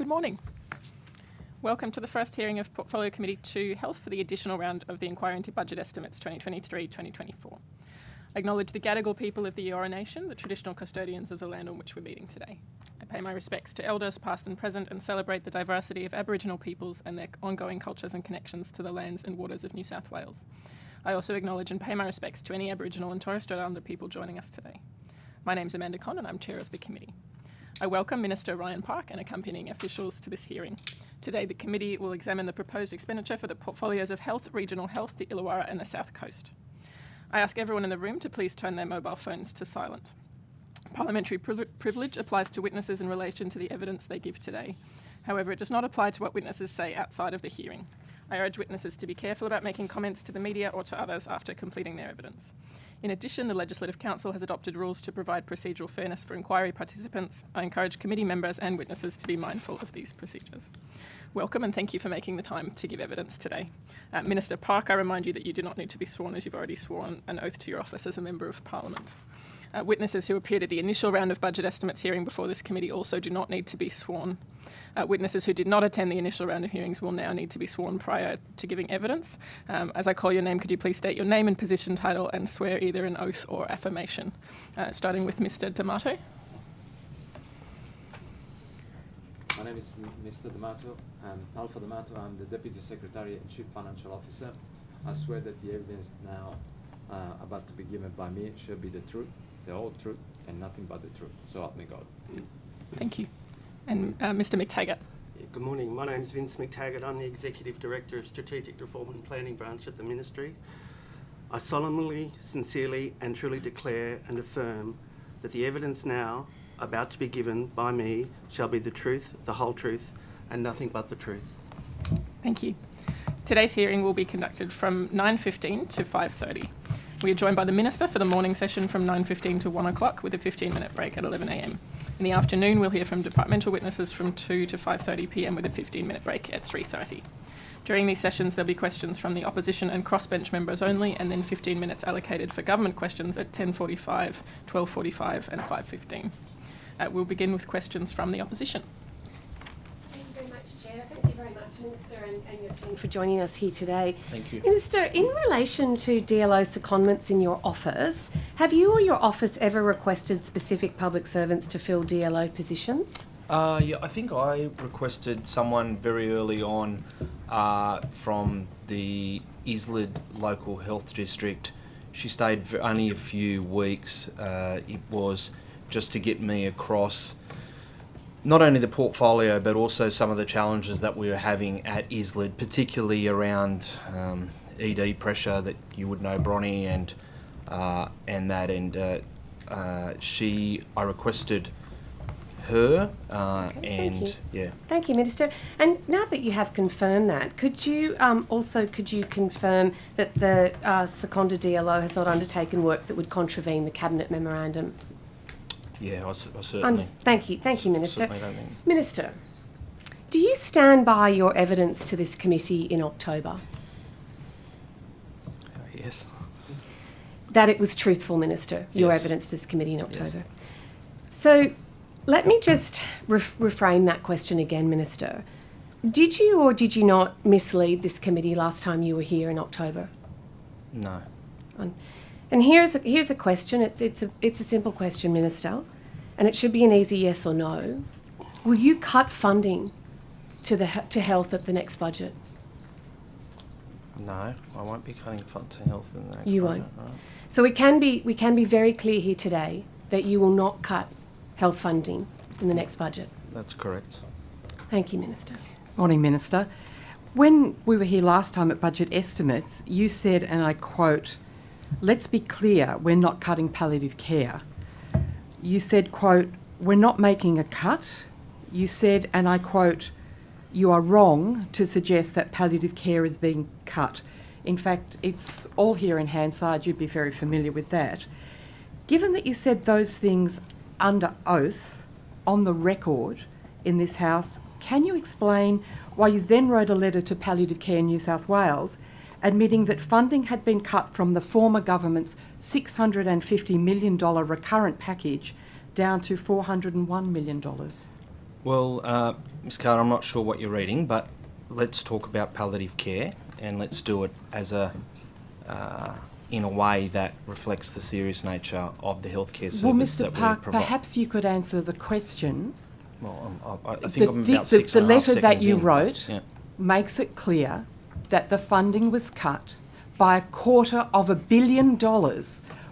Good morning. Welcome to the first hearing of Portfolio Committee 2 Health for the additional round of the inquiry into budget estimates 2023-2024. I acknowledge the Gadigal people of the Eora Nation, the traditional custodians of the land on which we're meeting today. I pay my respects to elders past and present and celebrate the diversity of Aboriginal peoples and their ongoing cultures and connections to the lands and waters of New South Wales. I also acknowledge and pay my respects to any Aboriginal and Torres Strait Islander people joining us today. My name's Amanda Conn and I'm Chair of the Committee. I welcome Minister Ryan Park and accompanying officials to this hearing. Today the Committee will examine the proposed expenditure for the portfolios of Health, Regional Health, the Illawarra and the South Coast. I ask everyone in the room to please turn their mobile phones to silent. Parliamentary privilege applies to witnesses in relation to the evidence they give today. However, it does not apply to what witnesses say outside of the hearing. I urge witnesses to be careful about making comments to the media or to others after completing their evidence. In addition, the Legislative Council has adopted rules to provide procedural fairness for inquiry participants. I encourage committee members and witnesses to be mindful of these procedures. Welcome and thank you for making the time to give evidence today. Minister Park, I remind you that you do not need to be sworn as you've already sworn an oath to your office as a Member of Parliament. Witnesses who appeared at the initial round of budget estimates hearing before this committee also do not need to be sworn. Witnesses who did not attend the initial round of hearings will now need to be sworn prior to giving evidence. As I call your name, could you please state your name and position title and swear either an oath or affirmation? Starting with Mr. D'Amato. My name is Mr. D'Amato. I'm Alpha D'Amato. I'm the Deputy Secretary and Chief Financial Officer. I swear that the evidence now about to be given by me shall be the truth, the whole truth, and nothing but the truth. So help me God. Thank you. And Mr. McTaggart. Yeah, good morning. My name is Vince McTaggart. I'm the Executive Director of Strategic Reform and Planning Branch at the Ministry. I solemnly, sincerely and truly declare and affirm that the evidence now about to be given by me shall be the truth, the whole truth, and nothing but the truth. Thank you. Today's hearing will be conducted from 9:15 to 5:30. We are joined by the Minister for the morning session from 9:15 to 1 o'clock with a 15-minute break at 11 a.m. In the afternoon, we'll hear from departmental witnesses from 2 to 5:30 p.m. with a 15-minute break at 3:30. During these sessions, there'll be questions from the opposition and crossbench members only, and then 15 minutes allocated for government questions at 10:45, 12:45 and 5:15. We'll begin with questions from the opposition. Thank you very much, Chair. Thank you very much, Minister, and your team for joining us here today. Thank you. Minister, in relation to DLO secondments in your office, have you or your office ever requested specific public servants to fill DLO positions? Yeah, I think I requested someone very early on from the Islid Local Health District. She stayed for only a few weeks. It was just to get me across not only the portfolio but also some of the challenges that we were having at Islid, particularly around ED pressure that you would know, Bronnie, and I requested her Thank you, Minister. And now that you have confirmed that, could you confirm that the seconded DLO has not undertaken work that would contravene the Cabinet memorandum? Yeah, I certainly. Thank you, Minister. Certainly don't think. Minister, do you stand by your evidence to this committee in October? Yes. That it was truthful, Minister, your Yes. evidence to this committee in October. Yes. So let me just reframe that question again, Minister. Did you or did you not mislead this committee last time you were here in October? No. And here's a question. It's a simple question, Minister, and it should be an easy yes or no. Will you cut funding to health at the next budget? No, I won't be cutting fund to health in the next You budget, won't. right? So we can be very clear here today that you will not cut health funding in the next budget. That's correct. Thank you, Minister. Morning, Minister. When we were here last time at budget estimates, you said, and I quote, "Let's be clear, we're not cutting palliative care." You said, quote, "We're not making a cut." You said, and I quote, "You are wrong to suggest that palliative care is being cut." In fact, it's all here in Hansard. You'd be very familiar with that. Given that you said those things under oath, on the record in this House, can you explain why you then wrote a letter to Palliative Care New South Wales admitting that funding had been cut from the former government's $650 million recurrent package down to $401 million? Well, Ms. Carter, I'm not sure what you're reading, but let's talk about palliative care, and let's do it as in a way that reflects the serious nature of the healthcare service Well, Mr. that Park, we provide. perhaps you could answer the question. Well, I think I'm about the 6.5 letter that seconds you in. wrote Yeah. makes it clear that the funding was cut by $250 million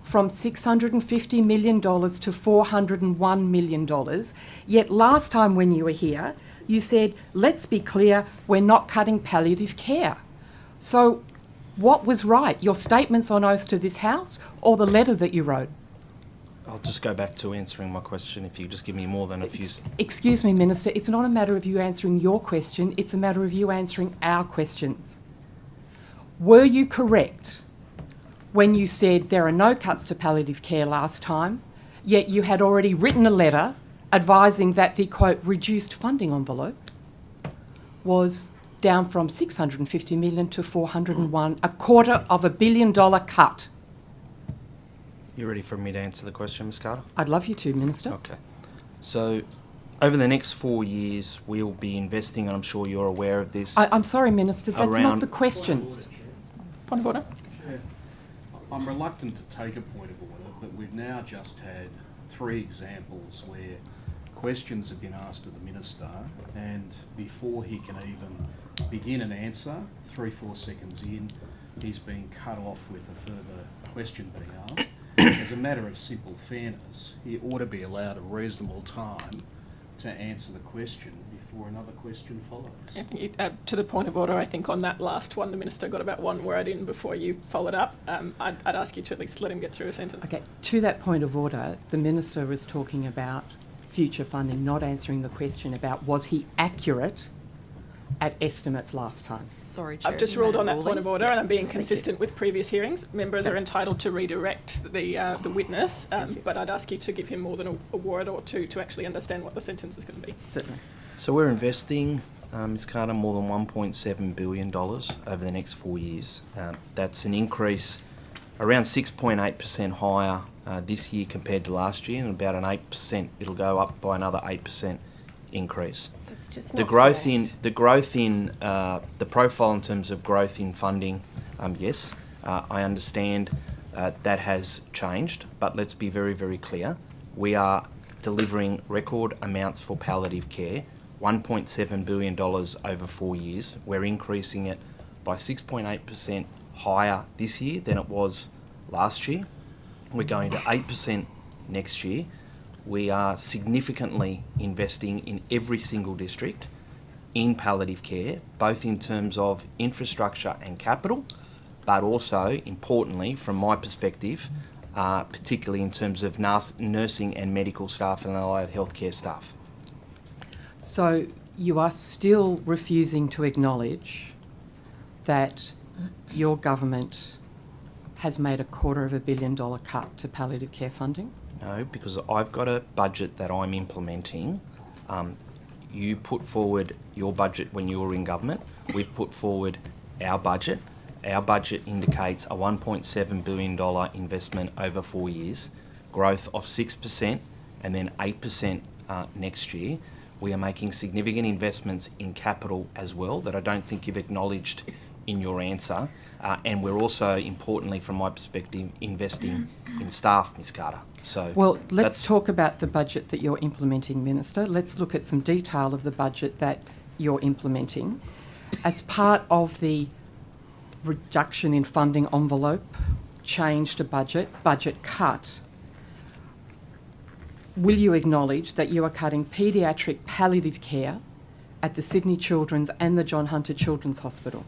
from $650 million to $401 million. Yet last time when you were here, you said, let's be clear, we're not cutting palliative care. So what was right, your statements on oath to this House or the letter that you wrote? I'll just go back to answering my question if you just give me more than a few... Excuse me, Minister, it's not a matter of you answering your question, it's a matter of you answering our questions. Were you correct when you said there are no cuts to palliative care last time, yet you had already written a letter advising that the, quote, reduced funding envelope was down from $650 million to $401, $250 million cut? You ready for me to answer the question, Ms. Carter? I'd love you to, Minister. Okay. So, over the next 4 years, we'll be investing, and I'm sure you're aware of this. I'm sorry, Minister, that's not Around- the question. Point of order. Chair, I'm reluctant to take a point of order, but we've now just had 3 examples where questions have been asked of the Minister, and before he can even begin an answer, 3-4 seconds in, he's been cut off with a further question being asked. As a matter of simple fairness, he ought to be allowed a reasonable time to answer the question before another question follows. I think to the point of order, I think on that last one, the Minister got about one word in before you followed up. I'd ask you to at least let him get through a sentence. Okay, to that point of order, the Minister was talking about future funding, not answering the question about was he accurate at estimates last time. Sorry, Chair. I've just you ruled made on a that point ruling. of order, and I'm being Thank you. consistent with previous hearings. Members are entitled to redirect the witness, but I'd ask you to give him more than a word or two to actually understand what the sentence is going to be. Certainly. So we're investing, Ms. Carter, more than $1.7 billion over the next 4 years. That's an increase around 6.8% higher this year compared to last year, and about an 8%, it'll go up by another 8% increase. That's just The not growth correct. in the profile in terms of growth in funding, yes, I understand that has changed, but let's be very, very clear. We are delivering record amounts for palliative care, $1.7 billion over 4 years. We're increasing it by 6.8% higher this year than it was last year. We're going to 8% next year. We are significantly investing in every single district in palliative care, both in terms of infrastructure and capital, but also, importantly, from my perspective, particularly in terms of nursing and medical staff and allied healthcare staff. So you are still refusing to acknowledge that your government has made $250 million cut to palliative care funding? No, because I've got a budget that I'm implementing. You put forward your budget when you were in government. We've put forward our budget. Our budget indicates a $1.7 billion investment over 4 years, growth of 6% and then 8% next year. We are making significant investments in capital as well that I don't think you've acknowledged in your answer. And we're also, importantly, from my perspective, investing in staff, Ms. Carter. So Well, let's that's- talk about the budget that you're implementing, Minister. Let's look at some detail of the budget that you're implementing. As part of the reduction in funding envelope, change to budget cut, will you acknowledge that you are cutting paediatric palliative care at the Sydney Children's and the John Hunter Children's Hospital?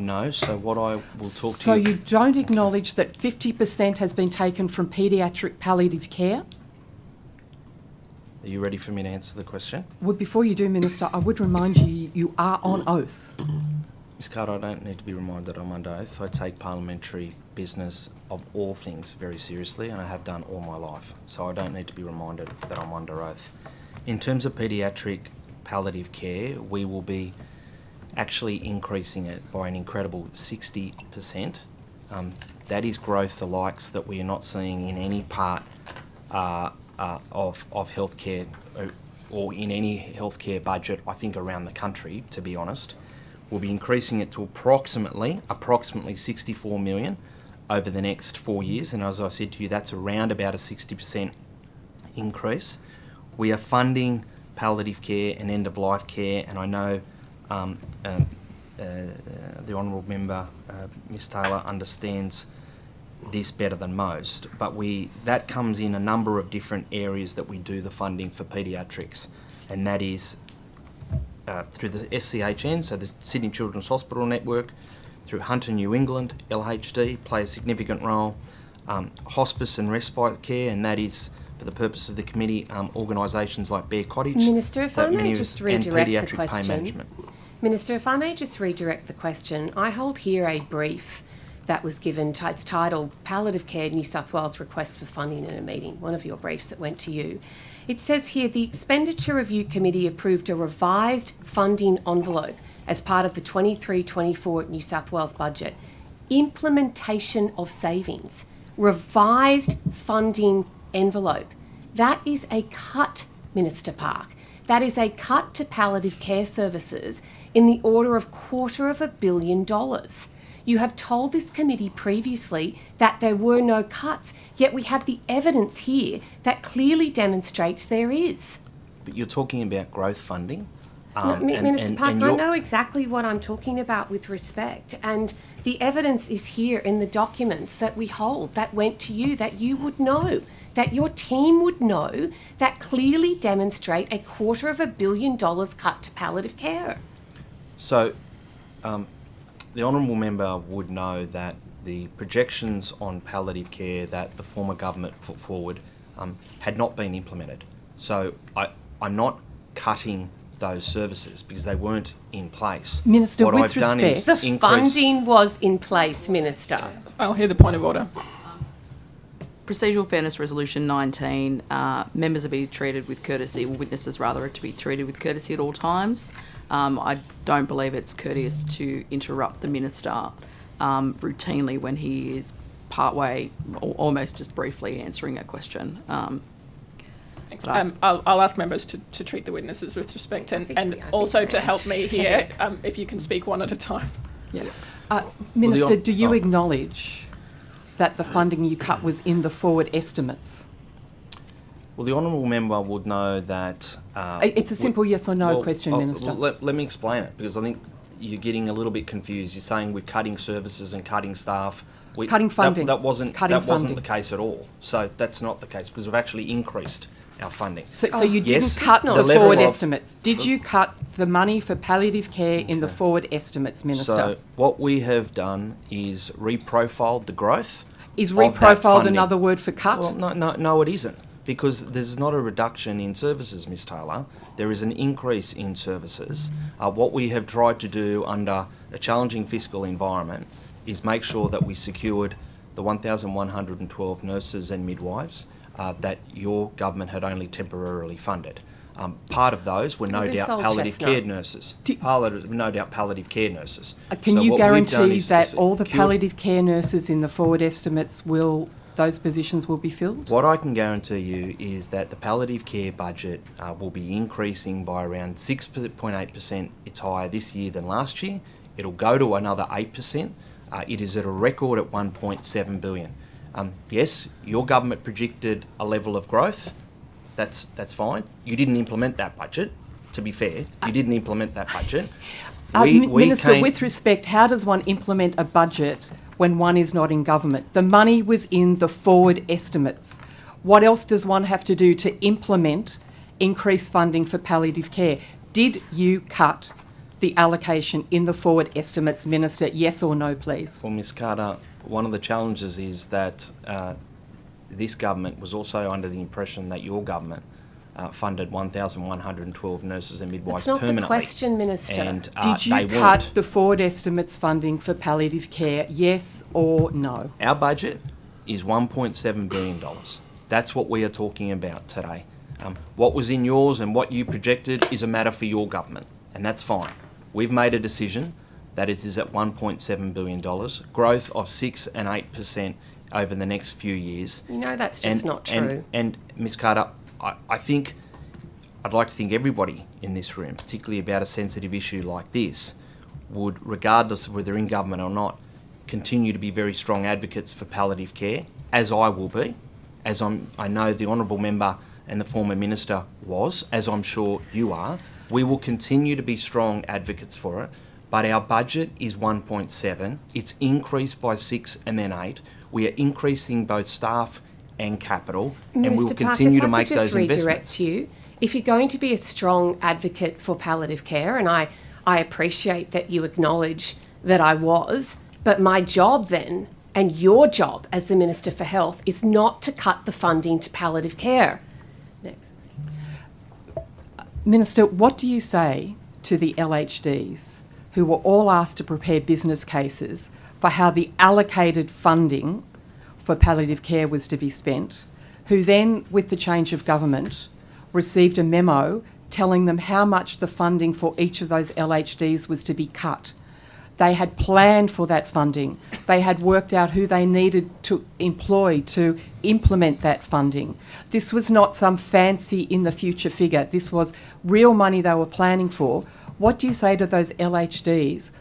No, so what I will talk to So you... you don't acknowledge that 50% has been taken from paediatric palliative care? Are you ready for me to answer the question? Well, before you do, Minister, I would remind you, you are on oath. Ms. Carter, I don't need to be reminded I'm under oath. I take parliamentary business of all things very seriously, and I have done all my life. So I don't need to be reminded that I'm under oath. In terms of paediatric palliative care, we will be actually increasing it by an incredible 60%. That is growth the likes that we are not seeing in any part of healthcare or in any healthcare budget, I think around the country, to be honest. We'll be increasing it to approximately 64 million over the next 4 years, and as I said to you, that's around about a 60% increase. We are funding palliative care and end-of-life care, and I know the Honourable Member, Ms Taylor, understands this better than most, but that comes in a number of different areas that we do the funding for paediatrics, and that is through the SCHN, so the Sydney Children's Hospital Network, through Hunter New England, LHD, play a significant role, hospice and respite care, and that is, for the purpose of the committee, organisations like Bear Cottage. Minister, if I that may many just of us- and redirect the paediatric pain question. management. Minister, if I may just redirect the question. I hold here a brief that was given, it's titled Palliative Care New South Wales Request for Funding in a Meeting, one of your briefs that went to you. It says here, the Expenditure Review Committee approved a revised funding envelope as part of the 23-24 New South Wales budget. Implementation of savings. Revised funding envelope. That is a cut, Minister Park. That is a cut to palliative care services in the order of $250 million. You have told this committee previously that there were no cuts, yet we have the evidence here that clearly demonstrates there is. But you're talking about growth funding. Minister Park, I know exactly what I'm talking about with respect, and the evidence is here in the documents that we hold that went to you, that you would know, that your team would know, that clearly demonstrate a $250 million cut to palliative care. So, the Honourable Member would know that the projections on palliative care that the former government put forward had not been implemented. So I'm not cutting those services because they weren't in place. Minister, what with I've done is respect, The funding was in place, Minister. I'll hear the point of order. Procedural Fairness Resolution 19, members are to be treated with courtesy, or witnesses rather, are to be treated with courtesy at all times. I don't believe it's courteous to interrupt the Minister routinely when he is partway, or almost just briefly answering a question. Thanks. I'll ask members to treat the witnesses with respect and also to help me here, if you can speak one at a time. Yeah. Minister, do you acknowledge that the funding you cut was in the forward estimates? Well, the Honourable Member would know that... It's a simple yes or no question, Minister. Let me explain it, because I think you're getting a little bit confused. You're saying we're cutting services and cutting staff. Cutting funding. That wasn't Funding. the case at all. So that's not the case, because we've actually increased our funding. So you didn't yes, cut the the level forward of- estimates. Did you cut the money for palliative care in the forward estimates, Minister? So what we have done is reprofiled the growth. Is of that reprofiled funding. another word for cut? Well, no, it isn't. Because there's not a reduction in services, Ms Taylor. There is an increase in services. What we have tried to do under a challenging fiscal environment is make sure that we secured the 1,112 nurses and midwives that your government had only temporarily funded. Part of those were no doubt palliative care nurses. Palliative care nurses. Can So you what we've done guarantee is that all the secure- palliative care nurses in the forward estimates those positions will be filled? What I can guarantee you is that the palliative care budget will be increasing by around 6.8%. It's higher this year than last year. It'll go to another 8%. It is at a record at 1.7 billion. Yes, your government predicted a level of growth. That's fine. You didn't implement that budget, to be fair. You didn't implement that budget. Minister, with respect, how does one implement a budget when one is not in government? The money was in the forward estimates. What else does one have to do to implement increased funding for palliative care? Did you cut the allocation in the forward estimates, Minister? Yes or no, please? Well, Ms Carter, one of the challenges is that this government was also under the impression that your government funded 1,112 nurses and midwives That's not permanently. the question, Minister. And Did you they cut weren't. the forward estimates funding for palliative care? Yes or no? Our budget is $1.7 billion. That's what we are talking about today. What was in yours and what you projected is a matter for your government, and that's fine. We've made a decision that it is at $1.7 billion, growth of 6 and 8% over the next few years. You know that's just not true. And Ms Carter, I think I'd like to think everybody in this room, particularly about a sensitive issue like this, would, regardless of whether they're in government or not, continue to be very strong advocates for palliative care, as I will be, as I know the honourable member and the former minister was, as I'm sure you are. We will continue to be strong advocates for it, but our budget is 1.7. It's increased by 6 and then 8. We are increasing both staff and capital, and we will continue to make those investments. Redirect you, if you're going to be a strong advocate for palliative care, and I appreciate that you acknowledge that I was, but my job then, and your job as the Minister for Health, is not to cut the funding to palliative care. Next. Minister, what do you say to the LHDs who were all asked to prepare business cases for how the allocated funding for palliative care was to be spent, who then, with the change of government, received a memo telling them how much the funding for each of those LHDs was to be cut? They had planned for that funding. They had worked out who they needed to employ to implement that funding. This was not some fancy in the future figure. This was real money they were planning for. What do you say to those LHDs,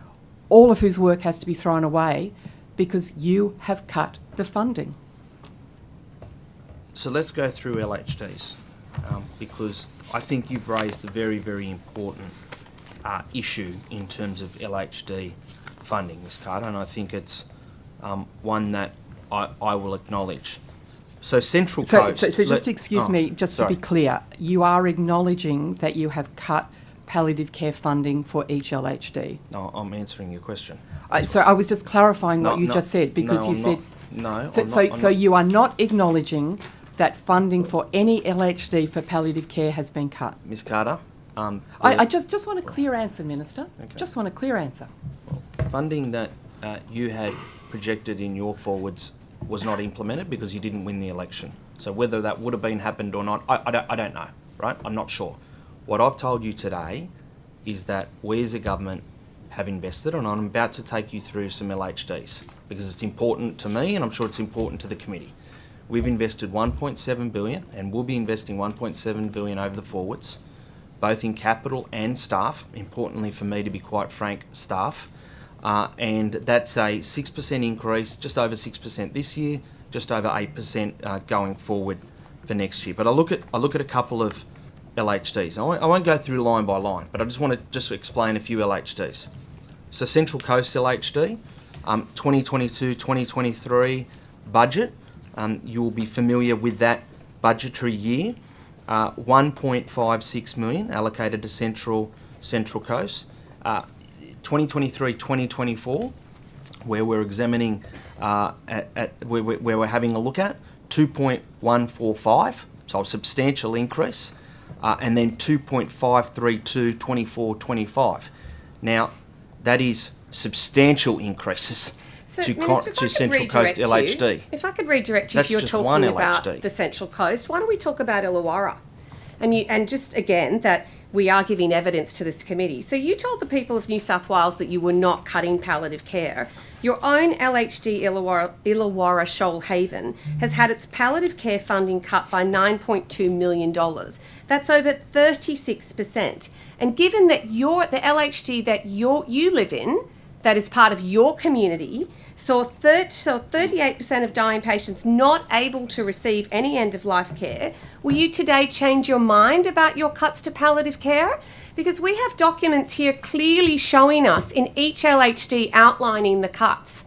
all of whose work has to be thrown away because you have cut the funding? So let's go through LHDs, because I think you've raised a very, very important issue in terms of LHD funding, Ms. Carter, and I think it's one that I will acknowledge. So Central Coast... So just excuse me, just to be clear, you are acknowledging that you have cut palliative care funding for each LHD? No, I'm answering your question. So I was just clarifying what you just said, because you said... So you are not acknowledging that funding for any LHD for palliative care has been cut? Ms. Carter... I just want a clear answer, Minister. Okay. Just want a clear answer. Funding that you had projected in your forwards was not implemented because you didn't win the election. So whether that would have been happened or not, I don't know, right? I'm not sure. What I've told you today is that we as a government have invested, and I'm about to take you through some LHDs because it's important to me and I'm sure it's important to the committee. We've invested $1.7 billion and we'll be investing $1.7 billion over the forwards, both in capital and staff, importantly for me to be quite frank, staff. And that's a 6% increase, just over 6% this year, just over 8% going forward for next year. But I look at a couple of LHDs. I won't go through line by line, but I just want to explain a few LHDs. So Central Coast LHD, 2022-2023 budget, you'll be familiar with that budgetary year. 1.56 million allocated to Central Coast. 2023-2024, where we're examining, where we're having a look at, 2.145, so a substantial increase, and then 2.532 24-25. Now, that is substantial increases to Central Coast LHD. If I could redirect you, if you're talking about the Central Coast, why don't we talk about Illawarra? And just again, that we are giving evidence to this committee. So you told the people of New South Wales that you were not cutting palliative care. Your own LHD Illawarra Shoalhaven has had its palliative care funding cut by $9.2 million. That's over 36%. And given that the LHD that you live in, that is part of your community, saw 38% of dying patients not able to receive any end-of-life care, will you today change your mind about your cuts to palliative care? Because we have documents here clearly showing us in each LHD outlining the cuts.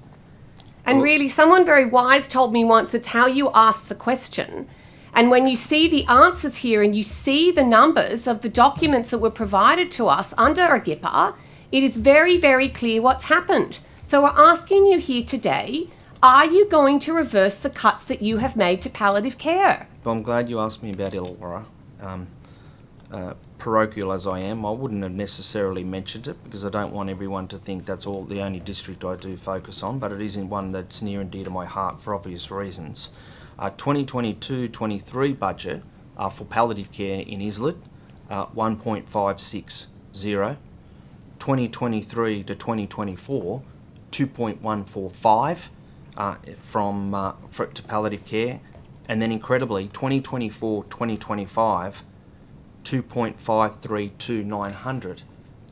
And really, someone very wise told me once, it's how you ask the question. And when you see the answers here and you see the numbers of the documents that were provided to us under a GIPA, it is very, very clear what's happened. So we're asking you here today, are you going to reverse the cuts that you have made to palliative care? Well, I'm glad you asked me about Illawarra. Parochial as I am, I wouldn't have necessarily mentioned it because I don't want everyone to think that's all the only district I do focus on, but it is in one that's near and dear to my heart for obvious reasons. 2022-23 budget for palliative care in Islid, 1.560. 2023 to 2024, 2.145 to palliative care, and then incredibly 2024-2025, 2.53 to 900.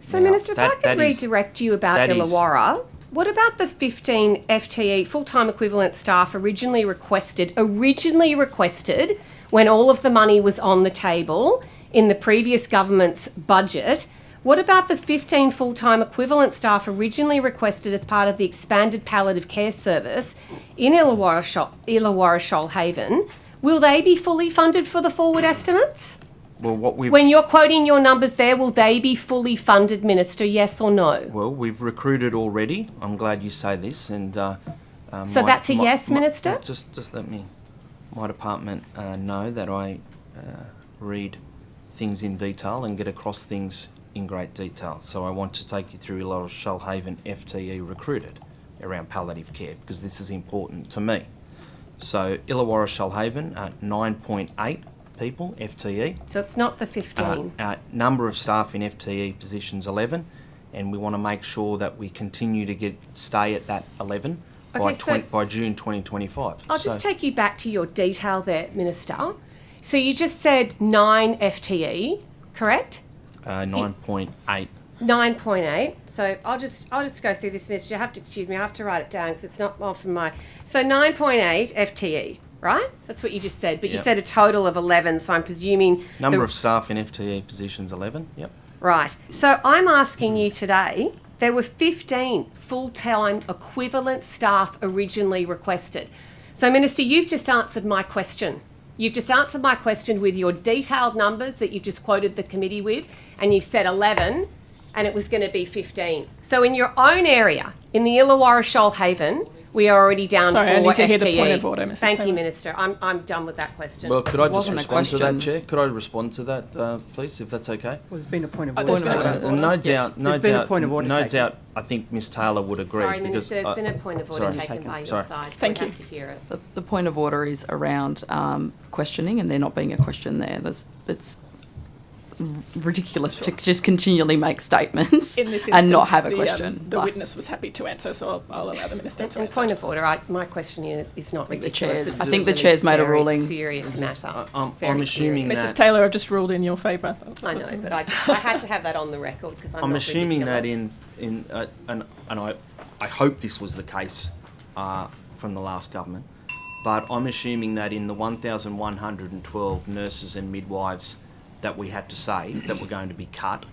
So, Now, Minister, if I could redirect you about Illawarra, what about the 15 FTE, full-time equivalent staff originally requested when all of the money was on the table in the previous government's budget? What about the 15 full-time equivalent staff originally requested as part of the expanded palliative care service in Illawarra Shoalhaven? Will they be fully funded for the forward estimates? Well, When you're quoting your numbers there, will they be fully funded, Minister, yes or no? Well, we've recruited already. I'm glad you say this. And so that's a yes, Minister? Just let me, my department know that I read things in detail and get across things in great detail. So I want to take you through Illawarra Shoalhaven FTE recruited around palliative care because this is important to me. So Illawarra Shoalhaven, 9.8 people, FTE. So it's not the 15. Number of staff in FTE positions 11, and we want to make sure that we continue to stay at that 11 by June 2025. I'll just take you back to your detail there, Minister. So you just said 9 FTE, correct? 9.8. 9.8. So I'll just go through this, Minister. You have to excuse me. I have to write it down because it's not off from my. So 9.8 FTE. Right? That's what you just said. But you said a total of 11, so I'm presuming... Number of staff in FTE positions, 11, yep. Right. So I'm asking you today, there were 15 full-time equivalent staff originally requested. So, Minister, you've just answered my question. You've just answered my question with your detailed numbers that you just quoted the committee with, and you've said 11, and it was going to be 15. So in your own area, in the Illawarra Shoalhaven, we are already down 4 FTE. I need to hear the point of order, Mrs. Thank Taylor. you, Minister. I'm done with that question. Well, could I just wasn't a respond to that, question. Chair? Could I respond to that, please, if that's okay? Well, there's been a point of there's order. been a No doubt, there's been a point of order no taken. doubt. I think Ms Taylor would agree. Sorry, because Minister, there's been a point of order taken by your Sorry. side, so Thank we you. have to hear it. The point of order is around questioning and there not being a question there. It's ridiculous to just continually make statements In this and not instance, have a question. The But witness was happy to answer, so I'll allow the Minister to And answer. point of order, my question is not think the ridiculous. chair's- It's I think the really chair's made a ruling. Serious matter. I'm Very assuming serious. Mrs. that- Taylor, I've just ruled in your favour. I know, but I had to have that on the record because I'm I'm not assuming that ridiculous. and I hope this was the case from the last government, but I'm assuming that in the 1,112 nurses and midwives that we had to say that were going to be cut,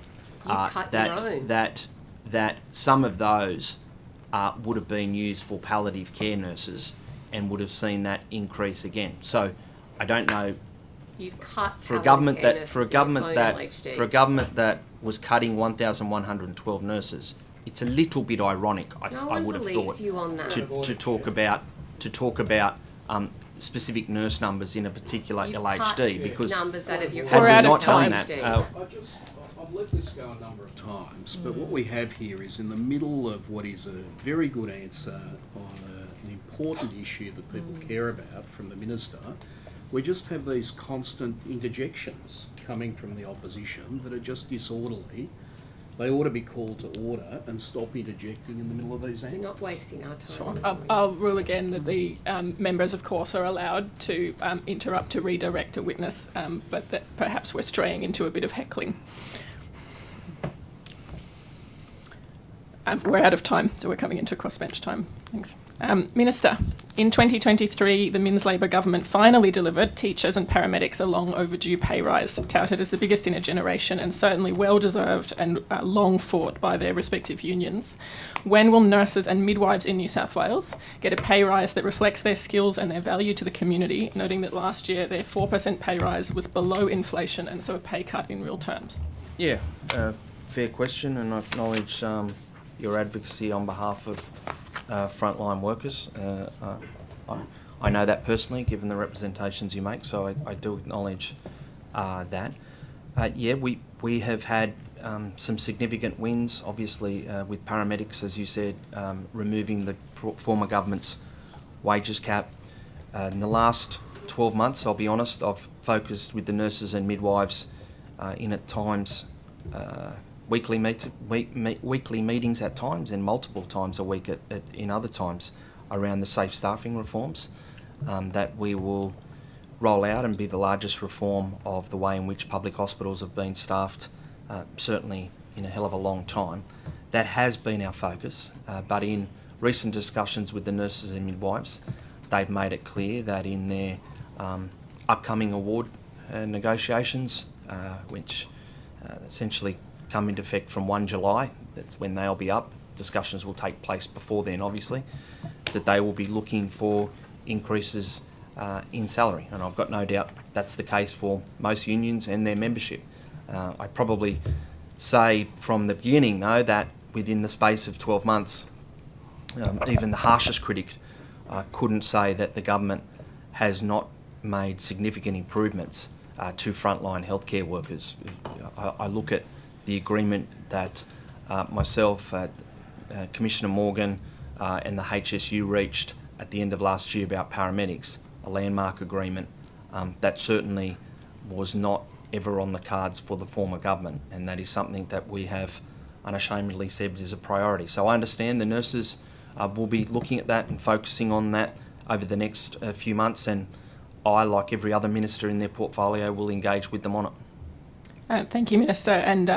cut your own. that some of those would have been used for palliative care nurses and would have seen that increase again. So I don't know. You've cut For a palliative government care that nurses in LHD. was cutting 1,112 nurses, it's a little bit ironic. No I one would have believes thought you on that. to talk about specific nurse numbers in a particular You've LHD cut because numbers out of your had We're we out of not done time. that, I've let this go a number of times, but what we have here is in the middle of what is a very good answer on an important issue that people care about from the Minister, we just have these constant interjections coming from the opposition that are just disorderly. They ought to be called to order and stop interjecting in the middle of these You're answers. not wasting our time. Sure. I'll rule again that the members, of course, are allowed to interrupt to redirect a witness, but that perhaps we're straying into a bit of heckling. We're out of time, so we're coming into crossbench time. Thanks. Minister, in 2023, the Minns Labor government finally delivered teachers and paramedics a long overdue pay rise, touted as the biggest in a generation and certainly well-deserved and long fought by their respective unions. When will nurses and midwives in New South Wales get a pay rise that reflects their skills and their value to the community, noting that last year their 4% pay rise was below inflation and so a pay cut in real terms? Yeah, fair question, and I acknowledge your advocacy on behalf of frontline workers. I know that personally, given the representations you make, so I do acknowledge that. Yeah, we have had some significant wins, obviously, with paramedics, as you said, removing the former government's wages cap. In the last 12 months, I'll be honest, I've focused with the nurses and midwives in at times weekly meetings at times and multiple times a week in other times around the safe staffing reforms that we will roll out and be the largest reform of the way in which public hospitals have been staffed, certainly in a hell of a long time. That has been our focus, but in recent discussions with the nurses and midwives, they've made it clear that in their upcoming award negotiations, which essentially come into effect from 1 July, that's when they'll be up. Discussions will take place before then, obviously, that they will be looking for increases in salary, and I've got no doubt that's the case for most unions and their membership. I'd probably say from the beginning, though, that within the space of 12 months, even the harshest critic couldn't say that the government has not made significant improvements to frontline healthcare workers. I look at the agreement that myself, Commissioner Morgan and the HSU reached at the end of last year about paramedics, a landmark agreement that certainly was not ever on the cards for the former government, and that is something that we have unashamedly said is a priority. So I understand the nurses will be looking at that and focusing on that over the next few months, and I, like every other minister in their portfolio, will engage with them on it. Thank you, Minister, and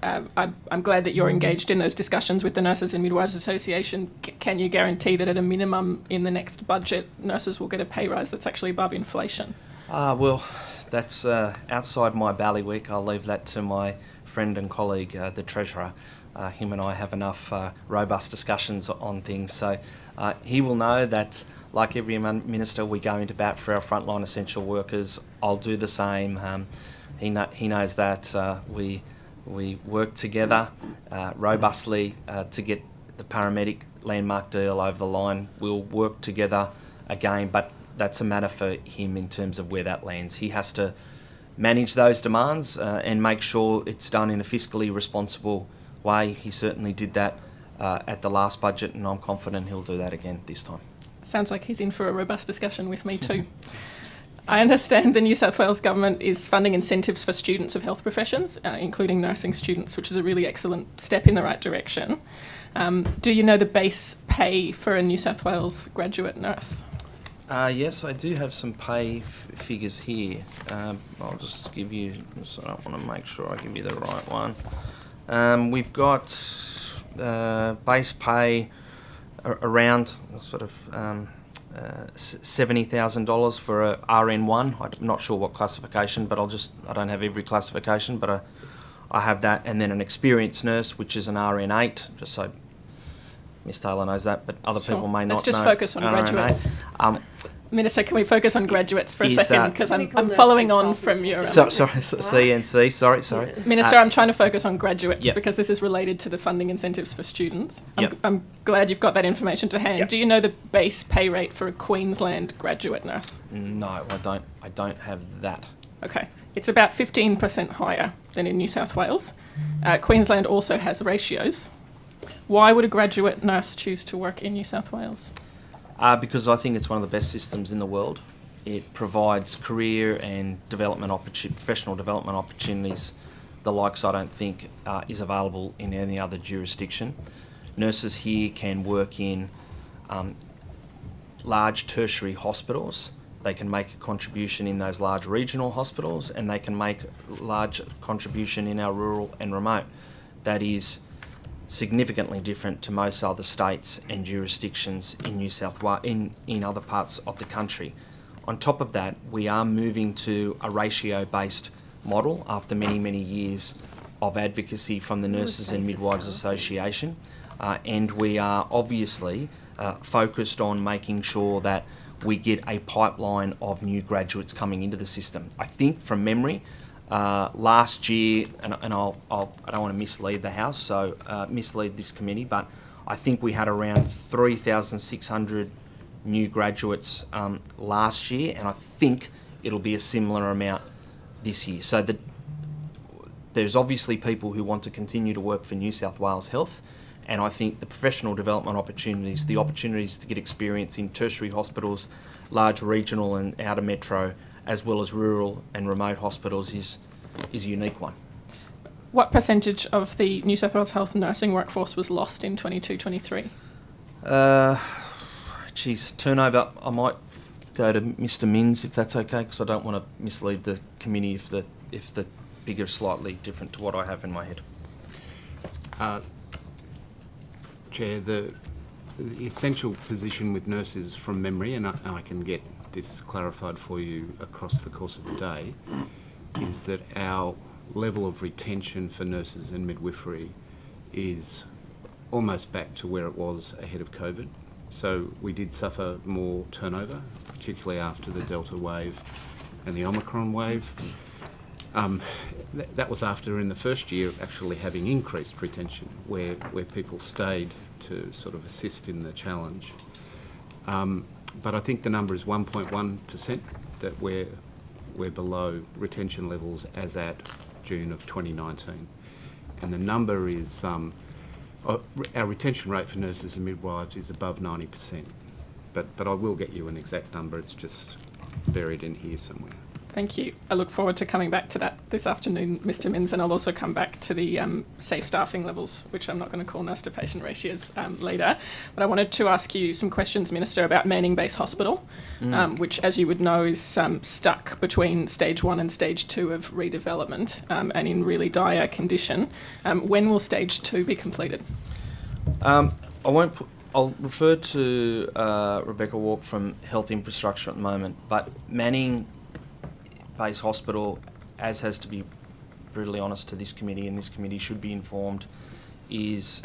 I'm glad that you're engaged in those discussions with the Nurses and Midwives Association. Can you guarantee that at a minimum in the next budget, nurses will get a pay rise that's actually above inflation? Well, that's outside my bailiwick. I'll leave that to my friend and colleague, the Treasurer. Him and I have enough robust discussions on things, so he will know that, like every minister, we go into bat for our frontline essential workers. I'll do the same. He knows that we work together robustly to get the paramedic landmark deal over the line. We'll work together again, but that's a matter for him in terms of where that lands. He has to manage those demands and make sure it's done in a fiscally responsible way. He certainly did that at the last budget, and I'm confident he'll do that again this time. Sounds like he's in for a robust discussion with me too. I understand the New South Wales Government is funding incentives for students of health professions, including nursing students, which is a really excellent step in the right direction. Do you know the base pay for a New South Wales graduate nurse? Yes, I do have some pay figures here. I'll just give you, so I want to make sure I give you the right one. We've got base pay around sort of $70,000 for a RN1. I'm not sure what classification, but I don't have every classification, but I have that. And then an experienced nurse, which is an RN8, just so Ms Taylor knows that, but other people may not know. Let's just focus on graduates. Minister, can we focus on graduates for a Is, second? Because I'm following on from your... sorry, CNC, sorry. Minister, I'm trying to focus on graduates Yep. because this is related to the funding incentives for students. Yep. I'm glad you've got that information to hand. Yep. Do you know the base pay rate for a Queensland graduate nurse? No, I don't have that. Okay. It's about 15% higher than in New South Wales. Queensland also has ratios. Why would a graduate nurse choose to work in New South Wales? Because I think it's one of the best systems in the world. It provides career and professional development opportunities, the likes I don't think is available in any other jurisdiction. Nurses here can work in large tertiary hospitals. They can make a contribution in those large regional hospitals, and they can make a large contribution in our rural and remote. That is significantly different to most other states and jurisdictions in New South Wales, in other parts of the country. On top of that, we are moving to a ratio-based model after many, many years of advocacy from the Nurses and Midwives Association, and we are obviously focused on making sure that we get a pipeline of new graduates coming into the system. I think from memory, last year, and I don't want to mislead the House, so mislead this committee, but I think we had around 3,600 new graduates last year, and I think it'll be a similar amount this year. So there's obviously people who want to continue to work for New South Wales Health, and I think the professional development opportunities, the opportunities to get experience in tertiary hospitals, large regional and outer metro, as well as rural and remote hospitals is a unique one. What percentage of the New South Wales Health nursing workforce was lost in 22-23? Turnover, I might go to Mr. Minns, if that's okay, because I don't want to mislead the committee if the figure is slightly different to what I have in my head. Chair, the essential position with nurses from memory, and I can get this clarified for you across the course of the day, is that our level of retention for nurses and midwifery is almost back to where it was ahead of COVID. So we did suffer more turnover, particularly after the Delta wave and the Omicron wave. That was after, in the first year, actually having increased retention, where people stayed to sort of assist in the challenge. But I think the number is 1.1% that we're below retention levels as at June of 2019. And the number is, our retention rate for nurses and midwives is above 90%. But I will get you an exact number, it's just buried in here somewhere. Thank you. I look forward to coming back to that this afternoon, Mr. Minns, and I'll also come back to the safe staffing levels, which I'm not going to call nurse to patient ratios later. But I wanted to ask you some questions, Minister, about Manning Base Hospital, which, as you would know, is stuck between stage 1 and stage 2 of redevelopment and in really dire condition. When will stage 2 be completed? I'll refer to Rebecca Walk from Health Infrastructure at the moment, but Manning Base Hospital, as has to be brutally honest to this committee, and this committee should be informed, is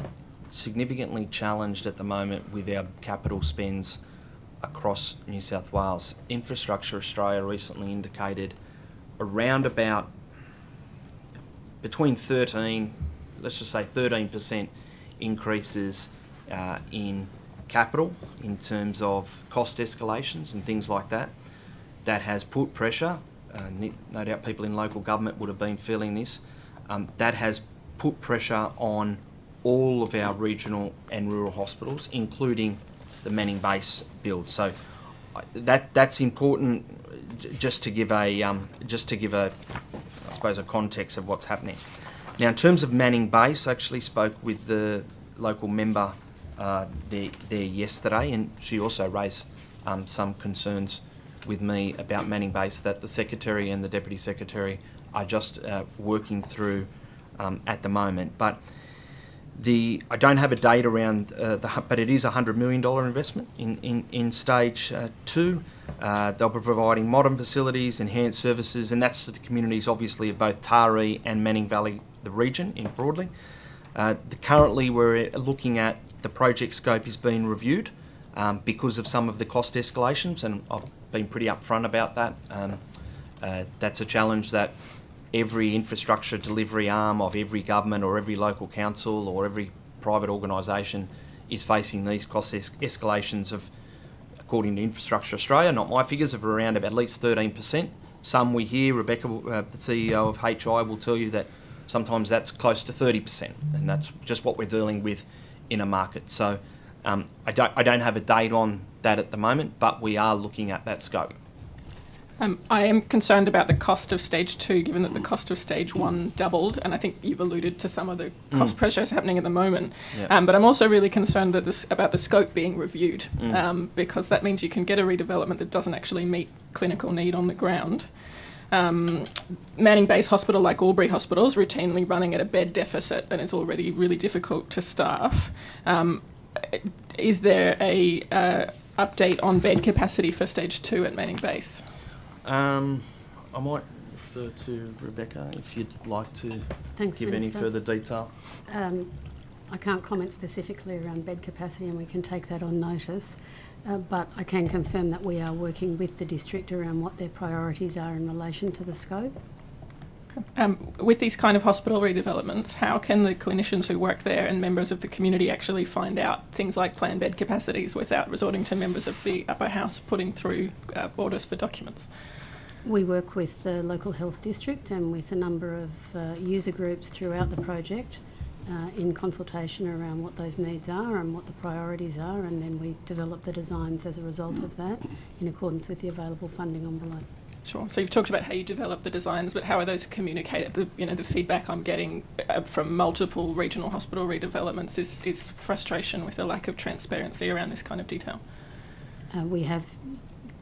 significantly challenged at the moment with our capital spends across New South Wales. Infrastructure Australia recently indicated around about between 13% increases in capital in terms of cost escalations and things like that. That has put pressure. No doubt people in local government would have been feeling this. That has put pressure on all of our regional and rural hospitals, including the Manning Base build. So that's important, just to give a I suppose a context of what's happening. Now, in terms of Manning Base, I actually spoke with the local member there yesterday, and she also raised some concerns with me about Manning Base that the Secretary and the Deputy Secretary are just working through at the moment. But I don't have a date around but it is a $100 million investment in stage 2. They'll be providing modern facilities, enhanced services, and that's for the communities obviously of both Taree and Manning Valley, the region in broadly. Currently we're looking at the project scope is being reviewed because of some of the cost escalations, and I've been pretty upfront about that. That's a challenge that every infrastructure delivery arm of every government or every local council or every private organisation is facing, these cost escalations of, according to Infrastructure Australia, not my figures, of around about at least 13%. Some we hear, Rebecca, the CEO of HI, will tell you that sometimes that's close to 30%, and that's just what we're dealing with in a market. So I don't have a date on that at the moment, but we are looking at that scope. I am concerned about the cost of stage 2, given that the cost of stage 1 doubled, and I think you've alluded to some of the cost pressures happening at the moment. Yeah. But I'm also really concerned that about the scope being reviewed, because that means you can get a redevelopment that doesn't actually meet clinical need on the ground. Manning Base Hospital, like Albury hospitals, routinely running at a bed deficit, and it's already really difficult to staff. Is there a update on bed capacity for stage 2 at Manning Base? I might refer to Rebecca if you'd like to give Minister. any further detail. I can't comment specifically around bed capacity, and we can take that on notice. But I can confirm that we are working with the district around what their priorities are in relation to the scope. Okay. With these kind of hospital redevelopments, how can the clinicians who work there and members of the community actually find out things like planned bed capacities without resorting to members of the upper house putting through orders for documents? We work with the local health district and with a number of user groups throughout the project in consultation around what those needs are and what the priorities are, and then we develop the designs as a result of that in accordance with the available funding envelope. Sure. So you've talked about how you develop the designs, but how are those communicated? The feedback I'm getting from multiple regional hospital redevelopments is frustration with a lack of transparency around this kind of detail. We have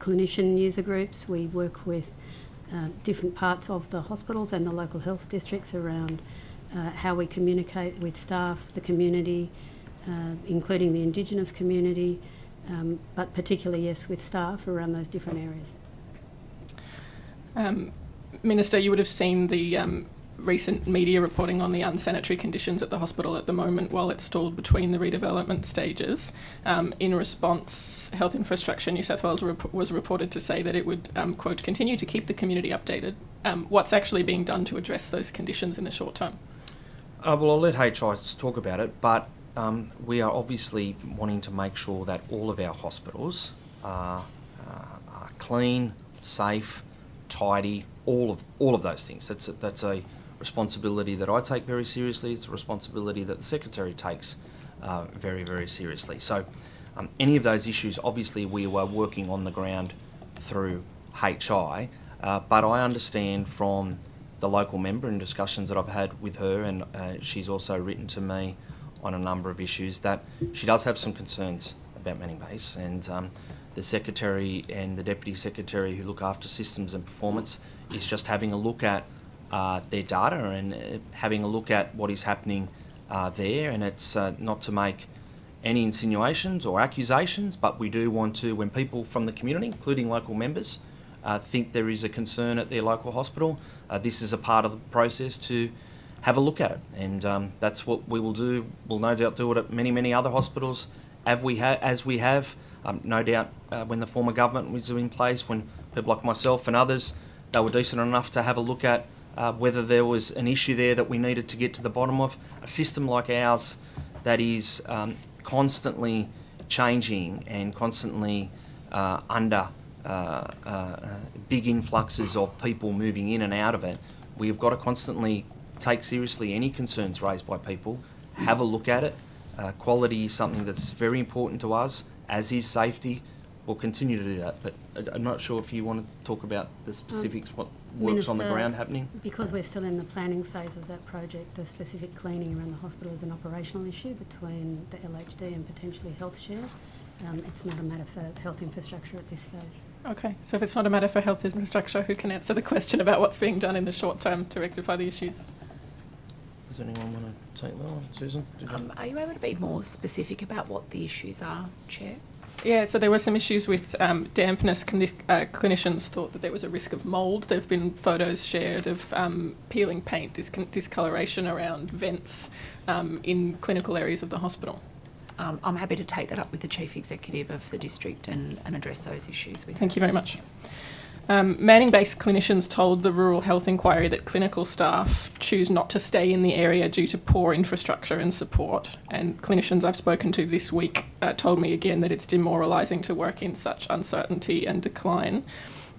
clinician user groups. We work with different parts of the hospitals and the local health districts around how we communicate with staff, the community, including the Indigenous community, but particularly, yes, with staff around those different areas. Minister, you would have seen the recent media reporting on the unsanitary conditions at the hospital at the moment while it's stalled between the redevelopment stages. In response, Health Infrastructure New South Wales was reported to say that it would, quote, continue to keep the community updated. What's actually being done to address those conditions in the short term? Well, I'll let HI talk about it, but we are obviously wanting to make sure that all of our hospitals are clean, safe, tidy, all of those things. That's a responsibility that I take very seriously. It's a responsibility that the Secretary takes very, very seriously. So any of those issues, obviously we were working on the ground through HI, but I understand from the local member in discussions that I've had with her, and she's also written to me on a number of issues, that she does have some concerns about Manning Base, and the Secretary and the Deputy Secretary who look after systems and performance is just having a look at their data and having a look at what is happening there, and it's not to make any insinuations or accusations, but we do want to, when people from the community, including local members, think there is a concern at their local hospital, this is a part of the process to have a look at it, and that's what we will do. We'll no doubt do it at many, many other hospitals, as we have. No doubt when the former government was in place, when people like myself and others, they were decent enough to have a look at whether there was an issue there that we needed to get to the bottom of. A system like ours that is constantly changing and constantly under big influxes of people moving in and out of it, we've got to constantly take seriously any concerns raised by people, have a look at it. Quality is something that's very important to us, as is safety. We'll continue to do that, but I'm not sure if you want to talk about the specifics, what works on the ground happening. Because we're still in the planning phase of that project, the specific cleaning around the hospital is an operational issue between the LHD and potentially Health Share. It's not a matter for Health Infrastructure at this stage. Okay, so if it's not a matter for Health Infrastructure, who can answer the question about what's being done in the short term to rectify the issues? Does anyone want to take that one? Susan? Are you able to be more specific about what the issues are, Chair? Yeah, so there were some issues with dampness. Clinicians thought that there was a risk of mould. There have been photos shared of peeling paint, discoloration around vents in clinical areas of the hospital. I'm happy to take that up with the Chief Executive of the district and address those issues with Thank you very much. Manning-based clinicians told the Rural Health Inquiry that clinical staff choose not to stay in the area due to poor infrastructure and support. And clinicians I've spoken to this week told me again that it's demoralising to work in such uncertainty and decline.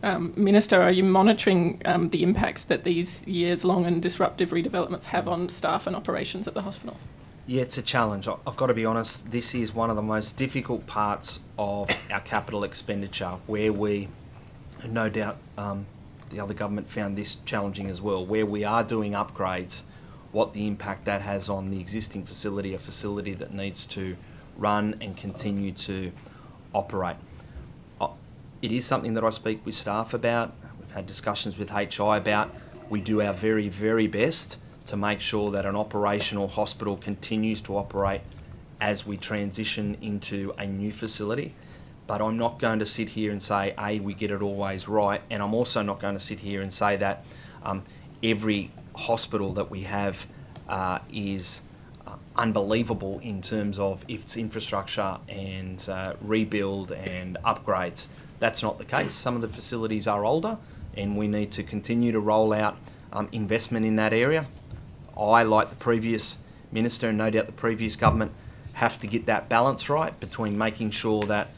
Minister, are you monitoring the impact that these years-long and disruptive redevelopments have on staff and operations at the hospital? Yeah, it's a challenge. I've got to be honest, this is one of the most difficult parts of our capital expenditure, where we, no doubt the other government found this challenging as well, where we are doing upgrades, what the impact that has on the existing facility, a facility that needs to run and continue to operate. It is something that I speak with staff about. We've had discussions with HI about. We do our very, very best to make sure that an operational hospital continues to operate as we transition into a new facility. But I'm not going to sit here and say, A, we get it always right, and I'm also not going to sit here and say that every hospital that we have is unbelievable in terms of its infrastructure and rebuild and upgrades. That's not the case. Some of the facilities are older, and we need to continue to roll out investment in that area. I, like the previous minister and no doubt the previous government, have to get that balance right between making sure that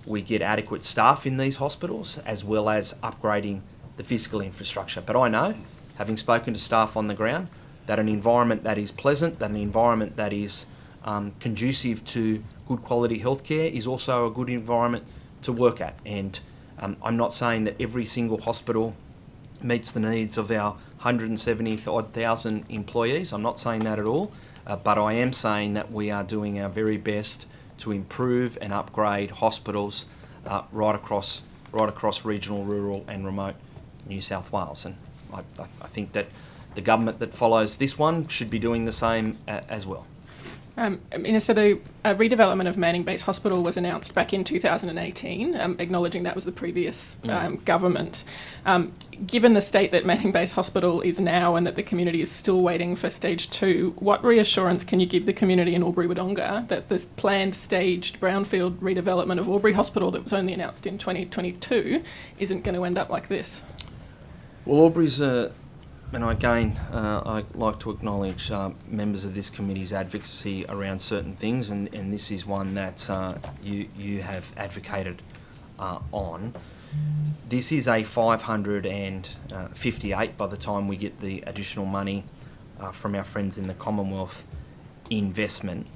we get adequate staff in these hospitals as well as upgrading the physical infrastructure. But I know, having spoken to staff on the ground, that an environment that is pleasant, that an environment that is conducive to good quality healthcare is also a good environment to work at. And I'm not saying that every single hospital meets the needs of our 170,000 employees. I'm not saying that at all, but I am saying that we are doing our very best to improve and upgrade hospitals right across right across regional, rural and remote New South Wales. And I think that the government that follows this one should be doing the same as well. Minister, the redevelopment of Manning Base Hospital was announced back in 2018, acknowledging that was the previous government. Given the state that Manning Base Hospital is now and that the community is still waiting for stage 2, what reassurance can you give the community in Albury-Wodonga that this planned staged brownfield redevelopment of Albury Hospital that was only announced in 2022 isn't going to end up like this? Well, Albury's and again, I'd like to acknowledge members of this committee's advocacy around certain things, and this is one that you have advocated on. This is a 558 by the time we get the additional money from our friends in the Commonwealth investment.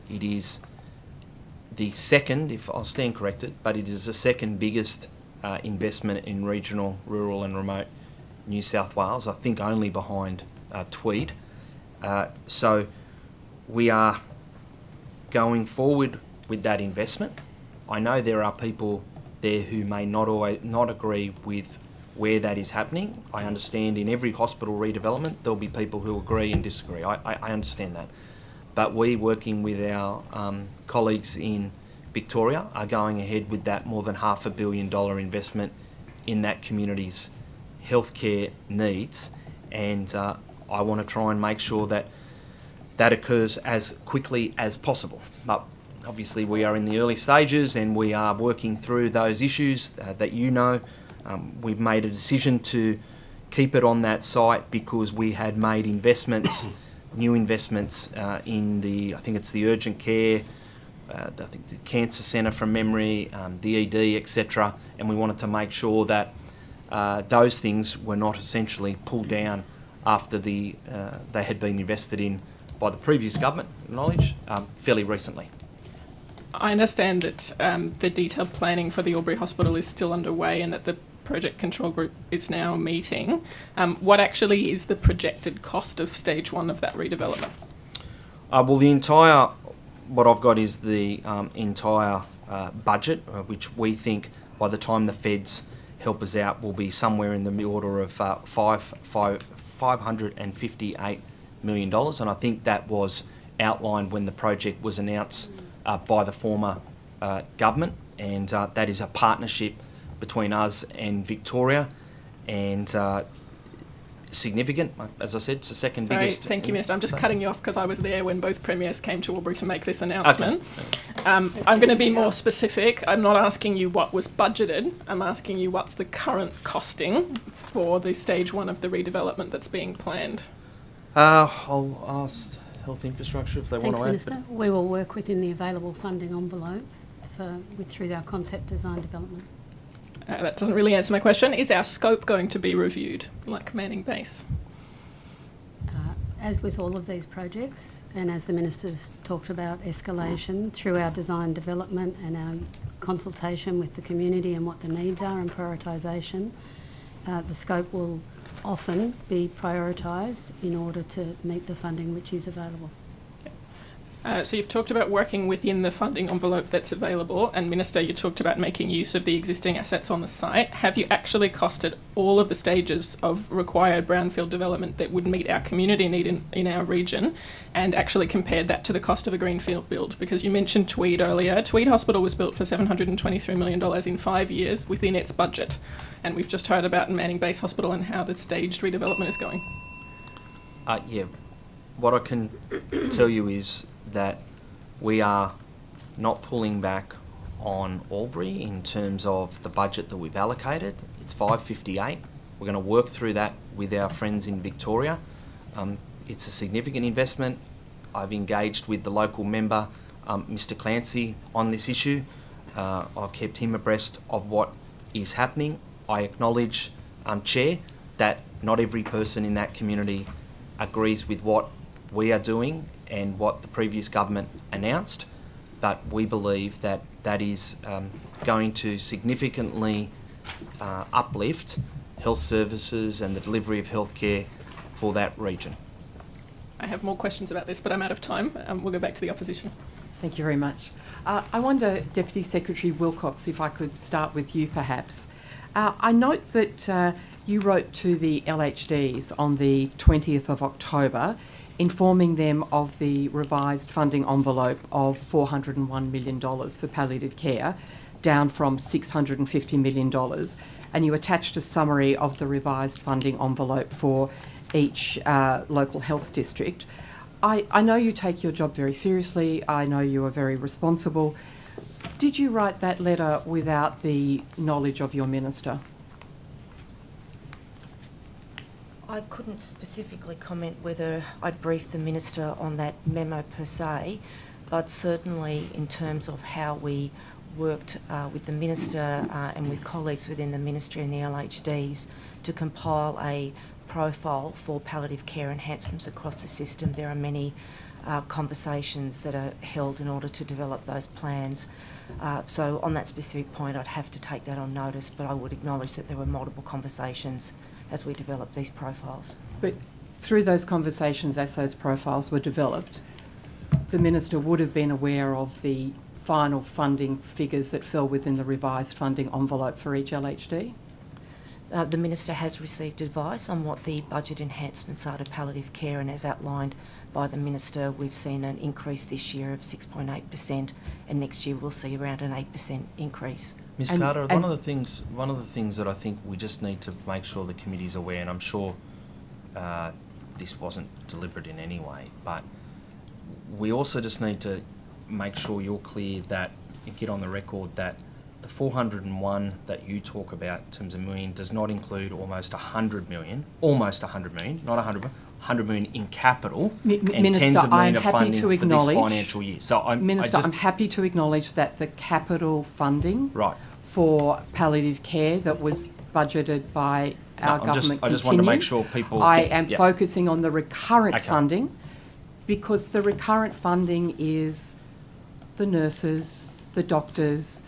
It is the second, if I'll stand corrected, but it is the second biggest investment in regional, rural and remote New South Wales, I think only behind Tweed. So we are going forward with that investment. I know there are people there who may not agree with where that is happening. I understand in every hospital redevelopment there'll be people who agree and disagree. I understand that. But we, working with our colleagues in Victoria, are going ahead with that more than $500 million investment in that community's healthcare needs, and I want to try and make sure that that occurs as quickly as possible. But obviously we are in the early stages and we are working through those issues that you know. We've made a decision to keep it on that site because we had made investments, new investments in the, I think it's the urgent care, I think the cancer centre from memory, the ED, etc. And we wanted to make sure that those things were not essentially pulled down after they had been invested in by the previous government, knowledge, fairly recently. I understand that the detailed planning for the Albury Hospital is still underway and that the project control group is now meeting. What actually is the projected cost of stage 1 of that redevelopment? Well, the entire, what I've got is the entire budget, which we think by the time the feds help us out will be somewhere in the order of $558 million, and I think that was outlined when the project was announced by the former government, and that is a partnership between us and Victoria, and significant. As I said, it's the second biggest. Thank you, Minister. I'm just cutting you off because I was there when both premiers came to Albury to make this announcement. Okay. I'm going to be more specific. I'm not asking you what was budgeted. I'm asking you what's the current costing for the stage 1 of the redevelopment that's being planned. I'll ask Health Infrastructure if they want to add. Thanks, Minister. We will work within the available funding envelope through our concept design development. That doesn't really answer my question. Is our scope going to be reviewed, like Manning Base? As with all of these projects, and as the Minister's talked about escalation through our design development and our consultation with the community and what the needs are and prioritisation, the scope will often be prioritised in order to meet the funding which is available. So you've talked about working within the funding envelope that's available, and Minister, you talked about making use of the existing assets on the site. Have you actually costed all of the stages of required brownfield development that would meet our community need in our region, and actually compared that to the cost of a greenfield build? Because you mentioned Tweed earlier. Tweed Hospital was built for $723 million in 5 years within its budget, and we've just heard about Manning Base Hospital and how the staged redevelopment is going. Yeah, what I can tell you is that we are not pulling back on Albury in terms of the budget that we've allocated. It's 558. We're going to work through that with our friends in Victoria. It's a significant investment. I've engaged with the local member, Mr. Clancy, on this issue. I've kept him abreast of what is happening. I acknowledge, Chair, that not every person in that community agrees with what we are doing and what the previous government announced, but we believe that that is going to significantly uplift health services and the delivery of healthcare for that region. I have more questions about this, but I'm out of time. We'll go back to the opposition. Thank you very much. I wonder, Deputy Secretary Wilcox, if I could start with you perhaps. I note that you wrote to the LHDs on the 20th of October informing them of the revised funding envelope of $401 million for palliative care, down from $650 million. And you attached a summary of the revised funding envelope for each local health district. I know you take your job very seriously. I know you are very responsible. Did you write that letter without the knowledge of your minister? I couldn't specifically comment whether I'd briefed the minister on that memo per se, but certainly in terms of how we worked with the minister and with colleagues within the ministry and the LHDs to compile a profile for palliative care enhancements across the system. There are many conversations that are held in order to develop those plans. So on that specific point, I'd have to take that on notice, but I would acknowledge that there were multiple conversations as we developed these profiles. But through those conversations, as those profiles were developed, the minister would have been aware of the final funding figures that fell within the revised funding envelope for each LHD? The minister has received advice on what the budget enhancements are to palliative care, and as outlined by the minister, we've seen an increase this year of 6.8%, and next year we'll see around an 8% increase. Ms. Carter, one of the things that I think we just need to make sure the committee's aware, and I'm sure this wasn't deliberate in any way, but we also just need to make sure you're clear that, and get on the record that the 401 that you talk about in terms of million does not include almost 100 million, not 100 million, 100 million in capital and Minister, tens of million of I'm happy funding to for this acknowledge, financial year. So Minister, I'm happy to acknowledge that the capital funding right. for palliative care that was budgeted by our government I just want to make sure people... I am focusing on the recurrent funding, because the recurrent funding is the nurses, the doctors,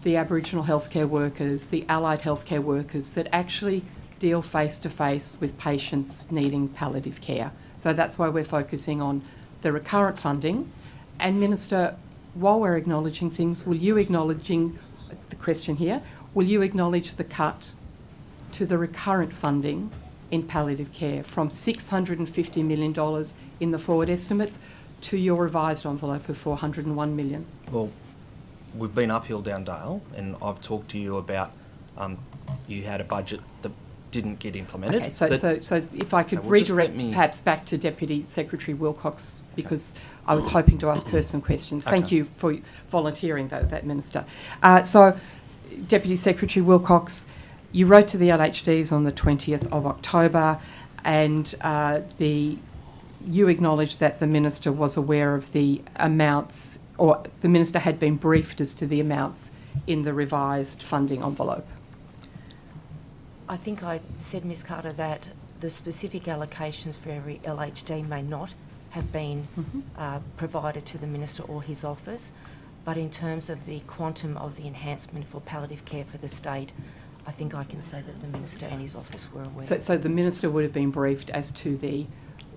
the Aboriginal healthcare workers, the allied healthcare workers that actually deal face-to-face with patients needing palliative care. So that's why we're focusing on the recurrent funding. And Minister, while we're acknowledging things, will you acknowledging the question here, will you acknowledge the cut to the recurrent funding in palliative care from $650 million in the forward estimates to your revised envelope of $401 million? Well, we've been uphill down Dale, and I've talked to you about you had a budget that didn't get implemented. Okay, so if I could redirect perhaps back to Deputy Secretary Wilcox, because I was hoping to ask her some questions. Thank you for volunteering, though, that Minister. So, Deputy Secretary Wilcox, you wrote to the LHDs on the 20th of October, and you acknowledged that the Minister was aware of the amounts, or the Minister had been briefed as to the amounts in the revised funding envelope. I think I said, Ms Carter, that the specific allocations for every LHD may not have been provided to the Minister or his office, but in terms of the quantum of the enhancement for palliative care for the state, I think I can say that the Minister and his office were aware. So the Minister would have been briefed as to the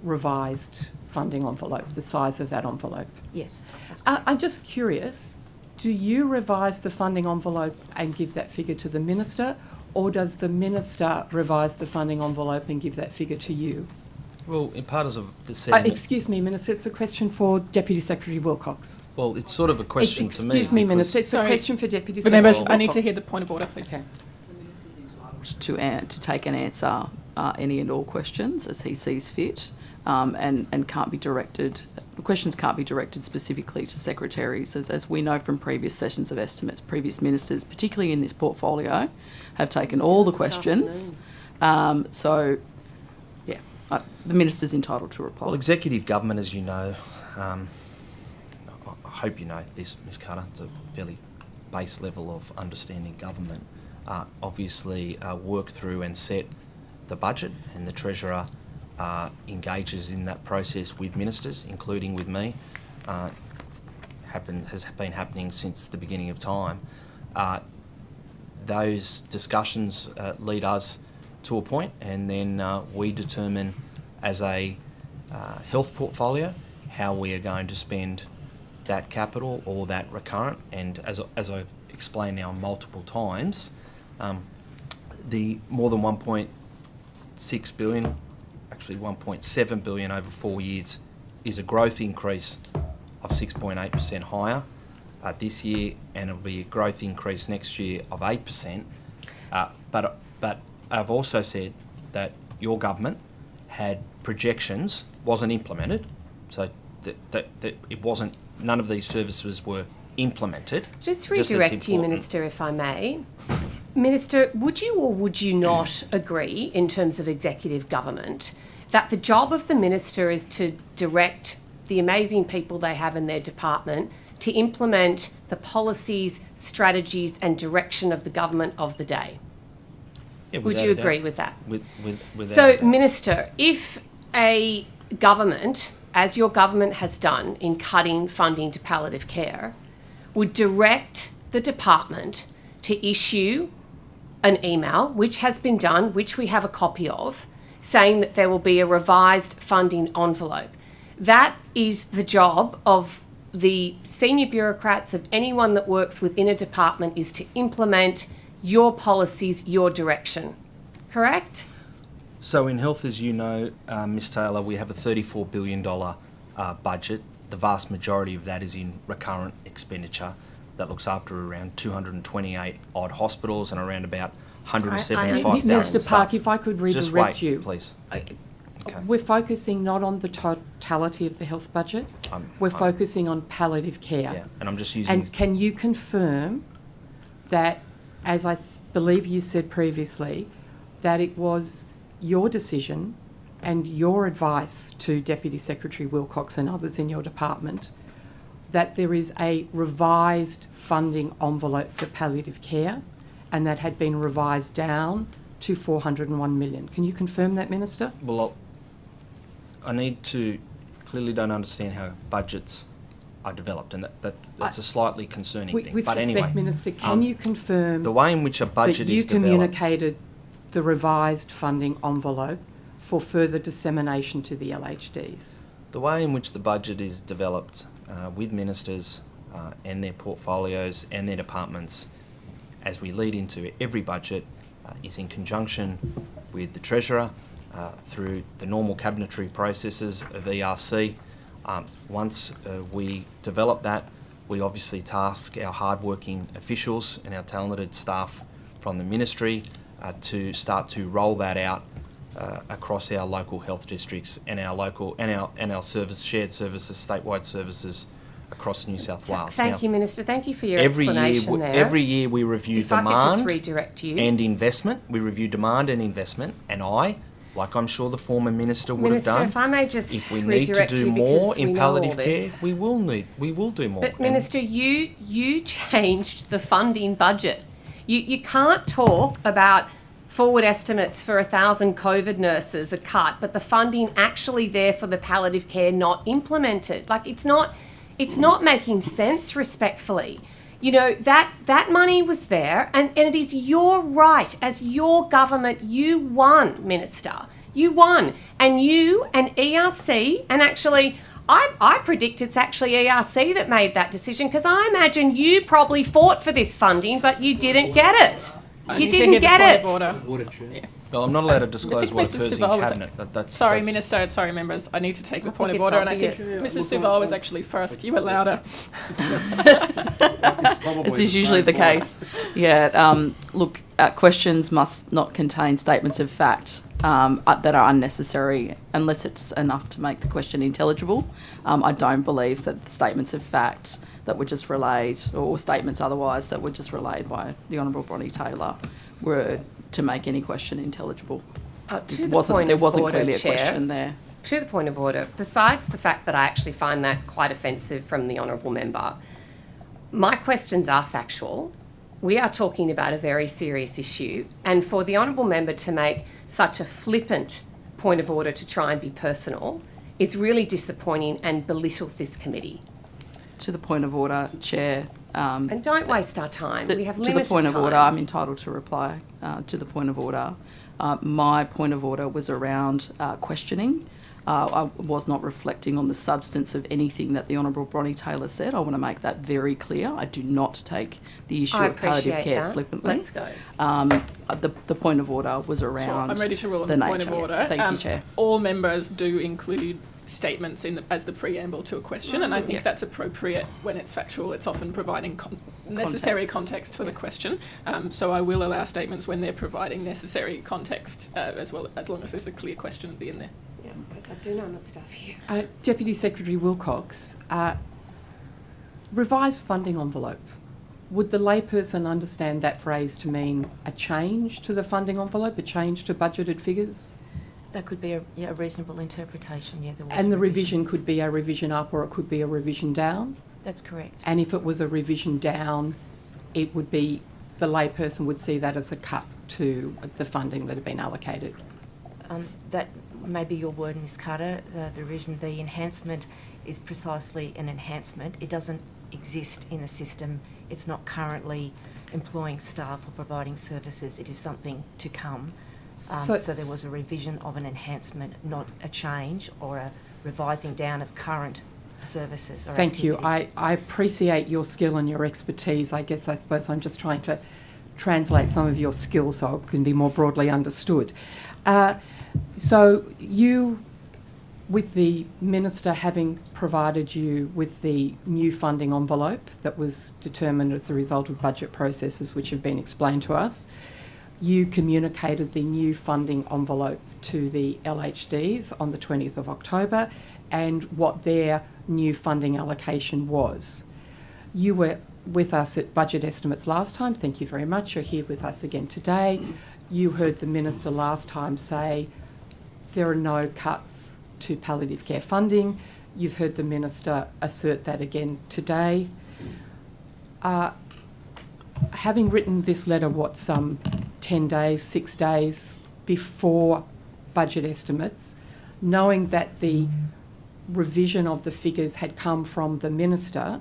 revised funding envelope, the size of that envelope? Yes. I'm just curious, do you revise the funding envelope and give that figure to the Minister, or does the Minister revise the funding envelope and give that figure to you? Well, in part of the setting... excuse me, Minister, it's a question for Deputy Secretary Wilcox. Well, it's sort of a question to me. Excuse me, Minister, it's a question for Deputy Secretary Remember, Wilcox. I need to hear the point of order, please. Okay. To take and answer any and all questions as he sees fit, and can't be directed. The questions can't be directed specifically to secretaries, as we know from previous sessions of estimates. Previous ministers, particularly in this portfolio, have taken all the questions. So, yeah, the minister's entitled to reply. Well, executive government, as you know, I hope you know this, Ms Carter, it's a fairly base level of understanding government. Obviously work through and set the budget, and the Treasurer engages in that process with ministers, including with me. Has been happening since the beginning of time. Those discussions lead us to a point, and then we determine as a health portfolio how we are going to spend that capital or that recurrent, and as I've explained now multiple times, the more than 1.6 billion, actually 1.7 billion over 4 years, is a growth increase of 6.8% higher this year, and it'll be a growth increase next year of 8%. But I've also said that your government had projections, wasn't implemented, so that it wasn't, none of these services were implemented. Just redirect you, Minister, if I may. Minister, would you or would you not agree, in terms of executive government, that the job of the minister is to direct the amazing people they have in their department to implement the policies, strategies and direction of the government of the day? Yeah, would you agree with that? Without So, a doubt. Minister, if a government, as your government has done in cutting funding to palliative care, would direct the department to issue an email, which has been done, which we have a copy of, saying that there will be a revised funding envelope. That is the job of the senior bureaucrats, of anyone that works within a department, is to implement your policies, your direction. Correct? So in health, as you know, Ms Taylor, we have a $34 billion budget. The vast majority of that is in recurrent expenditure that looks after around 228 odd hospitals and around about 175,000 Mr. staff. Park, if I could Just redirect wait, you. please. Okay. We're focusing not on the totality of the health budget. We're focusing on palliative care. Yeah, and I'm just using... And can you confirm that, as I believe you said previously, that it was your decision and your advice to Deputy Secretary Wilcox and others in your department that there is a revised funding envelope for palliative care, and that had been revised down to 401 million. Can you confirm that, Minister? Well, I need to... Clearly don't understand how budgets are developed, and that's a slightly concerning thing. With But respect, anyway, Minister, can you confirm the way in which a budget that you is developed... communicated the revised funding envelope for further dissemination to the LHDs? The way in which the budget is developed with ministers and their portfolios and their departments as we lead into every budget is in conjunction with the Treasurer through the normal cabinetary processes of ERC. Once we develop that, we obviously task our hard-working officials and our talented staff from the ministry to start to roll that out across our local health districts and our local and our shared services, statewide services across New South Wales. Thank you, Minister. Thank you for your explanation there. Every year we review If I could just demand redirect you. and investment. We review demand and investment, and I, like I'm sure the former minister would Minister, have done, if I may just if we need to redirect do you more because we in know palliative all this. care, we will do more. But And Minister, you changed the funding budget. You can't talk about forward estimates for 1,000 COVID nurses are cut, but the funding actually there for the palliative care not implemented. Like, it's not making sense, respectfully. You know, that money was there, and it is your right as your government. You won, Minister. You won. And you and ERC, and actually, I predict it's actually ERC that made that decision, because I imagine you probably fought for this funding, but you didn't get it. You didn't get it. well, I'm not allowed to disclose what occurs in cabinet. Sorry, Minister. Sorry, members. I need to take the point of order, and I think Mrs. Suval was actually first. You were louder. It's usually the case. Yeah. Look, questions must not contain statements of fact that are unnecessary unless it's enough to make the question intelligible. I don't believe that the statements of fact that were just relayed, or statements otherwise that were just relayed by the Honourable Bronnie Taylor, were to make any question intelligible. There wasn't clearly a question there. To the point of order, besides the fact that I actually find that quite offensive from the Honourable Member, my questions are factual. We are talking about a very serious issue, and for the Honourable Member to make such a flippant point of order to try and be personal is really disappointing and belittles this committee. To the point of order, Chair. And don't waste our time. We have limited To the point of time. order, I'm entitled to reply to the point of order. My point of order was around questioning. I was not reflecting on the substance of anything that the Honourable Bronnie Taylor said. I want to make that very clear. I do not take the issue of palliative care flippantly. Let's go. The point of order was around I'm ready to rule on the the point of nature. order. Thank you, Chair. All members do include statements as the preamble to a question, and I think that's appropriate when it's factual. It's often providing necessary context for the question. So I will allow statements when they're providing necessary context, as long as there's a clear question at the end there. Yeah, I do know my stuff here. Deputy Secretary Wilcox, revised funding envelope. Would the layperson understand that phrase to mean a change to the funding envelope, a change to budgeted figures? That could be a reasonable interpretation, yeah. There was And a the revision could be a revision up or it could be a revision down? That's correct. And if it was a revision down, it would be, the layperson would see that as a cut to the funding that had been allocated? That may be your word, Ms Carter, the revision. The enhancement is precisely an enhancement. It doesn't exist in the system. It's not currently employing staff or providing services. It is something to come. So there was a revision of an enhancement, not a change or a revising down of current services or Thank you. activity. I appreciate your skill and your expertise. I suppose I'm just trying to translate some of your skills so it can be more broadly understood. So you, with the Minister having provided you with the new funding envelope that was determined as a result of budget processes which have been explained to us, you communicated the new funding envelope to the LHDs on the 20th of October and what their new funding allocation was. You were with us at budget estimates last time. Thank you very much. You're here with us again today. You heard the Minister last time say there are no cuts to palliative care funding. You've heard the Minister assert that again today. Having written this letter, 10 days, 6 days before budget estimates, knowing that the revision of the figures had come from the Minister,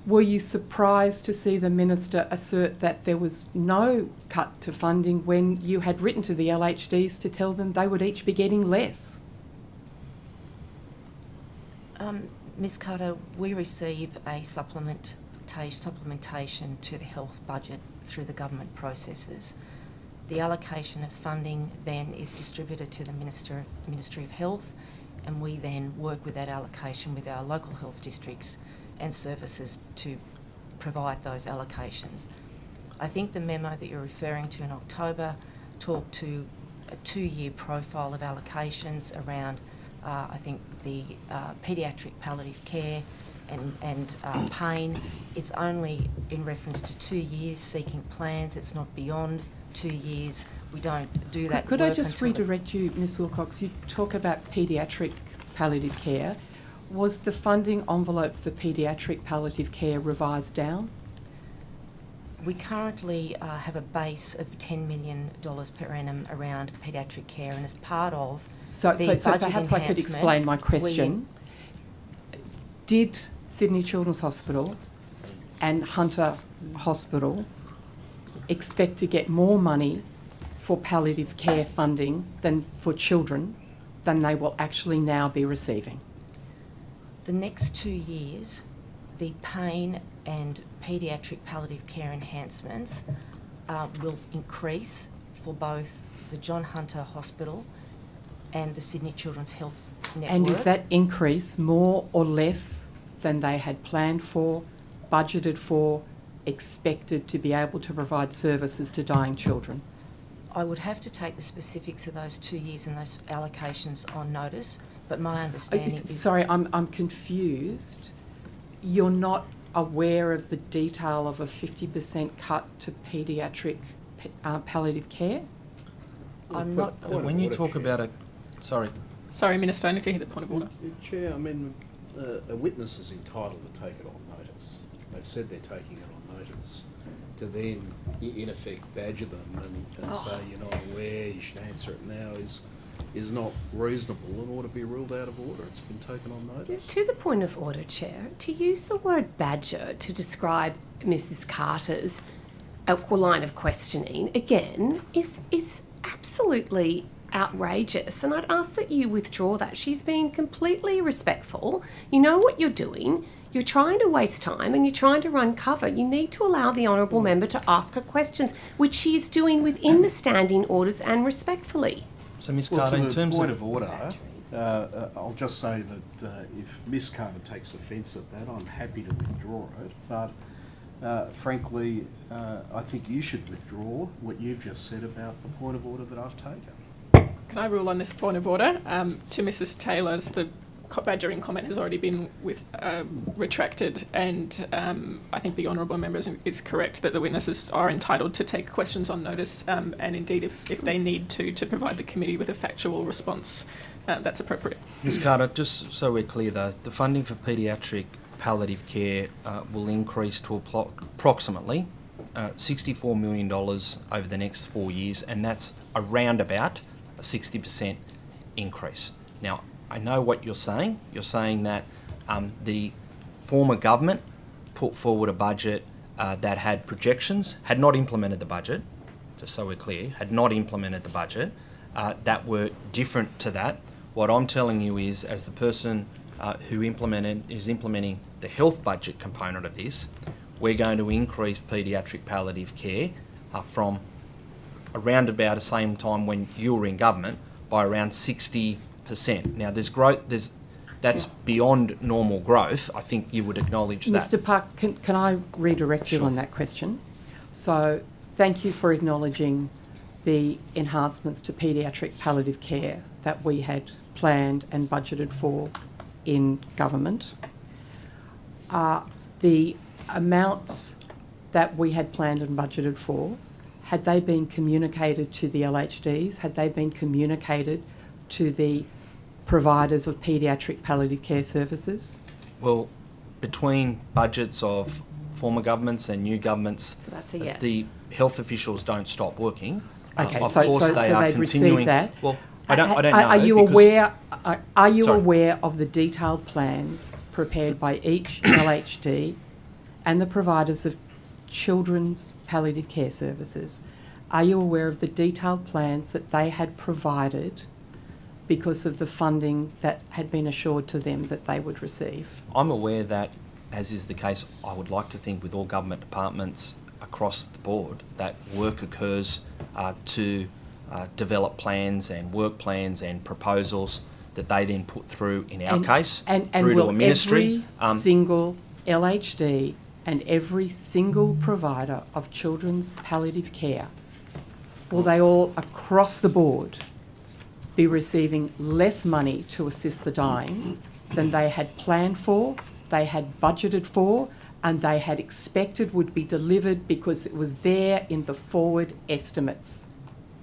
were you surprised to see the Minister assert that there was no cut to funding when you had written to the LHDs to tell them they would each be getting less? Ms Carter, we receive a supplementation to the health budget through the government processes. The allocation of funding then is distributed to the Ministry of Health, and we then work with that allocation with our local health districts and services to provide those allocations. I think the memo that you're referring to in October talked to a 2-year profile of allocations around I think the paediatric palliative care and pain. It's only in reference to 2 years seeking plans. It's not beyond 2 years. We don't do that. Could I just redirect you, Ms Wilcox? You talk about paediatric palliative care. Was the funding envelope for paediatric palliative care revised down? We currently have a base of $10 million per annum around paediatric care, and as part of so perhaps I could explain my question. Did Sydney Children's Hospital and Hunter Hospital expect to get more money for palliative care funding than for children than they will actually now be receiving? The next 2 years, the pain and paediatric palliative care enhancements will increase for both the John Hunter Hospital and the Sydney Children's Health Network. And is that increase more or less than they had planned for, budgeted for, expected to be able to provide services to dying children? I would have to take the specifics of those 2 years and those allocations on notice, but my understanding is... Sorry, I'm confused. You're not aware of the detail of a 50% cut to paediatric palliative care? I'm not... When you talk about a... Sorry. Sorry, Minister, I need to hear the point of order. Chair, I mean, a witness is entitled to take it on notice. They've said they're taking it on notice. To then, in effect, badger them and say you're not aware, you should answer it now is not reasonable and ought to be ruled out of order. It's been taken on notice. To the point of order, Chair, to use the word badger to describe Mrs Carter's line of questioning, again, is absolutely outrageous. And I'd ask that you withdraw that. She's been completely respectful. You know what you're doing. You're trying to waste time and you're trying to run cover. You need to allow the honourable member to ask her questions, which she is doing within the standing orders and respectfully. So, Ms. Well, Carter, to in the terms point of of order, I'll just say that if Ms. Carter takes offence at that, I'm happy to withdraw it. But frankly, I think you should withdraw what you've just said about the point of order that I've taken. Can I rule on this point of order? To Mrs. Taylor's, the badgering comment has already been retracted, and I think the honourable member is correct that the witnesses are entitled to take questions on notice, and indeed if they need to provide the committee with a factual response, that's appropriate. Ms. Carter, just so we're clear though, the funding for paediatric palliative care will increase to approximately $64 million over the next 4 years, and that's around about a 60% increase. Now, I know what you're saying. You're saying that the former government put forward a budget that had projections, had not implemented the budget, just so we're clear, had not implemented the budget, that were different to that. What I'm telling you is, as the person who is implementing the health budget component of this, we're going to increase paediatric palliative care from around about the same time when you were in government by around 60%. Now, there's growth. That's beyond normal growth. I think you would acknowledge that. Mr. Park, can I redirect you on that question? So, thank you for acknowledging the enhancements to paediatric palliative care that we had planned and budgeted for in government. The amounts that we had planned and budgeted for, had they been communicated to the LHDs? Had they been communicated to the providers of paediatric palliative care services? Well, between budgets of former governments and new governments, So that's a yes. the health officials don't stop working. Okay, Of so course they are they've continuing. received that. Well, I don't know. Are you because- aware? Are you Sorry. aware of the detailed plans prepared by each LHD and the providers of children's palliative care services? Are you aware of the detailed plans that they had provided because of the funding that had been assured to them that they would receive? I'm aware that, as is the case, I would like to think with all government departments across the board, that work occurs to develop plans and work plans and proposals that they then put through, in our case, through to a ministry. Every single LHD and every single provider of children's palliative care, will they all across the board be receiving less money to assist the dying than they had planned for, they had budgeted for, and they had expected would be delivered because it was there in the forward estimates?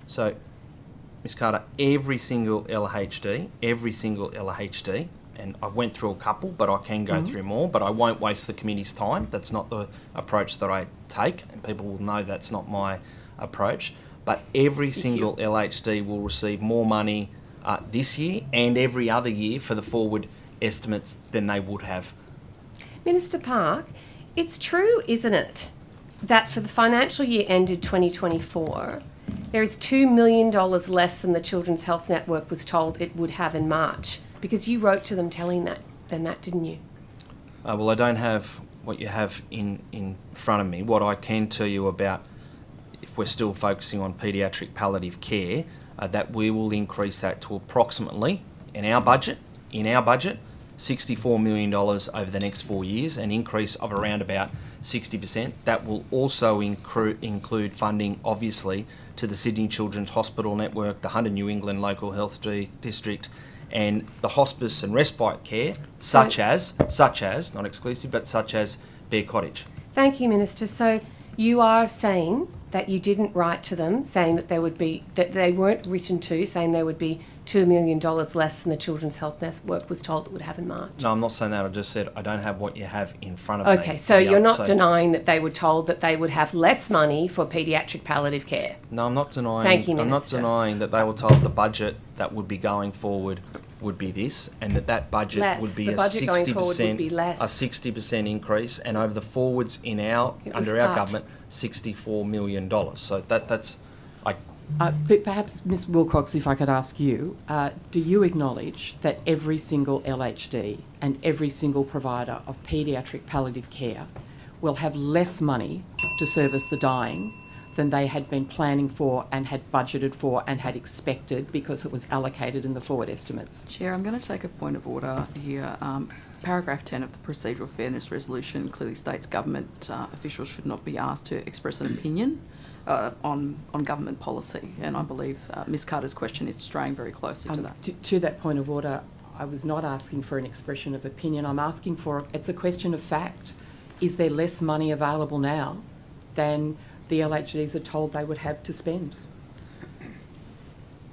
So, Ms. Carter, every single LHD, and I went through a couple, but I can go through more, but I won't waste the committee's time. That's not the approach that I take, and people will know that's not my approach. But every single LHD will receive more money this year and every other year for the forward estimates than they would have. Minister Park, it's true, isn't it, that for the financial year ended 2024, there is $2 million less than the Children's Health Network was told it would have in March? Because you wrote to them telling them that, didn't you? Well, I don't have what you have in front of me. What I can tell you about, if we're still focusing on paediatric palliative care, that we will increase that to approximately, in our budget, $64 million over the next 4 years, an increase of around about 60%. That will also include funding, obviously, to the Sydney Children's Hospital Network, the Hunter New England Local Health District, and the hospice and respite care, such as, not exclusive, but such as Bear Cottage. Thank you, Minister. So you are saying that you didn't write to them saying that they weren't written to, saying there would be $2 million less than the Children's Health Network was told it would have in March? No, I'm not saying that. I just said I don't have what you have in front of me. Okay, so you're not denying that they were told that they would have less money for paediatric palliative care? No, I'm not denying. Thank you, I'm not Minister. denying that they were told the budget that would be going forward would be this, and that budget Less. would be The a budget going 60%, forward would be less. a 60% increase, and over the forwards It was under our cut. government, $64 million. So that's, But perhaps, Ms Wilcox, if I could ask you, do you acknowledge that every single LHD and every single provider of paediatric palliative care will have less money to service the dying than they had been planning for and had budgeted for and had expected because it was allocated in the forward estimates? Chair, I'm going to take a point of order here. Paragraph 10 of the Procedural Fairness Resolution clearly states government officials should not be asked to express an opinion on government policy, and I believe Ms Carter's question is straying very closely to that. To that point of order, I was not asking for an expression of opinion. I'm asking for, it's a question of fact. Is there less money available now than the LHDs are told they would have to spend?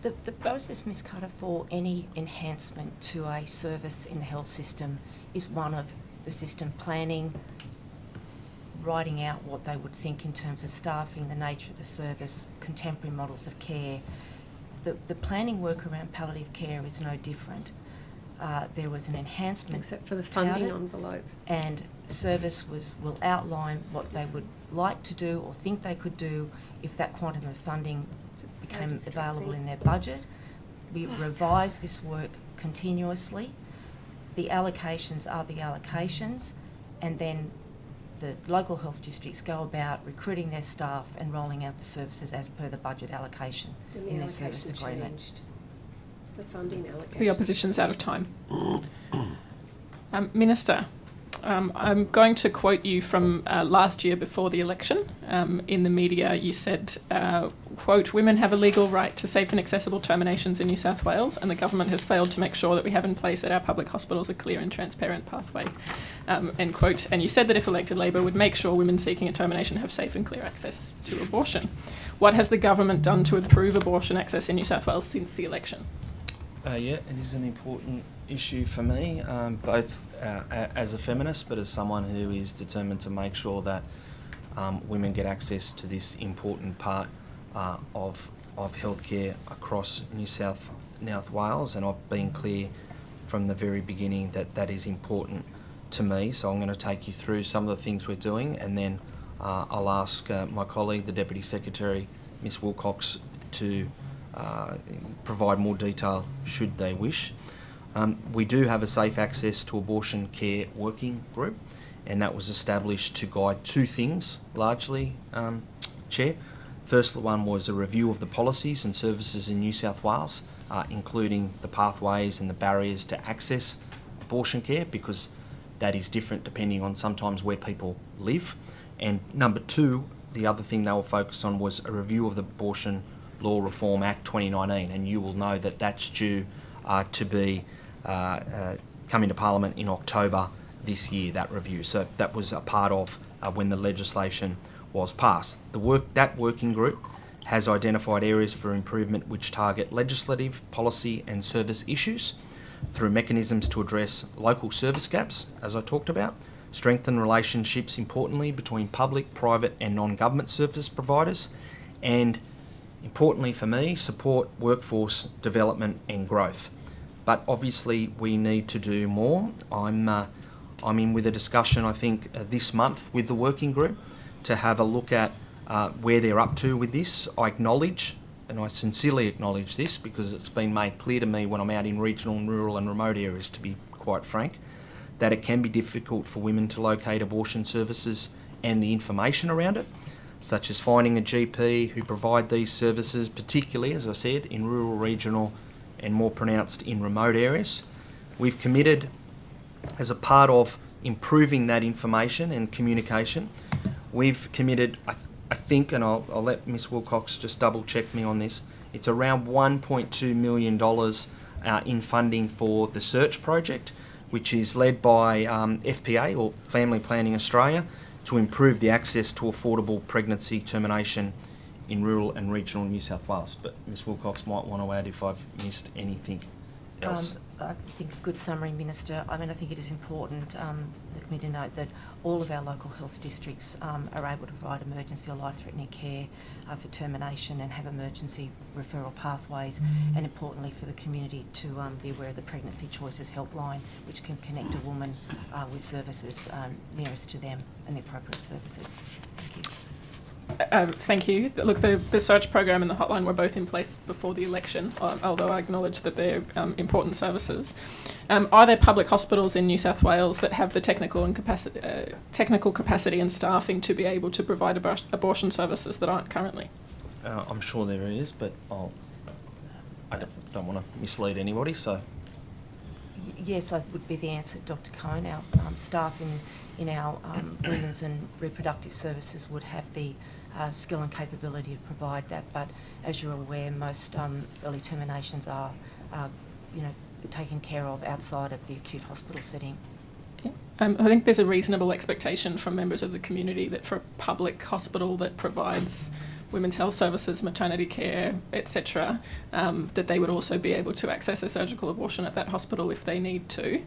The process, Ms Carter, for any enhancement to a service in the health system is one of the system planning, writing out what they would think in terms of staffing, the nature of the service, contemporary models of care. The planning work around palliative care is no different. There was an enhancement, Except for the funding touted, envelope. and service will outline what they would like to do or think they could do if that quantum of funding became available in their budget. We revise this work continuously. The allocations are the allocations, and then the local health districts go about recruiting their staff and rolling out the services as per the budget allocation in their service agreement. Changed. The funding allocation. The opposition's out of time. Minister, I'm going to quote you from last year before the election. In the media, you said, quote, "Women have a legal right to safe and accessible terminations in New South Wales, and the government has failed to make sure that we have in place at our public hospitals a clear and transparent pathway," end quote. And you said that if elected, Labor would make sure women seeking a termination have safe and clear access to abortion. What has the government done to improve abortion access in New South Wales since the election? yeah, it is an important issue for me, both as a feminist, but as someone who is determined to make sure that women get access to this important part of healthcare across New South Wales, and I've been clear from the very beginning that that is important to me. So I'm going to take you through some of the things we're doing, and then I'll ask my colleague, the Deputy Secretary, Ms Wilcox, to provide more detail should they wish. We do have a Safe Access to Abortion Care Working Group, and that was established to guide two things, largely, Chair. First one was a review of the policies and services in New South Wales, including the pathways and the barriers to access abortion care, because that is different depending on sometimes where people live. And number two, the other thing they will focus on was a review of the Abortion Law Reform Act 2019, and you will know that that's due to be coming to Parliament in October this year, that review. So that was a part of when the legislation was passed. That working group has identified areas for improvement which target legislative, policy and service issues through mechanisms to address local service gaps, as I talked about, strengthen relationships, importantly, between public, private and non-government service providers, and importantly for me, support workforce development and growth. But obviously we need to do more. I'm in with a discussion, I think, this month with the working group to have a look at where they're up to with this. I acknowledge, and I sincerely acknowledge this because it's been made clear to me when I'm out in regional, rural and remote areas, to be quite frank, that it can be difficult for women to locate abortion services and the information around it, such as finding a GP who provide these services, particularly, as I said, in rural, regional and more pronounced in remote areas. We've committed, as a part of improving that information and communication, we've committed, I think, and I'll let Ms Wilcox just double check me on this, it's around $1.2 million in funding for the Search project, which is led by FPA, or Family Planning Australia, to improve the access to affordable pregnancy termination in rural and regional New South Wales. But Ms Wilcox might want to add if I've missed anything else? I think a good summary, Minister. I mean, I think it is important for me to note that all of our local health districts are able to provide emergency or life-threatening care for termination and have emergency referral pathways, and importantly for the community to be aware of the Pregnancy Choices Helpline, which can connect a woman with services nearest to them and the appropriate services. Thank you. Thank you. Look, the search program and the hotline were both in place before the election, although I acknowledge that they're important services. Are there public hospitals in New South Wales that have the technical capacity and staffing to be able to provide abortion services that aren't currently? I'm sure there is, but I don't want to mislead anybody, so... Yes, that would be the answer, Dr. Cohn. Our staff in our women's and reproductive services would have the skill and capability to provide that, but as you're aware, most early terminations are, taken care of outside of the acute hospital setting. Yeah. I think there's a reasonable expectation from members of the community that for a public hospital that provides women's health services, maternity care, etc., that they would also be able to access a surgical abortion at that hospital if they need to.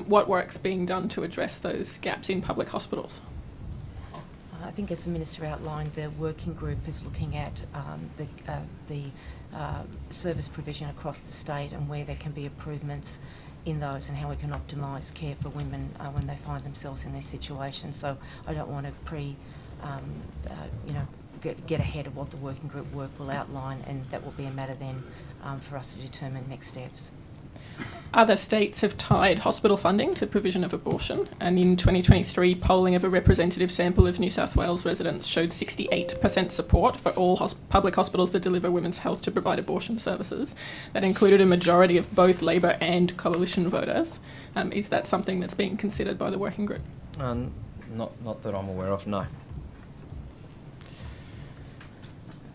What work's being done to address those gaps in public hospitals? I think, as the Minister outlined, the working group is looking at the service provision across the state and where there can be improvements in those and how we can optimise care for women when they find themselves in this situation. So I don't want to get ahead of what the working group work will outline, and that will be a matter then for us to determine next steps. Other states have tied hospital funding to provision of abortion, and in 2023, polling of a representative sample of New South Wales residents showed 68% support for all public hospitals that deliver women's health to provide abortion services. That included a majority of both Labor and Coalition voters. Is that something that's being considered by the working group? Not that I'm aware of, no.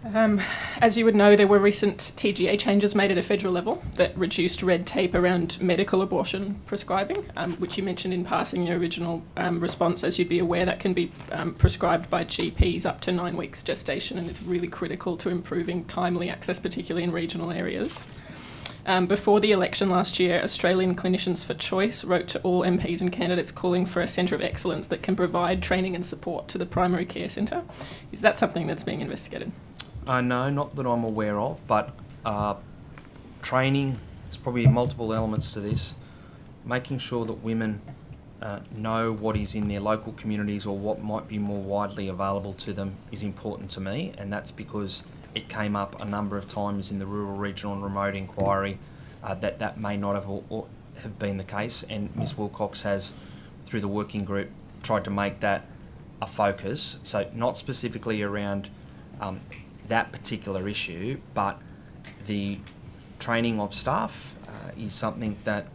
As you would know, there were recent TGA changes made at a federal level that reduced red tape around medical abortion prescribing, which you mentioned in passing your original response. As you'd be aware, that can be prescribed by GPs up to 9 weeks gestation, and it's really critical to improving timely access, particularly in regional areas. Before the election last year, Australian Clinicians for Choice wrote to all MPs and candidates calling for a centre of excellence that can provide training and support to the primary care centre. Is that something that's being investigated? No, not that I'm aware of, but training, there's probably multiple elements to this. Making sure that women know what is in their local communities or what might be more widely available to them is important to me, and that's because it came up a number of times in the rural, regional and remote inquiry that may not have been the case, and Ms Wilcox has, through the working group, tried to make that a focus. So not specifically around that particular issue, but the training of staff is something that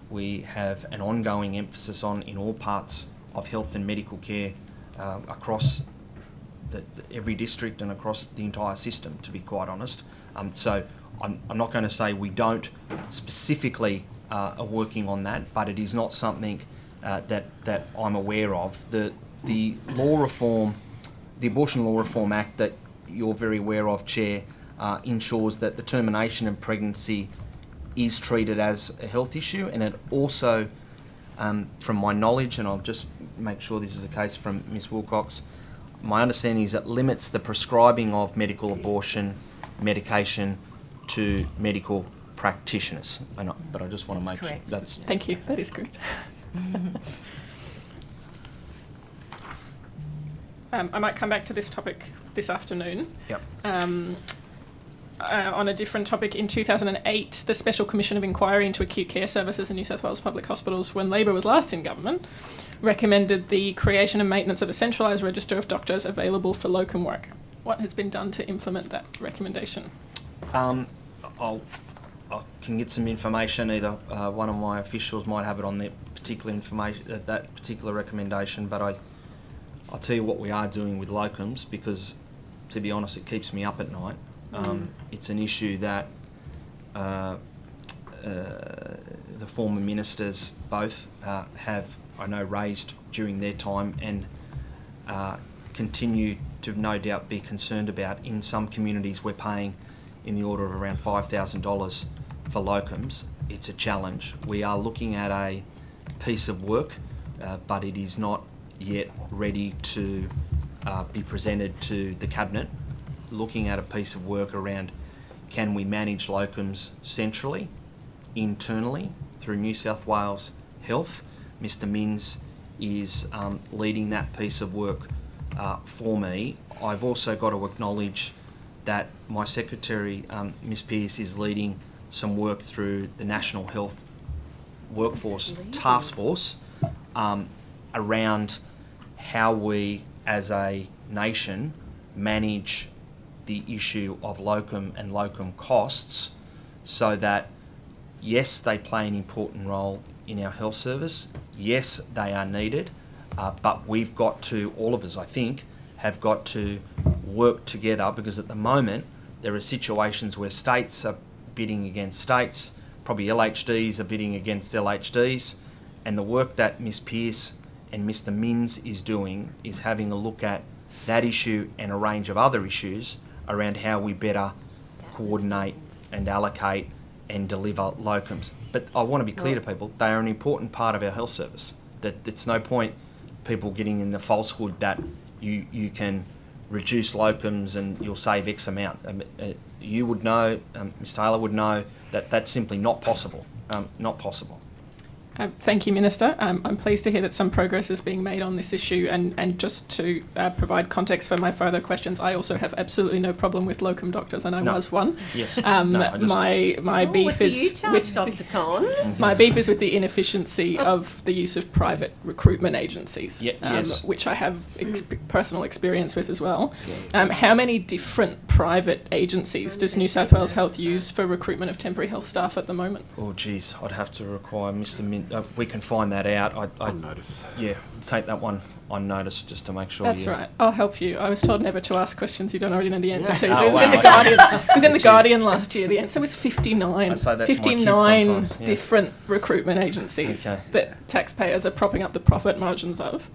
we have an ongoing emphasis on in all parts of health and medical care across every district and across the entire system, to be quite honest. So I'm not going to say we don't specifically are working on that, but it is not something that I'm aware of. The law reform, the Abortion Law Reform Act that you're very aware of, Chair, ensures that the termination of pregnancy is treated as a health issue, and it also, from my knowledge, and I'll just make sure this is the case from Ms Wilcox, my understanding is it limits the prescribing of medical abortion medication to medical practitioners. But I just want to make sure that's... Thank you, that is correct. I might come back to this topic this afternoon. Yep. On a different topic, in 2008, the Special Commission of Inquiry into Acute Care Services in New South Wales public hospitals, when Labor was last in government, recommended the creation and maintenance of a centralised register of doctors available for locum work. What has been done to implement that recommendation? I can get some information. Either one of my officials might have it on that particular information, that particular recommendation. But I'll tell you what we are doing with locums, because, to be honest, it keeps me up at night. It's an issue that the former ministers both have, I know, raised during their time, and continue to no doubt be concerned about. In some communities we're paying in the order of around $5,000 for locums, it's a challenge. We are looking at a piece of work, but it is not yet ready to be presented to the Cabinet. Looking at a piece of work around, can we manage locums centrally, internally, through New South Wales Health? Mr Minns is leading that piece of work for me. I've also got to acknowledge that my secretary, Ms Pearce, is leading some work through the National Health Workforce Task Force around how we as a nation manage the issue of locum and locum costs, so that yes, they play an important role in our health service, yes, they are needed, but we've got to, all of us I think, have got to work together, because at the moment there are situations where states are bidding against states, probably LHDs are bidding against LHDs, and the work that Ms Pearce and Mr Minns is doing is having a look at that issue and a range of other issues around how we better coordinate and allocate and deliver locums. But I want to be clear to people, they are an important part of our health service. That it's no point people getting in the falsehood that you can reduce locums and you'll save X amount. You would know, Ms Taylor would know, that that's simply not possible. Not possible. Thank you, Minister. I'm pleased to hear that some progress is being made on this issue, and just to provide context for my further questions, I also have absolutely no problem with locum doctors, and I was one. Yes. My beef is with Dr. Conn? my beef is with the inefficiency of the use of private recruitment agencies, yes. which I have personal experience with as well. How many different private agencies does New South Wales Health use for recruitment of temporary health staff at the moment? Oh, geez, I'd have to require Mr Min. We can find that out. On notice. Yeah, take that one on notice just to make sure. That's right. I'll help you. I was told never to ask questions you don't already know the answer to. Oh, So it was wow. in the Guardian. It was in the Guardian last year. The answer was 59. I say that to my kids 59 sometimes, yes. different recruitment agencies Okay. that taxpayers are propping up the profit margins of.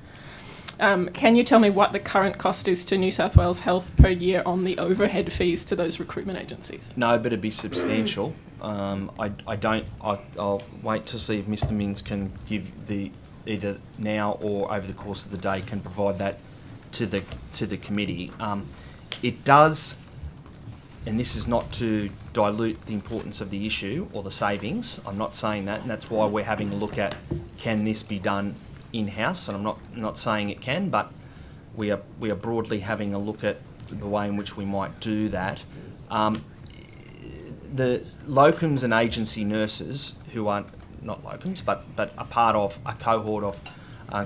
Can you tell me what the current cost is to New South Wales Health per year on the overhead fees to those recruitment agencies? No, but it'd be substantial. I'll wait to see if Mr Minns can give either now or over the course of the day can provide that to the committee. It does, and this is not to dilute the importance of the issue or the savings. I'm not saying that, and that's why we're having a look at, can this be done in-house? And I'm not saying it can, but we are broadly having a look at the way in which we might do that. The locums and agency nurses, who are not locums but are part of a cohort of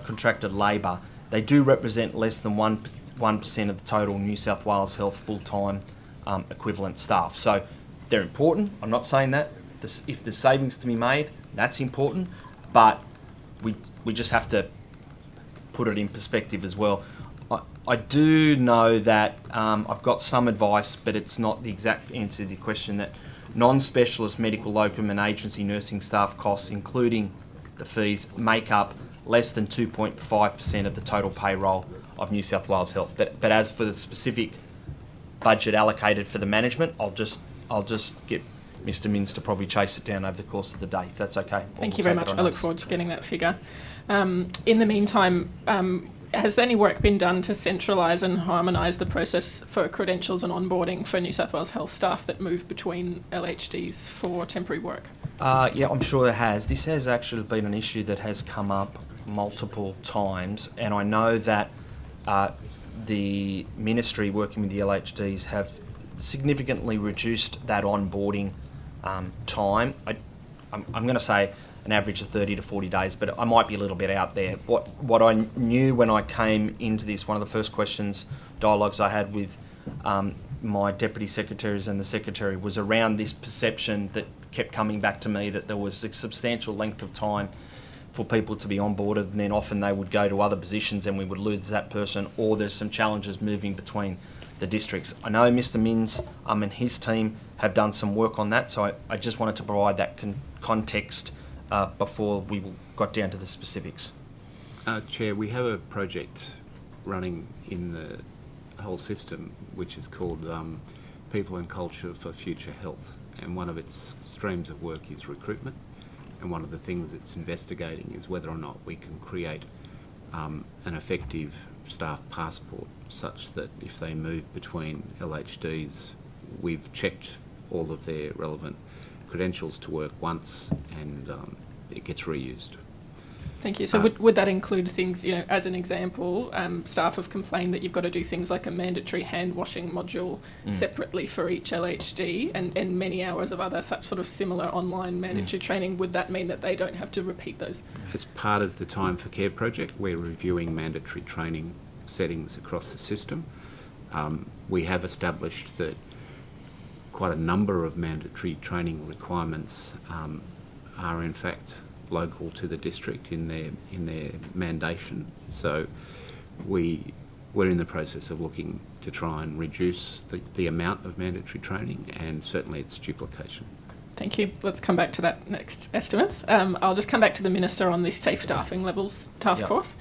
contracted labour, they do represent less than 1% of the total New South Wales Health full-time equivalent staff. So they're important. I'm not saying that. If there's savings to be made, that's important, but we just have to put it in perspective as well. I do know that I've got some advice, but it's not the exact answer to the question, that non-specialist medical locum and agency nursing staff costs, including the fees, make up less than 2.5% of the total payroll of New South Wales Health. But as for the specific budget allocated for the management, I'll just get Mr Minns to probably chase it down over the course of the day, if that's okay. Thank you very much. I look forward to getting that figure. In the meantime, has any work been done to centralise and harmonise the process for credentials and onboarding for New South Wales Health staff that move between LHDs for temporary work? Yeah, I'm sure there has. This has actually been an issue that has come up multiple times, and I know that the Ministry, working with the LHDs, have significantly reduced that onboarding time. I'm going to say an average of 30 to 40 days, but I might be a little bit out there. What I knew when I came into this, one of the first dialogues I had with my deputy secretaries and the secretary was around this perception that kept coming back to me, that there was a substantial length of time for people to be onboarded, and then often they would go to other positions and we would lose that person, or there's some challenges moving between the districts. I know Mr Minns and his team have done some work on that, so I just wanted to provide that context before we got down to the specifics. Chair, we have a project running in the whole system which is called People and Culture for Future Health, and one of its streams of work is recruitment. And one of the things it's investigating is whether or not we can create an effective staff passport such that if they move between LHDs, we've checked all of their relevant credentials to work once and it gets reused. Thank you. So would that include things, as an example, staff have complained that you've got to do things like a mandatory hand washing module separately for each LHD and many hours of other such sort of similar online mandatory training. Would that mean that they don't have to repeat those? As part of the Time for Care project, we're reviewing mandatory training settings across the system. We have established that quite a number of mandatory training requirements are in fact local to the district in their mandation. So we're in the process of looking to try and reduce the amount of mandatory training and certainly its duplication. Thank you. Let's come back to that next estimates. I'll just come back to the Minister on the Safe Staffing Levels Task Force.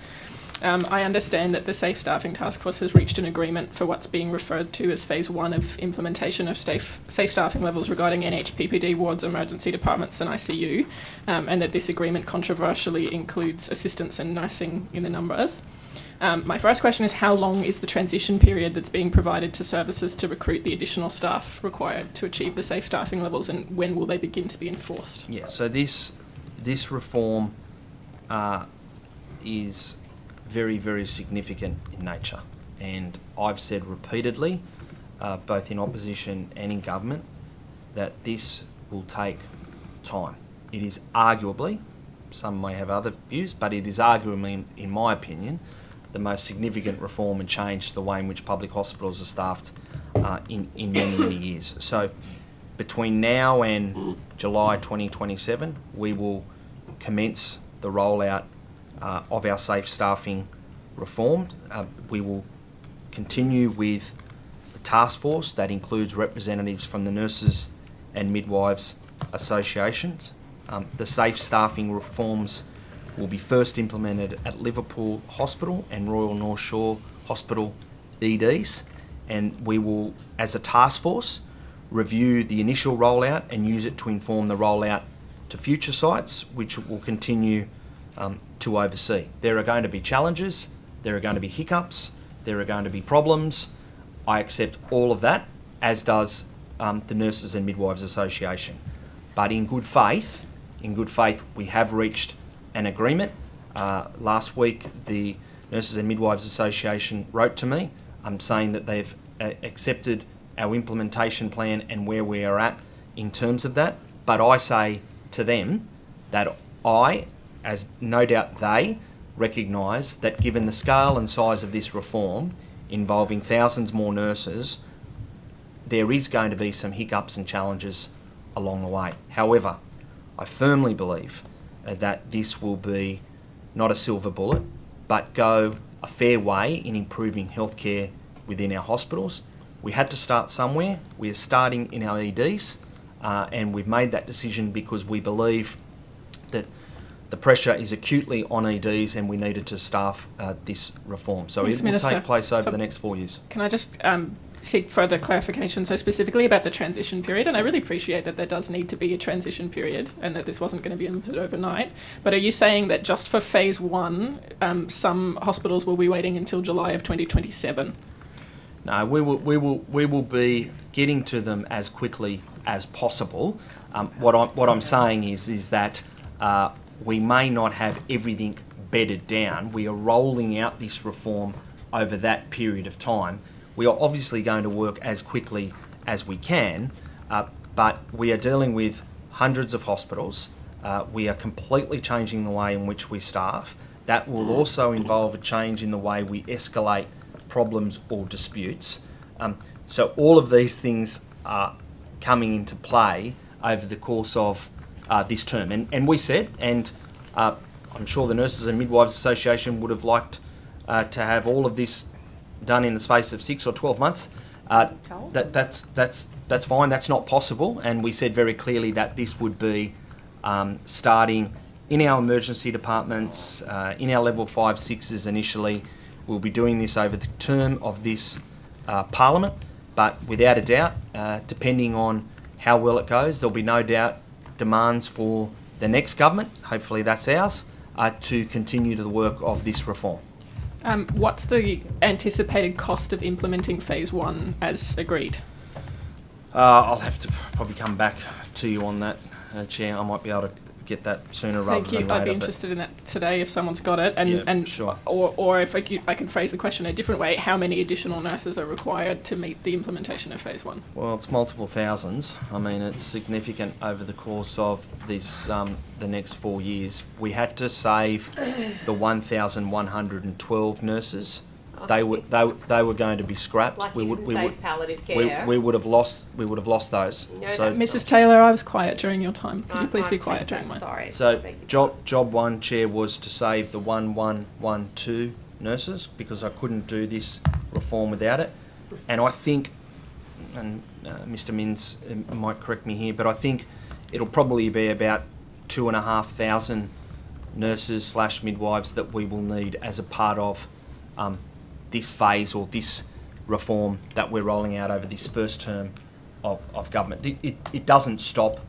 I understand that the Safe Staffing Task Force has reached an agreement for what's being referred to as Phase 1 of implementation of safe staffing levels regarding NHPPD wards, emergency departments and ICU, and that this agreement controversially includes assistants and nursing in the numbers. My first question is, how long is the transition period that's being provided to services to recruit the additional staff required to achieve the safe staffing levels, and when will they begin to be enforced? Yeah, so this reform is very, very significant in nature. And I've said repeatedly, both in opposition and in government, that this will take time. It is arguably, some may have other views, but it is arguably, in my opinion, the most significant reform and change to the way in which public hospitals are staffed in many, many years. So between now and July 2027, we will commence the rollout of our safe staffing reform. We will continue with the task force that includes representatives from the Nurses and Midwives Associations. The safe staffing reforms will be first implemented at Liverpool Hospital and Royal North Shore Hospital EDs, and we will, as a task force, review the initial rollout and use it to inform the rollout to future sites, which will continue to oversee. There are going to be challenges, there are going to be hiccups, there are going to be problems. I accept all of that, as does the Nurses and Midwives Association. But in good faith, we have reached an agreement. Last week, the Nurses and Midwives Association wrote to me saying that they've accepted our implementation plan and where we are at in terms of that. But I say to them that I, as no doubt they, recognise that given the scale and size of this reform, involving thousands more nurses, there is going to be some hiccups and challenges along the way. However, I firmly believe that this will be not a silver bullet, but go a fair way in improving healthcare within our hospitals. We had to start somewhere. We are starting in our EDs, and we've made that decision because we believe that the pressure is acutely on EDs and we needed to staff this reform. So Thanks, it will Minister. take place over the next 4 years. Can I just seek further clarification, so specifically about the transition period? And I really appreciate that there does need to be a transition period and that this wasn't going to be implemented overnight. But are you saying that just for Phase 1, some hospitals will be waiting until July of 2027? No, we will be getting to them as quickly as possible. What I'm saying is that we may not have everything bedded down. We are rolling out this reform over that period of time. We are obviously going to work as quickly as we can, but we are dealing with hundreds of hospitals. We are completely changing the way in which we staff. That will also involve a change in the way we escalate problems or disputes. So all of these things are coming into play over the course of this term. And we said, and I'm sure the Nurses and Midwives Association would have liked to have all of this done in the space of 6 or 12 months. That's fine. That's not possible. And we said very clearly that this would be starting in our emergency departments, in our level 5, 6s initially. We'll be doing this over the term of this Parliament, but without a doubt, depending on how well it goes. There'll be no doubt demands for the next government, hopefully that's ours, to continue to the work of this reform. What's the anticipated cost of implementing phase 1 as agreed? I'll have to probably come back to you on that, Chair. I might be able to get that sooner rather Thank than you. later. I'd be but- interested in that today if someone's got it. And sure. Or if I can phrase the question a different way, how many additional nurses are required to meet the implementation of phase 1? Well, it's multiple thousands. I mean, it's significant over the course of this the next 4 years. We had to save the 1,112 nurses. They were going to be scrapped. Like you didn't save palliative care. We would have lost those. No, So, Mrs. Taylor, I was quiet during your time. Could you please be quiet take during that, mine? Sorry. so job one, Chair, was to save the 1,112 nurses because I couldn't do this reform without it. And I think, and Mr. Minns might correct me here, but I think it'll probably be about 2,500 nurses / midwives that we will need as a part of this phase or this reform that we're rolling out over this first term of government. It doesn't stop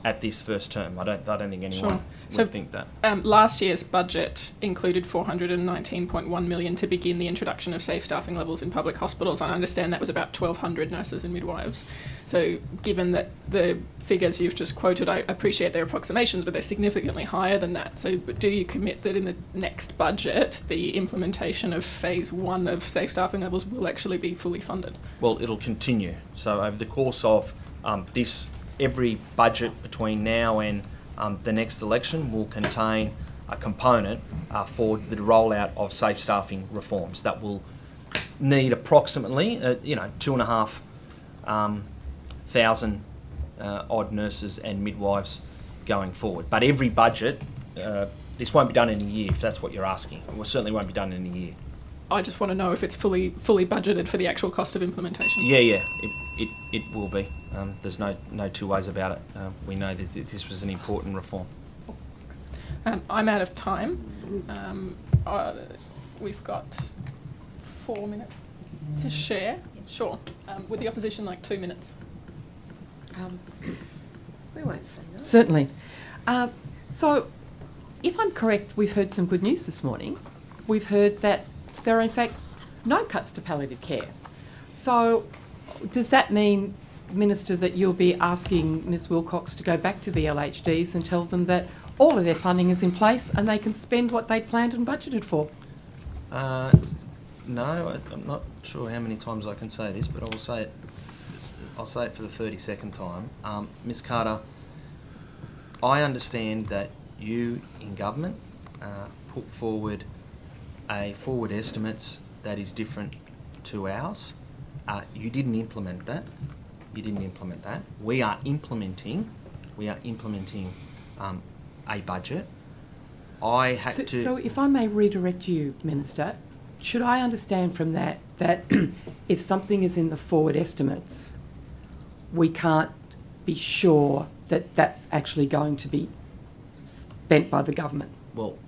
at this first term. I don't think anyone Sure. would think that. Last year's budget included $419.1 million to begin the introduction of safe staffing levels in public hospitals. I understand that was about 1,200 nurses and midwives. So given that the figures you've just quoted, I appreciate their approximations, but they're significantly higher than that. So do you commit that in the next budget, the implementation of phase 1 of safe staffing levels will actually be fully funded? Well, it'll continue. So over the course of every budget between now and the next election will contain a component for the rollout of safe staffing reforms that will need approximately, 2,500 odd nurses and midwives going forward. But every budget, this won't be done in a year, if that's what you're asking. It certainly won't be done in a year. I just want to know if it's fully budgeted for the actual cost of implementation. Yeah, it will be. There's no two ways about it. We know that this was an important reform. I'm out of time. We've got 4 minutes to share. Sure. Would the opposition like 2 minutes? We won't say no. Certainly. So, if I'm correct, we've heard some good news this morning. We've heard that there are in fact no cuts to palliative care. So, does that mean, Minister, that you'll be asking Ms Wilcox to go back to the LHDs and tell them that all of their funding is in place and they can spend what they planned and budgeted for? No, I'm not sure how many times I can say this, but I'll say it for the 32nd time. Ms Carter, I understand that you in government put forward forward estimates that is different to ours. You didn't implement that. We are implementing a budget. So if I may redirect you, Minister, should I understand from that if something is in the forward estimates, we can't be sure that that's actually going to be spent by the government? Well,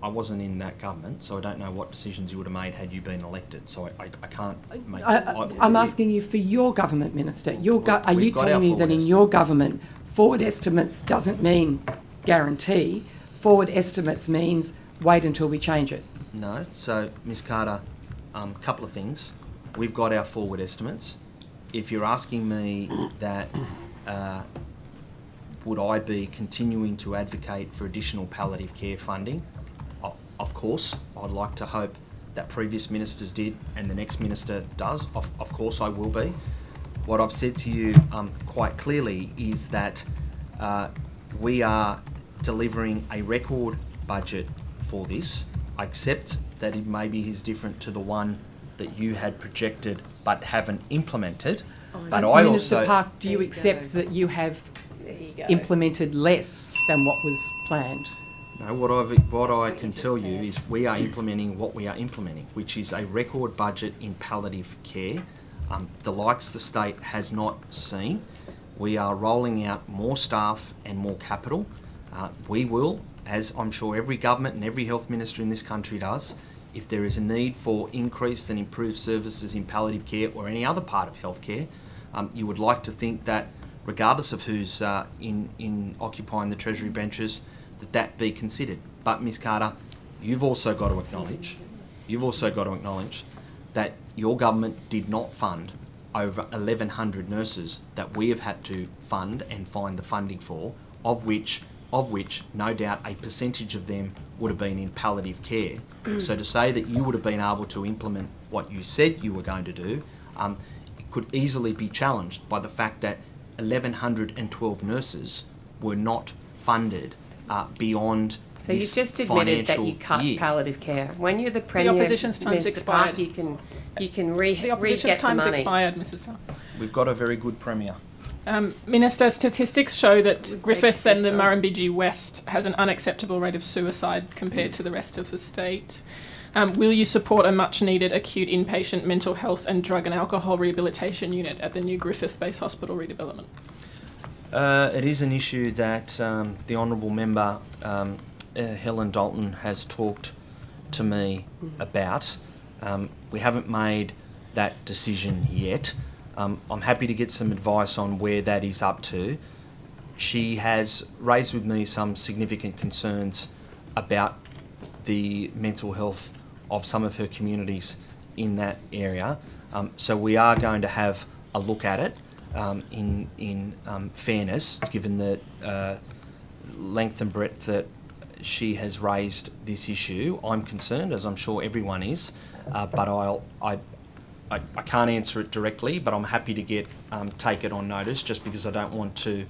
I wasn't in that government, so I don't know what decisions you would have made had you been elected. So I can't make. I'm asking you for your government, Minister. Are you We've got telling our me that forward in your government, forward estimates doesn't mean guarantee? Forward estimates means wait until we change it. No. So, Ms Carter, couple of things. We've got our forward estimates. If you're asking me that, would I be continuing to advocate for additional palliative care funding? Of course, I'd like to hope that previous ministers did and the next minister does. Of course I will be. What I've said to you quite clearly is that we are delivering a record budget for this. I accept that it maybe is different to the one that you had projected but haven't implemented. But I Minister also... Park, do you accept that you have implemented less than what was planned? No, what I can tell you is we are implementing what we are implementing, which is a record budget in palliative care, the likes the state has not seen. We are rolling out more staff and more capital. We will, as I'm sure every government and every health minister in this country does, if there is a need for increased and improved services in palliative care or any other part of healthcare, you would like to think that regardless of who's in occupying the Treasury benches, that be considered. But Ms Carter, you've also got to acknowledge that your government did not fund over 1,100 nurses that we have had to fund and find the funding for, of which no doubt a percentage of them would have been in palliative care. So to say that you would have been able to implement what you said you were going to do, it could easily be challenged by the fact that 1,112 nurses were not funded beyond. So you just admitted that you cut palliative care. When you're the Premier, the opposition's time's expired. You can the opposition's time's expired, Mrs. Tull. We've got a very good Premier. Minister, statistics show that Griffith and the Murrumbidgee West has an unacceptable rate of suicide compared to the rest of the state. Will you support a much-needed acute inpatient mental health and drug and alcohol rehabilitation unit at the new Griffith-based hospital redevelopment? It is an issue that the Honourable Member Helen Dalton has talked to me about. We haven't made that decision yet. I'm happy to get some advice on where that is up to. She has raised with me some significant concerns about the mental health of some of her communities in that area. So we are going to have a look at it in fairness, given the length and breadth that she has raised this issue. I'm concerned, as I'm sure everyone is, but I can't answer it directly, but I'm happy to take it on notice, just because I don't want to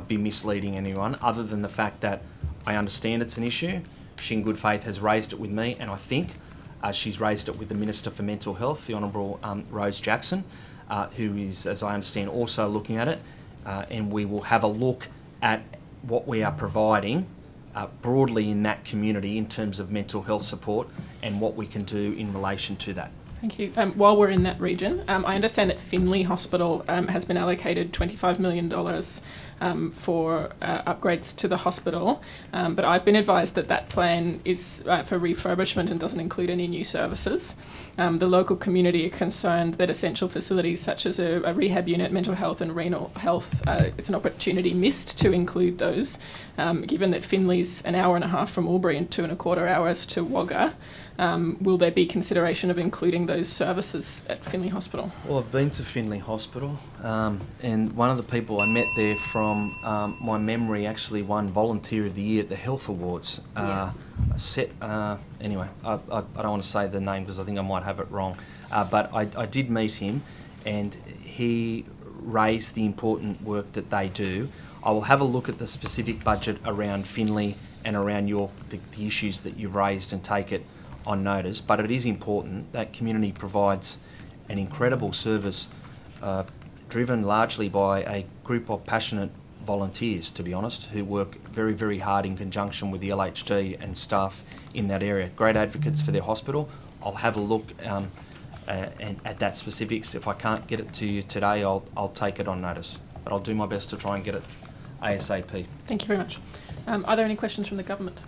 be misleading anyone, other than the fact that I understand it's an issue. She in good faith has raised it with me, and I think she's raised it with the Minister for Mental Health, the Honourable Rose Jackson, who is, as I understand, also looking at it, and we will have a look at what we are providing broadly in that community in terms of mental health support and what we can do in relation to that. Thank you. While we're in that region, I understand that Finley Hospital has been allocated $25 million for upgrades to the hospital, but I've been advised that plan is for refurbishment and doesn't include any new services. The local community are concerned that essential facilities such as a rehab unit, mental health and renal health, it's an opportunity missed to include those, given that Finley's an hour and a half from Albury and 2.25 hours to Wagga. Will there be consideration of including those services at Finley Hospital? Well, I've been to Finley Hospital, and one of the people I met there from my memory actually won Volunteer of the Year at the Health Awards. Anyway, I don't want to say the name because I think I might have it wrong, but I did meet him, and he raised the important work that they do. I will have a look at the specific budget around Finley and around the issues that you've raised and take it on notice, but it is important that community provides an incredible service driven largely by a group of passionate volunteers, to be honest, who work very, very hard in conjunction with the LHD and staff in that area. Great advocates for their hospital. I'll have a look at that specifics. If I can't get it to you today, I'll take it on notice, but I'll do my best to try and get it ASAP. Thank you very much. Are there any questions from the government?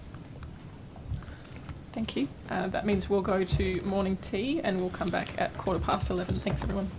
Thank you. That means we'll go to morning tea and we'll come back at 11:15. Thanks, everyone.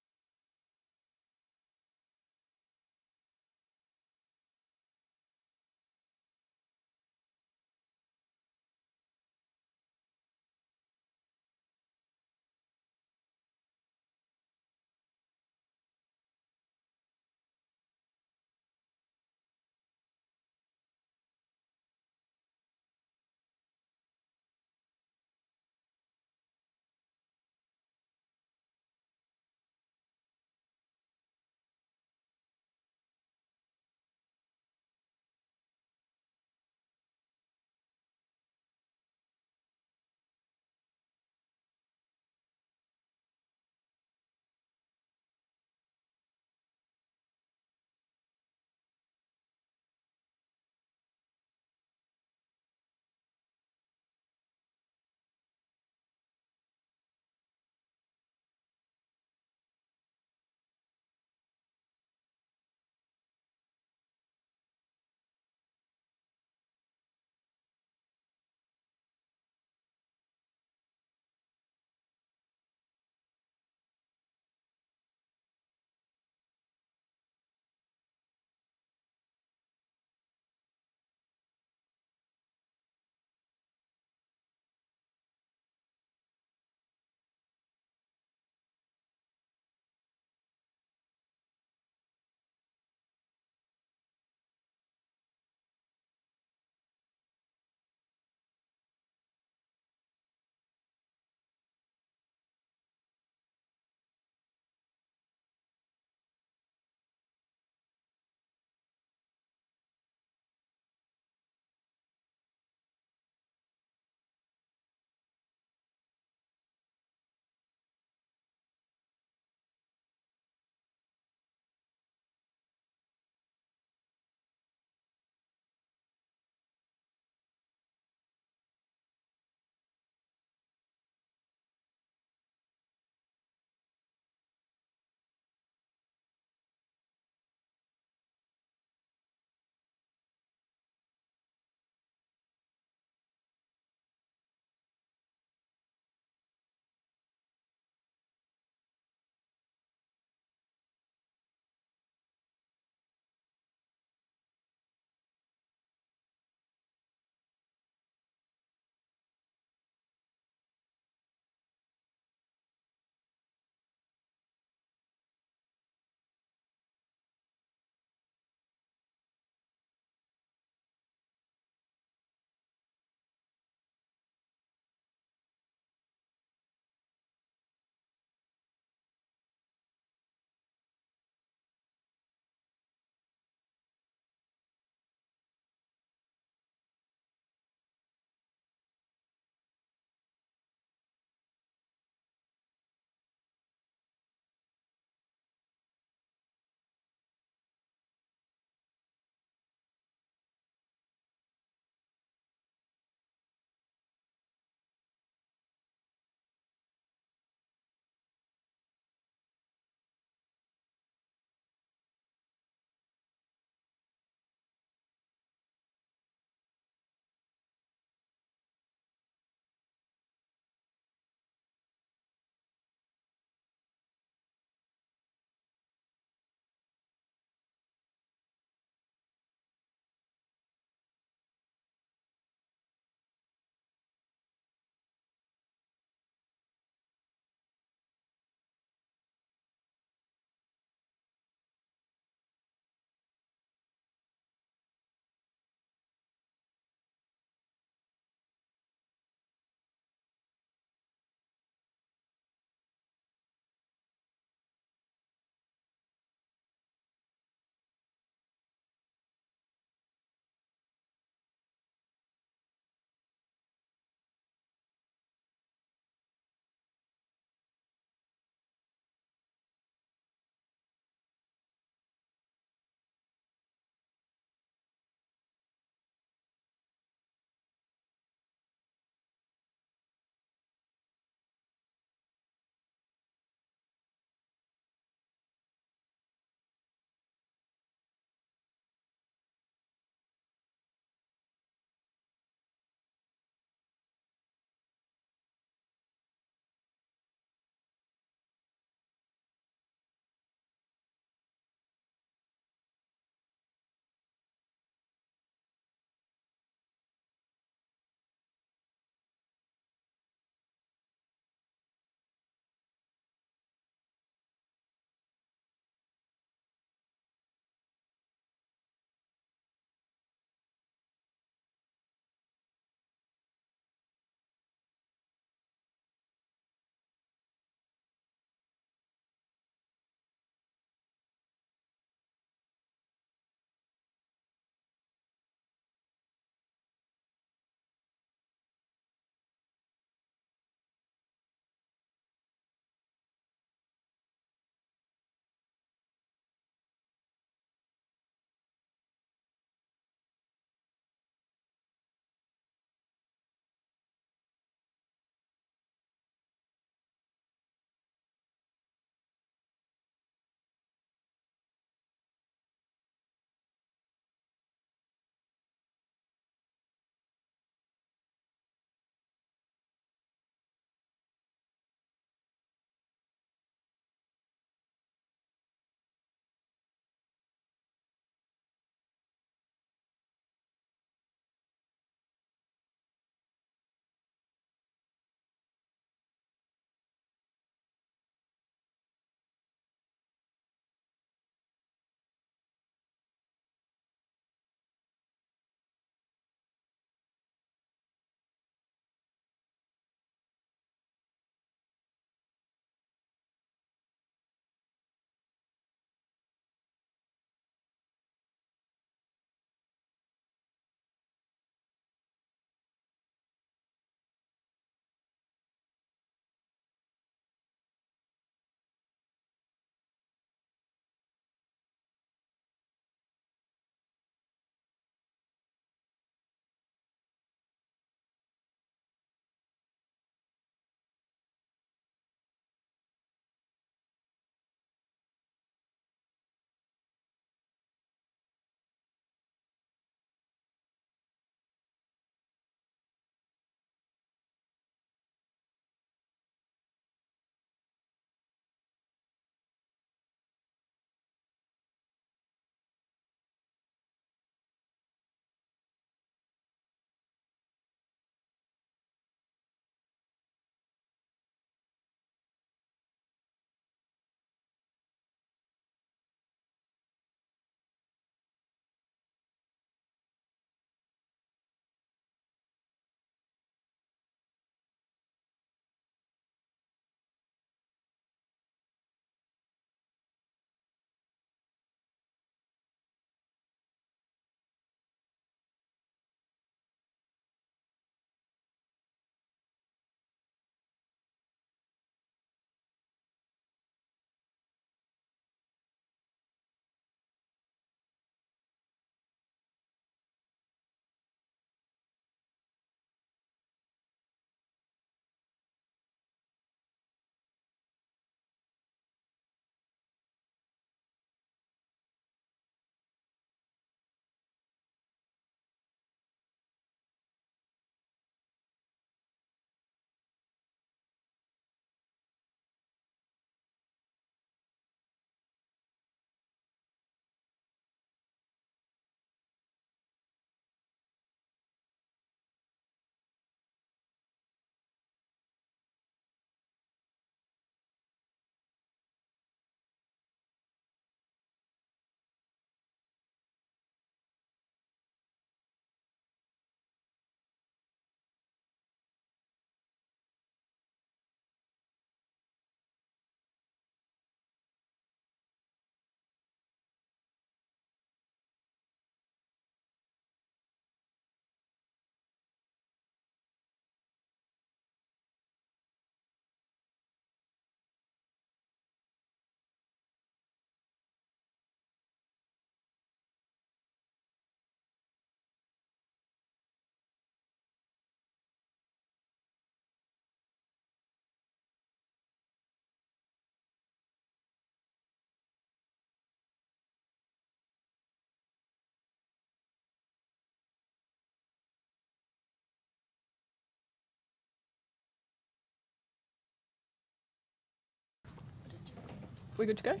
we're good to go?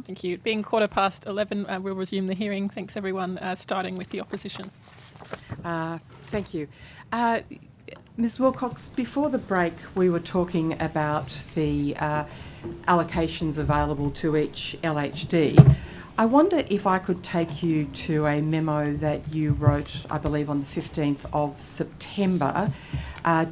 Thank you. Being 11:15, we'll resume the hearing. Thanks, everyone, starting with the opposition. Thank you. Ms Wilcox, before the break we were talking about the allocations available to each LHD. I wonder if I could take you to a memo that you wrote, I believe, on the 15th of September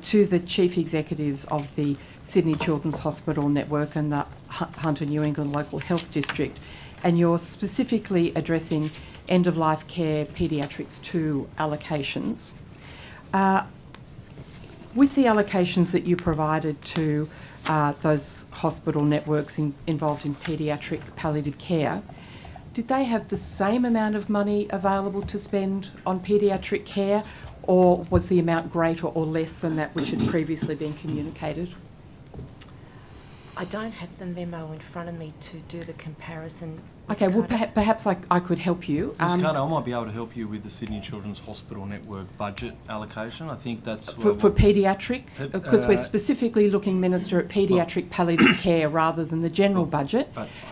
to the chief executives of the Sydney Children's Hospital Network and the Hunter New England Local Health District, and you're specifically addressing end-of-life care paediatrics 2 allocations. With the allocations that you provided to those hospital networks involved in paediatric palliative care, did they have the same amount of money available to spend on paediatric care, or was the amount greater or less than that which had previously been communicated? I don't have the memo in front of me to do the comparison. Okay, well, perhaps I could help you. Ms Carter, I might be able to help you with the Sydney Children's Hospital Network budget allocation. I think that's... For paediatric? Because we're specifically looking, Minister, at paediatric palliative care rather than the general budget.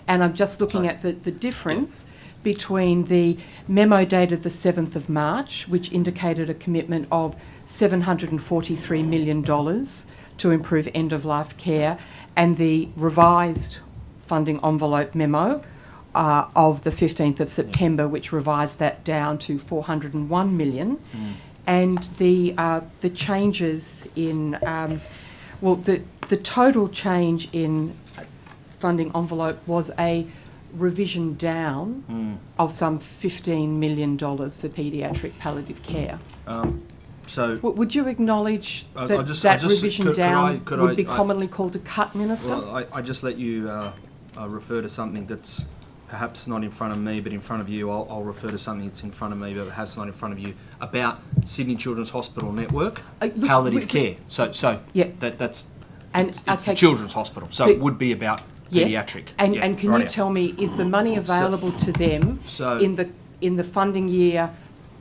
And I'm just looking at the difference between the memo dated the 7th of March, which indicated a commitment of $743 million to improve end-of-life care, and the revised funding envelope memo of the 15th of September, which revised that down to $401 million. And the changes in, the total change in funding envelope was a revision down of some $15 million for paediatric palliative care. So, would you acknowledge that revision down would be commonly called a cut, Minister? Well, I just let you refer to something that's perhaps not in front of me, but in front of you. I'll refer to something that's in front of me, but perhaps not in front of you, about Sydney Children's Hospital Network, palliative care. So yeah, that's it's the Children's Hospital, so it would be about paediatric. And can you tell me, is the money available to them in the funding year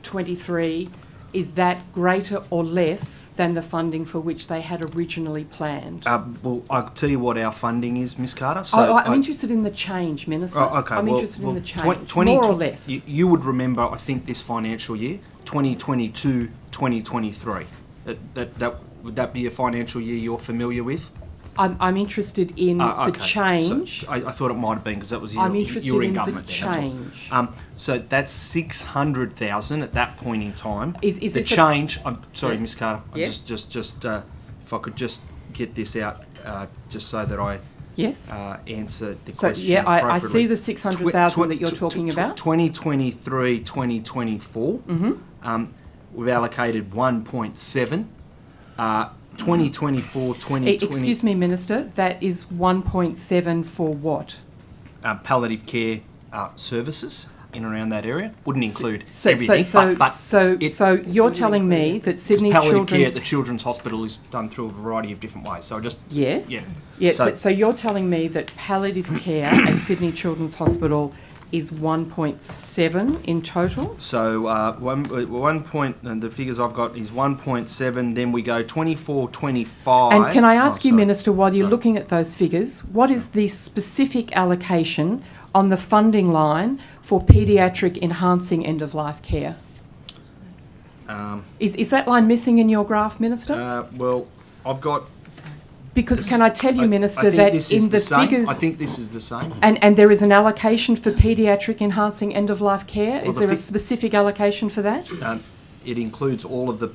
23? Is that greater or less than the funding for which they had originally planned? Well, I'll tell you what our funding is, Ms Carter. So I'm interested in the change, Minister. I'm interested in the change, more or less. You would remember, I think, this financial year, 2022, 2023. Would that be a financial year you're familiar with? I'm interested in the change. So I thought it might have been, because that was you were in government then. Change. So that's 600,000 at that point in time. Is the this change? I'm sorry, Ms Carter. Yes. Just if I could just get this out, just so that I answer the question. So I see the 600,000 that you're talking about. 2023, 2024. We've allocated 1.7. 2024, 2020... Excuse me, Minister, that is 1.7 for what? Palliative care services in and around that area. Wouldn't include everything, so you're telling me that Sydney palliative care at the Children's Hospital is done through a variety of different ways. So just... Yes. Yeah. So you're telling me that palliative care at Sydney Children's Hospital is 1.7 in total? So the figures I've got is 1.7, then we go 24, 25. And can I ask you, Minister, while you're looking at those figures, what is the specific allocation on the funding line for paediatric enhancing end-of-life care? Is that line missing in your graph, Minister? Well, I've got... Because can I tell you, Minister, that in the figures... I think this is the same. And there is an allocation for paediatric enhancing end-of-life care? Is there a specific allocation for that? It includes all of the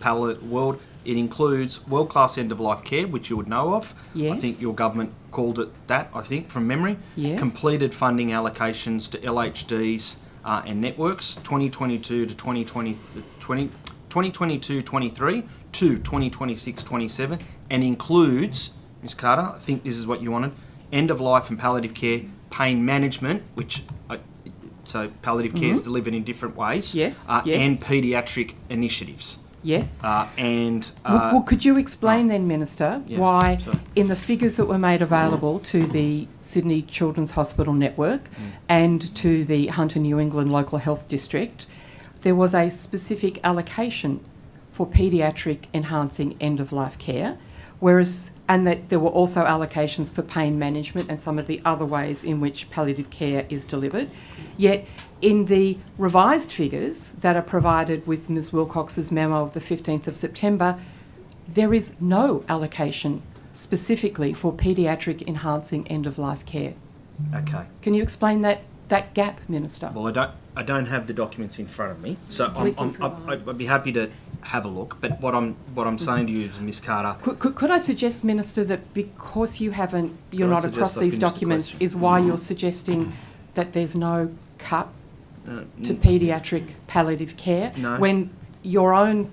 It includes world-class end-of-life care, which you would know of. Yes. I think your government called it that, I think, from memory. Yes. Completed funding allocations to LHDs and networks, 2022 to 2022-23 to 2026-27, and includes... Ms Carter, I think this is what you wanted, end-of-life and palliative care, pain management, which, so palliative care is delivered in different ways, and paediatric initiatives. Yes. Well, could you explain then, Minister, why in the figures that were made available to the Sydney Children's Hospital Network and to the Hunter New England Local Health District, there was a specific allocation for paediatric enhancing end-of-life care, whereas and that there were also allocations for pain management and some of the other ways in which palliative care is delivered. Yet in the revised figures that are provided with Ms Wilcox's memo of the 15th of September, there is no allocation specifically for paediatric enhancing end-of-life care. Okay. Can you explain that gap, Minister? Well, I don't have the documents in front of me, so I'd be happy to have a look. But what I'm saying to you is, Ms Carter. Could I suggest, Minister, that because you're not across these documents, is why you're suggesting that there's no cut to paediatric palliative care when your own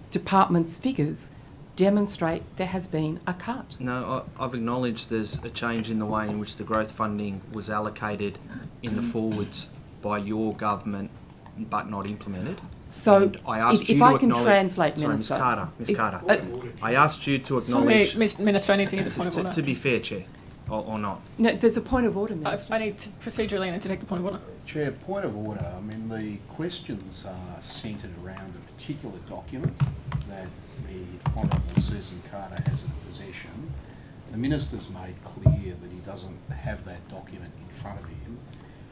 department's figures demonstrate there has been a cut? No, I've acknowledged there's a change in the way in which the growth funding was allocated in the forwards by your government, but not implemented. So, and I asked if I can translate, sorry, Minister. Ms Carter. I asked you to Sorry, acknowledge. Minister, I need to get the point of order. To be fair, Chair, or not. No, there's a point of order, Minister. I need to procedurally need to take the point of order. Chair, point of order. I mean, the questions are centred around a particular document that the Honourable Susan Carter has in possession. The Minister's made clear that he doesn't have that document in front of him.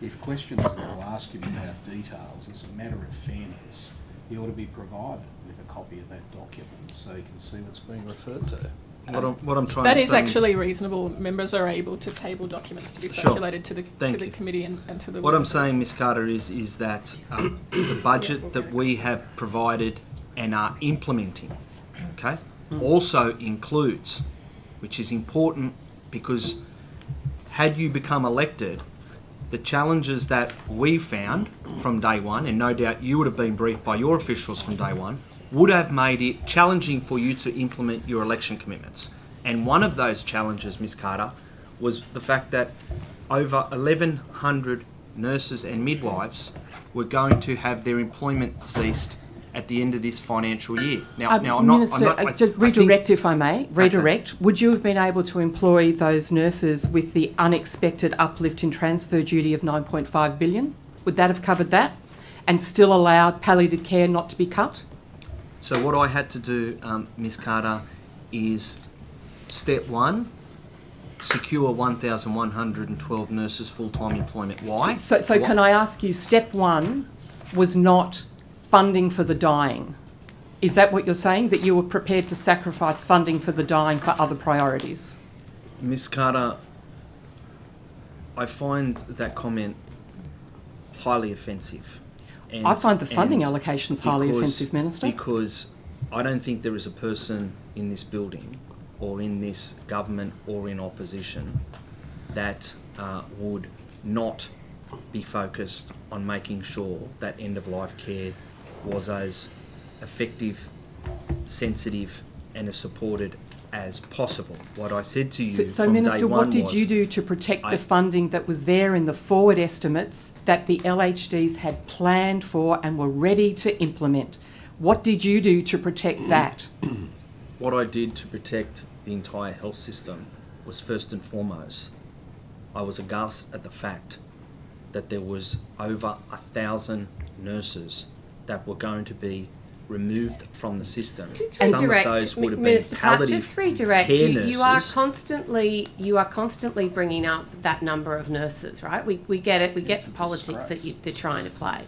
If questions are going to ask him about details, as a matter of fairness, he ought to be provided with a copy of that document so he can see what's being referred to. What I'm trying that to is say actually reasonable. Members are able to table documents to be circulated to the committee and to the... What I'm saying, Ms Carter, is that the budget that we have provided and are implementing, okay, also includes, which is important because had you become elected, the challenges that we found from day one, and no doubt you would have been briefed by your officials from day one, would have made it challenging for you to implement your election commitments. And one of those challenges, Ms Carter, was the fact that over 1,100 nurses and midwives were going to have their employment ceased at the end of this financial year. Now, Minister, just redirect, if I may. Redirect. Okay. Would you have been able to employ those nurses with the unexpected uplift in transfer duty of $9.5 billion? Would that have covered that, and still allowed palliative care not to be cut? So what I had to do, Ms Carter, is step one, secure 1,112 nurses full-time employment. Why? So can I ask you, step one was not funding for the dying. Is that what you're saying, that you were prepared to sacrifice funding for the dying for other priorities? Ms Carter, I find that comment highly offensive. And, I find the funding allocations highly offensive, Minister. Because I don't think there is a person in this building or in this government or in opposition that would not be focused on making sure that end-of-life care was as effective, sensitive and as supported as possible. What I said to you so from Minister, day one what did you do to protect the funding that was there in the forward estimates that the LHDs had planned for and were ready to implement? What did you do to protect that? What I did to protect the entire health system was, first and foremost, I was aghast at the fact that there was over 1,000 nurses that were going to be removed from the system. Just redirect, some of those would have Minister been Pratt, palliative just redirect. care You are nurses. constantly bringing up that number of nurses, right? We get it. We get the politics that they're trying to play.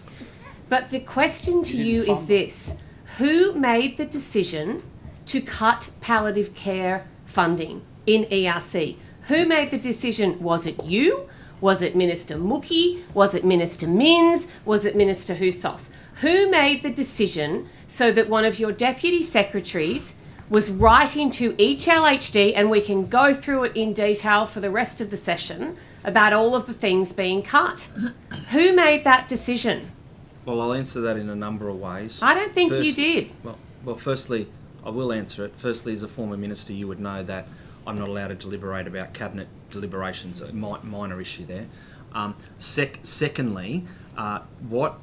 But the question to you is this: who made the decision to cut palliative care funding in ERC? Who made the decision? Was it you? Was it Minister Mookie? Was it Minister Minns? Was it Minister Hussos? Who made the decision so that one of your deputy secretaries was writing to each LHD, and we can go through it in detail for the rest of the session, about all of the things being cut? Who made that decision? Well, I'll answer that in a number of ways. I don't think you did. Well, firstly, I will answer it. Firstly, as a former minister, you would know that I'm not allowed to deliberate about cabinet deliberations, a minor issue there. Secondly, what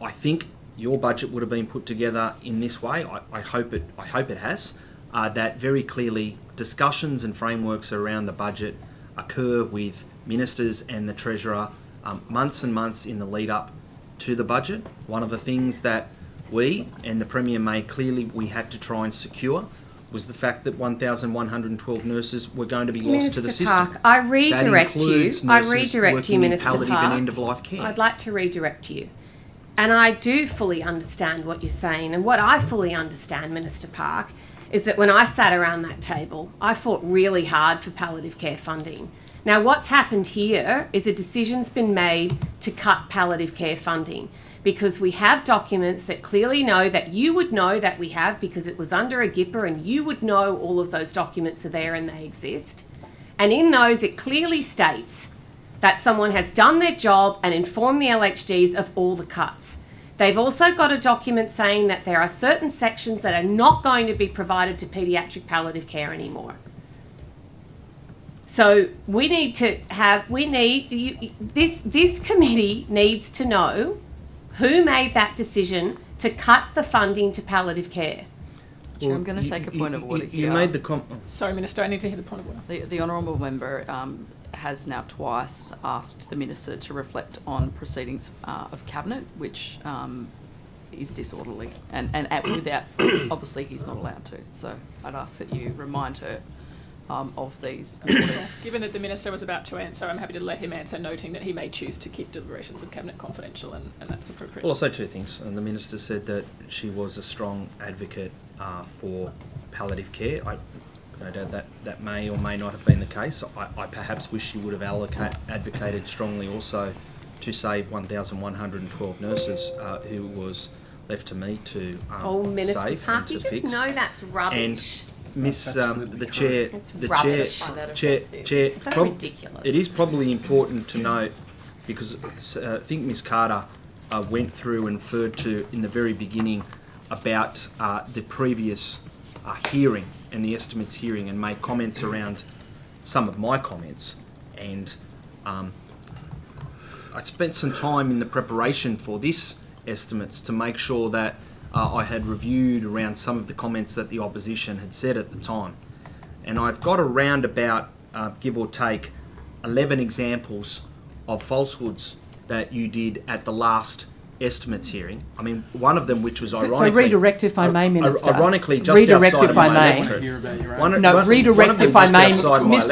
I think your budget would have been put together in this way, I hope it has, that very clearly discussions and frameworks around the budget occur with ministers and the Treasurer months and months in the lead up to the budget. One of the things that we and the Premier made clearly we had to try and secure was the fact that 1,112 nurses were going to be lost to the system. Park, I redirect you. I redirect you, Minister palliative Park. and end-of-life care. I'd like to redirect you. And I do fully understand what you're saying. And what I fully understand, Minister Park, is that when I sat around that table, I fought really hard for palliative care funding. Now, what's happened here is a decision's been made to cut palliative care funding because we have documents that clearly know that you would know that we have because it was under a GIPA and you would know all of those documents are there and they exist. And in those, it clearly states that someone has done their job and informed the LHDs of all the cuts. They've also got a document saying that there are certain sections that are not going to be provided to paediatric palliative care anymore. So we need to have, this committee needs to know who made that decision to cut the funding to palliative care. Chair, I'm going to take a point of order here. You made the Sorry, Minister, I need to hear the point of order. The honourable member has now twice asked the Minister to reflect on proceedings of Cabinet, which is disorderly, and without, obviously he's not allowed to. So I'd ask that you remind her of these. Given that the Minister was about to answer, I'm happy to let him answer, noting that he may choose to keep deliberations of Cabinet confidential, and that's appropriate. Well, I'll say two things. And the Minister said that she was a strong advocate for palliative care. No doubt that may or may not have been the case. I perhaps wish she would have advocated strongly also to save 1,112 nurses who was left to me to Minister save Park, and to you just fix. know that's rubbish. And Miss the chair, It's the rubbish. chair, It's so ridiculous. It is probably important to note because I think Miss Carter went through and referred to in the very beginning about the previous hearing and the estimates hearing and made comments around some of my comments, and I spent some time in the preparation for this estimates to make sure that I had reviewed around some of the comments that the opposition had said at the time, and I've got around about give or take 11 examples of falsehoods that you did at the last estimates hearing. I mean, one of them, which was ironically... So redirect if I may, Minister. Ironically, just redirect outside if I may. Redirect if I may.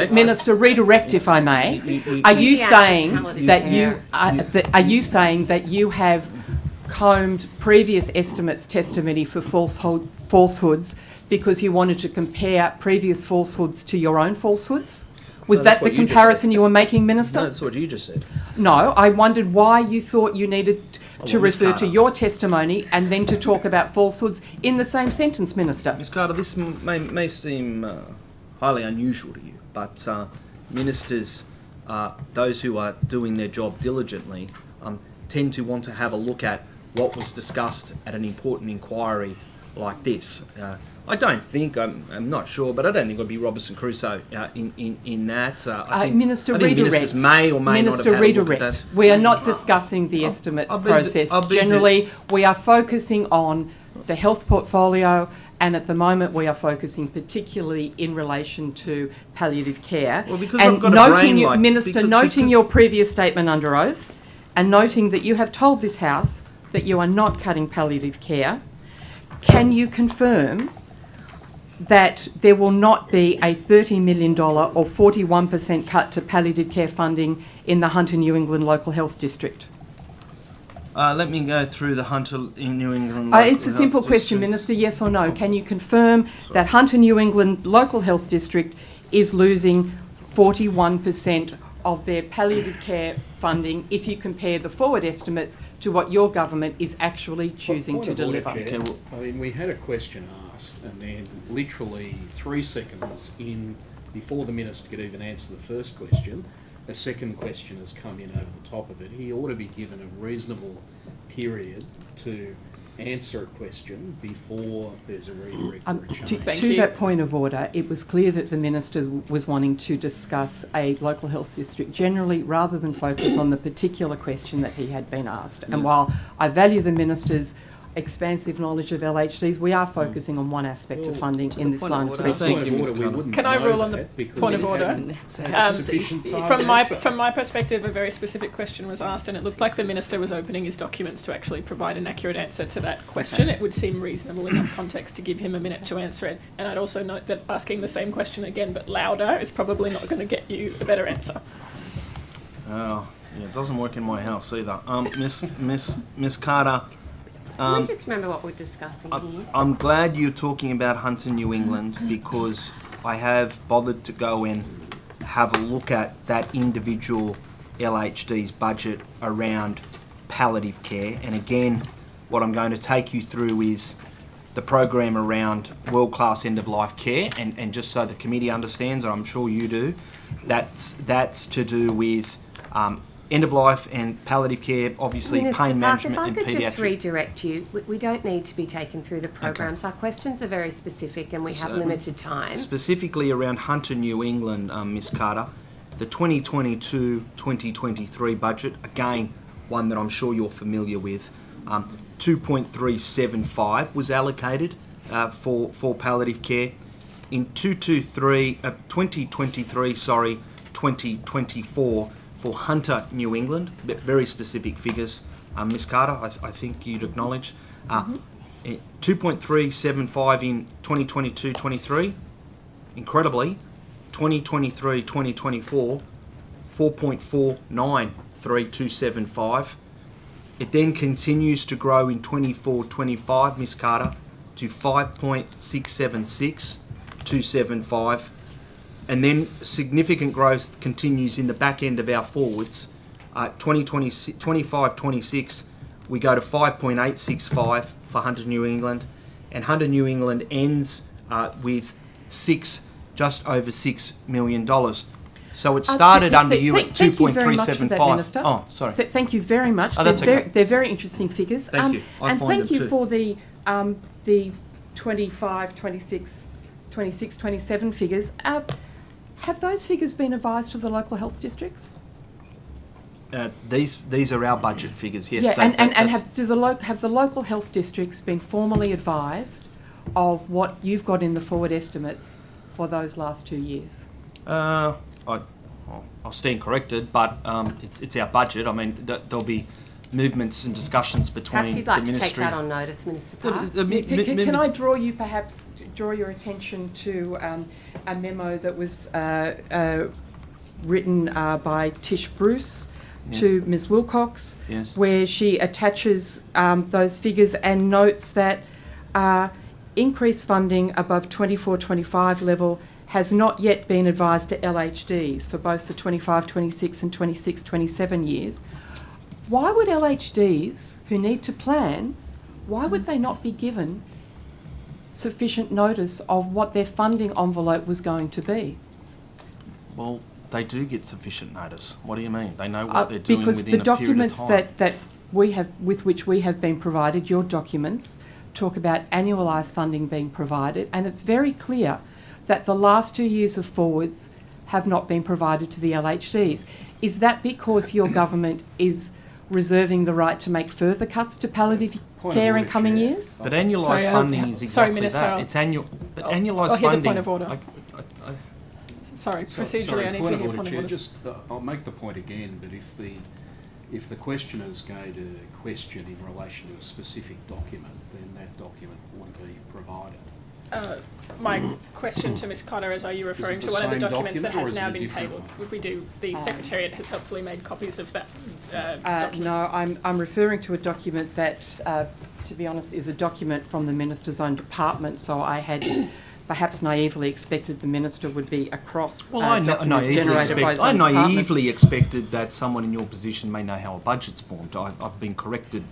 Minister, redirect if I may. Are you saying that you have combed previous estimates testimony for falsehoods because you wanted to compare previous falsehoods to your own falsehoods? Was that the comparison you were making, Minister? No, that's what you just said. No, I wondered why you thought you needed to refer to your testimony and then to talk about falsehoods in the same sentence, Minister. Ms Carter, this may seem highly unusual to you, but ministers, those who are doing their job diligently, tend to want to have a look at what was discussed at an important inquiry like this. I don't think, I'm not sure, but I don't think it would be Robinson Crusoe in that. I think redirect. Ministers may or may not have had a look at that. We are not discussing the estimates process. Generally, we are focusing on the health portfolio, and at the moment we are focusing particularly in relation to palliative care. Well, because I've got a brain like... Minister, noting your previous statement under oath, and noting that you have told this House that you are not cutting palliative care, can you confirm that there will not be a $30 million or 41% cut to palliative care funding in the Hunter New England Local Health District? Let me go through the Hunter in New England Local It's a simple Health question, District. Minister, yes or no. Can you confirm that Hunter New England Local Health District is losing 41% of their palliative care funding if you compare the forward estimates to what your government is actually choosing to deliver? Okay, well, I mean, we had a question asked, and then literally 3 seconds in, before the Minister could even answer the first question, a second question has come in over the top of it. He ought to be given a reasonable period to answer a question before there's a redirect or a change. To that point of order, it was clear that the Minister was wanting to discuss a local health district generally rather than focus on the particular question that he had been asked. And while I value the Minister's expansive knowledge of LHDs. We are focusing on one aspect of funding in this line. Can I rule on the point of order? From my perspective, a very specific question was asked, and it looked like the Minister was opening his documents to actually provide an accurate answer to that question. It would seem reasonable in that context to give him a minute to answer it. And I'd also note that asking the same question again but louder is probably not going to get you a better answer. Yeah, it doesn't work in my house either. Miss Carter. Can we just remember what we're discussing here? I'm glad you're talking about Hunter New England, because I have bothered to go and have a look at that individual LHD's budget around palliative care. And again, what I'm going to take you through is the program around world-class end-of-life care. And just so the committee understands, and I'm sure you do, that's to do with end-of-life and palliative care, obviously Minister pain Park, management and if I could paediatric. just redirect you, we don't need to be taken through the programs. Our questions are very specific and we have limited time. Specifically around Hunter New England, Miss Carter, the 2022-2023 budget, again, one that I'm sure you're familiar with, 2.375 was allocated for palliative care. In 2024, for Hunter New England, very specific figures, Miss Carter, I think you'd acknowledge. 2.375 in 2022-23, incredibly, 2023-2024, 4.493275. It then continues to grow in 24-25, Miss Carter, to 5.676275. And then significant growth continues in the back end of our forwards. 25-26, we go to 5.865 for Hunter New England, and Hunter New England ends with just over $6 million. So it started under you at 2.375. Oh, sorry. Thank you very much. Oh, that's okay. They're very interesting figures. Thank you. And thank you for the 25, 26, 27 figures. Have those figures been advised to the local health districts? These are our budget figures, yes. Yeah, so have the local health districts been formally advised of what you've got in the forward estimates for those last 2 years? I'll stand corrected, but it's our budget. I mean, there'll be movements and discussions between Perhaps you'd like the to ministry. take that on notice, Minister Park. Can I draw your attention to a memo that was written by Tish Bruce to Ms Wilcox, where she attaches those figures and notes that increased funding above 24-25 level has not yet been advised to LHDs for both the 25-26 and 26-27 years. Why would LHDs who need to plan, why would they not be given sufficient notice of what their funding envelope was going to be? Well, they do get sufficient notice. What do you mean? They know what they're doing within a period of time. Because the documents that we have, with which we have been provided, your documents, talk about annualised funding being provided, and it's very clear that the last 2 years of forwards have not been provided to the LHDs. Is that because your government is reserving the right to make further cuts to palliative care in coming years? But annualised funding is exactly that. It's annual. But annualised funding. The point of order. Procedurally, I need to hear point of order. I'll make the point again, but if the questioner is going to question in relation to a specific document, then that document ought to be provided. My question to Ms Cotter is, are you referring to one of the documents that has now been tabled? Would we do, the Secretariat has helpfully made copies of that document. No, I'm referring to a document that, to be honest, is a document from the Minister's own department, so I had perhaps naively expected the Minister would be across documents generated by his own department. I naively expected that someone in your position may know how a budget's formed. I've been corrected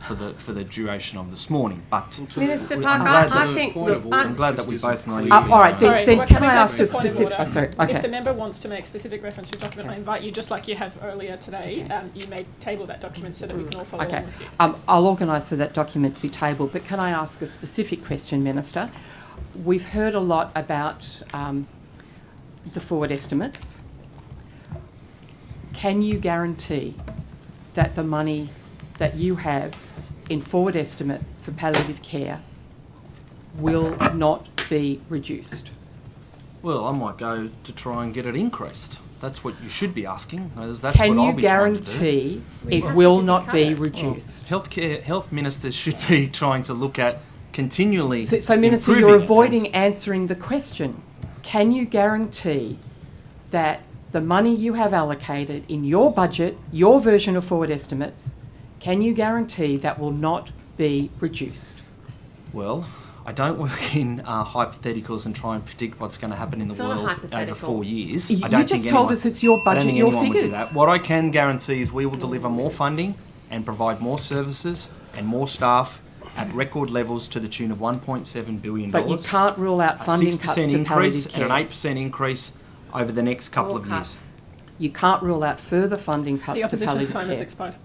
for the duration of this morning, but Minister Park, I'm glad that we both know. All right, then can I ask a point of specific? order? Sorry, okay. If the member wants to make specific reference to a document, I invite you, just like you have earlier today, you may table that document so that we can all follow along with you. I'll organise for that document to be tabled, but can I ask a specific question, Minister? We've heard a lot about the forward estimates. Can you guarantee that the money that you have in forward estimates for palliative care will not be reduced? Well, I might go to try and get it increased. That's what you should be asking. As that's Can what I'll you be trying to do. guarantee it will not be reduced? Health ministers should be trying to look at continually. So Minister, improving you're it avoiding and- answering the question. Can you guarantee that the money you have allocated in your budget, your version of forward estimates, can you guarantee that will not be reduced? Well, I don't work in hypotheticals and try and predict what's going to happen in the It's not a world over hypothetical. 4 years. You I don't just think told anyone- us it's your I don't budget, think your anyone would do figures. that. What I can guarantee is we will deliver more funding and provide more services and more staff at record levels to the tune of $1.7 billion. But you can't rule out a funding 6% cuts to increase palliative and an care. 8% increase over the next couple of years. You can't rule out further funding cuts The to opposition's palliative time has care. expired.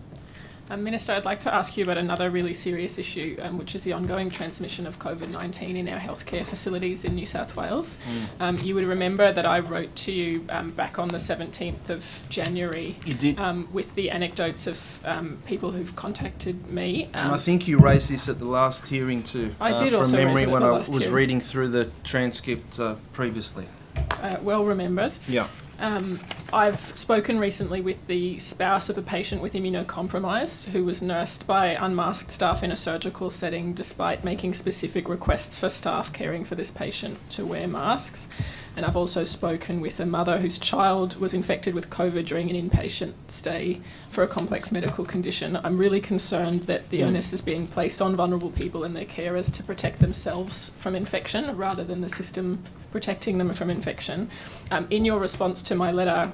Minister, I'd like to ask you about another really serious issue, which is the ongoing transmission of COVID-19 in our healthcare facilities in New South Wales. You would remember that I wrote to you back on the 17th of January You did. with the anecdotes of people who've contacted me. And I think you raised this at the last hearing too. I did from also raise memory it at when the I last was hearing. reading through the transcript previously. Well remembered. Yeah. I've spoken recently with the spouse of a patient with immunocompromised who was nursed by unmasked staff in a surgical setting despite making specific requests for staff caring for this patient to wear masks. And I've also spoken with a mother whose child was infected with COVID during an inpatient stay for a complex medical condition. I'm really concerned that the onus is being placed on vulnerable people and their carers to protect themselves from infection rather than the system protecting them from infection. In your response to my letter,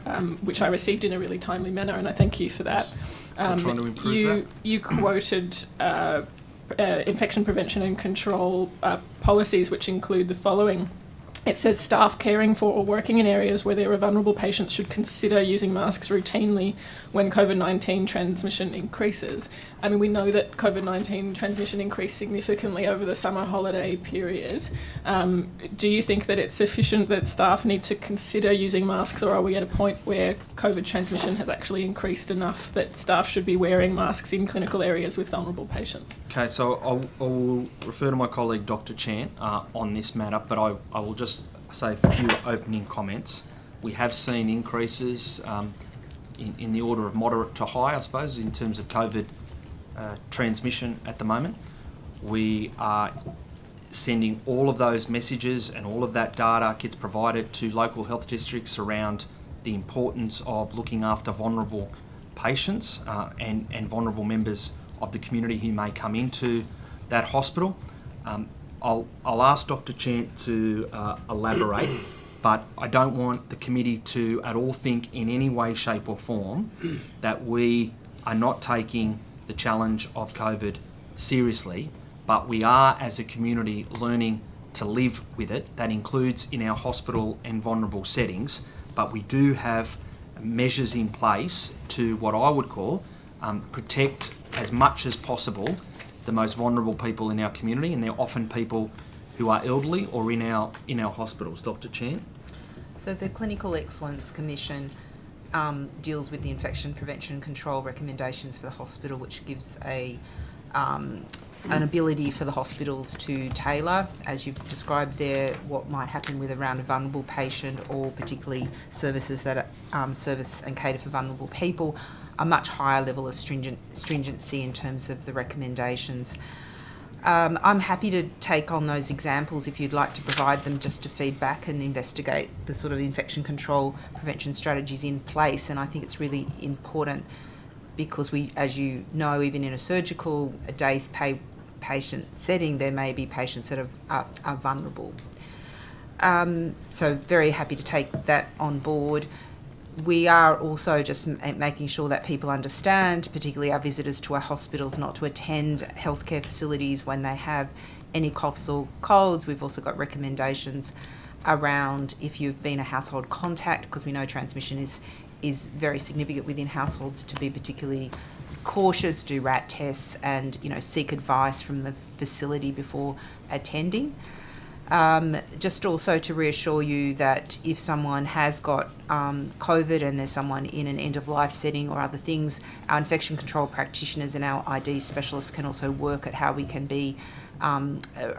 which I received in a really timely manner, and I thank you for that, I'm trying to improve you quoted infection prevention and control policies which include the following. It says staff caring for or working in areas where there are vulnerable patients should consider using masks routinely when COVID-19 transmission increases. I mean, we know that COVID-19 transmission increased significantly over the summer holiday period. Do you think that it's sufficient that staff need to consider using masks, or are we at a point where COVID transmission has actually increased enough that staff should be wearing masks in clinical areas with vulnerable patients? Okay, so I will refer to my colleague Dr. Chant on this matter, but I will just say a few opening comments. We have seen increases in the order of moderate to high, I suppose, in terms of COVID transmission at the moment. We are sending all of those messages and all of that data gets provided to local health districts around the importance of looking after vulnerable patients and vulnerable members of the community who may come into that hospital. I'll ask Dr. Chant to elaborate, but I don't want the committee to at all think in any way, shape or form that we are not taking the challenge of COVID seriously, but we are as a community learning to live with it. That includes in our hospital and vulnerable settings, but we do have measures in place to what I would call protect as much as possible the most vulnerable people in our community, and they're often people who are elderly or in our hospitals. Dr. Chan? So the Clinical Excellence Commission deals with the infection prevention and control recommendations for the hospital, which gives an ability for the hospitals to tailor, as you've described there, what might happen with around a vulnerable patient, or particularly services that service and cater for vulnerable people, a much higher level of stringency in terms of the recommendations. I'm happy to take on those examples if you'd like to provide them, just to feedback and investigate the sort of infection control prevention strategies in place. And I think it's really important because we, as you know, even in a surgical, a day's patient setting, there may be patients that are vulnerable. So very happy to take that on board. We are also just making sure that people understand, particularly our visitors to our hospitals, not to attend healthcare facilities when they have any coughs or colds. We've also got recommendations around if you've been a household contact, because we know transmission is very significant within households, to be particularly cautious, do RAT tests, and seek advice from the facility before attending. Just also to reassure you that if someone has got COVID and there's someone in an end-of-life setting or other things, our infection control practitioners and our ID specialists can also work at how we can be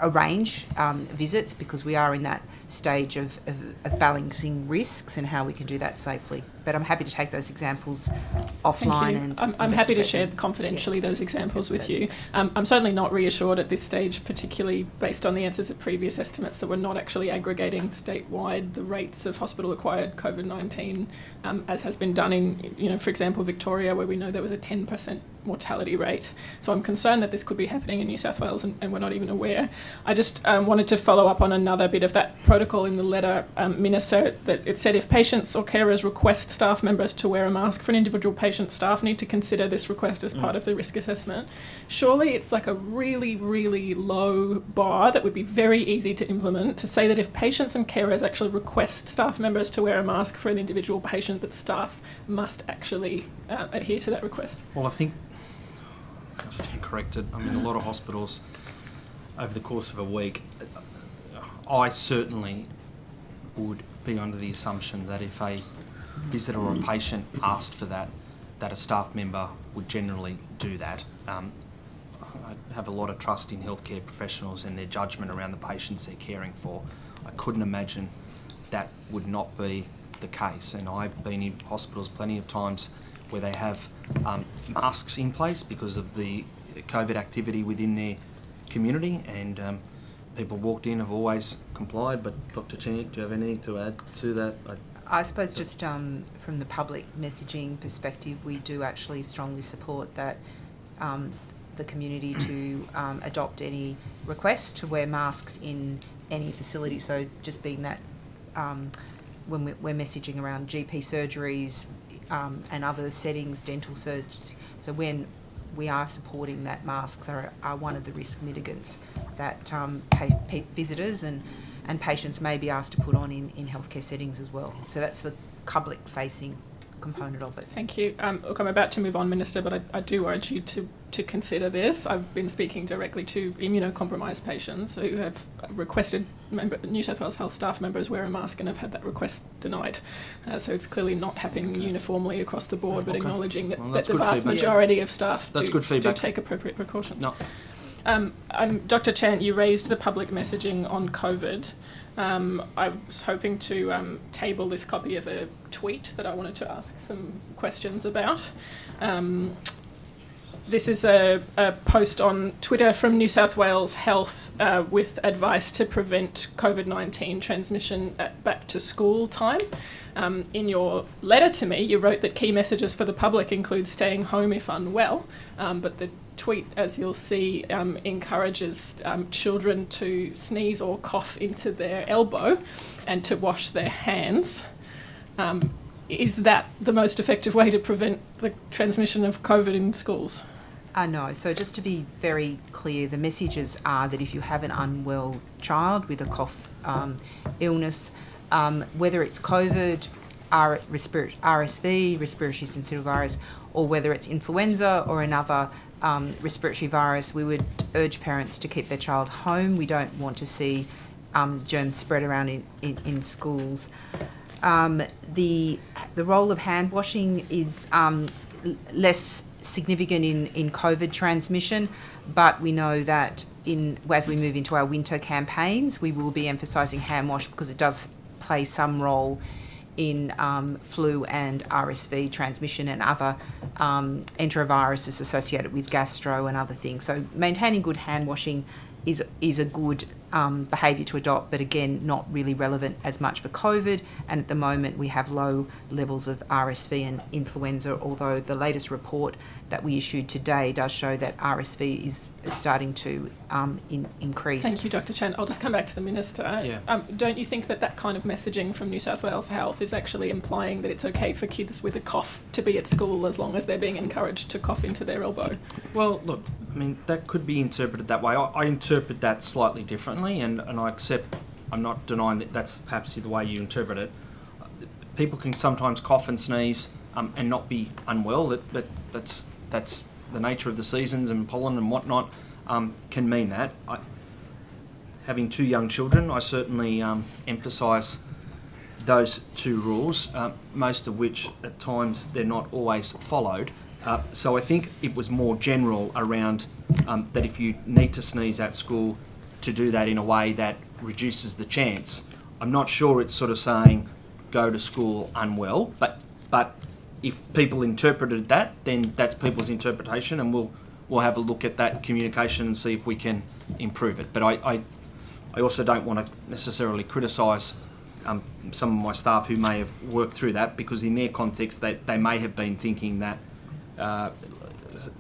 arrange visits, because we are in that stage of balancing risks and how we can do that safely. But I'm happy to take those examples offline. Thank you. And I'm happy to share investigate them. confidentially those examples with you. I'm certainly not reassured at this stage, particularly based on the answers of previous estimates, that we're not actually aggregating statewide the rates of hospital-acquired COVID-19, as has been done in, for example, Victoria, where we know there was a 10% mortality rate. So I'm concerned that this could be happening in New South Wales and we're not even aware. I just wanted to follow up on another bit of that protocol in the letter, Minister, that it said if patients or carers request staff members to wear a mask for an individual patient, staff need to consider this request as part of the risk assessment. Surely it's like a really, really low bar that would be very easy to implement, to say that if patients and carers actually request staff members to wear a mask for an individual patient, that staff must actually adhere to that request. Well, I think, I stand corrected, I mean, a lot of hospitals over the course of a week, I certainly would be under the assumption that if a visitor or a patient asked for that a staff member would generally do that. I have a lot of trust in healthcare professionals and their judgment around the patients they're caring for. I couldn't imagine that would not be the case, and I've been in hospitals plenty of times where they have masks in place because of the COVID activity within their community, and people walked in have always complied. But Dr. Chant, do you have anything to add to that? I suppose just from the public messaging perspective, we do actually strongly support that the community to adopt any request to wear masks in any facility. So just being that when we're messaging around GP surgeries and other settings, dental surgeries, so when we are supporting that masks are one of the risk mitigants that visitors and patients may be asked to put on in healthcare settings as well. So that's the public-facing component of it. Thank you. Look, I'm about to move on, Minister, but I do urge you to consider this. I've been speaking directly to immunocompromised patients who have requested New South Wales Health staff members wear a mask and have had that request denied. So it's clearly not happening uniformly across the board, but acknowledging that the vast majority of staff do take appropriate precautions. No. Dr. Chant, you raised the public messaging on COVID. I was hoping to table this copy of a tweet that I wanted to ask some questions about. This is a post on Twitter from New South Wales Health with advice to prevent COVID-19 transmission at back to school time. In your letter to me, you wrote that key messages for the public include staying home if unwell, but the tweet, as you'll see, encourages children to sneeze or cough into their elbow and to wash their hands. Is that the most effective way to prevent the transmission of COVID in schools? No. So just to be very clear, the messages are that if you have an unwell child with a cough illness, whether it's COVID, RSV, respiratory syncytial virus, or whether it's influenza or another respiratory virus, we would urge parents to keep their child home. We don't want to see germs spread around in schools. The role of hand washing is less significant in COVID transmission, but we know that as we move into our winter campaigns, we will be emphasising hand wash because it does play some role in flu and RSV transmission and other enteroviruses associated with gastro and other things. So maintaining good hand washing is a good behaviour to adopt, but again, not really relevant as much for COVID. And at the moment, we have low levels of RSV and influenza, although the latest report that we issued today does show that RSV is starting to increase. Thank you, Dr. Chan. I'll just come back to the Minister. Yeah. Don't you think that kind of messaging from New South Wales Health is actually implying that it's okay for kids with a cough to be at school as long as they're being encouraged to cough into their elbow? Well, look, I mean, that could be interpreted that way. I interpret that slightly differently, and I accept, I'm not denying that that's perhaps the way you interpret it. People can sometimes cough and sneeze and not be unwell. That's the nature of the seasons, and pollen and whatnot can mean that. Having two young children, I certainly emphasise those two rules, most of which at times they're not always followed. So I think it was more general around that if you need to sneeze at school, to do that in a way that reduces the chance. I'm not sure it's sort of saying go to school unwell, but if people interpreted that, then that's people's interpretation, and we'll have a look at that communication and see if we can improve it. But I also don't want to necessarily criticise some of my staff who may have worked through that, because in their context they may have been thinking that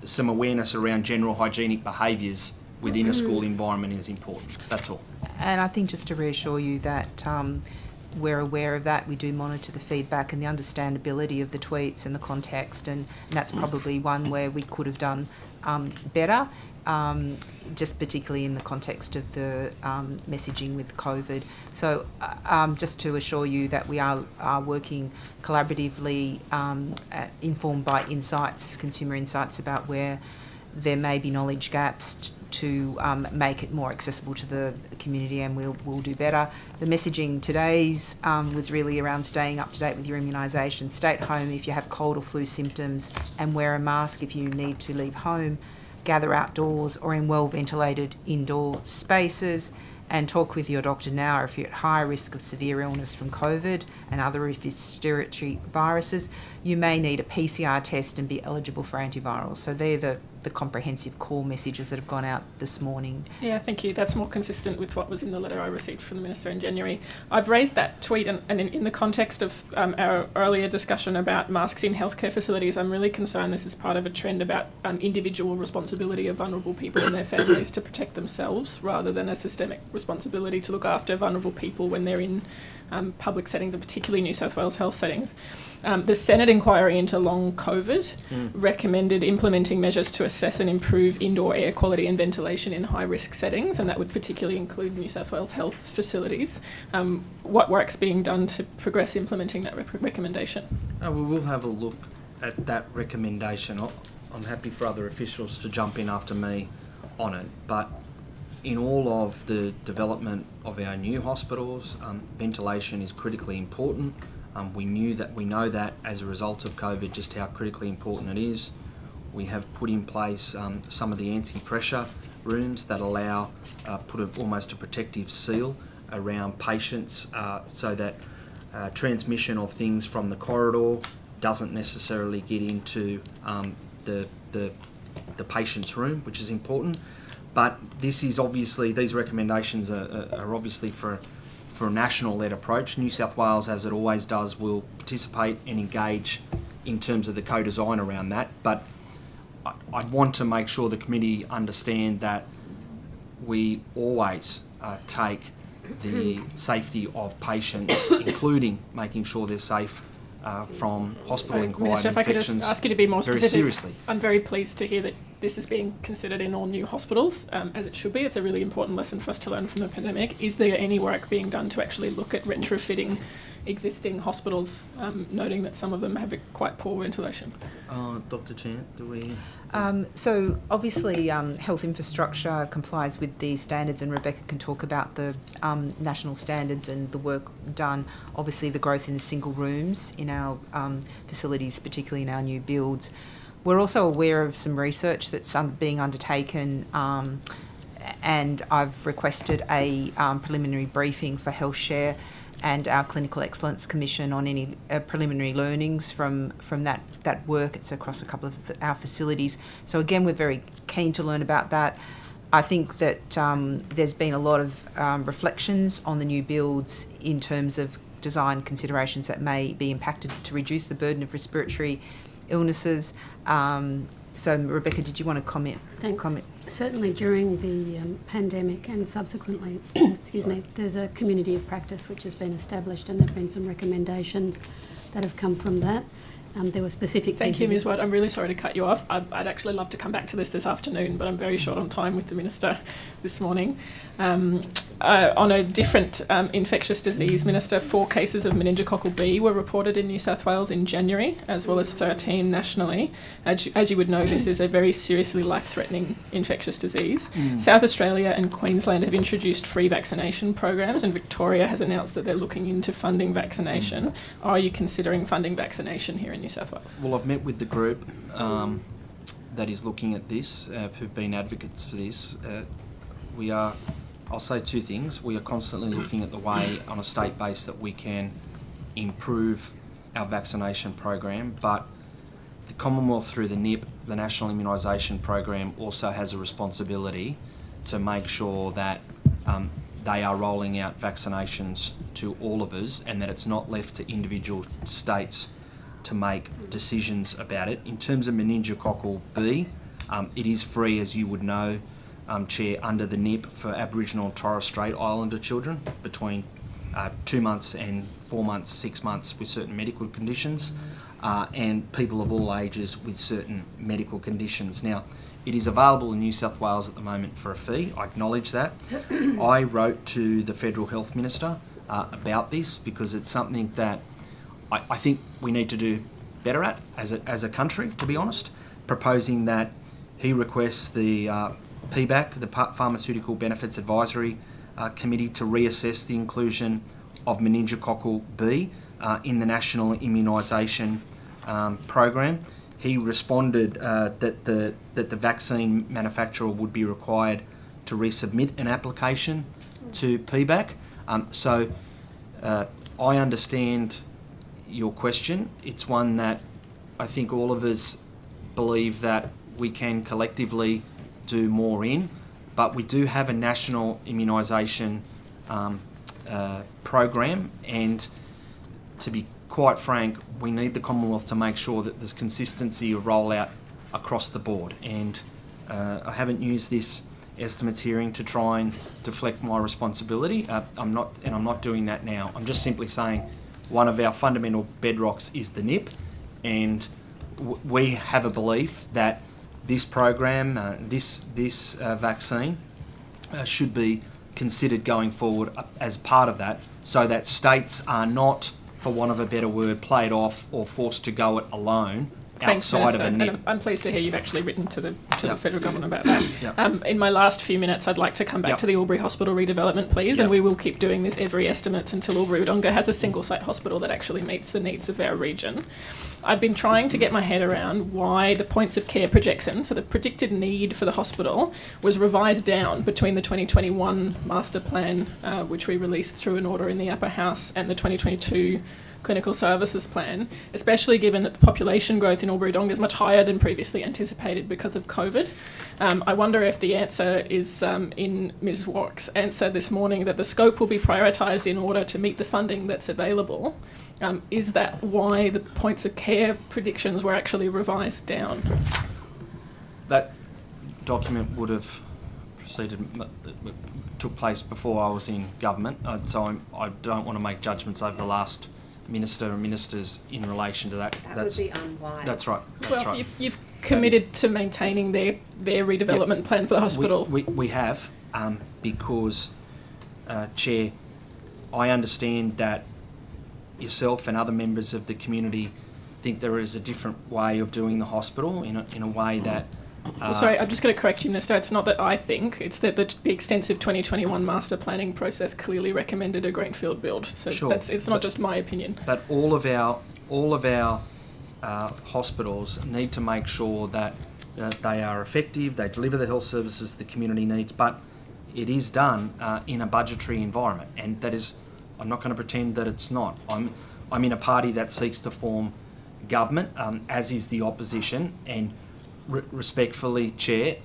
some awareness around general hygienic behaviours within a school environment is important. That's all. And I think just to reassure you that we're aware of that. We do monitor the feedback and the understandability of the tweets and the context, and that's probably one where we could have done better, just particularly in the context of the messaging with COVID. So just to assure you that we are working collaboratively, informed by insights, consumer insights about where there may be knowledge gaps to make it more accessible to the community, and we'll do better. The messaging today's was really around staying up to date with your immunisation. Stay at home if you have cold or flu symptoms, and wear a mask if you need to leave home. Gather outdoors or in well-ventilated indoor spaces, and talk with your doctor now if you're at high risk of severe illness from COVID and other respiratory viruses. You may need a PCR test and be eligible for antivirals. So they're the comprehensive core messages that have gone out this morning. Yeah, thank you. That's more consistent with what was in the letter I received from the Minister in January. I've raised that tweet, and in the context of our earlier discussion about masks in healthcare facilities, I'm really concerned this is part of a trend about individual responsibility of vulnerable people and their families to protect themselves, rather than a systemic responsibility to look after vulnerable people when they're in public settings, and particularly New South Wales health settings. The Senate inquiry into long COVID recommended implementing measures to assess and improve indoor air quality and ventilation in high-risk settings, and that would particularly include New South Wales health facilities. What work's being done to progress implementing that recommendation? We will have a look at that recommendation. I'm happy for other officials to jump in after me on it, but in all of the development of our new hospitals, ventilation is critically important. We know that as a result of COVID, just how critically important it is. We have put in place some of the anti-pressure rooms that allow almost a protective seal around patients, so that transmission of things from the corridor doesn't necessarily get into the patient's room, which is important. But this is obviously, these recommendations are obviously for a national-led approach. New South Wales, as it always does, will participate and engage in terms of the co-design around that. But I want to make sure the committee understand that we always take the safety of patients, including making sure they're safe from hospital-acquired Minister, if I could infections, just ask you to be more very specific. seriously. I'm very pleased to hear that this is being considered in all new hospitals, as it should be. It's a really important lesson for us to learn from the pandemic. Is there any work being done to actually look at retrofitting existing hospitals, noting that some of them have quite poor ventilation? Dr. Chan, do we... So obviously health infrastructure complies with the standards, and Rebecca can talk about the national standards and the work done. Obviously the growth in the single rooms in our facilities, particularly in our new builds. We're also aware of some research that's being undertaken, and I've requested a preliminary briefing for Health Share and our Clinical Excellence Commission on any preliminary learnings from that work. It's across a couple of our facilities. So again, we're very keen to learn about that. I think that there's been a lot of reflections on the new builds in terms of design considerations that may be impacted to reduce the burden of respiratory illnesses. So Rebecca, did you want to comment? Thanks. Certainly during the pandemic and subsequently, excuse me, there's a community of practice which has been established, and there have been some recommendations that have come from that. There were specific Thank you, Ms White. I'm really sorry to cut you off. I'd actually love to come back to this afternoon, but I'm very short on time with the Minister this morning. On a different infectious disease, Minister, 4 cases of meningococcal B were reported in New South Wales in January, as well as 13 nationally. As you would know, this is a very seriously life-threatening infectious disease. South Australia and Queensland have introduced free vaccination programs, and Victoria has announced that they're looking into funding vaccination. Are you considering funding vaccination here in New South Wales? Well, I've met with the group that is looking at this, who've been advocates for this. I'll say 2 things. We are constantly looking at the way on a state base that we can improve our vaccination program, but the Commonwealth through the NIP, the National Immunisation Program, also has a responsibility to make sure that they are rolling out vaccinations to all of us and that it's not left to individual states to make decisions about it. In terms of meningococcal B, it is free, as you would know, Chair, under the NIP for Aboriginal and Torres Strait Islander children between 2 months and 4 months, 6 months with certain medical conditions, and people of all ages with certain medical conditions. Now, it is available in New South Wales at the moment for a fee. I acknowledge that. I wrote to the Federal Health Minister about this because it's something that I think we need to do better at as a country, to be honest, proposing that he requests the PBAC, the Pharmaceutical Benefits Advisory Committee, to reassess the inclusion of meningococcal B in the National Immunisation Program. He responded that the vaccine manufacturer would be required to resubmit an application to PBAC. So I understand your question. It's one that I think all of us believe that we can collectively do more in, but we do have a national immunisation program, and to be quite frank, we need the Commonwealth to make sure that there's consistency of rollout across the board. And I haven't used this estimates hearing to try and deflect my responsibility. I'm not doing that now. I'm just simply saying one of our fundamental bedrocks is the NIP, and we have a belief that this program, this vaccine, should be considered going forward as part of that, so that states are not, for want of a better word, played off or forced to go it alone outside of a NIP. And I'm pleased to hear you've actually written to the federal government about that. Yep. In my last few minutes, I'd like to come back to the Albury Hospital redevelopment, please, and we will keep doing this every estimates until Albury-Wodonga has a single-site hospital that actually meets the needs of our region. I've been trying to get my head around why the points of care projection, so the predicted need for the hospital, was revised down between the 2021 master plan, which we released through an order in the upper house, and the 2022 clinical services plan, especially given that the population growth in Albury-Wodonga is much higher than previously anticipated because of COVID. I wonder if the answer is in Ms. Warwick's answer this morning, that the scope will be prioritised in order to meet the funding that's available. Is that why the points of care predictions were actually revised down? That document would have took place before I was in government, so I don't want to make judgments over the last minister and ministers in relation to that. That would be unwise. That's right. You've committed to maintaining their redevelopment plan for the hospital. We have, because, Chair, I understand that yourself and other members of the community think there is a different way of doing the hospital in a way that... Sorry, I'm just going to correct you, Minister. It's not that I think, it's that the extensive 2021 master planning process clearly recommended a greenfield build. So sure, it's not just my opinion. But all of our hospitals need to make sure that they are effective, they deliver the health services the community needs, but it is done in a budgetary environment, and that is, I'm not going to pretend that it's not. I'm in a party that seeks to form government, as is the opposition, and respectfully, Chair,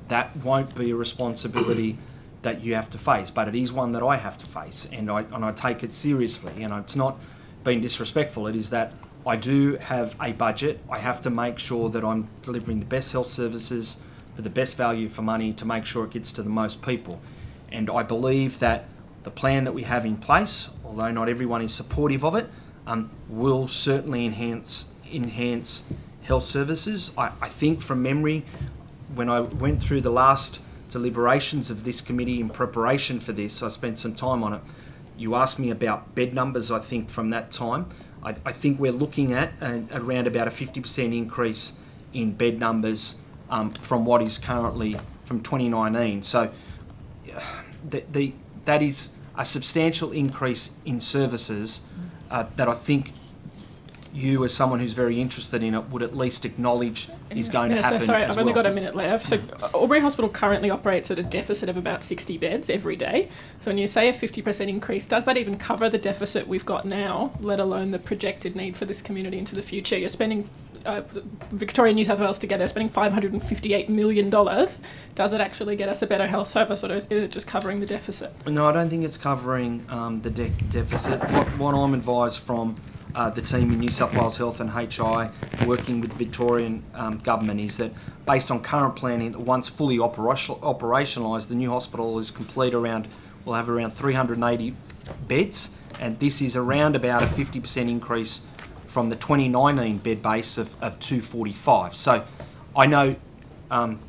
that won't be a responsibility that you have to face, but it is one that I have to face, and I take it seriously. You know, it's not being disrespectful. It is that I do have a budget. I have to make sure that I'm delivering the best health services for the best value for money to make sure it gets to the most people. And I believe that the plan that we have in place, although not everyone is supportive of it, will certainly enhance health services. I think from memory, when I went through the last deliberations of this committee in preparation for this, I spent some time on it. You asked me about bed numbers, I think, from that time. I think we're looking at around about a 50% increase in bed numbers from what is currently from 2019. So that is a substantial increase in services that I think you, as someone who's very interested in it, would at least acknowledge is going to happen. Sorry, as I've only well. got a minute left. So Albury Hospital currently operates at a deficit of about 60 beds every day. So when you say a 50% increase, does that even cover the deficit we've got now, let alone the projected need for this community into the future? You're spending, Victoria and New South Wales together, spending $558 million. Does it actually get us a better health service, or is it just covering the deficit? No, I don't think it's covering the deficit. What I'm advised from the team in New South Wales Health and HI working with Victorian government is that based on current planning, once fully operationalised, the new hospital is complete will have around 380 beds, and this is around about a 50% increase from the 2019 bed base of 245. So I know,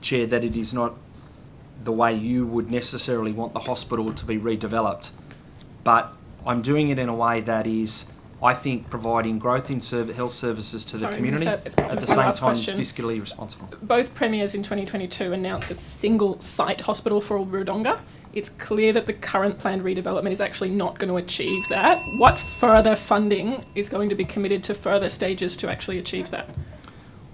Chair, that it is not the way you would necessarily want the hospital to be redeveloped, but I'm doing it in a way that is, I think, providing growth in health services to the community at the same time as fiscally responsible. Both premiers in 2022 announced a single site hospital for Wodonga. It's clear that the current planned redevelopment is actually not going to achieve that. What further funding is going to be committed to further stages to actually achieve that?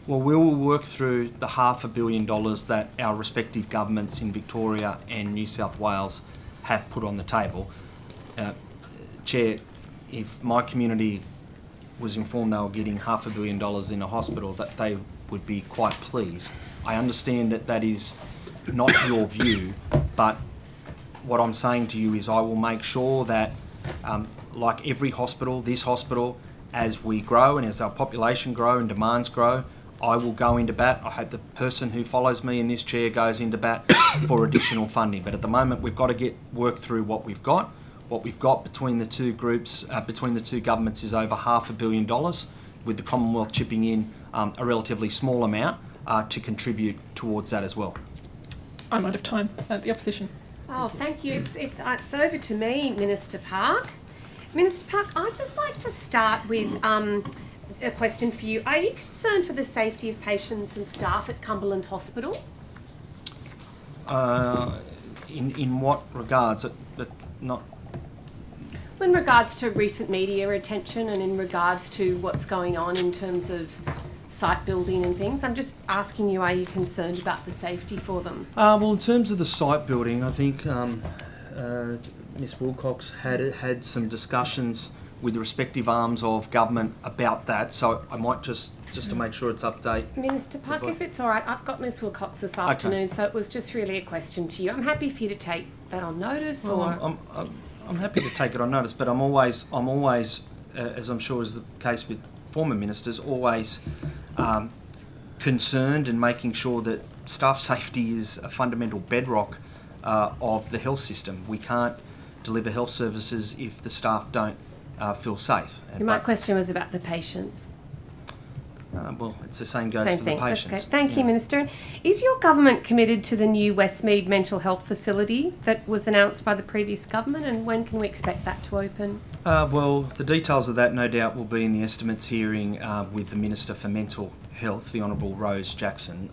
Well, we will work through the $500 million that our respective governments in Victoria and New South Wales have put on the table. Chair, if my community was informed they were getting $500 million in a hospital, that they would be quite pleased. I understand that that is not your view, but what I'm saying to you is I will make sure that, like every hospital, this hospital, as we grow and as our population grow and demands grow, I will go into bat. I hope the person who follows me in this chair goes into bat for additional funding. But at the moment, we've got to work through what we've got. What we've got between the two groups, between the two governments, is over $500 million, with the Commonwealth chipping in a relatively small amount to contribute towards that as well. I'm out of time. The opposition. Oh, thank you. It's over to me, Minister Park. Minister Park, I'd just like to start with a question for you. Are you concerned for the safety of patients and staff at Cumberland Hospital? In what regards? Not. In regards to recent media attention and in regards to what's going on in terms of site building and things, I'm just asking you, are you concerned about the safety for them? Well, in terms of the site building, I think Ms Wilcox had some discussions with the respective arms of government about that, so I might just to make sure it's update. Minister Park, if it's all right, I've got Ms Wilcox this afternoon, so it was just really a question to you. I'm happy for you to take that on notice, well, I'm happy to take it on notice, but I'm always, as I'm sure is the case with former ministers, always concerned and making sure that staff safety is a fundamental bedrock of the health system. We can't deliver health services if the staff don't feel safe. My question was about the patients. Well, it's the same goes for the patients. Okay. Thank you, Minister. Is your government committed to the new Westmead mental health facility that was announced by the previous government, and when can we expect that to open? Well, the details of that no doubt will be in the estimates hearing with the Minister for Mental Health, the Honourable Rose Jackson.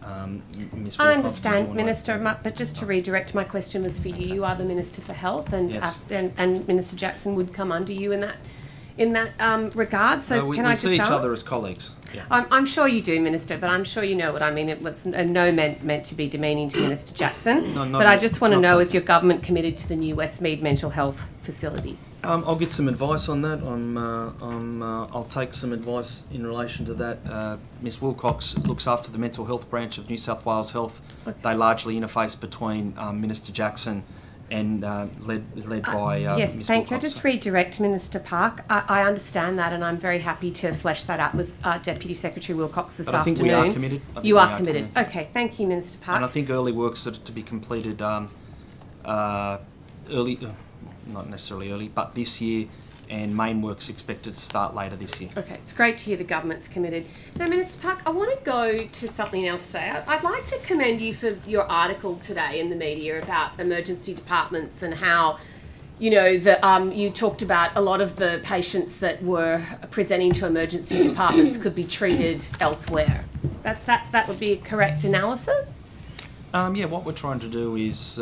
Ms. I understand, Minister, but just to redirect, my question was for you. You are the Minister for Health, and yes. And Minister Jackson would come under you in that regard. So we can I just see each ask? other as colleagues. Yeah. I'm sure you do, Minister, but I'm sure you know what I mean. It was meant to be demeaning to Minister Jackson. But I just want to know, is your government committed to the new Westmead mental health facility? I'll get some advice on that. I'll take some advice in relation to that. Ms Wilcox looks after the mental health branch of New South Wales Health. Okay. They largely interface between Minister Jackson and led by yes, Ms thank Wilcox. you. I'll just redirect Minister Park. I understand that, and I'm very happy to flesh that out with Deputy Secretary Wilcox this afternoon. I think we are committed. You are committed. Okay, thank you, Minister Park. And I think early works are to be completed not necessarily early, but this year, and main work's expected to start later this year. Okay, it's great to hear the government's committed. Now, Minister Park, I want to go to something else today. I'd like to commend you for your article today in the media about emergency departments and how, you know, you talked about a lot of the patients that were presenting to emergency departments could be treated elsewhere. That would be a correct analysis? Yeah, what we're trying to do is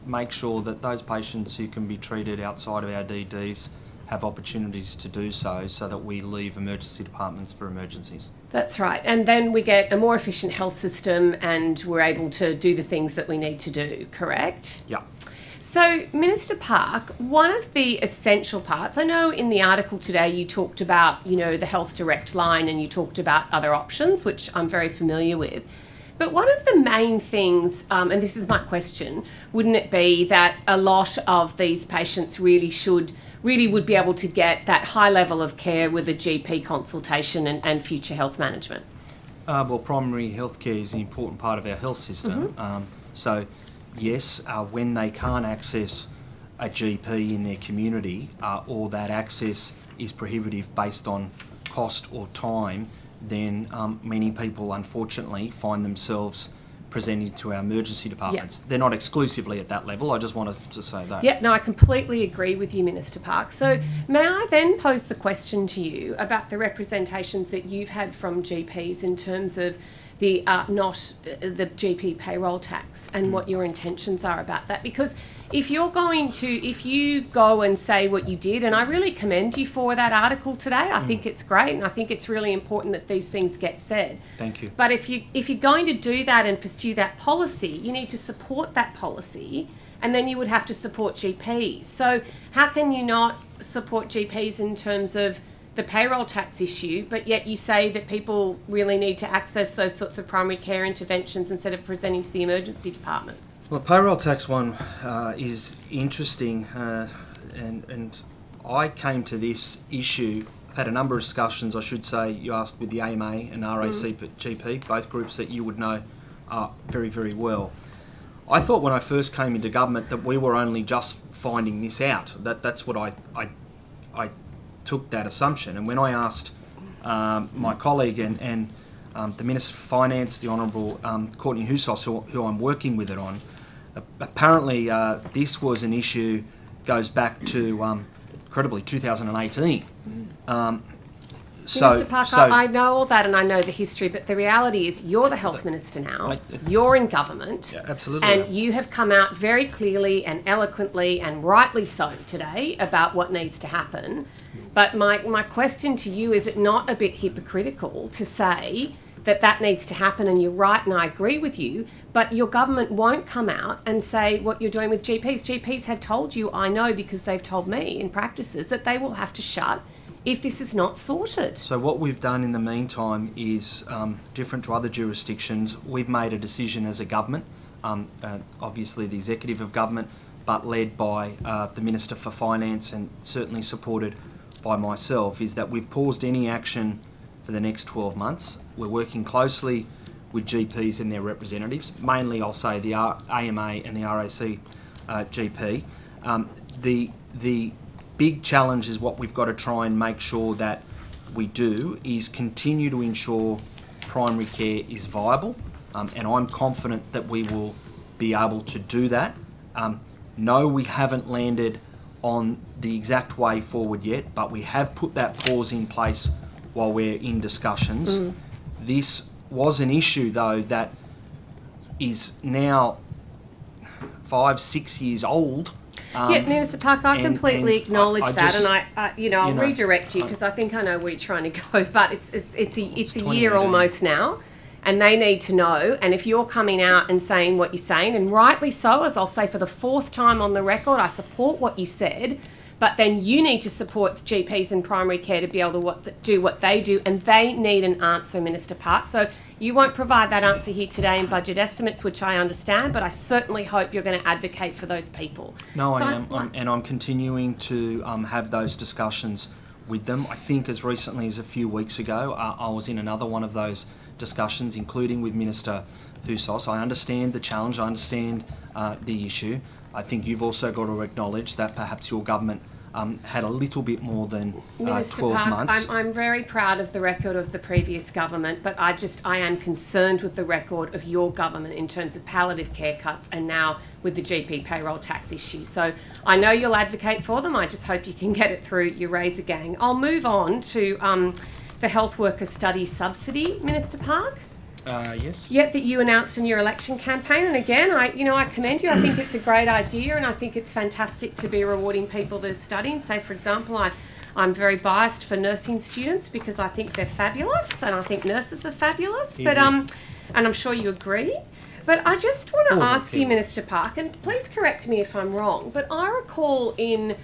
make sure that those patients who can be treated outside of our DDs have opportunities to do so that we leave emergency departments for emergencies. That's right. And then we get a more efficient health system and we're able to do the things that we need to do, correct? Yeah. So, Minister Park, one of the essential parts, I know in the article today you talked about, you know, the Health Direct line and you talked about other options, which I'm very familiar with. But one of the main things, and this is my question, wouldn't it be that a lot of these patients really would be able to get that high level of care with a GP consultation and future health management? Well, primary health care is an important part of our health system. So, yes, when they can't access a GP in their community or that access is prohibitive based on cost or time, then many people unfortunately find themselves presented to our emergency departments. They're not exclusively at that level, I just wanted to say that. Yeah, no, I completely agree with you, Minister Park. So may I then pose the question to you about the representations that you've had from GPs in terms of the the GP payroll tax and what your intentions are about that? Because if you go and say what you did, and I really commend you for that article today, I think it's great, and I think it's really important that these things get said. Thank you. But if you're going to do that and pursue that policy, you need to support that policy, and then you would have to support GPs. So how can you not support GPs in terms of the payroll tax issue, but yet you say that people really need to access those sorts of primary care interventions instead of presenting to the emergency department? Well, payroll tax one is interesting, and I came to this issue. I've had a number of discussions, I should say. You asked with the AMA and RACGP, both groups that you would know very, very well. I thought when I first came into government that we were only just finding this out. That's what I took that assumption. And when I asked my colleague and the Minister for Finance, the Honourable Courtney Houssos, who I'm working with it on, apparently this was an issue goes back to, incredibly, 2018. Minister Parker, I know all that and I know the history, but the reality is you're the Health Minister now, you're in government, absolutely, and you have come out very clearly and eloquently and rightly so today about what needs to happen. But my question to you, is it not a bit hypocritical to say that needs to happen, and you're right and I agree with you, but your government won't come out and say what you're doing with GPs? GPs have told you, I know because they've told me in practices, that they will have to shut if this is not sorted. So what we've done in the meantime is, different to other jurisdictions, we've made a decision as a government, obviously the executive of government, but led by the Minister for Finance and certainly supported by myself, is that we've paused any action for the next 12 months. We're working closely with GPs and their representatives, mainly I'll say the AMA and the RAC GP. The big challenge is what we've got to try and make sure that we do is continue to ensure primary care is viable, and I'm confident that we will be able to do that. No, we haven't landed on the exact way forward yet, but we have put that pause in place while we're in discussions. This was an issue, though, that is now 5-6 years old. Yeah, Minister Parker, I completely acknowledge that, and I'll know, redirect you because I think I know where you're trying to go. But it's a year almost now, and they need to know. And if you're coming out and saying what you're saying, and rightly so, as I'll say for the 4th time on the record, I support what you said. But then you need to support GPs in primary care to be able to do what they do, and they need an answer, Minister Park. So you won't provide that answer here today in budget estimates, which I understand, but I certainly hope you're going to advocate for those people. No, I am, and I'm continuing to have those discussions with them. I think as recently as a few weeks ago, I was in another one of those discussions, including with Minister Houssos. I understand the challenge, I understand the issue. I think you've also got to acknowledge that perhaps your government had a little bit more than Minister 12 Park, months. I'm very proud of the record of the previous government, but I am concerned with the record of your government in terms of palliative care cuts and now with the GP payroll tax issue. So I know you'll advocate for them. I just hope you can get it through your Razor Gang. I'll move on to the health worker study subsidy, Minister Park. Yes. Yet that you announced in your election campaign, and again, I commend you. I think it's a great idea, and I think it's fantastic to be rewarding people that are studying. Say, for example, I'm very biased for nursing students because I think they're fabulous, and I think nurses are fabulous. But and I'm sure you agree. But I just want to ask you, Minister Park, and please correct me if I'm wrong, but I recall in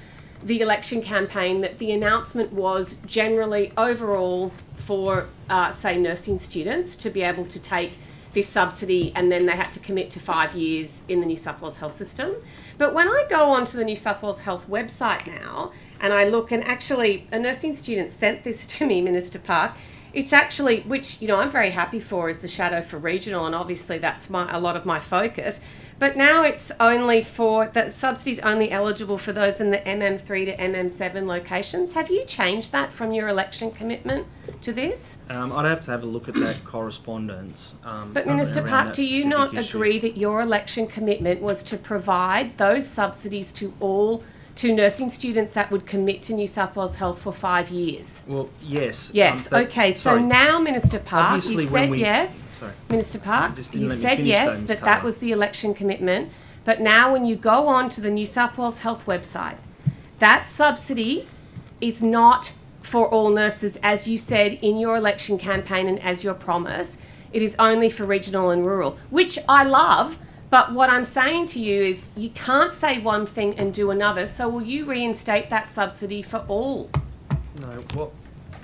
the election campaign that the announcement was generally overall for, say, nursing students to be able to take this subsidy, and then they had to commit to 5 years in the New South Wales health system. But when I go onto the New South Wales Health website now and I look, and actually a nursing student sent this to me, Minister Park, it's actually, which, I'm very happy for, is the shadow for regional, and obviously that's a lot of my focus. But now it's only for, that subsidy's only eligible for those in the MM3 to MM7 locations. Have you changed that from your election commitment to this? I'd have to have a look at that correspondence. But Minister Park, do you not agree that your election commitment was to provide those subsidies to nursing students that would commit to New South Wales Health for 5 years? Well, yes. Yes, okay. So now, Minister Park, obviously you said yes. Sorry. Minister Park, you said finish yes, though, that was the election commitment. But now when you go on to the New South Wales Health website, that subsidy is not for all nurses, as you said in your election campaign and as your promise. It is only for regional and rural, which I love. But what I'm saying to you is you can't say one thing and do another. So will you reinstate that subsidy for all? No, well,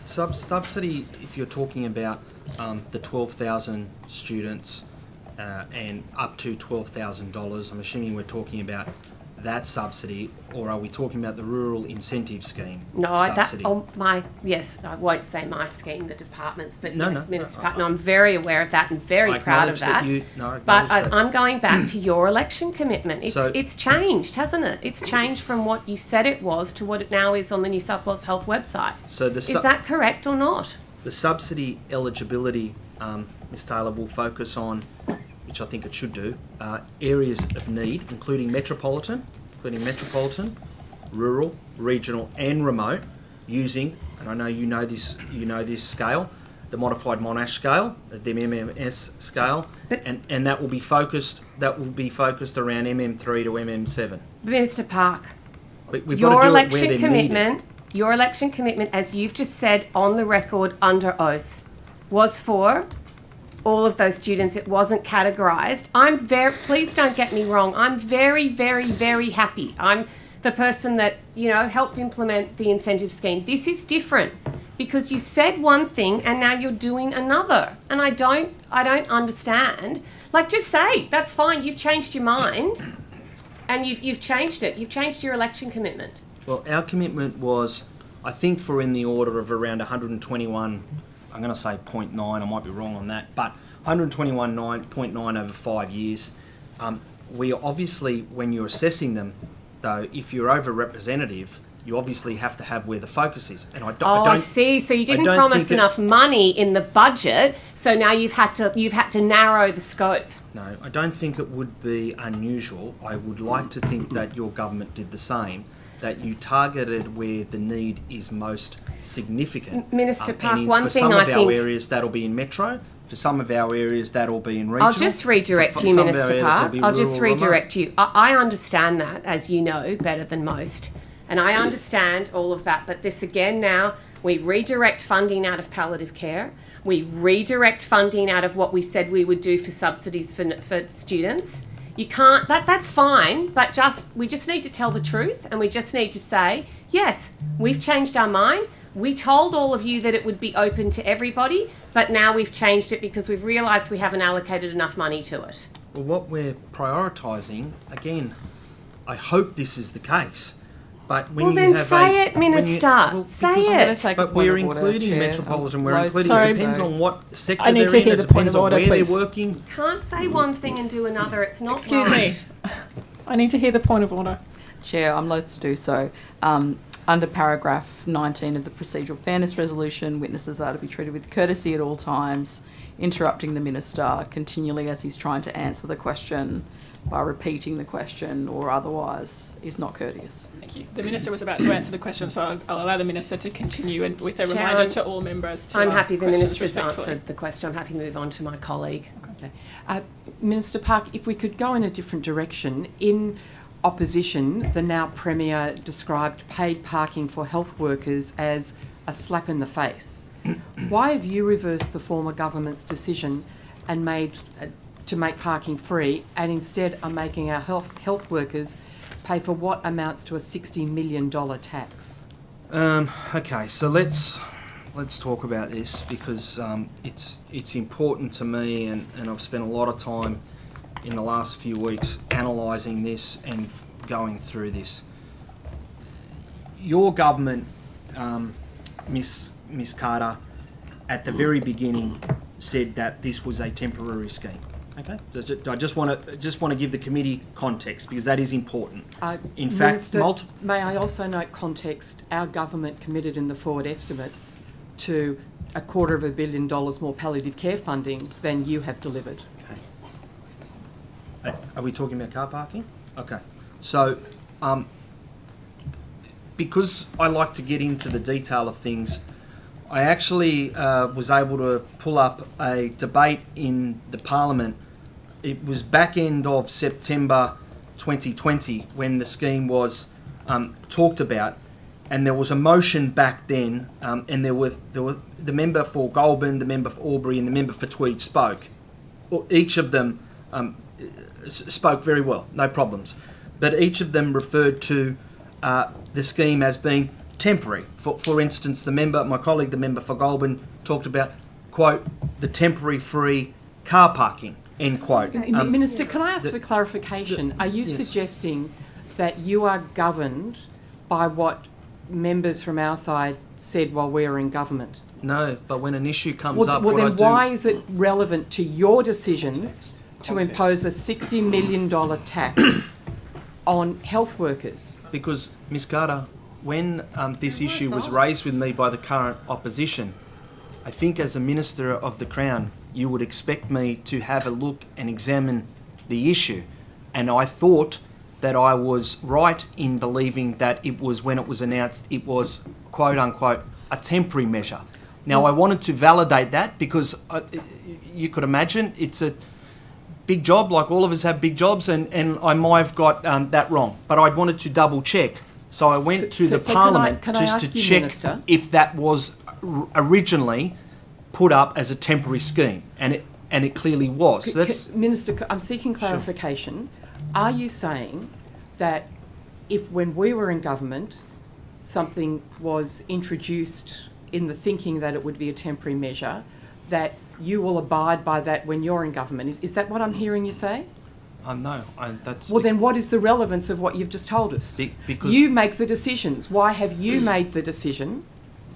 subsidy, if you're talking about the 12,000 students and up to $12,000, I'm assuming we're talking about that subsidy, or are we talking about the rural incentive scheme? No, subsidy? yes, I won't say my scheme, the department's, but No, yes, no, Minister no, Park, I'm very aware of that and very proud of that. But I'm going back to your election commitment. It's changed, hasn't it? It's changed from what you said it was to what it now is on the New South Wales Health website. Is that correct or not? The subsidy eligibility, Ms Taylor, will focus on, which I think it should do, areas of need, including metropolitan, rural, regional and remote, using, and I know you know this scale, the modified Monash scale, the MMS scale, and that will be focused around MM3 to MM7. Minister Park, your election commitment, as you've just said on the record under oath, was for all of those students. It wasn't categorised. Please don't get me wrong, I'm very, very, very happy. I'm the person that, helped implement the incentive scheme. This is different because you said one thing and now you're doing another. And I don't understand. Just say, that's fine, you've changed your mind and you've changed it. You've changed your election commitment. Well, our commitment was, I think, for in the order of around 121, I'm going to say 0.9, I might be wrong on that, but 121.9 over 5 years. We obviously, when you're assessing them, though, if you're over-representative, you obviously have to have where the focus is. And I see. So you didn't promise enough money in the budget, so now you've had to narrow the scope. No, I don't think it would be unusual. I would like to think that your government did the same, that you targeted where the need is most significant. Minister Park, for some of our areas that'll be in metro, for some of our areas that'll be in regional. I'll just redirect you, Minister Park. I'll just redirect you. I understand that, as you know, better than most. And I understand all of that. But this again now, we redirect funding out of palliative care. We redirect funding out of what we said we would do for subsidies for students. You can't, that's fine, but we just need to tell the truth, and we just need to say, yes, we've changed our mind. We told all of you that it would be open to everybody, but now we've changed it because we've realised we haven't allocated enough money to it. Well, what we're prioritising, again, I hope this is the case, but when say it, Minister. Say it. But we're including metropolitan, we're including, it depends on what sector I need they're to hear in, the it depends point of on order, where please. they're working. You can't say one thing and do another, it's not Excuse right. me. I need to hear the point of order. Chair, I'm loath to do so. under paragraph 19 of the procedural fairness resolution, witnesses are to be treated with courtesy at all times. Interrupting the minister continually as he's trying to answer the question by repeating the question or otherwise is not courteous. Thank you. The Minister was about to answer the question, so I'll allow the Minister to continue, and with a Chair, reminder to all members to I'm ask happy the questions Minister's respectfully. answered the question. I'm happy to move on to my colleague. Okay. Minister Park, if we could go in a different direction. In opposition, the now Premier described paid parking for health workers as a slap in the face. Why have you reversed the former government's decision and made to make parking free, and instead are making our health workers pay for what amounts to a $60 million tax? Okay, so let's talk about this because it's important to me, and I've spent a lot of time in the last few weeks analysing this and going through this. Your government, Miss Carter, at the very beginning said that this was a temporary scheme. Okay, I just want to give the committee context because that is important. In fact, Minister, may I also note context? Our government committed in the forward estimates to $250 million more palliative care funding than you have delivered. Okay. Are we talking about car parking? Okay. So, because I like to get into the detail of things, I actually was able to pull up a debate in the Parliament. It was back end of September 2020 when the scheme was talked about, and there was a motion back then, and there were the member for Goulburn, the member for Albury, and the member for Tweed spoke. Each of them spoke very well, no problems, but each of them referred to the scheme as being temporary. For instance, my colleague, the member for Goulburn, talked about, quote, the temporary free car parking, end quote. Minister, can I ask for clarification? Are you suggesting that you are governed by what members from our side said while we were in government? No, but when an issue comes up, well then why is it relevant to your decisions to impose a $60 million tax on health workers? Because, Ms Carter, when this issue was raised with me by the current opposition, I think as a Minister of the Crown, you would expect me to have a look and examine the issue. And I thought that I was right in believing that it was, when it was announced, it was, quote unquote, a temporary measure. Now, I wanted to validate that because you could imagine it's a big job, like all of us have big jobs, and I might have got that wrong. But I wanted to double check. So I went to the Parliament just to check Minister, if that was originally put up as a temporary scheme, and it clearly was. So that's Minister, I'm seeking clarification. Sure. Are you saying that if when we were in government, something was introduced in the thinking that it would be a temporary measure, that you will abide by that when you're in government? Is that what I'm hearing you say? No, that's... Well, then what is the relevance of what you've just told us? Because you make the decisions. Why have you made the decision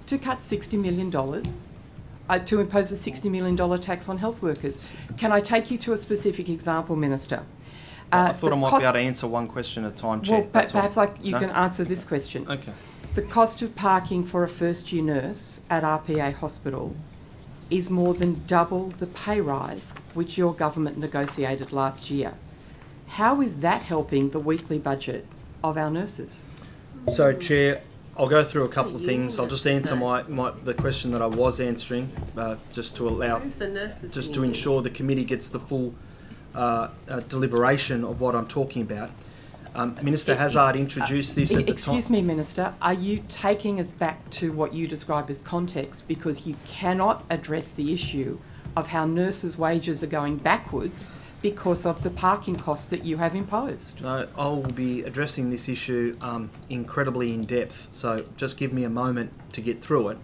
to cut $60 million, to impose a $60 million tax on health workers? Can I take you to a specific example, Minister? I thought I might be able to answer one question at a time, Chair. Well, perhaps you can answer this question. Okay. The cost of parking for a first-year nurse at RPA Hospital is more than double the pay rise which your government negotiated last year. How is that helping the weekly budget of our nurses? So, Chair, I'll go through a couple of things. I'll just answer the question that I was answering, just to allow, just to ensure the committee gets the full deliberation of what I'm talking about. Minister Hazzard introduced this at the time. Excuse me, Minister, are you taking us back to what you describe as context because you cannot address the issue of how nurses' wages are going backwards because of the parking costs that you have imposed? No, I will be addressing this issue incredibly in depth, so just give me a moment to get through it.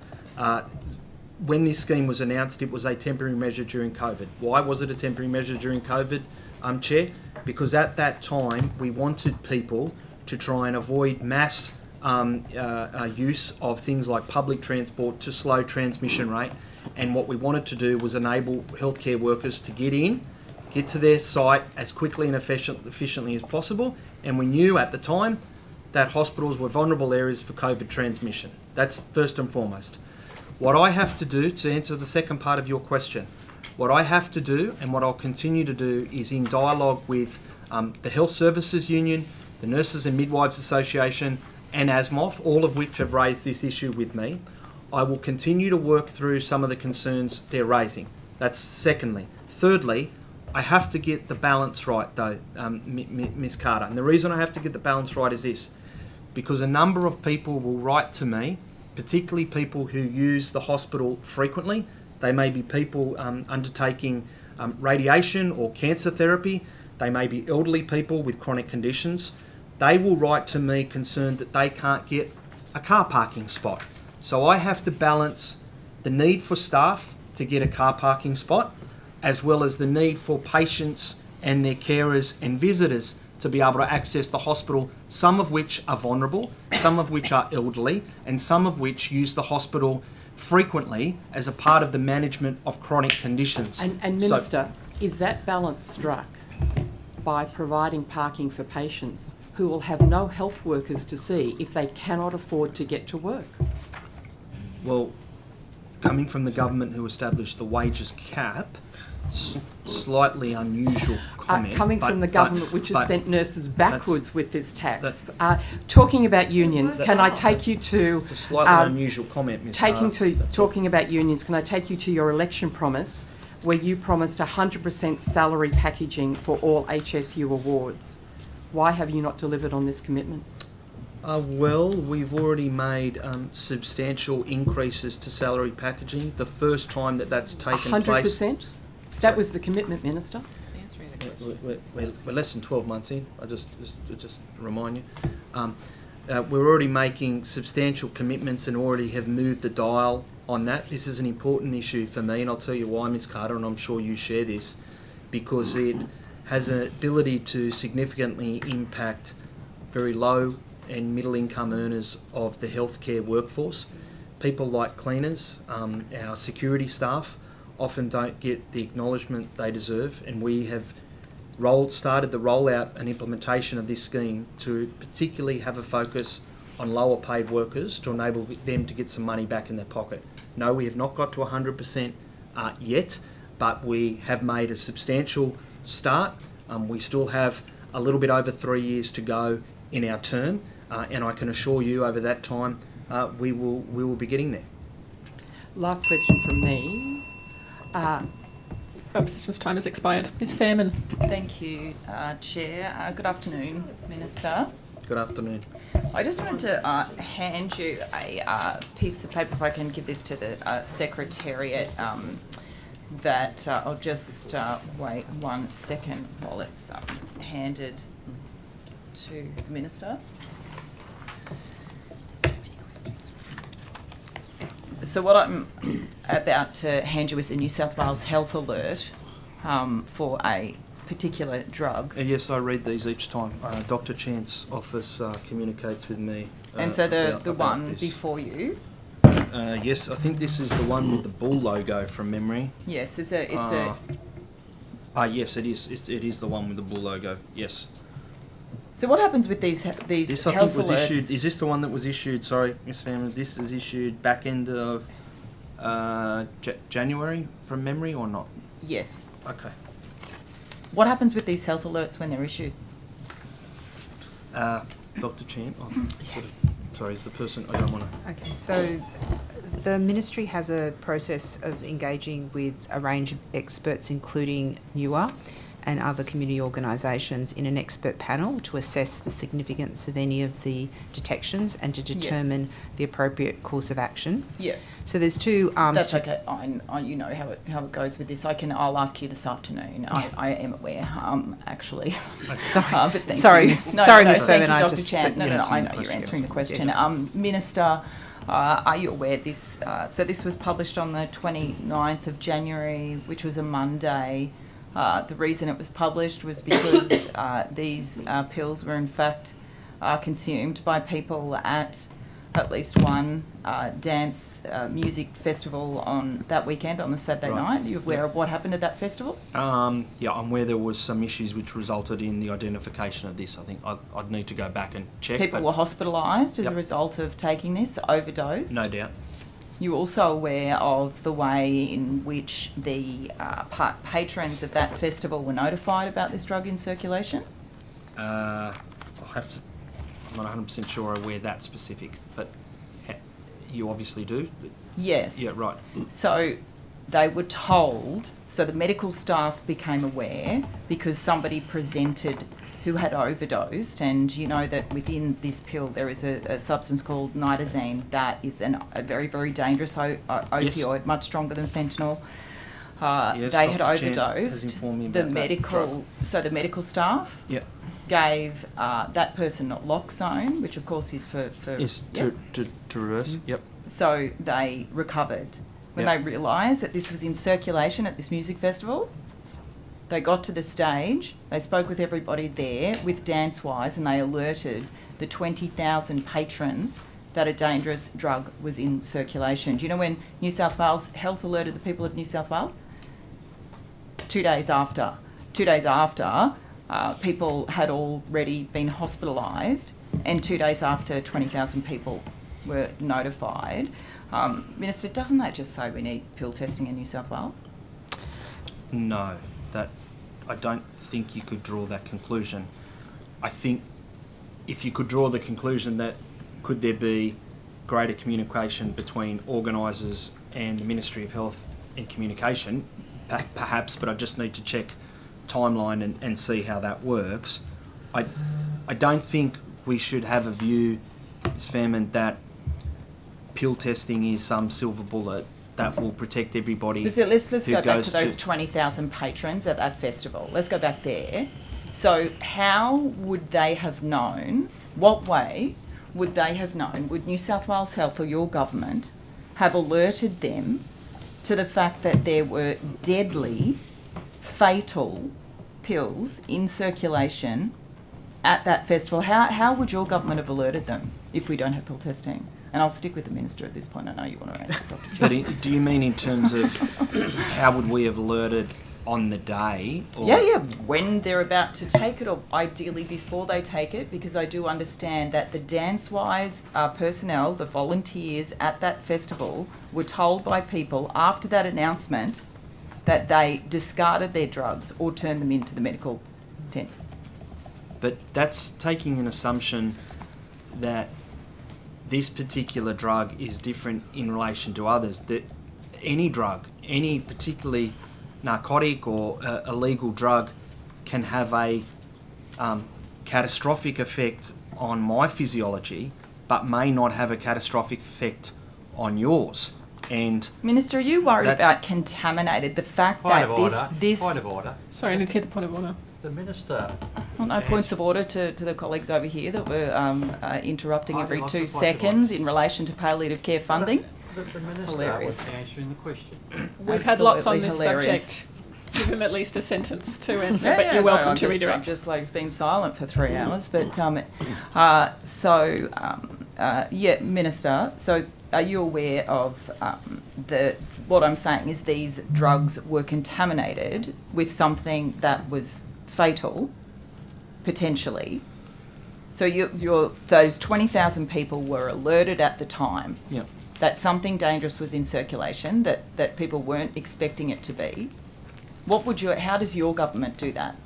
When this scheme was announced, it was a temporary measure during COVID. Why was it a temporary measure during COVID, Chair? Because at that time, we wanted people to try and avoid mass use of things like public transport to slow transmission rate. And what we wanted to do was enable healthcare workers to get to their site as quickly and efficiently as possible. And we knew at the time that hospitals were vulnerable areas for COVID transmission. That's first and foremost. What I have to do, to answer the second part of your question, what I have to do and what I'll continue to do is in dialogue with the Health Services Union, the Nurses and Midwives Association and ASMOF, all of which have raised this issue with me. I will continue to work through some of the concerns they're raising. That's secondly. Thirdly, I have to get the balance right though, Ms. Carter. And the reason I have to get the balance right is this, because a number of people will write to me, particularly people who use the hospital frequently. They may be people undertaking radiation or cancer therapy. They may be elderly people with chronic conditions. They will write to me concerned that they can't get a car parking spot. So I have to balance the need for staff to get a car parking spot, as well as the need for patients and their carers and visitors to be able to access the hospital, some of which are vulnerable, some of which are elderly, and some of which use the hospital frequently as a part of the management of chronic conditions. And Minister, is that balance struck by providing parking for patients who will have no health workers to see if they cannot afford to get to work? Well, coming from the government who established the wages cap, slightly unusual comment. Coming from the government which has sent nurses backwards with this tax. Talking about unions, can I take you to... It's a slightly unusual comment, Ms. Talking about unions, can I take you to your election promise where you promised 100% salary packaging for all HSU awards? Why have you not delivered on this commitment? Well, we've already made substantial increases to salary packaging. The first time that that's taken place... 100%? That was the commitment, Minister. We're less than 12 months in. I just remind you. We're already making substantial commitments and already have moved the dial on that. This is an important issue for me, and I'll tell you why, Ms. Carter, and I'm sure you share this, because it has an ability to significantly impact very low and middle income earners of the healthcare workforce. People like cleaners, our security staff, often don't get the acknowledgement they deserve, and we have started the rollout and implementation of this scheme to particularly have a focus on lower paid workers to enable them to get some money back in their pocket. No, we have not got to 100% yet, but we have made a substantial start. We still have a little bit over 3 years to go in our term, and I can assure you over that time we will be getting there. Last question from me. Opposition's time has expired. Ms Fairman. Thank you, Chair. Good afternoon, Minister. Good afternoon. I just wanted to hand you a piece of paper, if I can give this to the Secretariat, that I'll just wait 1 second while it's handed to the Minister. So what I'm about to hand you is a New South Wales health alert for a particular drug. Yes, I read these each time. Dr. Chant's office communicates with me. And so the about one this. before you? Yes, I think this is the one with the bull logo from memory. Yes, yes, it is. It is the one with the bull logo. Yes. So what happens with these This I health think was alerts? issued. Is this the one that was issued? Sorry, Ms. Fairman. This is issued back end of January from memory, or not? Yes. Okay. What happens with these health alerts when they're issued? Dr. Chant. Sorry, is the person? I don't want to. Okay, so the ministry has a process of engaging with a range of experts, including NUA and other community organisations, in an expert panel to assess the significance of any of the detections and to determine the appropriate course of action. Yeah. So there's two arms. That's okay. I you know how it goes with this. I'll ask you this afternoon. I am aware. Actually. Sorry. But thank sorry, you. Miss Fairman. Thank you, Dr. Chan. No, I know you're answering the question. Minister, are you aware this? So this was published on the 29th of January, which was a Monday. The reason it was published was because these pills were in fact consumed by people at at least one dance music festival on that weekend on the Saturday night. Are you aware of what happened at that festival? Yeah, I'm aware there was some issues which resulted in the identification of this. I think I'd need to go back and check. People were hospitalised as a result of taking this, overdose. No doubt. You were also aware of the way in which the patrons of that festival were notified about this drug in circulation? I'm not 100% sure I'm aware of that specific, but you obviously do? Yes. Yeah, right. So they were told, so the medical staff became aware because somebody presented who had overdosed, and you know that within this pill there is a substance called nitazene that is a very, very dangerous opioid, much stronger than fentanyl. They had overdosed. The medical staff gave that person naloxone, which of course is for to reverse. Yep. So they recovered. When they realised that this was in circulation at this music festival, they got to the stage, they spoke with everybody there, with DanceWise, and they alerted the 20,000 patrons that a dangerous drug was in circulation. Do you know when New South Wales Health alerted the people of New South Wales? 2 days after. 2 days after, people had already been hospitalised, and 2 days after, 20,000 people were notified. Minister, doesn't that just say we need pill testing in New South Wales? No, I don't think you could draw that conclusion. I think if you could draw the conclusion that could there be greater communication between organisers and the Ministry of Health and Communication, perhaps, but I just need to check timeline and see how that works. I don't think we should have a view, Ms. Fairman, that pill testing is some silver bullet that will protect everybody. Let's go back to those 20,000 patrons at that festival. Let's go back there. So how would they have known, what way would they have known, would New South Wales Health or your government have alerted them to the fact that there were deadly, fatal pills in circulation at that festival? How would your government have alerted them if we don't have pill testing? And I'll stick with the Minister at this point. I know you want to answer, Dr. But do you mean in terms of how would we have alerted on the day? Or? Yeah, when they're about to take it, or ideally before they take it, because I do understand that the DanceWise personnel, the volunteers at that festival, were told by people after that announcement that they discarded their drugs or turned them into the medical tent. But that's taking an assumption that this particular drug is different in relation to others, that any drug, any particularly narcotic or illegal drug can have a catastrophic effect on my physiology, but may not have a catastrophic effect on yours. And Minister, are you worried about contaminated? The fact that this... Point of order. Sorry, I need to get the point of order. The Minister... Well, no points of order to the colleagues over here that were interrupting every 2 seconds in relation to palliative care funding. The Minister hilarious. was answering the question. We've had lots on this subject. Give him at least a sentence to answer, but you're welcome to redirect. I'm just like been silent for 3 hours. But Minister, so are you aware of what I'm saying is these drugs were contaminated with something that was fatal, potentially. So those 20,000 people were alerted at the time that something dangerous was in circulation, that people weren't expecting it to be. How does your government do that?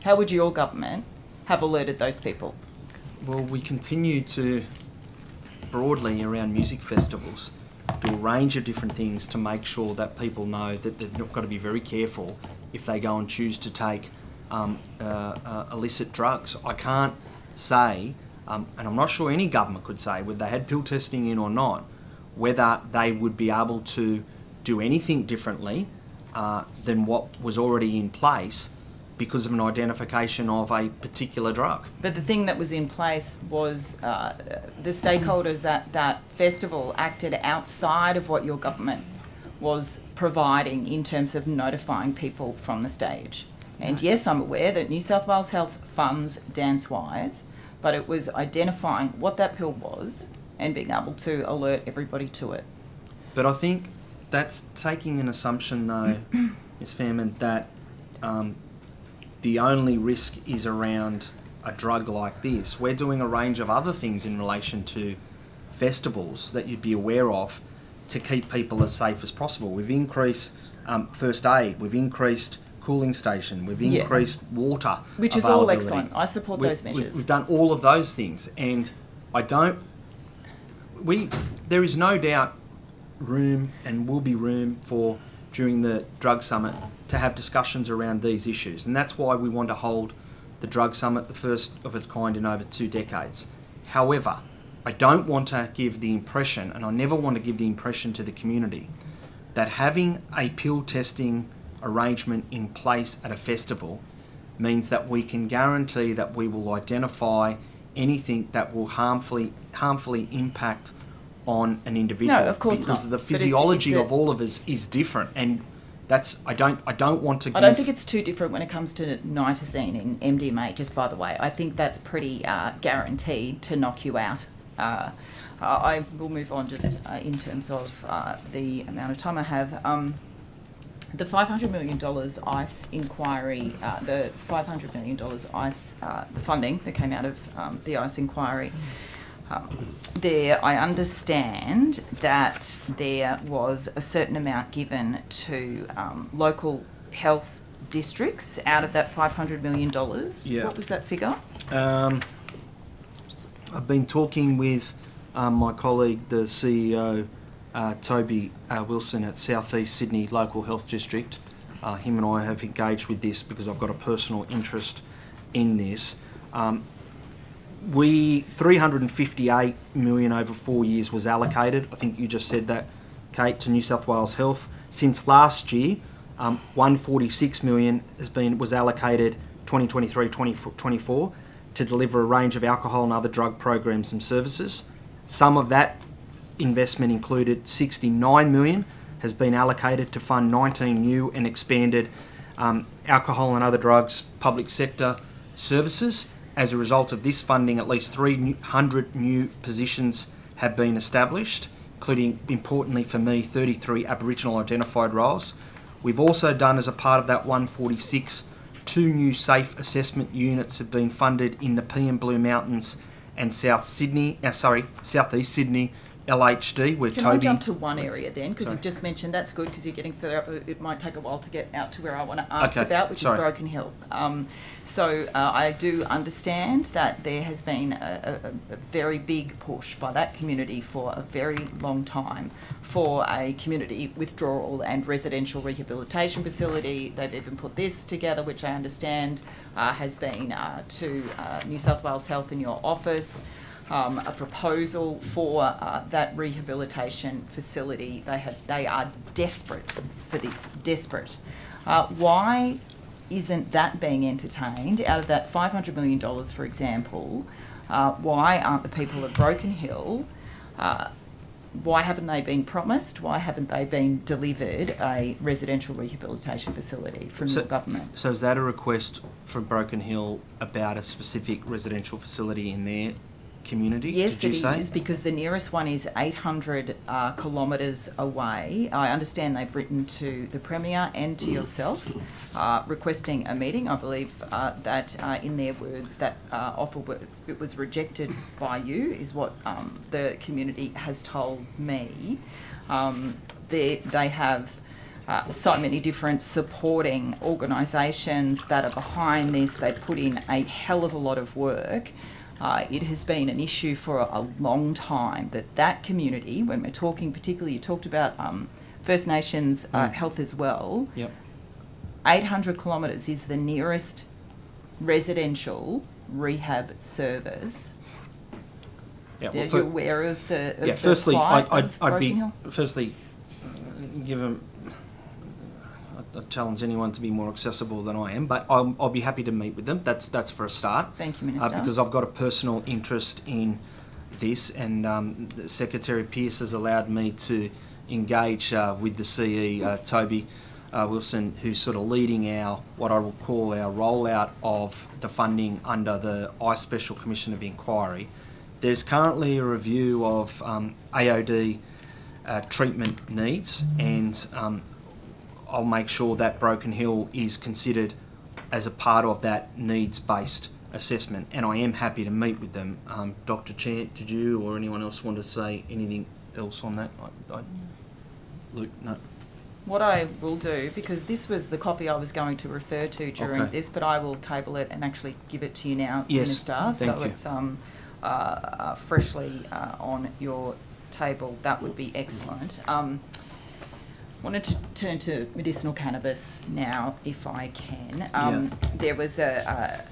How would your government have alerted those people? Well, we continue to, broadly around music festivals, do a range of different things to make sure that people know that they've got to be very careful if they go and choose to take illicit drugs. I can't say, and I'm not sure any government could say, whether they had pill testing in or not, whether they would be able to do anything differently than what was already in place because of an identification of a particular drug. But the thing that was in place was the stakeholders at that festival acted outside of what your government was providing in terms of notifying people from the stage. And yes, I'm aware that New South Wales Health funds DanceWise, but it was identifying what that pill was and being able to alert everybody to it. But I think that's taking an assumption, though, Ms. Fairman, that the only risk is around a drug like this. We're doing a range of other things in relation to festivals that you'd be aware of to keep people as safe as possible. We've increased first aid, we've increased cooling station, we've increased water Which is all availability. excellent. I support those measures. We've done all of those things, and there is no doubt room and will be room for, during the drug summit, to have discussions around these issues, and that's why we want to hold the drug summit, the first of its kind in over 2 decades. However, I don't want to give the impression, and I never want to give the impression to the community, that having a pill testing arrangement in place at a festival means that we can guarantee that we will identify anything that will harmfully impact on an individual. No, of course because not. the But physiology it's of all of us is different, and that's I don't want to. I don't think it's too different when it comes to nitazene in MDMA. Just by the way, I think that's pretty guaranteed to knock you out. I will move on just in terms of the amount of time I have. The $500 million ICE inquiry, the $500 million ICE, the funding that came out of the ICE inquiry, there I understand that there was a certain amount given to local health districts out of that $500 million. Yeah. What was that figure? I've been talking with my colleague, the CEO, Toby Wilson at South East Sydney Local Health District. Him and I have engaged with this because I've got a personal interest in this. 358 million over 4 years was allocated. I think you just said that, Kate, to New South Wales Health. Since last year, 146 million was allocated 2023-2024 to deliver a range of alcohol and other drug programs and services. Some of that investment included 69 million has been allocated to fund 19 new and expanded alcohol and other drugs public sector services. As a result of this funding, at least 300 new positions have been established, including, importantly for me, 33 Aboriginal identified roles. We've also done, as a part of that 146, 2 new safe assessment units have been funded in the P&M Blue Mountains and South East Sydney LHD, where Can Toby... I jump to one area then? Because you've just mentioned that's good because you're getting further up. It might take a while to get out to where I want to ask about, which is Broken Hill. So I do understand that there has been a very big push by that community for a very long time for a community withdrawal and residential rehabilitation facility. They've even put this together, which I understand has been to New South Wales Health in your office. A proposal for that rehabilitation facility. They are desperate for this, desperate. Why isn't that being entertained? Out of that $500 million, for example, why aren't the people of Broken Hill, why haven't they been promised? Why haven't they been delivered a residential rehabilitation facility from your government? So is that a request from Broken Hill about a specific residential facility in their community? Yes, did you it say? is, because the nearest one is 800 kilometres away. I understand they've written to the Premier and to yourself requesting a meeting. I believe that in their words that offer it was rejected by you is what the community has told me. They have so many different supporting organisations that are behind this. They put in a hell of a lot of work. It has been an issue for a long time that community, when we're talking particularly, you talked about First Nations health as well. Yep. 800 kilometres is the nearest residential rehab service. Yeah, Are you aware of the firstly, plight I'd of Broken be Hill? firstly give them. I challenge anyone to be more accessible than I am, but I'll be happy to meet with them. That's for a start. Thank you, Minister. Because I've got a personal interest in this, and Secretary Pearce has allowed me to engage with the CE, Toby Wilson, who's sort of leading what I will call our rollout of the funding under the ICE Special Commission of Inquiry, there's currently a review of AOD treatment needs, and I'll make sure that Broken Hill is considered as a part of that needs-based assessment, and I am happy to meet with them. Dr. Chant, did you or anyone else want to say anything else on that? Luke, no. What I will do, because this was the copy I was going to refer to during this, but I will table it and actually give it to you now, yes, Minister. Thank so you. It's freshly on your table. That would be excellent. Wanted to turn to medicinal cannabis now, if I can. There was a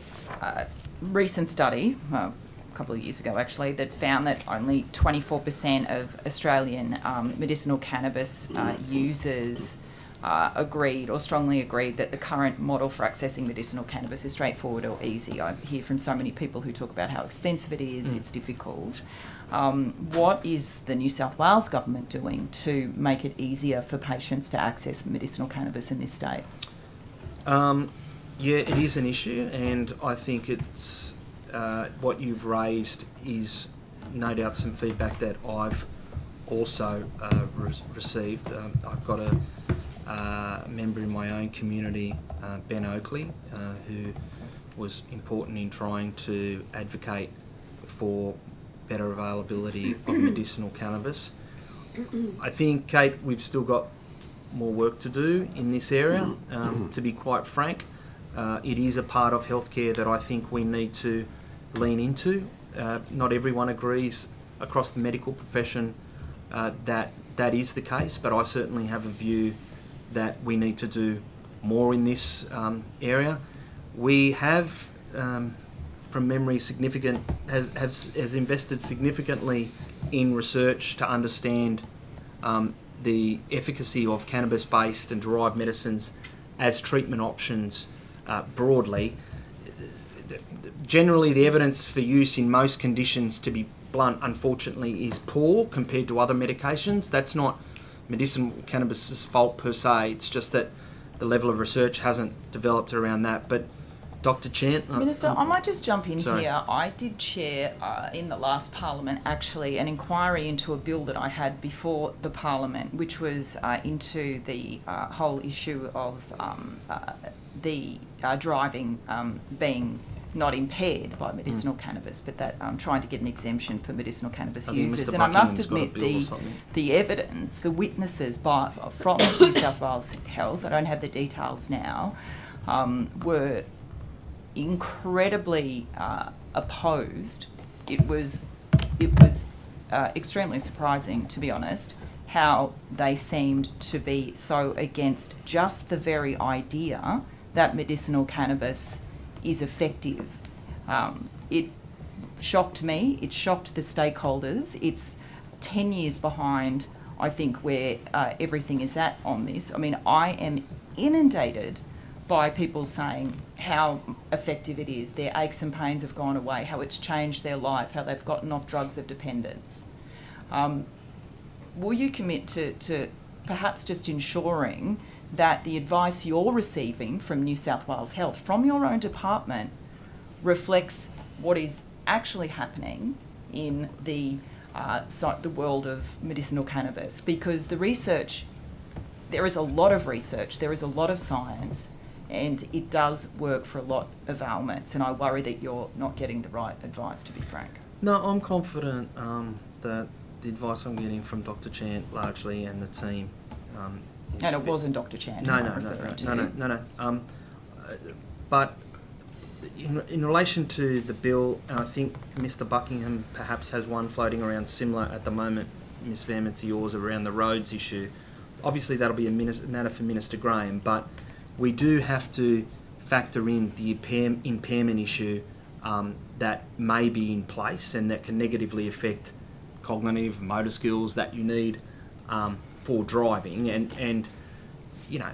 recent study, a couple of years ago actually, that found that only 24% of Australian medicinal cannabis users agreed or strongly agreed that the current model for accessing medicinal cannabis is straightforward or easy. I hear from so many people who talk about how expensive it is, it's difficult. What is the New South Wales government doing to make it easier for patients to access medicinal cannabis in this state? Yeah, it is an issue, and I think it's what you've raised is no doubt some feedback that I've also received. I've got a member in my own community, Ben Oakley, who was important in trying to advocate for better availability of medicinal cannabis. I think, Kate, we've still got more work to do in this area, to be quite frank. It is a part of healthcare that I think we need to lean into. Not everyone agrees across the medical profession that that is the case, but I certainly have a view that we need to do more in this area. We have, from memory, has invested significantly in research to understand the efficacy of cannabis-based and derived medicines as treatment options broadly. Generally, the evidence for use in most conditions, to be blunt, unfortunately, is poor compared to other medications. That's not medicinal cannabis's fault per se. It's just that the level of research hasn't developed around that. But Dr. Chant? Minister, I might just jump in sorry. here. I did chair in the last Parliament actually an inquiry into a bill that I had before the Parliament, which was into the whole issue of the driving being not impaired by medicinal cannabis, but that trying to get an exemption for medicinal cannabis users. And I must admit the evidence, the witnesses from New South Wales Health, I don't have the details now, were incredibly opposed. It was extremely surprising, to be honest, how they seemed to be so against just the very idea that medicinal cannabis is effective. It shocked me, it shocked the stakeholders. It's 10 years behind, I think, where everything is at on this. I mean, I am inundated by people saying how effective it is. Their aches and pains have gone away, how it's changed their life, how they've gotten off drugs of dependence. Will you commit to perhaps just ensuring that the advice you're receiving from New South Wales Health, from your own department, reflects what is actually happening in the world of medicinal cannabis? Because the research, there is a lot of research, there is a lot of science, and it does work for a lot of ailments, and I worry that you're not getting the right advice, to be frank. No, I'm confident that the advice I'm getting from Dr. Chant largely and the team and it wasn't Dr. Chant. No. But in relation to the bill, and I think Mr. Buckingham perhaps has one floating around similar at the moment, Ms. Verma, to yours, around the roads issue. Obviously, that'll be a matter for Minister Graham, but we do have to factor in the impairment issue that may be in place and that can negatively affect cognitive, motor skills that you need for driving, and you know,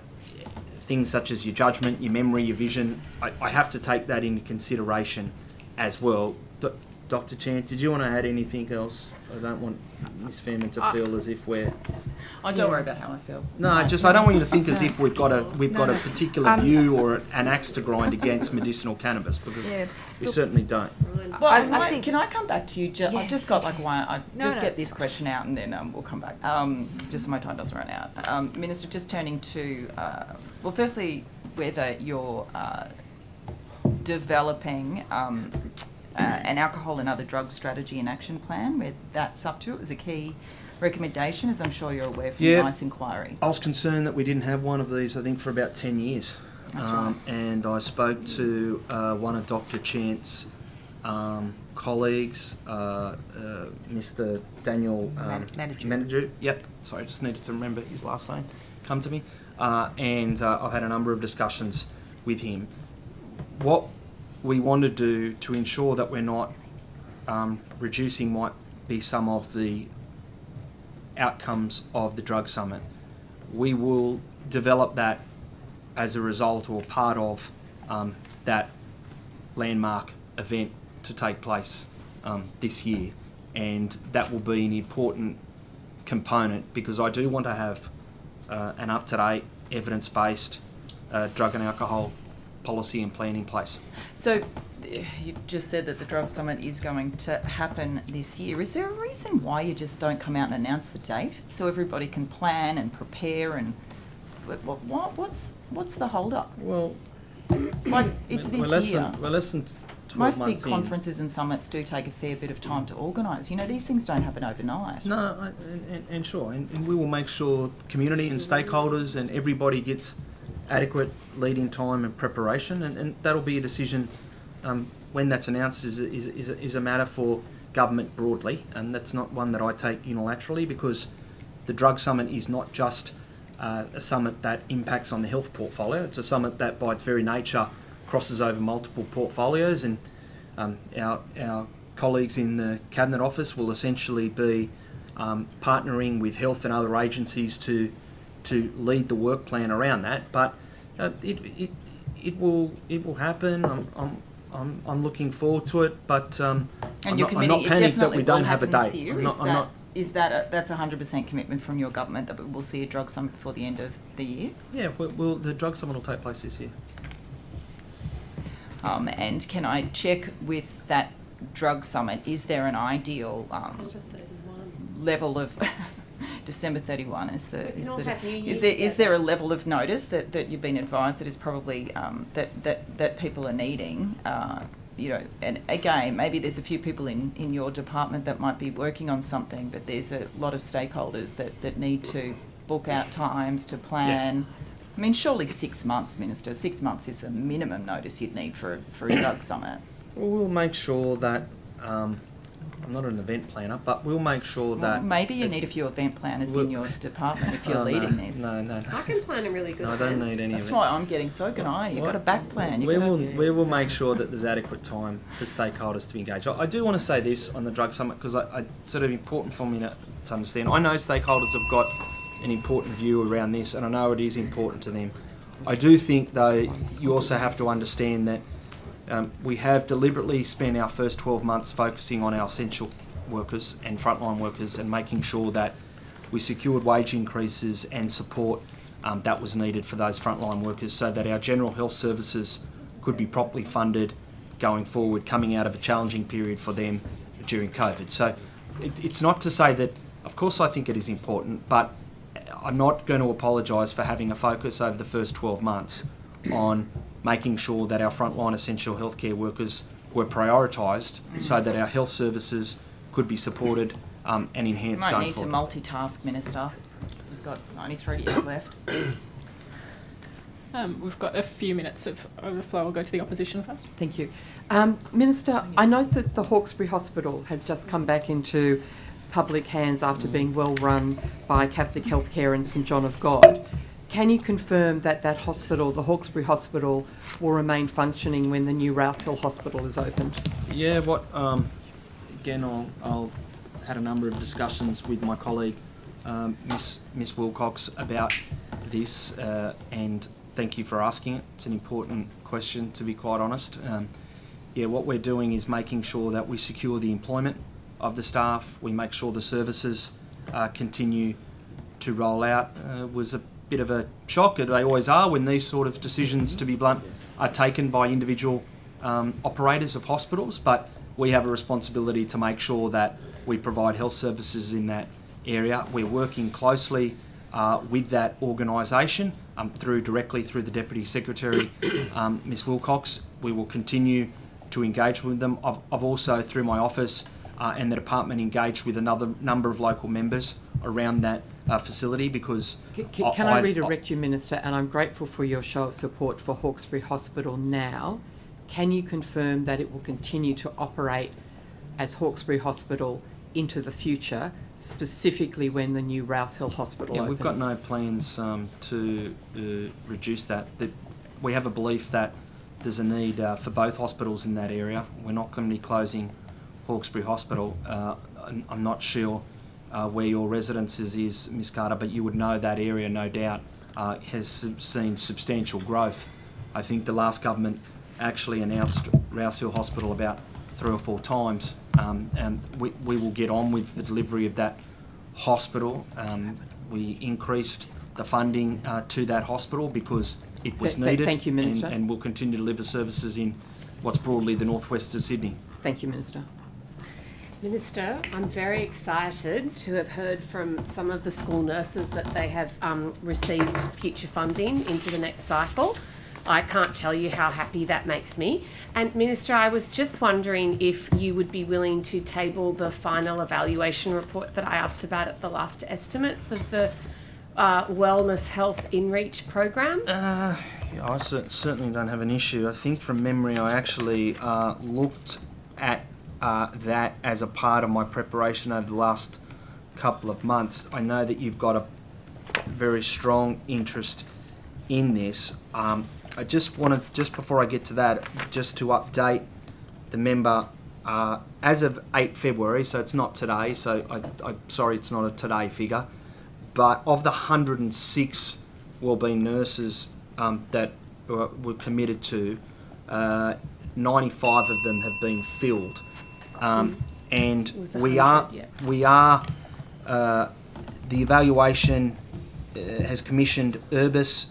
things such as your judgment, your memory, your vision. I have to take that into consideration as well. Dr. Chant, did you want to add anything else? I don't want Ms. Fairman to feel as if we're... Oh, don't worry about how I feel. No, I don't want you to think as if we've got a particular view or an axe to grind against medicinal cannabis, because we certainly don't. Well, I think, can I come back to you? I've just got like one. Get this question out and then we'll come back. Just so my time doesn't run out. Minister, just turning to well, firstly, whether you're developing an alcohol and other drug strategy and action plan, where that's up to. It was a key recommendation, as I'm sure you're aware from the NICE inquiry. I was concerned that we didn't have one of these, I think, for about 10 years. That's right. And I spoke to one of Dr. Chant's colleagues, Mr. Daniel Manager. Yep, sorry, I just needed to remember his last name. Come to me. And I've had a number of discussions with him. What we want to do to ensure that we're not reducing might be some of the outcomes of the drug summit. We will develop that as a result or part of that landmark event to take place this year, and that will be an important component, because I do want to have an up-to-date, evidence-based drug and alcohol policy and plan in place. So you just said that the drug summit is going to happen this year. Is there a reason why you just don't come out and announce the date so everybody can plan and prepare? And what's the hold up? Well, like it's this year. We're less than 12 Most months big conferences and summits do take a fair bit of time to organise. You know, these things don't happen overnight. No, and sure, and we will make sure community and stakeholders and everybody gets adequate lead-in time and preparation, and that'll be a decision when that's announced is a matter for government broadly, and that's not one that I take unilaterally, because the drug summit is not just a summit that impacts on the health portfolio. It's a summit that by its very nature crosses over multiple portfolios, and our colleagues in the Cabinet Office will essentially be partnering with health and other agencies to lead the work plan around that. But it will happen. I'm looking forward to it, but I'm not panicked that we don't have a date. That's a 100% commitment from your government that we will see a drug summit before the end of the year? Yeah, the drug summit will take place this year. And can I check with that drug summit, is there an ideal level of... December 31 is there a level of notice that you've been advised that is probably that people are needing? You know, and again, maybe there's a few people in your department that might be working on something, but there's a lot of stakeholders that need to book out times to plan. Yeah. I mean, surely 6 months, Minister. 6 months is the minimum notice you'd need for a drug summit. Well, we'll make sure that. I'm not an event planner, but we'll make sure that... Maybe you need a few event planners in your department if you're leading this. No. I can plan a really good I don't need any of it. That's why I'm getting, so can I. You've got a back plan. We will make sure that there's adequate time for stakeholders to be engaged. I do want to say this on the drug summit, because it's sort of important for me to understand. I know stakeholders have got an important view around this, and I know it is important to them. I do think, though, you also have to understand that we have deliberately spent our first 12 months focusing on our essential workers and frontline workers and making sure that we secured wage increases and support that was needed for those frontline workers, so that our general health services could be properly funded going forward, coming out of a challenging period for them during COVID. So it's not to say that, of course I think it is important, but I'm not going to apologise for having a focus over the first 12 months on making sure that our frontline essential healthcare workers were prioritised so that our health services could be supported and enhanced going forward. You might need to multitask, Minister. We've got 93 years left. We've got a few minutes of overflow. I'll go to the opposition first. Thank you. Minister, I note that the Hawkesbury Hospital has just come back into public hands after being well run by Catholic Healthcare and St John of God. Can you confirm that that hospital, the Hawkesbury Hospital, will remain functioning when the new Rouse Hill Hospital is opened? Yeah, again, I'll had a number of discussions with my colleague, Miss Wilcox, about this, and thank you for asking it. It's an important question, to be quite honest. what we're doing is making sure that we secure the employment of the staff. We make sure the services continue to roll out. It was a bit of a shock, they always are, when these sort of decisions, to be blunt, are taken by individual operators of hospitals, but we have a responsibility to make sure that we provide health services in that area. We're working closely with that organisation directly through the Deputy Secretary, Ms Wilcox. We will continue to engage with them. I've also, through my office and the department, engaged with another number of local members around that facility, because... Can I redirect you, Minister? And I'm grateful for your show of support for Hawkesbury Hospital now. Can you confirm that it will continue to operate as Hawkesbury Hospital into the future, specifically when the new Rouse Hill Hospital opens? We've got no plans to reduce that. We have a belief that there's a need for both hospitals in that area. We're not going to be closing Hawkesbury Hospital. I'm not sure where your residences is, Ms Carter, but you would know that area, no doubt, has seen substantial growth. I think the last government actually announced Rouse Hill Hospital about 3 or 4 times, and we will get on with the delivery of that hospital. We increased the funding to that hospital because it was needed. Thank you, Minister. And we'll continue to deliver services in what's broadly the northwest of Sydney. Thank you, Minister. Minister, I'm very excited to have heard from some of the school nurses that they have received future funding into the next cycle. I can't tell you how happy that makes me. And Minister, I was just wondering if you would be willing to table the final evaluation report that I asked about at the last estimates of the Wellness Health InReach program. I certainly don't have an issue. I think from memory I actually looked at that as a part of my preparation over the last couple of months. I know that you've got a very strong interest in this. I just wanted, just before I get to that, just to update the member, as of 8 February, so it's not today, so I'm sorry it's not a today figure, but of the 106 wellbeing nurses that were committed to, 95 of them have been filled. And we are, the evaluation has commissioned Urbis,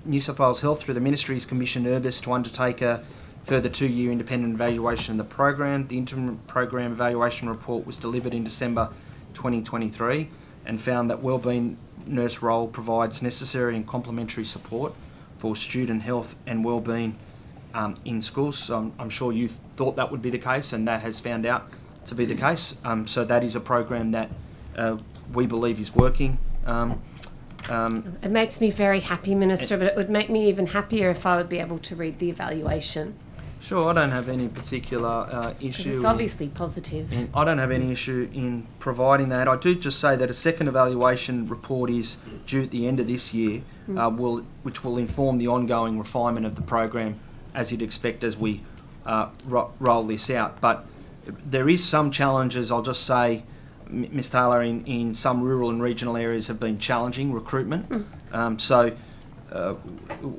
New South Wales Health through the Ministry has commissioned Urbis to undertake a further 2-year independent evaluation of the program. The interim program evaluation report was delivered in December 2023 and found that wellbeing nurse role provides necessary and complementary support for student health and wellbeing in schools. So I'm sure you thought that would be the case, and that has found out to be the case. So that is a program that we believe is working. It makes me very happy, Minister, but it would make me even happier if I would be able to read the evaluation. Sure, I don't have any particular issue. It's obviously positive. I don't have any issue in providing that. I do just say that a second evaluation report is due at the end of this year, which will inform the ongoing refinement of the program, as you'd expect as we roll this out. But there is some challenges, I'll just say, Ms Taylor, in some rural and regional areas have been challenging recruitment. So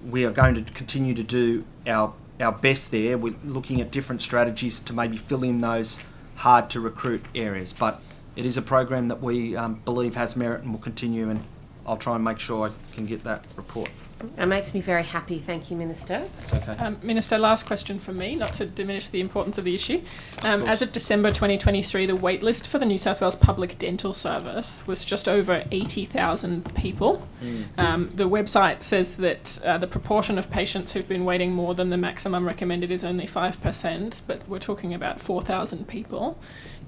we are going to continue to do our best there. We're looking at different strategies to maybe fill in those hard to recruit areas. But it is a program that we believe has merit and will continue, and I'll try and make sure I can get that report. It makes me very happy. Thank you, Minister. That's okay. Minister, last question from me, not to diminish the importance of the issue. As of December 2023, the waitlist for the New South Wales Public Dental Service was just over 80,000 people. The website says that the proportion of patients who've been waiting more than the maximum recommended is only 5%, but we're talking about 4,000 people.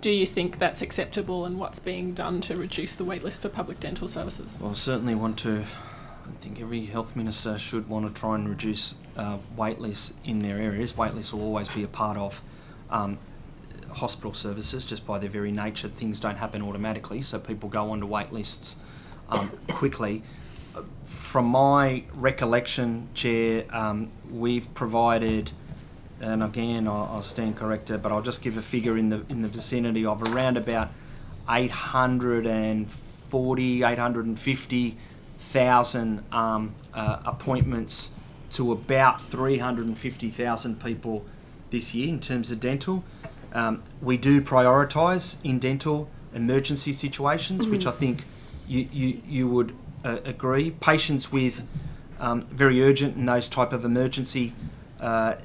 Do you think that's acceptable, and what's being done to reduce the waitlist for public dental services? Well, I certainly want to. I think every health minister should want to try and reduce wait lists in their areas. Wait lists will always be a part of hospital services, just by their very nature. Things don't happen automatically, so people go onto wait lists quickly. From my recollection, Chair, we've provided, and again I'll stand corrected, but I'll just give a figure in the vicinity of around about 850,000 appointments to about 350,000 people this year in terms of dental. We do prioritise in dental emergency situations, which I think you would agree. Patients with very urgent and those type of emergency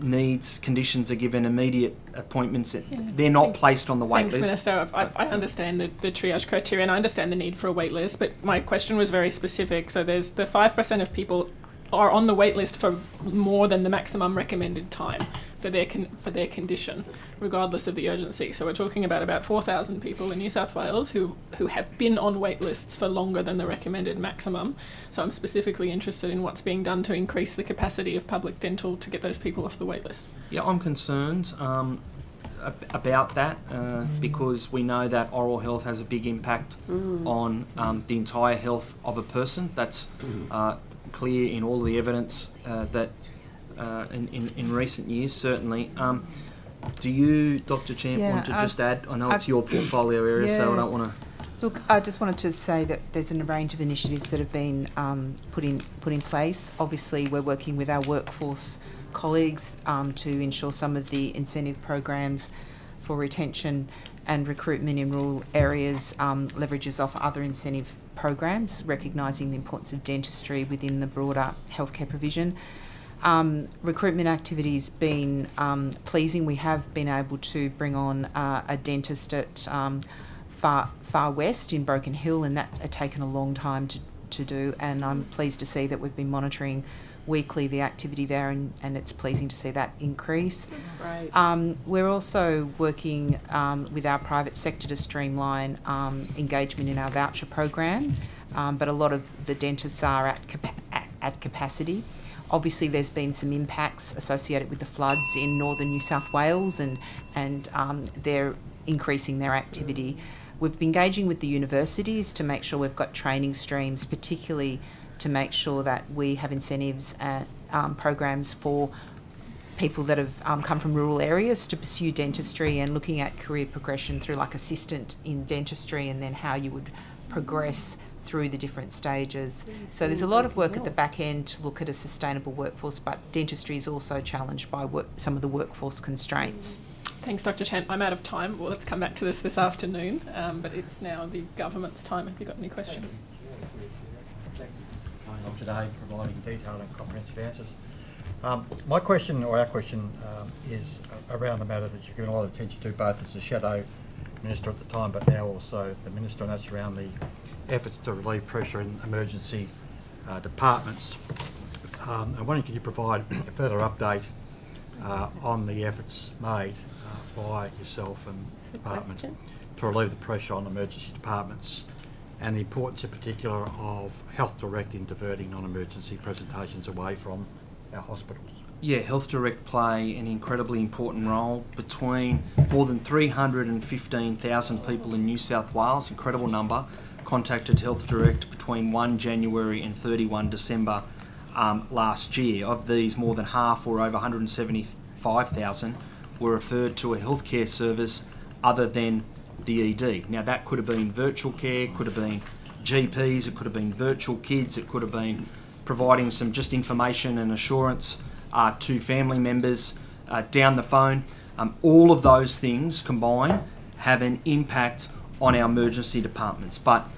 needs, conditions are given immediate appointments. They're not placed on the wait Thanks, list. Minister. I understand the triage criteria and I understand the need for a wait list, but my question was very specific. So there's the 5% of people are on the wait list for more than the maximum recommended time for their condition, regardless of the urgency. So we're talking about 4,000 people in New South Wales who have been on wait lists for longer than the recommended maximum. So I'm specifically interested in what's being done to increase the capacity of public dental to get those people off the wait list. Yeah, I'm concerned about that because we know that oral health has a big impact on the entire health of a person. That's clear in all the evidence that in recent years, certainly. Do you, Dr. Champ, want to just add? I know it's your portfolio area, so I don't want to... Look, I just wanted to say that there's a range of initiatives that have been put in place. Obviously, we're working with our workforce colleagues to ensure some of the incentive programs for retention and recruitment in rural areas leverages off other incentive programs, recognising the importance of dentistry within the broader healthcare provision. Recruitment activity's been pleasing. We have been able to bring on a dentist at Far West in Broken Hill, and that had taken a long time to do, and I'm pleased to see that we've been monitoring weekly the activity there, and it's pleasing to see that increase. That's great. We're also working with our private sector to streamline engagement in our voucher program, but a lot of the dentists are at capacity. Obviously, there's been some impacts associated with the floods in northern New South Wales, and they're increasing their activity. We've been engaging with the universities to make sure we've got training streams, particularly to make sure that we have incentives and programs for people that have come from rural areas to pursue dentistry, and looking at career progression through like assistant in dentistry, and then how you would progress through the different stages. So there's a lot of work at the back end to look at a sustainable workforce, but dentistry is also challenged by some of the workforce constraints. Thanks, Dr. Chan. I'm out of time. Well, let's come back to this afternoon, but it's now the government's time. Have you got any questions? Going on today, providing detailed and comprehensive answers. My question, or our question, is around the matter that you've given a lot of attention to, both as the shadow minister at the time, but now also the minister, and that's around the efforts to relieve pressure in emergency departments. I'm wondering, can you provide a further update on the efforts made by yourself and the department to relieve the pressure on emergency departments, and the importance in particular of Health Direct in diverting non-emergency presentations away from our hospitals? Yeah, Health Direct play an incredibly important role. Between more than 315,000 people in New South Wales, incredible number, contacted Health Direct between 1 January and 31 December last year. Of these, more than half, or over 175,000, were referred to a healthcare service other than the ED. Now, that could have been virtual care, could have been GPs, it could have been virtual kids, it could have been providing some just information and assurance to family members down the phone. All of those things combined have an impact on our emergency departments. But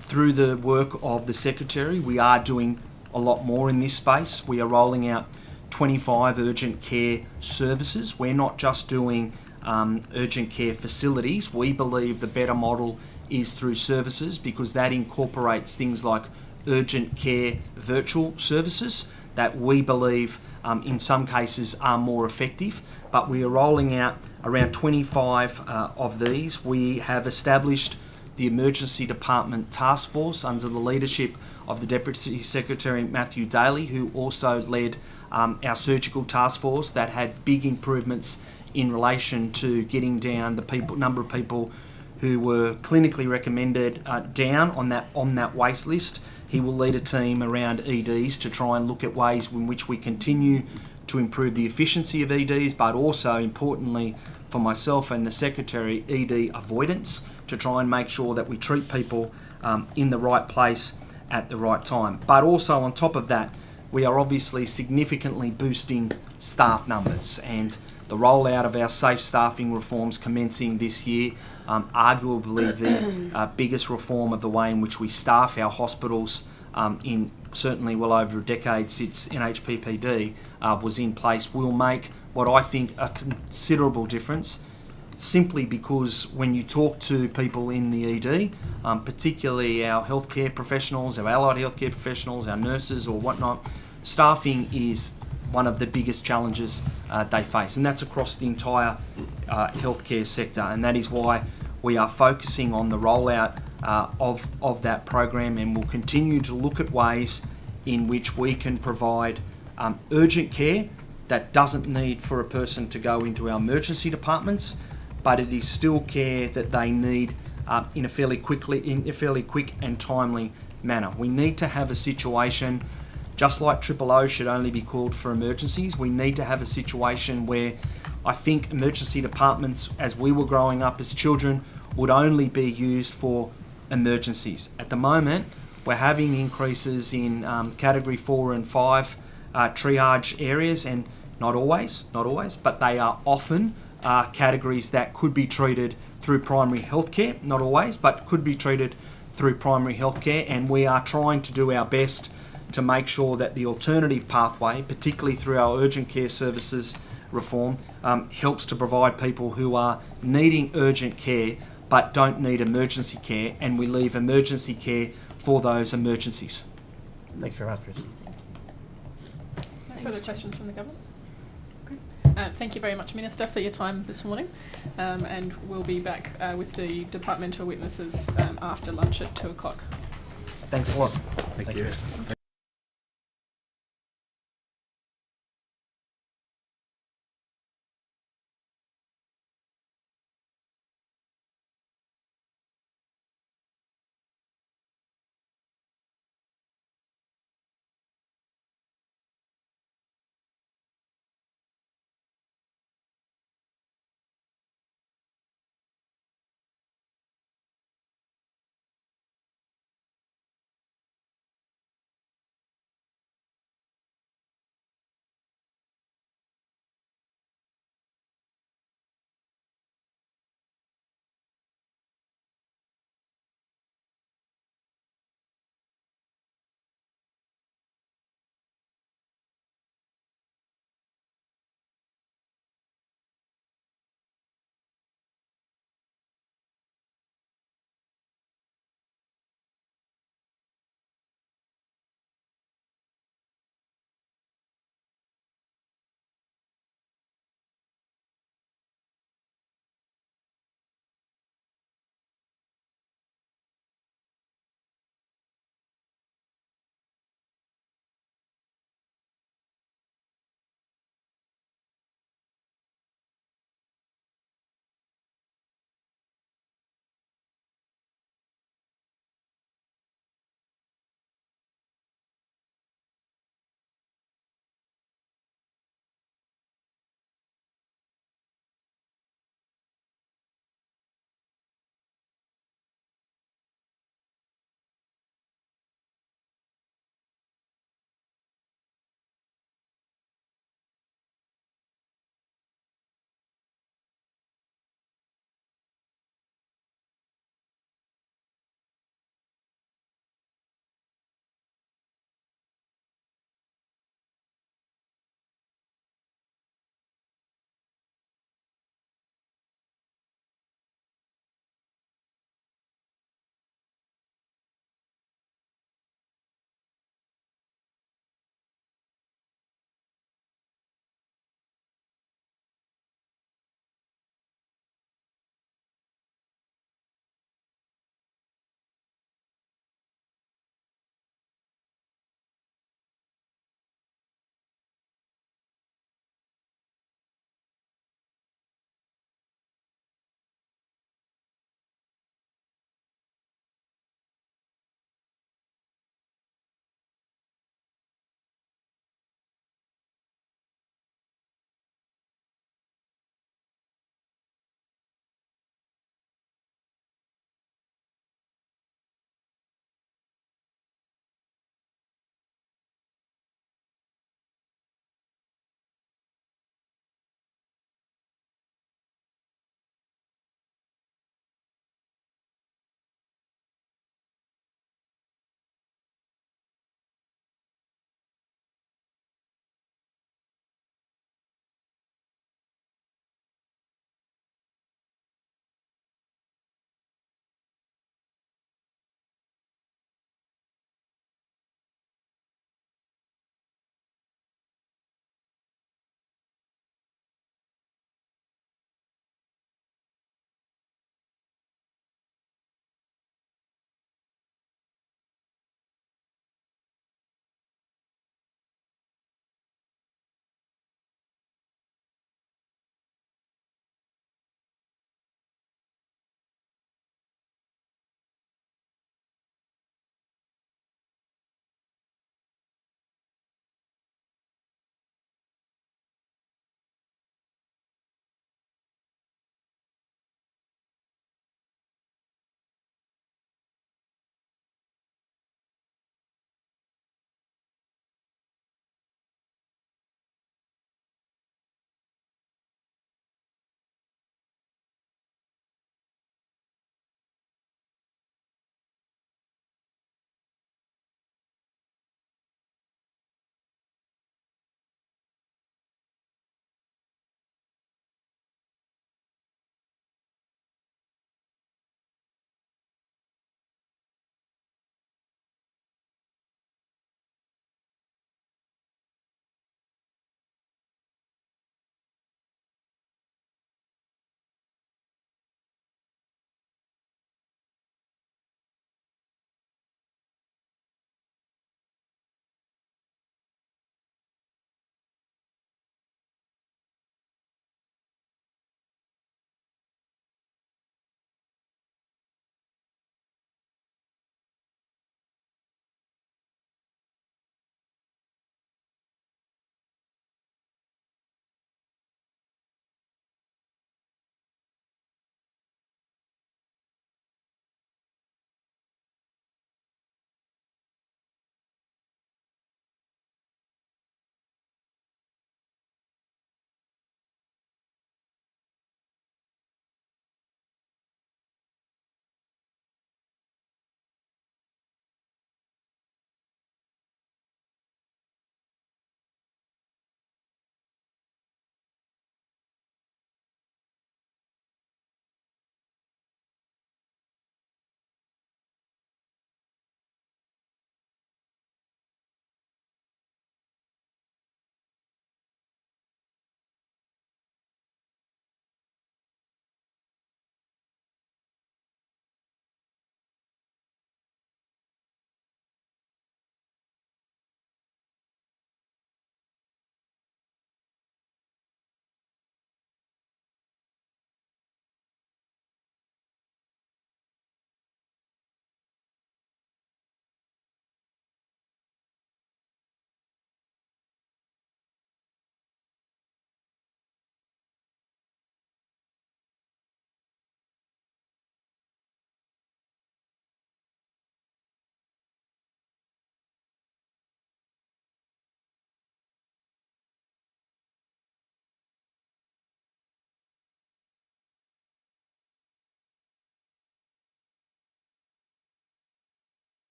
through the work of the Secretary, we are doing a lot more in this space. We are rolling out 25 urgent care services. We're not just doing urgent care facilities. We believe the better model is through services, because that incorporates things like urgent care virtual services that we believe in some cases are more effective. But we are rolling out around 25 of these. We have established the Emergency Department Task Force under the leadership of the Deputy Secretary Matthew Daly, who also led our surgical task force that had big improvements in relation to getting down the number of people who were clinically recommended down on that waste list. He will lead a team around EDs to try and look at ways in which we continue to improve the efficiency of EDs, but also, importantly, for myself and the Secretary, ED avoidance, to try and make sure that we treat people in the right place at the right time. But also, on top of that, we are obviously significantly boosting staff numbers, and the rollout of our safe staffing reforms commencing this year, arguably the biggest reform of the way in which we staff our hospitals in certainly well over a decade since NHPPD was in place, will make what I think a considerable difference, simply because when you talk to people in the ED, particularly our healthcare professionals, our allied healthcare professionals, our nurses or whatnot, staffing is one of the biggest challenges they face, and that's across the entire healthcare sector, and that is why we are focusing on the rollout of that program, and will continue to look at ways in which we can provide urgent care that doesn't need for a person to go into our emergency departments, but it is still care that they need in a fairly quick and timely manner. We need to have a situation, just like 000 should only be called for emergencies, we need to have a situation where I think emergency departments, as we were growing up as children, would only be used for emergencies. At the moment, we're having increases in category 4 and 5 triage areas, and not always, but they are often categories that could be treated through primary healthcare, not always, but could be treated through primary healthcare, and we are trying to do our best to make sure that the alternative pathway, particularly through our urgent care services reform, helps to provide people who are needing urgent care but don't need emergency care, and we leave emergency care for those emergencies. Thanks very much, Chris. No further questions from the government? Thank you very much, Minister, for your time this morning, and we'll be back with the departmental witnesses after lunch at 2 o'clock. Thanks a lot. Thank you.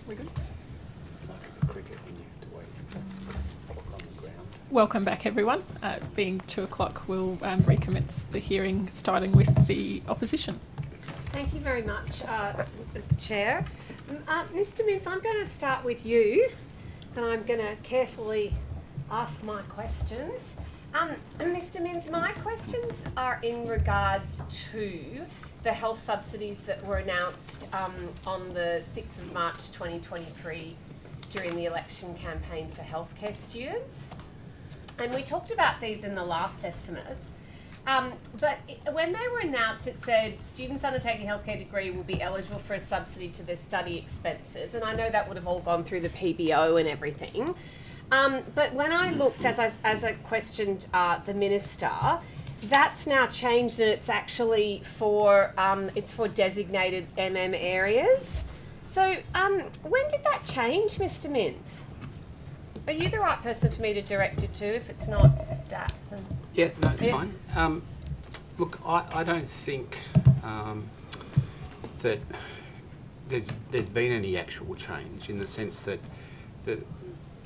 We good? Welcome back, everyone. Being 2 o'clock, we'll recommence the hearing, starting with the opposition. Thank you very much, Chair. Mr. Mintz, I'm going to start with you, and I'm going to carefully ask my questions. Mr. Mintz, my questions are in regards to the health subsidies that were announced on the 6th of March 2023 during the election campaign for healthcare students. And we talked about these in the last estimates. But when they were announced, it said students undertaking a healthcare degree will be eligible for a subsidy to their study expenses. And I know that would have all gone through the PBO and everything. But when I looked, as I questioned the Minister, that's now changed and it's actually for designated areas. So when did that change, Mr. Mintz? Are you the right person for me to direct it to if it's not stats? Yeah, no, it's fine. Look, I don't think that there's been any actual change in the sense that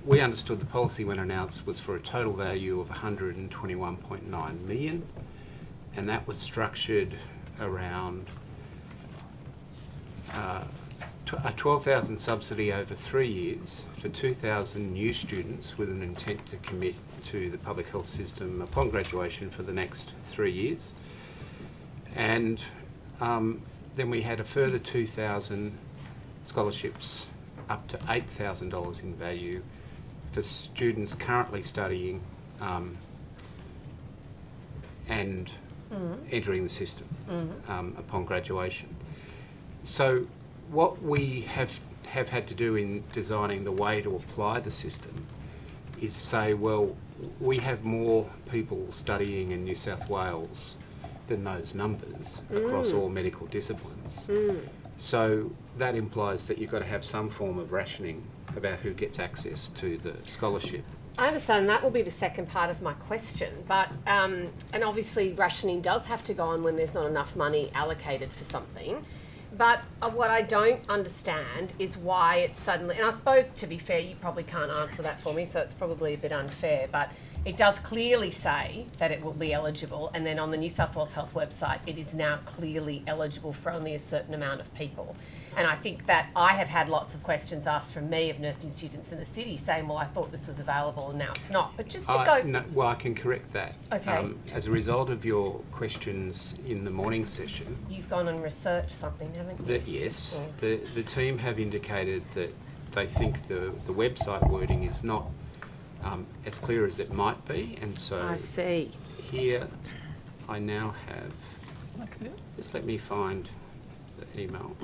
we understood the policy when announced was for a total value of 121.9 million, and that was structured around a 12,000 subsidy over 3 years for 2,000 new students with an intent to commit to the public health system upon graduation for the next 3 years. And then we had a further 2,000 scholarships up to $8,000 in value for students currently studying and entering the system upon graduation. So what we have had to do in designing the way to apply the system is say, well, we have more people studying in New South Wales than those numbers across all medical disciplines. So that implies that you've got to have some form of rationing about who gets access to the scholarship. I understand that will be the second part of my question, but and obviously rationing does have to go on when there's not enough money allocated for something. But what I don't understand is why it's suddenly, and I suppose to be fair, you probably can't answer that for me, so it's probably a bit unfair, but it does clearly say that it will be eligible, and then on the New South Wales Health website, it is now clearly eligible for only a certain amount of people. And I think that I have had lots of questions asked from me of nursing students in the city saying, well, I thought this was available and now it's not. But just to go... No, well, I can correct that. Okay. As a result of your questions in the morning session... You've gone and researched something, haven't you? Yes. The team have indicated that they think the website wording is not as clear as it might be, and so... I see. Here, I now have... Like this? Just let me find the email.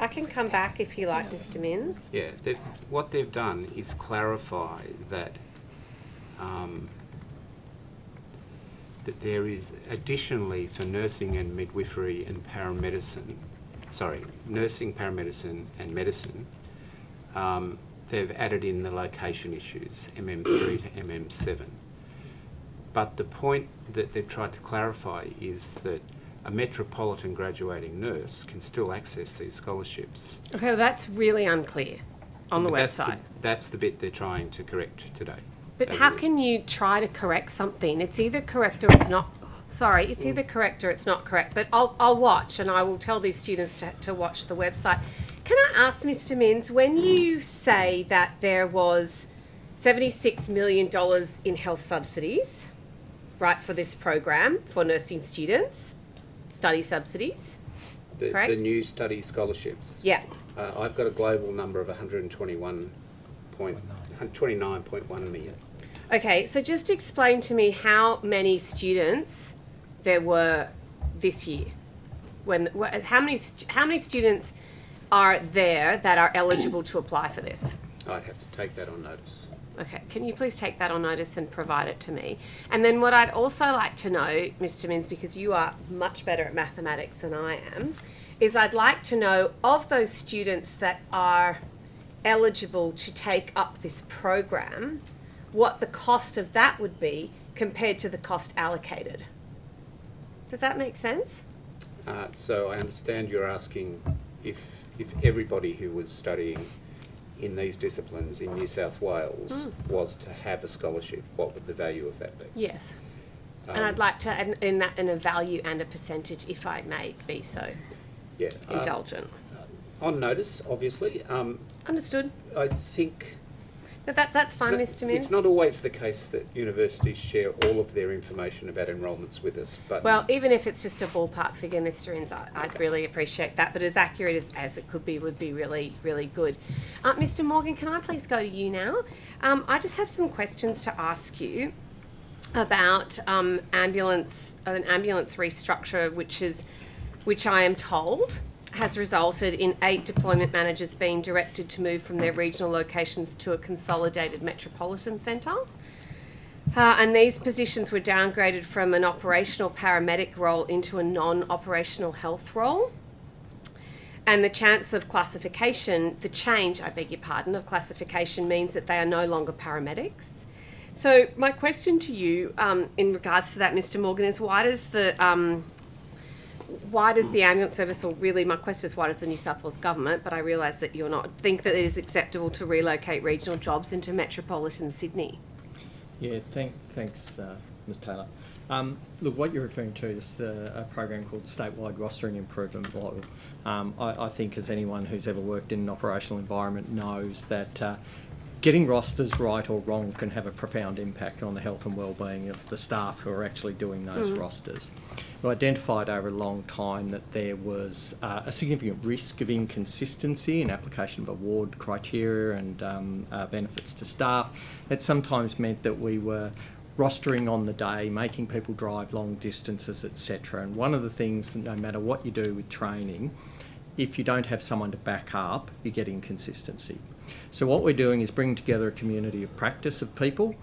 I can come back if you like, Mr. Mintz. Yeah, what they've done is clarify that that there is additionally for nursing and midwifery and nursing, paramedicine and medicine, they've added in the location issues, MM3 to MM7. But the point that they've tried to clarify is that a metropolitan graduating nurse can still access these scholarships. Okay, well, that's really unclear on the website. That's the bit they're trying to correct today. But how can you try to correct something? It's either correct or it's not. Sorry, it's either correct or it's not correct. But I'll watch, and I will tell these students to watch the website. Can I ask, Mr. Mintz, when you say that there was $76 million in health subsidies, right, for this program for nursing students, study subsidies, correct? The new study scholarships. Yeah. I've got a global number of 129.1 million. Okay, so just explain to me how many students there were this year. How many students are there that are eligible to apply for this? I'd have to take that on notice. Okay, can you please take that on notice and provide it to me? And then what I'd also like to know, Mr. Mintz, because you are much better at mathematics than I am, is I'd like to know of those students that are eligible to take up this program, what the cost of that would be compared to the cost allocated. Does that make sense? So I understand you're asking if everybody who was studying in these disciplines in New South Wales was to have a scholarship, what would the value of that be? Yes. And I'd like to add in that in a value and a percentage, if I may be so indulgent. On notice, obviously. Understood. I think... That's fine, Mr. Min. It's not always the case that universities share all of their information about enrolments with us, but... Well, even if it's just a ballpark figure, Mr. Inns, I'd really appreciate that, but as accurate as it could be would be really, really good. Mr. Morgan, can I please go to you now? I just have some questions to ask you about an ambulance restructure, which I am told has resulted in 8 deployment managers being directed to move from their regional locations to a consolidated metropolitan centre. And these positions were downgraded from an operational paramedic role into a non-operational health role. And the chance of classification, the change, I beg your pardon, of classification means that they are no longer paramedics. So my question to you in regards to that, Mr. Morgan, is why does the ambulance service, or really my question is why does the New South Wales government, but I realise that you're not, think that it is acceptable to relocate regional jobs into metropolitan Sydney? Yeah, thanks, Ms Taylor. Look, what you're referring to is a program called the Statewide Rostering Improvement Model. I think as anyone who's ever worked in an operational environment knows that getting rosters right or wrong can have a profound impact on the health and well-being of the staff who are actually doing those rosters. We identified over a long time that there was a significant risk of inconsistency in application of award criteria and benefits to staff. That sometimes meant that we were rostering on the day, making people drive long distances, etc. And one of the things, no matter what you do with training, if you don't have someone to back up, you get inconsistency. So what we're doing is bringing together a community of practice of people.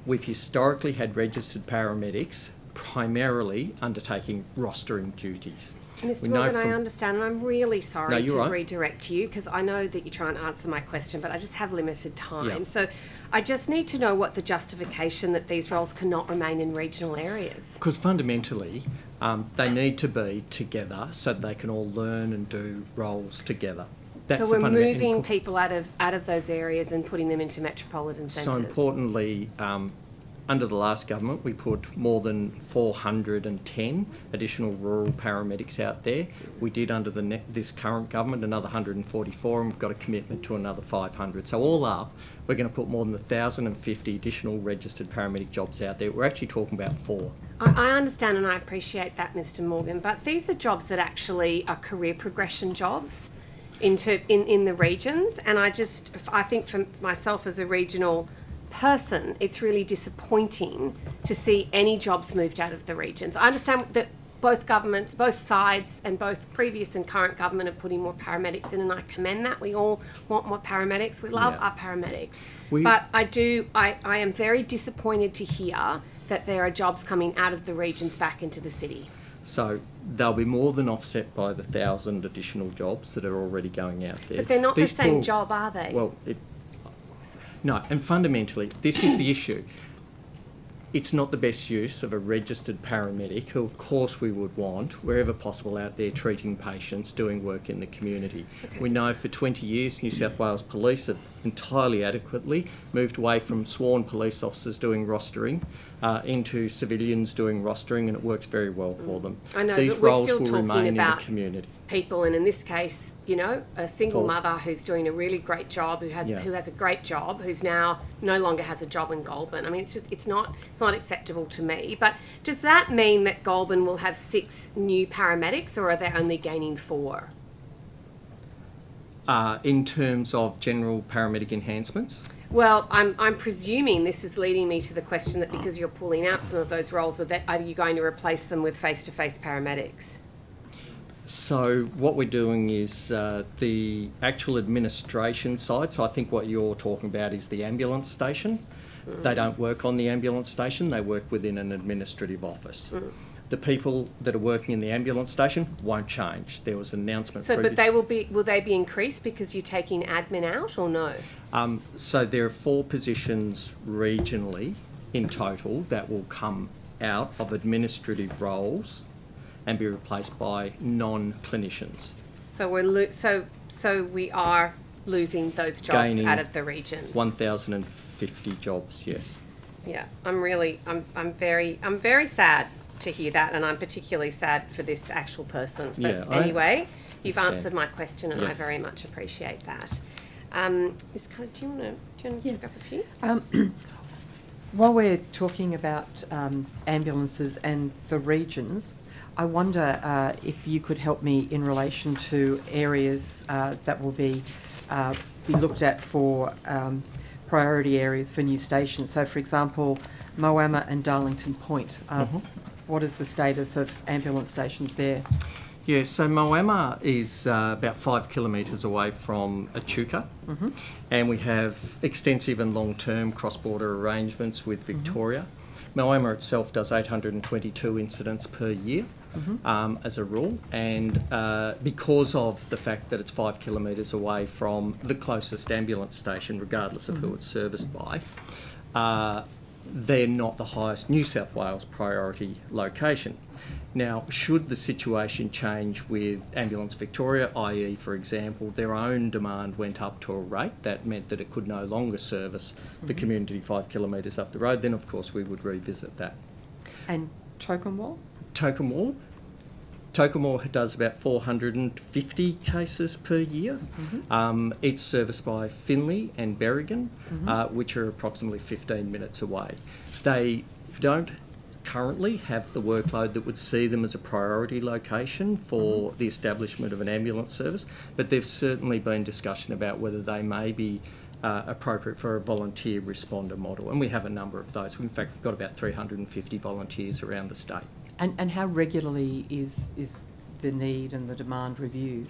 We've historically had registered paramedics primarily undertaking rostering duties. Mr. Morgan, I understand, and I'm really sorry to right. redirect you because I know that you try and answer my question, but I just have limited time. Yeah. So I just need to know what the justification that these roles cannot remain in regional areas. Because fundamentally, they need to be together so that they can all learn and do roles together. That's so we're moving people out of those areas and putting them into metropolitan centres. So importantly, under the last government, we put more than 410 additional rural paramedics out there. We did under this current government another 144, and we've got a commitment to another 500. So all up, we're going to put more than 1,050 additional registered paramedic jobs out there. We're actually talking about 4. I understand and I appreciate that, Mr. Morgan, but these are jobs that actually are career progression jobs in the regions, and I think for myself as a regional person, it's really disappointing to see any jobs moved out of the regions. I understand that both governments, both sides, and both previous and current government are putting more paramedics in, and I commend that. We all want more paramedics. We love our paramedics. But I am very disappointed to hear that there are jobs coming out of the regions back into the city. So they'll be more than offset by the 1,000 additional jobs that are already going out there. But they're not the same job, are they? Well, no, and fundamentally, this is the issue. It's not the best use of a registered paramedic, who of course we would want, wherever possible, out there treating patients, doing work in the community. Okay. We know for 20 years New South Wales Police have entirely adequately moved away from sworn police officers doing rostering into civilians doing rostering, and it works very well for them. I know, these but we're roles still will talking remain about in the community. People, and in this case, you know, a single mother who's doing a really great job, who has a great job, who's now no longer has a job in Goulburn. I mean, it's not acceptable to me. But does that mean that Goulburn will have 6 new paramedics, or are they only gaining 4? In terms of general paramedic enhancements? Well, I'm presuming this is leading me to the question that because you're pulling out some of those roles, are you going to replace them with face-to-face paramedics? So what we're doing is the actual administration side. So I think what you're talking about is the ambulance station. They don't work on the ambulance station. They work within an administrative office. The people that are working in the ambulance station won't change. There was an announcement. So, but will they be increased because you're taking admin out, or no? So there are 4 positions regionally in total that will come out of administrative roles and be replaced by non-clinicians. So we are losing those jobs Gaining out of the regions. 1,050 jobs, yes. Yeah, I'm very sad to hear that, and I'm particularly sad for this actual person. But Yeah, anyway, you've understand. answered my question, and I Yes. very much appreciate that. Ms. Carter, do you want to pick up a few? While we're talking about ambulances and the regions, I wonder if you could help me in relation to areas that will be looked at for priority areas for new stations. So, for example, Moama and Darlington Point. What is the status of ambulance stations there? Yeah, so Moama is about 5 kilometres away from Echuca, and we have extensive and long-term cross-border arrangements with Victoria. Moama itself does 822 incidents per year as a rule, and because of the fact that it's 5 kilometres away from the closest ambulance station, regardless of who it's serviced by, they're not the highest New South Wales priority location. Now, should the situation change with Ambulance Victoria, i.e., for example, their own demand went up to a rate that meant that it could no longer service the community 5 kilometres up the road, then of course we would revisit that. And Tokemwal? Tokemwal does about 450 cases per year. It's serviced by Finley and Berrigan, which are approximately 15 minutes away. They don't currently have the workload that would see them as a priority location for the establishment of an ambulance service, but there's certainly been discussion about whether they may be appropriate for a volunteer responder model, and we have a number of those. In fact, we've got about 350 volunteers around the state. And how regularly is the need and the demand reviewed?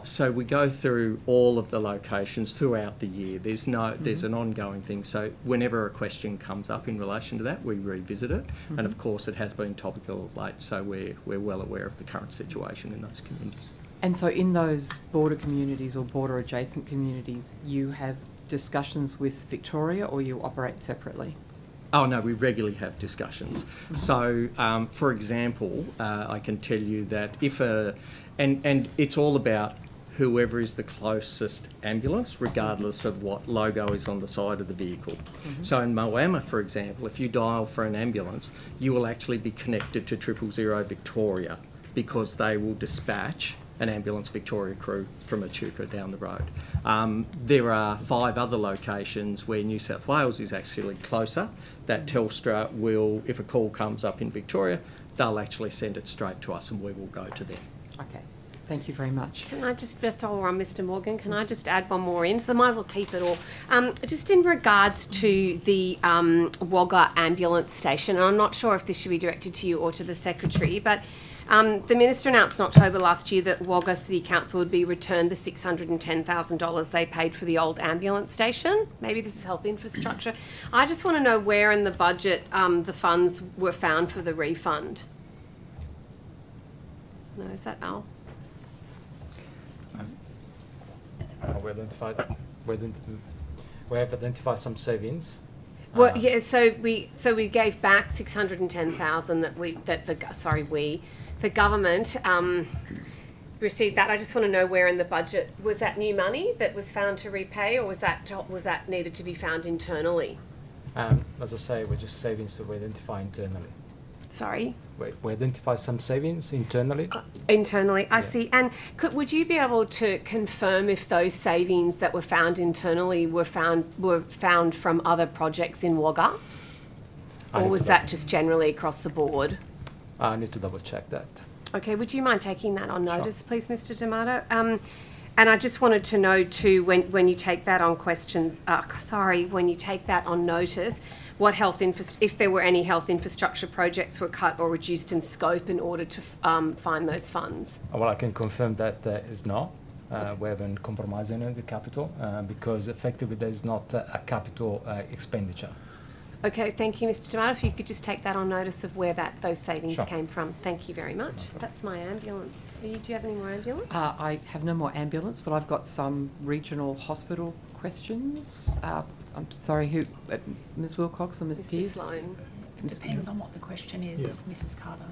So we go through all of the locations throughout the year. There's an ongoing thing. So whenever a question comes up in relation to that, we revisit it. And of course, it has been topical of late, so we're well aware of the current situation in those communities. And so in those border communities or border adjacent communities, you have discussions with Victoria, or you operate separately? Oh no, we regularly have discussions. So, for example, I can tell you that and it's all about whoever is the closest ambulance, regardless of what logo is on the side of the vehicle. So in Moama, for example, if you dial for an ambulance, you will actually be connected to 000 Victoria, because they will dispatch an Ambulance Victoria crew from Echuca down the road. There are 5 other locations where New South Wales is actually closer, that Telstra will, if a call comes up in Victoria, they'll actually send it straight to us and we will go to them. Okay, thank you very much. Can I just while we're on Mr. Morgan, can I just add one more in? So I might as well keep it all. Just in regards to the Wagga ambulance station, and I'm not sure if this should be directed to you or to the Secretary, but the Minister announced in October last year that Wagga City Council would be returned the $610,000 they paid for the old ambulance station. Maybe this is health infrastructure. I just want to know where in the budget the funds were found for the refund. No, is that Al? We have identified some savings. Well, yeah. So we gave back $610,000 the government received that. I just want to know where in the budget was that new money that was found to repay, or was that needed to be found internally? As I say, we're just savings that we identify internally. Sorry? We identify some savings internally. Internally, I see. And would you be able to confirm if those savings that were found internally were found from other projects in Wagga? Or was that just generally across the board? I need to double check that. Okay, would you mind taking that on notice, please, Mr. D'Amato? And I just wanted to know too, when you take that on when you take that on notice, what if there were any health infrastructure projects were cut or reduced in scope in order to find those funds? Well, I can confirm that there is not. We haven't compromised any of the capital because effectively there is not a capital expenditure. Okay, thank you, Mr. D'Amato. If you could just take that on notice of where those savings came from. Thank you very much. That's my ambulance. Do you have any more ambulance? I have no more ambulance, but I've got some regional hospital questions. I'm sorry, who? Ms. Wilcox or Ms. Pearce? Sloan. It depends on what the question is, Mrs. Carter.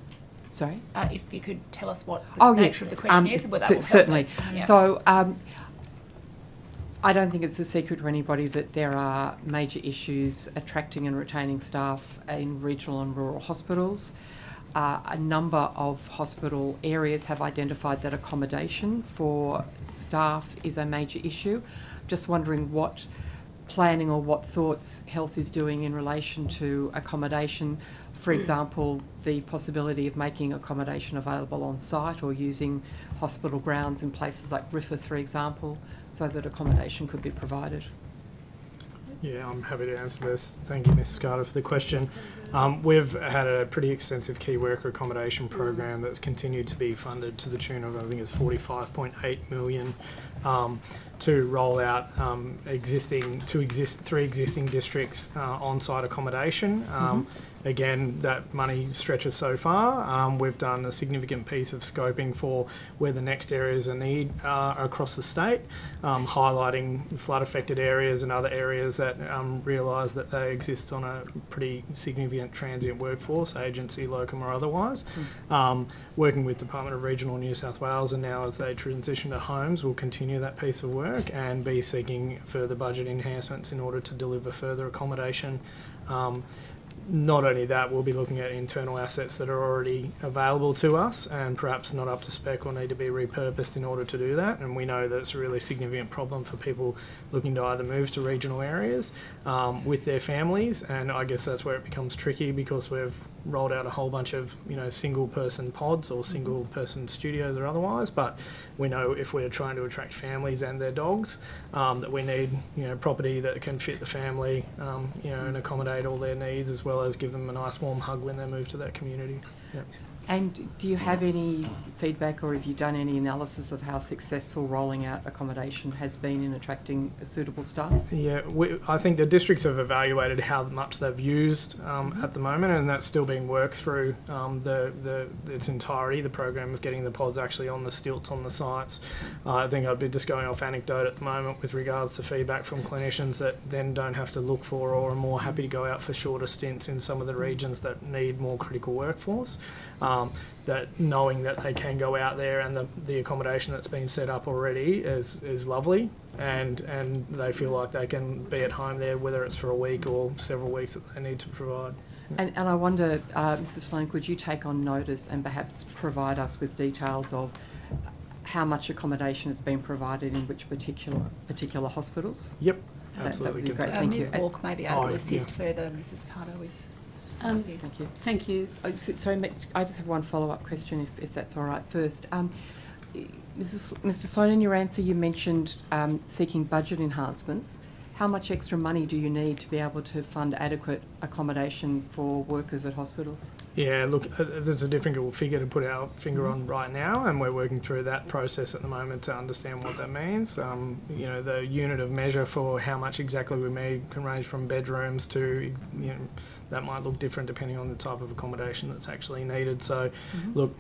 Sorry? If you could tell us what the nature of the question is, well, that will help certainly. us. Yeah. So I don't think it's a secret to anybody that there are major issues attracting and retaining staff in regional and rural hospitals. A number of hospital areas have identified that accommodation for staff is a major issue. Just wondering what planning or what thoughts Health is doing in relation to accommodation. For example, the possibility of making accommodation available on site or using hospital grounds in places like Griffith, for example, so that accommodation could be provided. Yeah, I'm happy to answer this. Thank you, Ms. Carter, for the question. We've had a pretty extensive key worker accommodation program that's continued to be funded to the tune of, I think it's 45.8 million, to roll out three existing districts on-site accommodation. Again, that money stretches so far. We've done a significant piece of scoping for where the next areas of need are across the state, highlighting flood-affected areas and other areas that realise that they exist on a pretty significant transient workforce, agency, locum or otherwise. Working with Department of Regional New South Wales, and now as they transition to homes, we'll continue that piece of work and be seeking further budget enhancements in order to deliver further accommodation. Not only that, we'll be looking at internal assets that are already available to us and perhaps not up to spec or need to be repurposed in order to do that. And we know that it's a really significant problem for people looking to either move to regional areas with their families. And I guess that's where it becomes tricky, because we've rolled out a whole bunch of, single person pods or single person studios or otherwise. But we know if we're trying to attract families and their dogs, that we need, property that can fit the family, and accommodate all their needs, as well as give them a nice warm hug when they move to that community. Yep. And do you have any feedback, or have you done any analysis of how successful rolling out accommodation has been in attracting suitable staff? Yeah, I think the districts have evaluated how much they've used at the moment, and that's still being worked through its entirety, the program of getting the pods actually on the stilts on the sites. I think I'd be just going off anecdote at the moment with regards to feedback from clinicians that then don't have to look for or are more happy to go out for shorter stints in some of the regions that need more critical workforce. That knowing that they can go out there and the accommodation that's been set up already is lovely, and they feel like they can be at home there, whether it's for a week or several weeks that they need to provide. And I wonder, Mr. Sloan, could you take on notice and perhaps provide us with details of how much accommodation has been provided in which particular hospitals? Yep, That absolutely. would be great. Thank Ms. you. Walk may be able to assist further, Mrs. Carter, with some of this. Thank you. Thank you. Sorry, I just have one follow-up question, if that's all right. First, Mr. Sloan, in your answer you mentioned seeking budget enhancements. How much extra money do you need to be able to fund adequate accommodation for workers at hospitals? Yeah, look, there's a difficult figure to put our finger on right now, and we're working through that process at the moment to understand what that means. The unit of measure for how much exactly we need can range from bedrooms to, that might look different depending on the type of accommodation that's actually needed. So, look,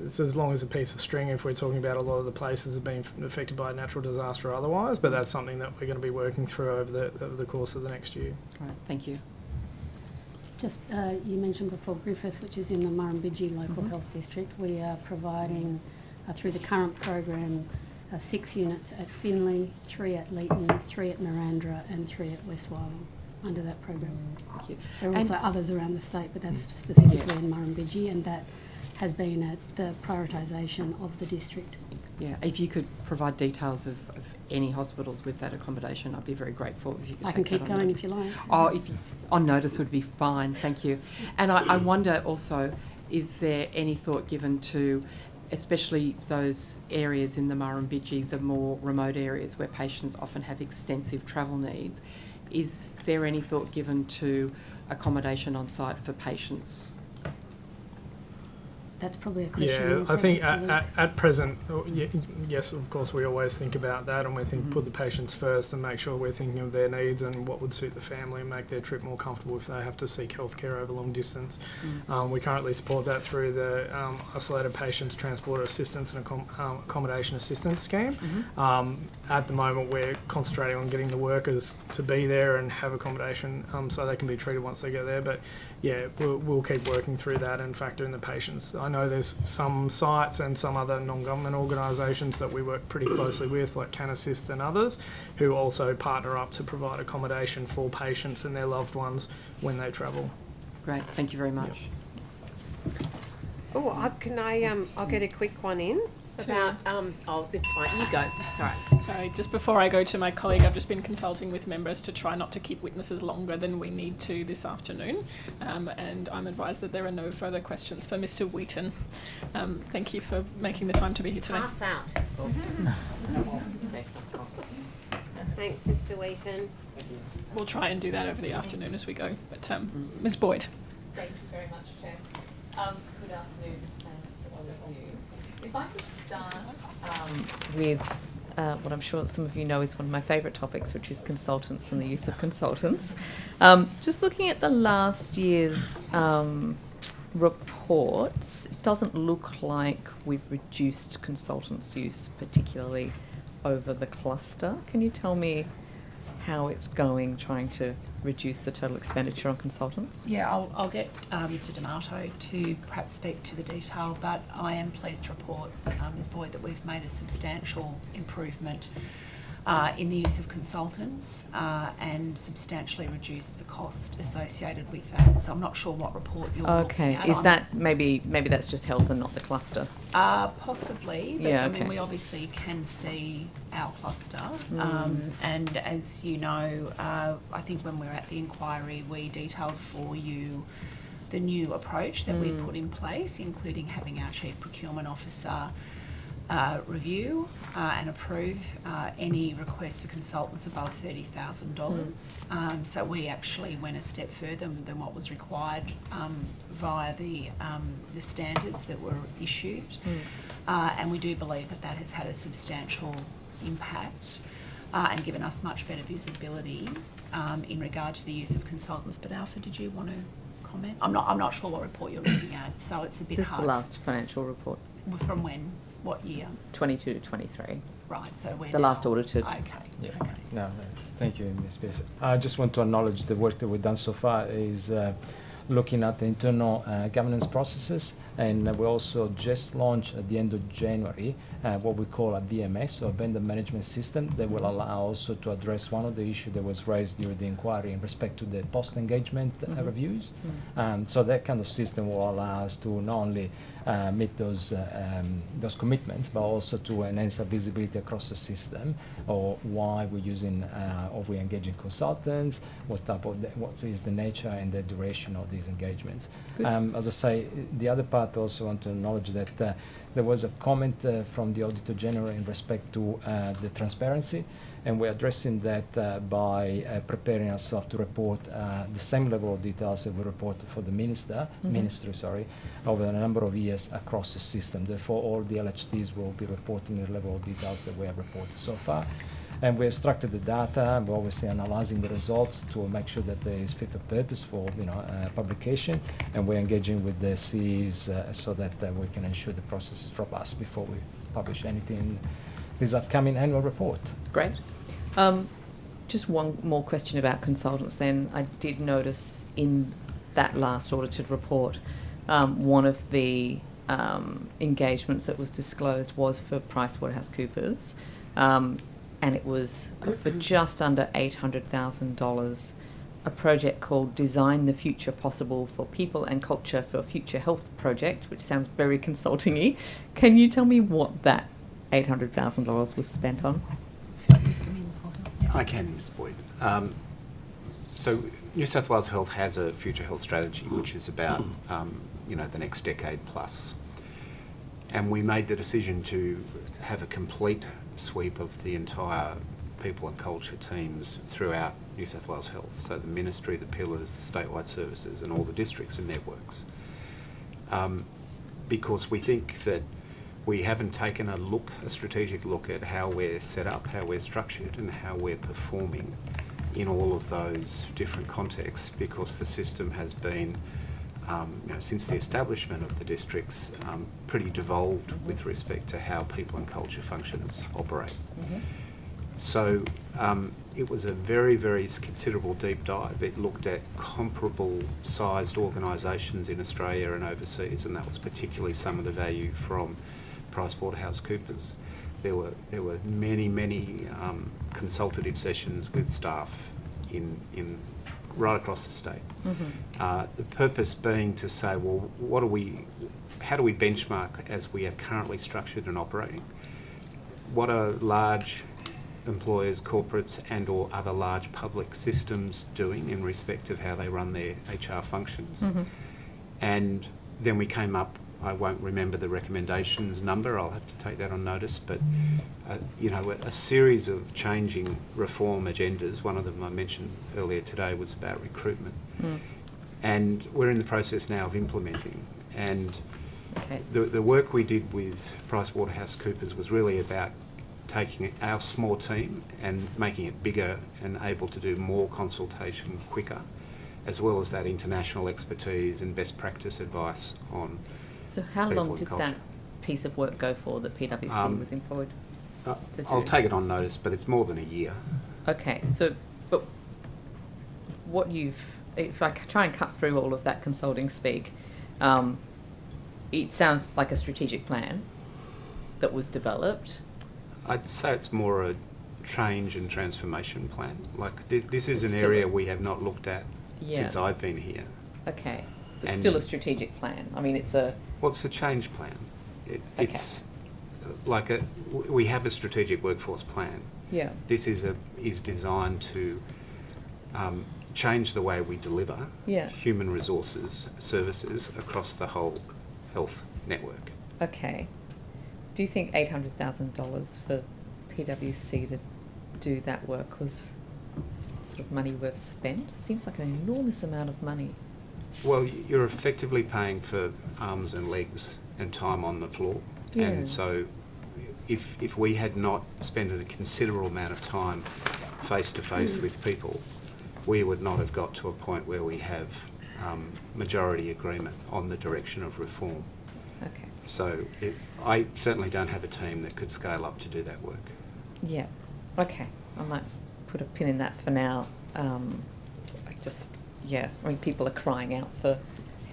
it's as long as a piece of string if we're talking about a lot of the places have been affected by a natural disaster or otherwise, but that's something that we're going to be working through over the course of the next year. All right, thank you. Just, you mentioned before Griffith, which is in the Murrumbidgee Local Health District. We are providing, through the current program, 6 units at Finley, 3 at Leeton, 3 at Narandra and 3 at West Wyong under that program. Thank you. There are also others around the state, but that's specifically in Murrumbidgee, and that has been at the prioritisation of the district. Yeah, if you could provide details of any hospitals with that accommodation, I'd be very grateful if you could. I can keep going if you like. Oh, if you, on notice would be fine, thank you. And I wonder also, is there any thought given to, especially those areas in the Murrumbidgee, the more remote areas where patients often have extensive travel needs, is there any thought given to accommodation on site for patients? that's probably a question. Yeah, we'll I think probably- at present, yes, of course, we always think about that, and we think put the patients first and make sure we're thinking of their needs and what would suit the family and make their trip more comfortable if they have to seek healthcare over long distance. We currently support that through the Isolated Patients Transport Assistance and Accommodation Assistance Scheme. At the moment, we're concentrating on getting the workers to be there and have accommodation so they can be treated once they get there. But yeah, we'll keep working through that and factor in the patients. I know there's some sites and some other non-government organisations that we work pretty closely with, like Can Assist and others, who also partner up to provide accommodation for patients and their loved ones when they travel. Great, thank you very much. Oh, I'll get a quick one in about, oh, it's fine, you go, it's all right. Sorry, just before I go to my colleague, I've just been consulting with members to try not to keep witnesses longer than we need to this afternoon, and I'm advised that there are no further questions for Mr. Wheaton. Thank you for making the time to be here today. Pass out. Thanks, Mr. Wheaton. We'll try and do that over the afternoon as we go. But Ms. Boyd. Thank you very much, Chair. Good afternoon to all of you. If I could start with what I'm sure some of you know is one of my favourite topics, which is consultants and the use of consultants. Just looking at the last year's reports, it doesn't look like we've reduced consultants' use, particularly over the cluster. Can you tell me how it's going, trying to reduce the total expenditure on consultants? Yeah, I'll get Mr. D'Amato to perhaps speak to the detail, but I am pleased to report, Ms. Boyd, that we've made a substantial improvement in the use of consultants and substantially reduced the cost associated with that. So I'm not sure what report you're looking at. Is that maybe that's just health and not the cluster? Possibly. But, Yeah, I mean, okay. we obviously can see our cluster. And as you know, I think when we were at the inquiry, we detailed for you the new approach that we put in place, including having our Chief Procurement Officer review and approve any request for consultants above $30,000. So we actually went a step further than what was required via the standards that were issued. And we do believe that that has had a substantial impact and given us much better visibility in regard to the use of consultants. But Alpha, did you want to comment? I'm not sure what report you're looking at, so it's a bit This is hard. the last financial report. From when? What year? 22 to 23. Right, so we're The last audited. Okay. Yeah. No, thank you, Ms. Pierce. I just want to acknowledge the work that we've done so far is looking at the internal governance processes, and we also just launched at the end of January what we call a VMS, so a vendor management system, that will allow also to address one of the issues that was raised during the inquiry in respect to the post-engagement reviews. So that kind of system will allow us to not only meet those commitments, but also to enhance our visibility across the system, or why we're using or we're engaging consultants, what is the nature and the duration of these engagements. As I say, the other part, also want to acknowledge that there was a comment from the Auditor General in respect to the transparency, and we're addressing that by preparing ourselves to report the same level of details that we reported for the ministry, over a number of years across the system. Therefore, all the LHDs will be reporting the level of details that we have reported so far. And we extracted the data, and we're obviously analysing the results to make sure that there is fit for purpose for publication, and we're engaging with the CEs so that we can ensure the process is robust before we publish anything in this upcoming annual report. Great. Just one more question about consultants then. I did notice in that last audited report, one of the engagements that was disclosed was for PricewaterhouseCoopers, and it was for just under $800,000, a project called Design the Future Possible for People and Culture for Future Health project, which sounds very consulting-y. Can you tell me what that $800,000 was spent on? I can, Ms. Boyd. So New South Wales Health has a future health strategy, which is about the next decade plus. And we made the decision to have a complete sweep of the entire people and culture teams throughout New South Wales Health. So the ministry, the pillars, the statewide services, and all the districts and networks. because we think that we haven't taken a strategic look at how we're set up, how we're structured, and how we're performing in all of those different contexts, because the system has been, since the establishment of the districts, pretty devolved with respect to how people and culture functions operate. So it was a very, very considerable deep dive. It looked at comparable sized organisations in Australia and overseas, and that was particularly some of the value from PricewaterhouseCoopers. There were many consultative sessions with staff in right across the state. The purpose being to say, well, how do we benchmark as we are currently structured and operating? What are large employers, corporates and or other large public systems doing in respect of how they run their HR functions? And then we came up, I won't remember the recommendations number, I'll have to take that on notice, but a series of changing reform agendas. One of them I mentioned earlier today was about recruitment. And we're in the process now of implementing. And the work we did with PricewaterhouseCoopers was really about taking our small team and making it bigger and able to do more consultation quicker, as well as that international expertise and best practice advice on. So how long did that piece of work go for that PwC was employed to do? I'll take it on notice, but it's more than a year. Okay, so but if I try and cut through all of that consulting speak, it sounds like a strategic plan that was developed. I'd say it's more a change and transformation plan. Like this is an area we have not looked at since I've been here. Okay, but still a strategic plan. I mean, it's a... Well, it's a change plan. It's like we have a strategic workforce plan. Yeah. This is designed to change the way we deliver human resources services across the whole health network. Okay. Do you think $800,000 for PwC to do that work was sort of money worth spent? Seems like an enormous amount of money. Well, you're effectively paying for arms and legs and time on the floor. Yeah. And so if we had not spent a considerable amount of time face to face with people, we would not have got to a point where we have majority agreement on the direction of reform. Okay. So I certainly don't have a team that could scale up to do that work. Yeah. Okay. I might put a pin in that for now. I mean, people are crying out for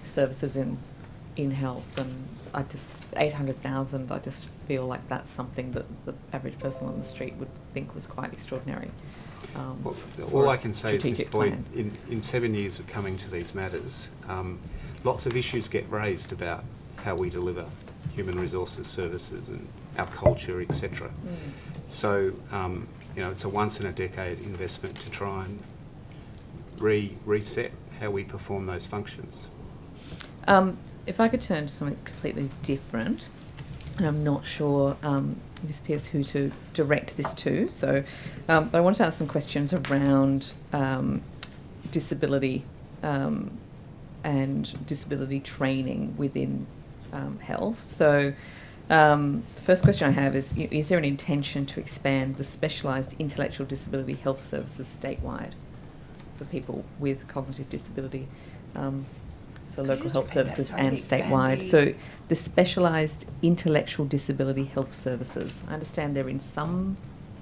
services in health, and $800,000, I just feel like that's something that the average person on the street would think was quite extraordinary. All I can say is, Ms. Boyd, in 7 years of coming to these matters, lots of issues get raised about how we deliver human resources services and our culture, etc. So, it's a once-in-a-decade investment to try and reset how we perform those functions. If I could turn to something completely different, and I'm not sure, Ms. Pearce, who to direct this to, so but I wanted to ask some questions around disability and disability training within health. So the first question I have is there an intention to expand the specialised intellectual disability health services statewide for people with cognitive disability? So local health services and statewide. So the specialised intellectual disability health services, I understand they're in some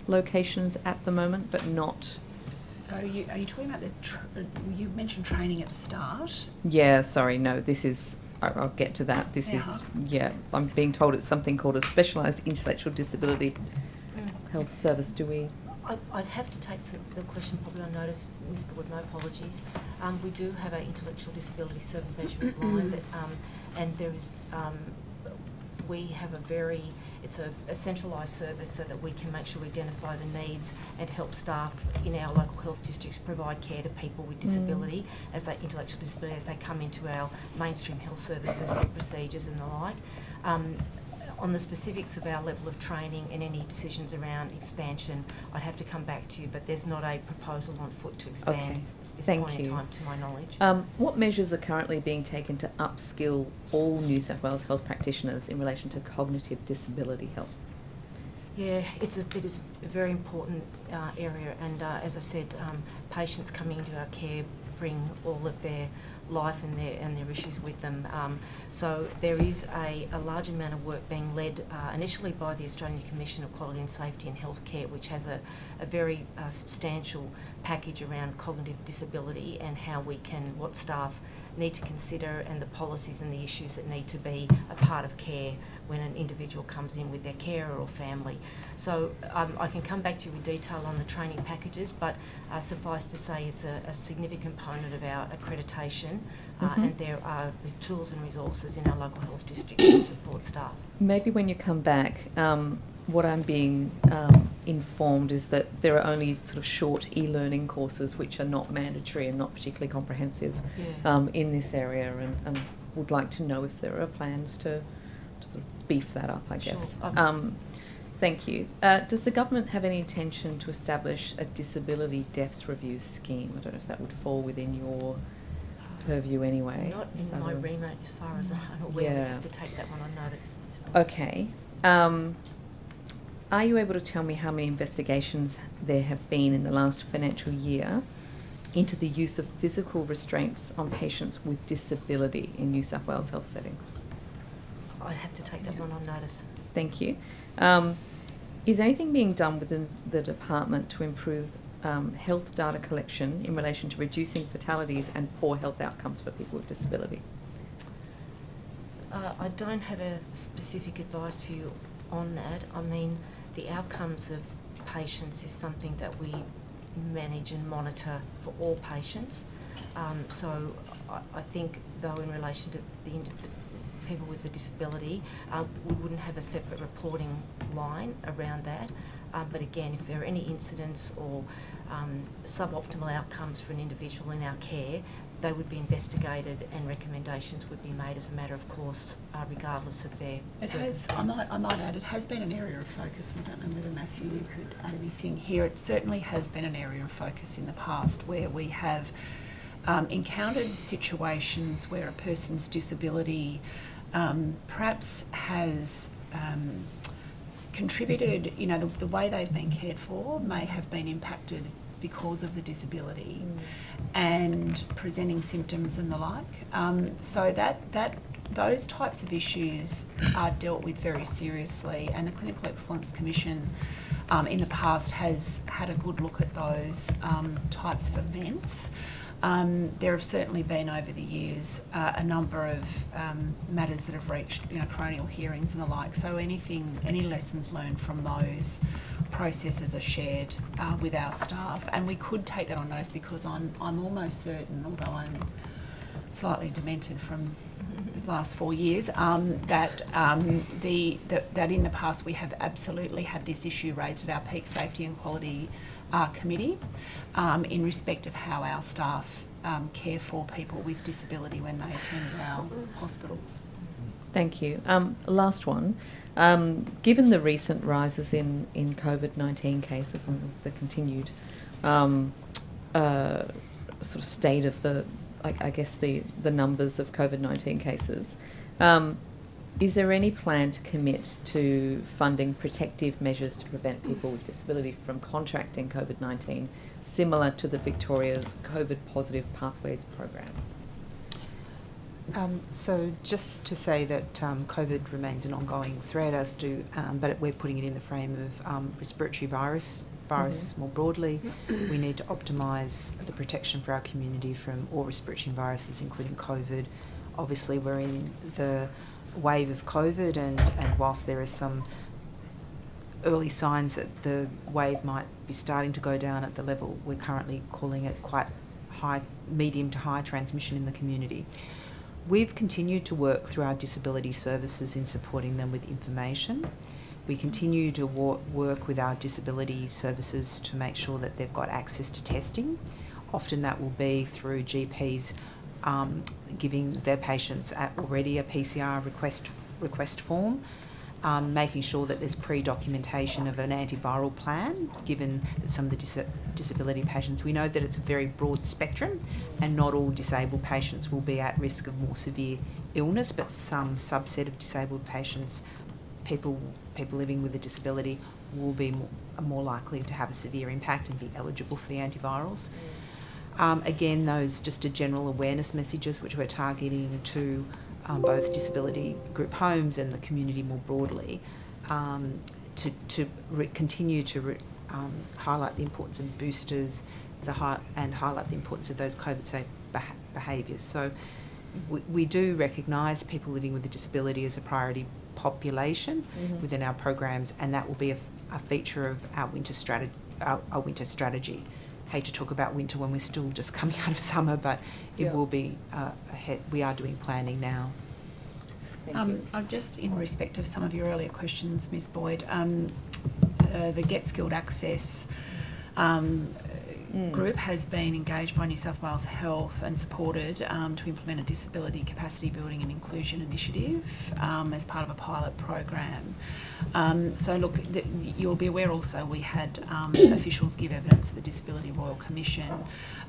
locations at the moment, but not... So are you talking about you mentioned training at the start? Yeah, sorry, no, this is... I'll get to that. This is, I'm being told it's something called a specialised intellectual disability health service. Do we... I'd have to take the question probably on notice, Ms. Boyd, no apologies. We do have an intellectual disability service, as you outlined, and there is, we have it's a centralised service so that we can make sure we identify the needs and help staff in our local health districts provide care to people with disability, intellectual disability, as they come into our mainstream health services for procedures and the like. On the specifics of our level of training and any decisions around expansion, I'd have to come back to you, but there's not a proposal on foot to expand. this Thank point you. in time, to my knowledge. What measures are currently being taken to upskill all New South Wales health practitioners in relation to cognitive disability health? Yeah, it is a very important area, and as I said, patients coming into our care bring all of their life and their issues with them. So there is a large amount of work being led initially by the Australian Commission of Quality and Safety in Healthcare, which has a very substantial package around cognitive disability and what staff need to consider, and the policies and the issues that need to be a part of care when an individual comes in with their carer or family. So I can come back to you with detail on the training packages, but suffice to say it's a significant component of our accreditation, and there are tools and resources in our local health districts to support staff. Maybe when you come back, what I'm being informed is that there are only sort of short e-learning courses which are not mandatory and not particularly comprehensive in this area, and would like to know if there are plans to sort of beef that up, I guess. Sure. Thank you. Does the government have any intention to establish a disability deaths review scheme? I don't know if that would fall within your purview anyway. Not in my remit, as far as I'm aware. We have to take that one on notice. Okay. Are you able to tell me how many investigations there have been in the last financial year into the use of physical restraints on patients with disability in New South Wales health settings? I'd have to take that one on notice. Thank you. Is anything being done within the department to improve health data collection in relation to reducing fatalities and poor health outcomes for people with disability? I don't have a specific advice for you on that. I mean, the outcomes of patients is something that we manage and monitor for all patients. So I think, though, in relation to the people with a disability, we wouldn't have a separate reporting line around that. But again, if there are any incidents or suboptimal outcomes for an individual in our care, they would be investigated and recommendations would be made as a matter of course, regardless of their circumstances. I might add, it has been an area of focus. I don't know whether, Matthew, you could add anything here. It certainly has been an area of focus in the past where we have encountered situations where a person's disability perhaps has contributed, the way they've been cared for may have been impacted because of the disability and presenting symptoms and the like. So those types of issues are dealt with very seriously, and the Clinical Excellence Commission in the past has had a good look at those types of events. There have certainly been over the years a number of matters that have reached coronial hearings and the like, so any lessons learned from those processes are shared with our staff, and we could take that on notice because I'm almost certain, although I'm slightly demented from the last 4 years, that in the past we have absolutely had this issue raised at our Peak Safety and Quality Committee in respect of how our staff care for people with disability when they attend our hospitals. Thank you. Last one. Given the recent rises in COVID-19 cases and the continued sort of state of the numbers of COVID-19 cases, is there any plan to commit to funding protective measures to prevent people with disability from contracting COVID-19, similar to the Victoria's COVID Positive Pathways program? So just to say that COVID remains an ongoing threat, as do, but we're putting it in the frame of respiratory viruses more broadly. We need to optimise the protection for our community from all respiratory viruses, including COVID. Obviously, we're in the wave of COVID, and whilst there is some early signs that the wave might be starting to go down at the level we're currently calling it quite high, medium to high transmission in the community. We've continued to work through our disability services in supporting them with information. We continue to work with our disability services to make sure that they've got access to testing. Often that will be through GPs giving their patients already a PCR request form, making sure that there's pre-documentation of an antiviral plan, given that some of the disability patients, we know that it's a very broad spectrum and not all disabled patients will be at risk of more severe illness, but some subset of disabled patients, people living with a disability, will be more likely to have a severe impact and be eligible for the antivirals. Again, those just are general awareness messages which we're targeting to both disability group homes and the community more broadly, to continue to highlight the importance of boosters and highlight the importance of those COVID-safe behaviours. So we do recognise people living with a disability as a priority population within our programs, and that will be a feature of our winter strategy. Hate to talk about winter when we're still just coming out of summer, but it will be ahead. We are doing planning now. I'm just in respect of some of your earlier questions, Ms. Boyd. The Get Skilled Access group has been engaged by New South Wales Health and supported to implement a disability capacity building and inclusion initiative as part of a pilot program. So look, you'll be aware also we had officials give evidence to the Disability Royal Commission,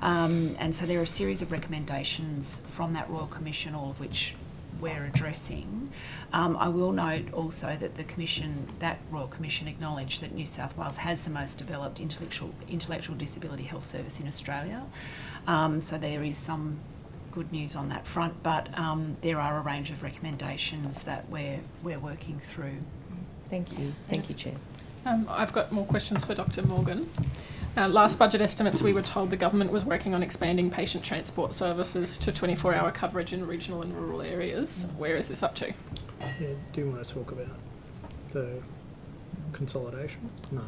and so there are a series of recommendations from that Royal Commission, all of which we're addressing. I will note also that that Royal Commission acknowledged that New South Wales has the most developed intellectual disability health service in Australia. So there is some good news on that front, but there are a range of recommendations that we're working through. Thank you. Thank you, Chair. I've got more questions for Dr. Morgan. Last budget estimates, we were told the government was working on expanding patient transport services to 24-hour coverage in regional and rural areas. Where is this up to? Yeah, do you want to talk about the consolidation? No.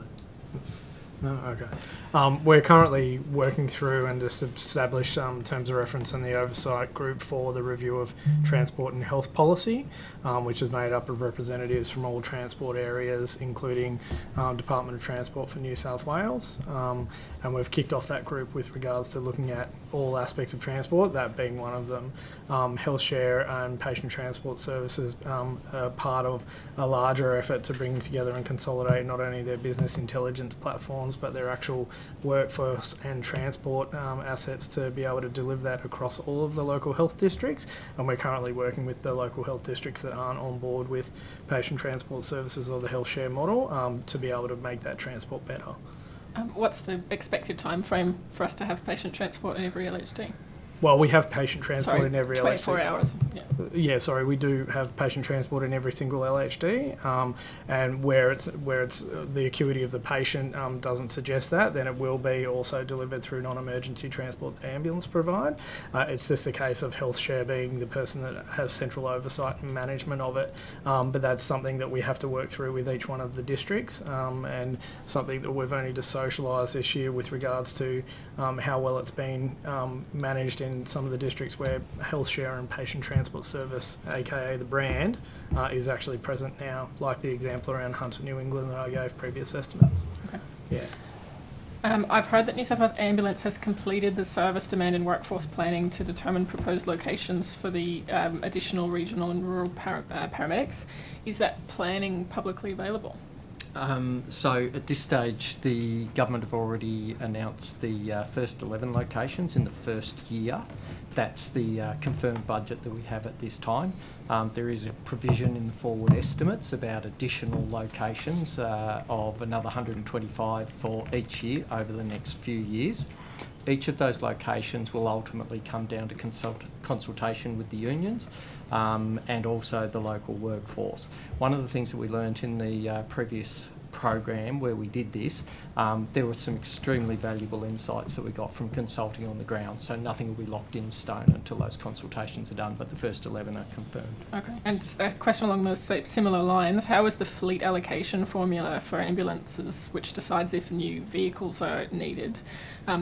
No, okay. We're currently working through and just established terms of reference in the oversight group for the review of transport and health policy, which is made up of representatives from all transport areas, including Department of Transport for New South Wales. And we've kicked off that group with regards to looking at all aspects of transport, that being one of them. Health share and patient transport services are part of a larger effort to bring together and consolidate not only their business intelligence platforms, but their actual workforce and transport assets to be able to deliver that across all of the local health districts. And we're currently working with the local health districts that aren't on board with patient transport services or the health share model to be able to make that transport better. What's the expected time frame for us to have patient transport in every LHD? Well, we have patient transport in every 24 LHD. hours. Yeah, sorry, we do have patient transport in every single LHD, and where it's the acuity of the patient doesn't suggest that, then it will be also delivered through non-emergency transport the ambulance provide. It's just a case of health share being the person that has central oversight and management of it, but that's something that we have to work through with each one of the districts, and something that we've only just socialised this year with regards to how well it's been managed in some of the districts where health share and patient transport service, aka the brand, is actually present now, like the example around Hunter, New England that I gave previous estimates. Okay. Yeah. I've heard that New South Wales Ambulance has completed the service demand and workforce planning to determine proposed locations for the additional regional and rural paramedics. Is that planning publicly available? So at this stage, the government have already announced the first 11 locations in the first year. That's the confirmed budget that we have at this time. There is a provision in the forward estimates about additional locations of another 125 for each year over the next few years. Each of those locations will ultimately come down to consultation with the unions and also the local workforce. One of the things that we learnt in the previous program where we did this, there were some extremely valuable insights that we got from consulting on the ground, so nothing will be locked in stone until those consultations are done, but the first 11 are confirmed. Okay, and a question along those similar lines, how is the fleet allocation formula for ambulances, which decides if new vehicles are needed,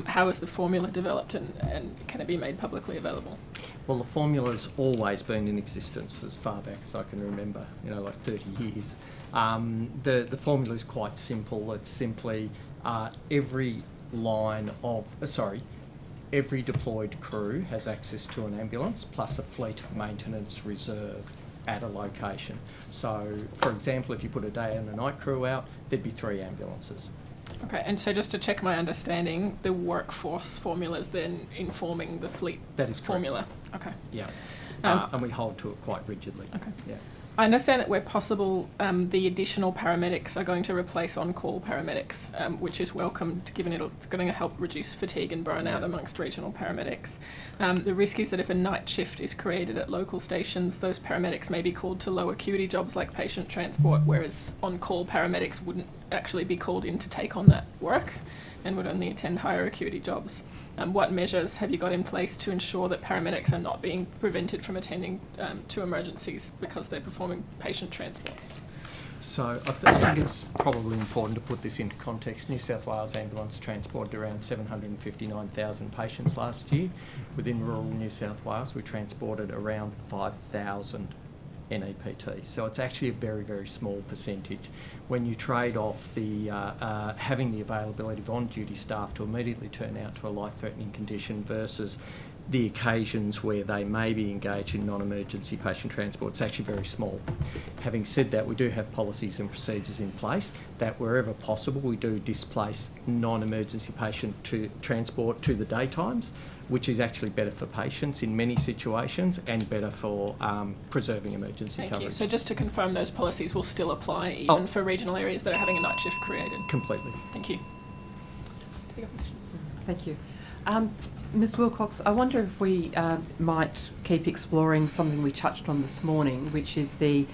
how is the formula developed and can it be made publicly available? Well, the formula's always been in existence as far back as I can remember, like 30 years. The formula is quite simple. It's simply every deployed crew has access to an ambulance plus a fleet maintenance reserve. at a location. So, for example, if you put a day and a night crew out, there'd be 3 ambulances. Okay, and so just to check my understanding, the workforce formula is then informing the fleet That is correct. formula. Okay. Yeah, Um, and we hold to it quite rigidly. Okay. Yeah. I understand that where possible, the additional paramedics are going to replace on-call paramedics, which is welcomed given it's going to help reduce fatigue and burnout amongst regional paramedics. The risk is that if a night shift is created at local stations, those paramedics may be called to low acuity jobs like patient transport, whereas on-call paramedics wouldn't actually be called in to take on that work and would only attend higher acuity jobs. What measures have you got in place to ensure that paramedics are not being prevented from attending to emergencies because they're performing patient transports? So I think it's probably important to put this into context. New South Wales Ambulance transported around 759,000 patients last year. Within rural New South Wales, we transported around 5,000 NEPT. So it's actually a very, very small percentage. When you trade off the having the availability of on-duty staff to immediately turn out to a life-threatening condition versus the occasions where they may be engaged in non-emergency patient transport, it's actually very small. Having said that, we do have policies and procedures in place that wherever possible we do displace non-emergency patient transport to the daytimes, which is actually better for patients in many situations and better for preserving emergency coverage. Thank you. So just to confirm, those policies will still apply even for regional areas that are having a night shift created? Completely. Thank you. Thank you. Ms Wilcox, I wonder if we might keep exploring something we touched on this morning, which is the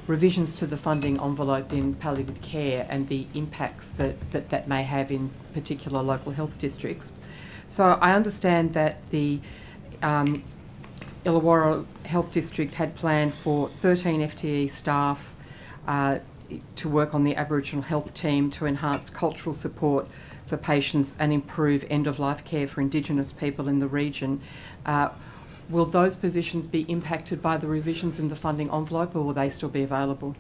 revisions to the funding envelope in palliative care and the impacts that may have in particular local health districts. So I understand that the Illawarra Health District had planned for 13 FTE staff to work on the Aboriginal health team to enhance cultural support for patients and improve end-of-life care for Indigenous people in the region. Will those positions be impacted by the revisions in the funding envelope, or will they still be available?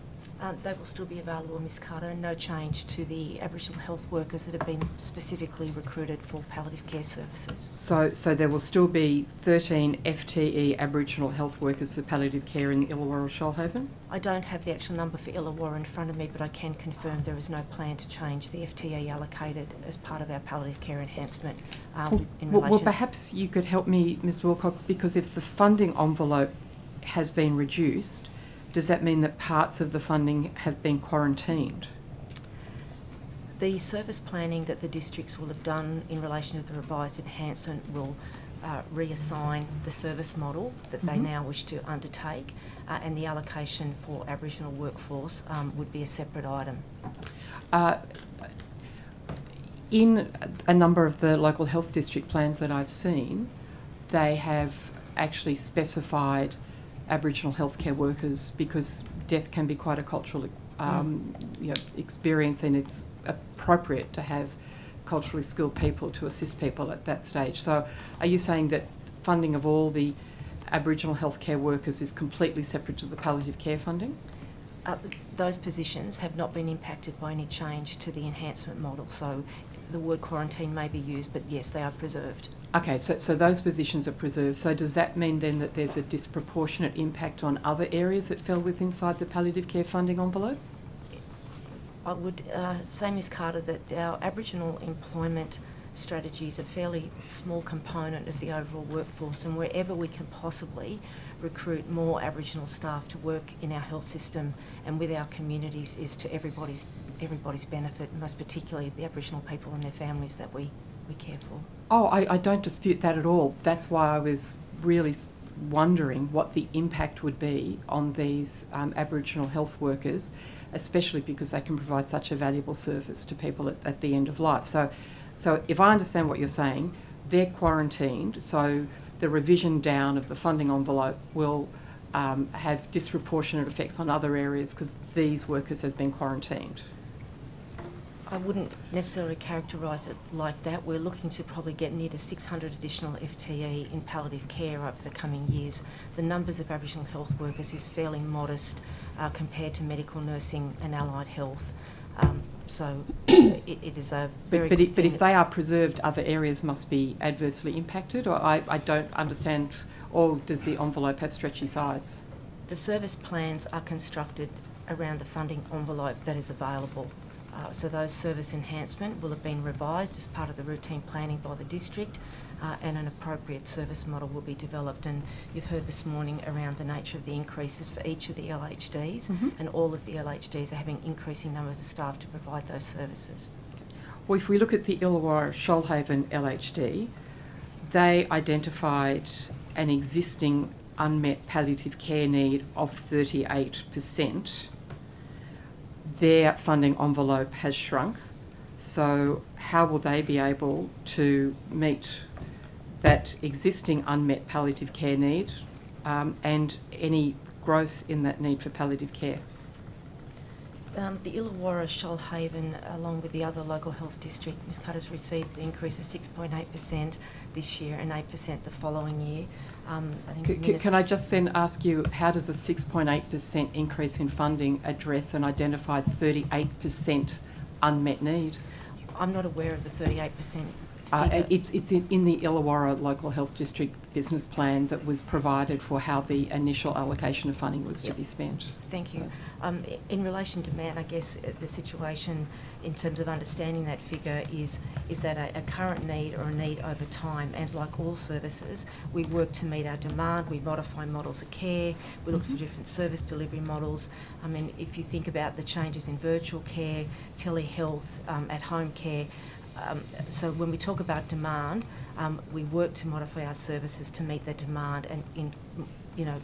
They will still be available, Ms Carter. No change to the Aboriginal health workers that have been specifically recruited for palliative care services. So there will still be 13 FTE Aboriginal health workers for palliative care in Illawarra Shoalhaven? I don't have the actual number for Illawarra in front of me, but I can confirm there is no plan to change the FTE allocated as part of our palliative care enhancement in relation... Well, perhaps you could help me, Ms Wilcox, because if the funding envelope has been reduced, does that mean that parts of the funding have been quarantined? The service planning that the districts will have done in relation to the revised enhancement will reassign the service model that they now wish to undertake, and the allocation for Aboriginal workforce would be a separate item. In a number of the local health district plans that I've seen, they have actually specified Aboriginal healthcare workers because death can be quite a cultural experience, and it's appropriate to have culturally skilled people to assist people at that stage. So are you saying that funding of all the Aboriginal healthcare workers is completely separate to the palliative care funding? Those positions have not been impacted by any change to the enhancement model, so the word quarantine may be used, but yes, they are preserved. Okay, so those positions are preserved. So does that mean then that there's a disproportionate impact on other areas that fell within inside the palliative care funding envelope? I would say, Ms Carter, that our Aboriginal employment strategy is a fairly small component of the overall workforce, and wherever we can possibly recruit more Aboriginal staff to work in our health system and with our communities is to everybody's benefit, most particularly the Aboriginal people and their families that we care for. Oh, I don't dispute that at all. That's why I was really wondering what the impact would be on these Aboriginal health workers, especially because they can provide such a valuable service to people at the end of life. So if I understand what you're saying, they're quarantined, so the revision down of the funding envelope will have disproportionate effects on other areas because these workers have been quarantined. I wouldn't necessarily characterise it like that. We're looking to probably get near to 600 additional FTE in palliative care over the coming years. The numbers of Aboriginal health workers is fairly modest compared to medical nursing and allied health. So it is a very But if they are preserved, other areas must be adversely impacted, or I don't understand, or does the envelope have stretchy sides? The service plans are constructed around the funding envelope that is available. So those service enhancement will have been revised as part of the routine planning by the district, and an appropriate service model will be developed. And you've heard this morning around the nature of the increases for each of the LHDs, and all of the LHDs are having increasing numbers of staff to provide those services. Well, if we look at the Illawarra Shoalhaven LHD, they identified an existing unmet palliative care need of 38%. Their funding envelope has shrunk, so how will they be able to meet that existing unmet palliative care need and any growth in that need for palliative care? The Illawarra Shoalhaven, along with the other local health district, Ms Cutter's received the increase of 6.8% this year and 8% the following year. I think Can I just then ask you, how does the 6.8% increase in funding address an identified 38% unmet need? I'm not aware of the 38% It's in the Illawarra Local Health District business plan that was provided for how the initial allocation of funding was to be spent. Thank you. In relation to demand, I guess the situation in terms of understanding that figure is that a current need or a need over time, and like all services, we work to meet our demand, we modify models of care, we look for different service delivery models. I mean, if you think about the changes in virtual care, telehealth, at-home care, so when we talk about demand, we work to modify our services to meet that demand and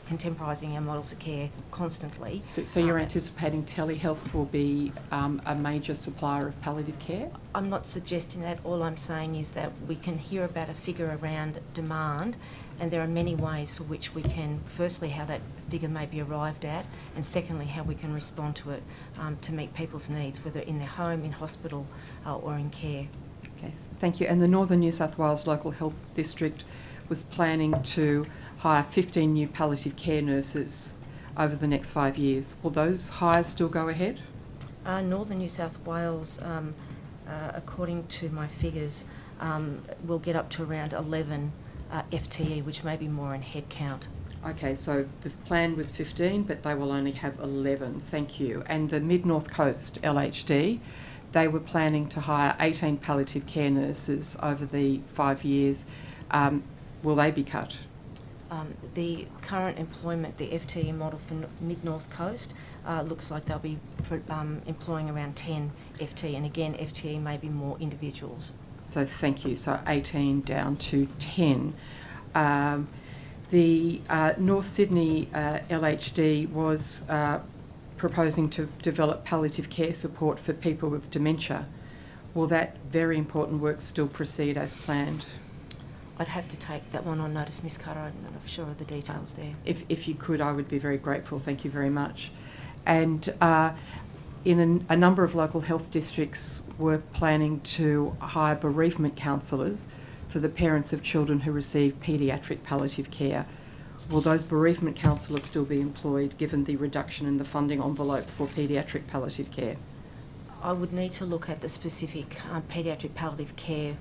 contemporising our models of care constantly. So you're anticipating telehealth will be a major supplier of palliative care? I'm not suggesting that. All I'm saying is that we can hear about a figure around demand, and there are many ways for which we can, firstly, how that figure may be arrived at, and secondly, how we can respond to it to meet people's needs, whether in their home, in hospital, or in care. Okay, thank you. And the Northern New South Wales Local Health District was planning to hire 15 new palliative care nurses over the next 5 years. Will those hires still go ahead? Northern New South Wales, according to my figures, will get up to around 11 FTE, which may be more in headcount. Okay, so the plan was 15, but they will only have 11. Thank you. And the Mid-North Coast LHD, they were planning to hire 18 palliative care nurses over the 5 years. Will they be cut? The current employment, the FTE model for Mid-North Coast, looks like they'll be employing around 10 FTE, and again, FTE may be more individuals. So thank you. So 18 down to 10. The North Sydney LHD was proposing to develop palliative care support for people with dementia. Will that very important work still proceed as planned? I'd have to take that one on notice, Ms Carter. I'm not sure of the details there. If you could, I would be very grateful. Thank you very much. And in a number of local health districts, we're planning to hire bereavement counsellors for the parents of children who receive paediatric palliative care. Will those bereavement counsellors still be employed given the reduction in the funding envelope for paediatric palliative care? I would need to look at the specific paediatric palliative care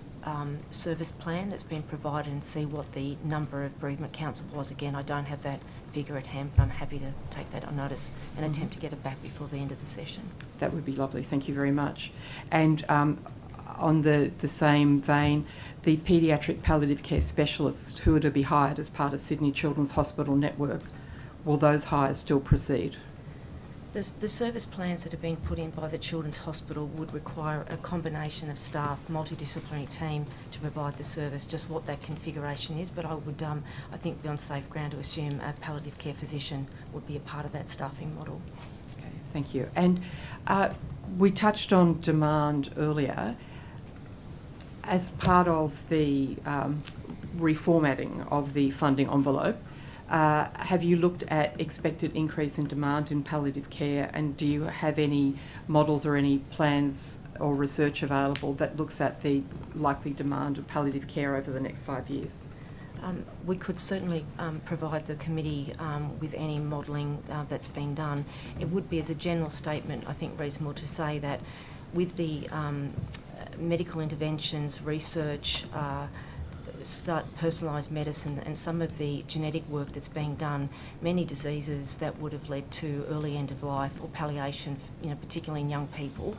service plan that's been provided and see what the number of bereavement counsel was. Again, I don't have that figure at hand, but I'm happy to take that on notice and attempt to get it back before the end of the session. That would be lovely. Thank you very much. And on the same vein, the paediatric palliative care specialists who are to be hired as part of Sydney Children's Hospital Network, will those hires still proceed? The service plans that have been put in by the Children's Hospital would require a combination of staff, multidisciplinary team to provide the service. Just what that configuration is, but I would, I think, be on safe ground to assume a palliative care physician would be a part of that staffing model. Okay, thank you. And we touched on demand earlier. As part of the reformatting of the funding envelope, have you looked at expected increase in demand in palliative care, and do you have any models or any plans or research available that looks at the likely demand of palliative care over the next 5 years? We could certainly provide the committee with any modelling that's been done. It would be, as a general statement, I think reasonable to say that with the medical interventions, research, start personalised medicine and some of the genetic work that's being done, many diseases that would have led to early end of life or palliation, particularly in young people.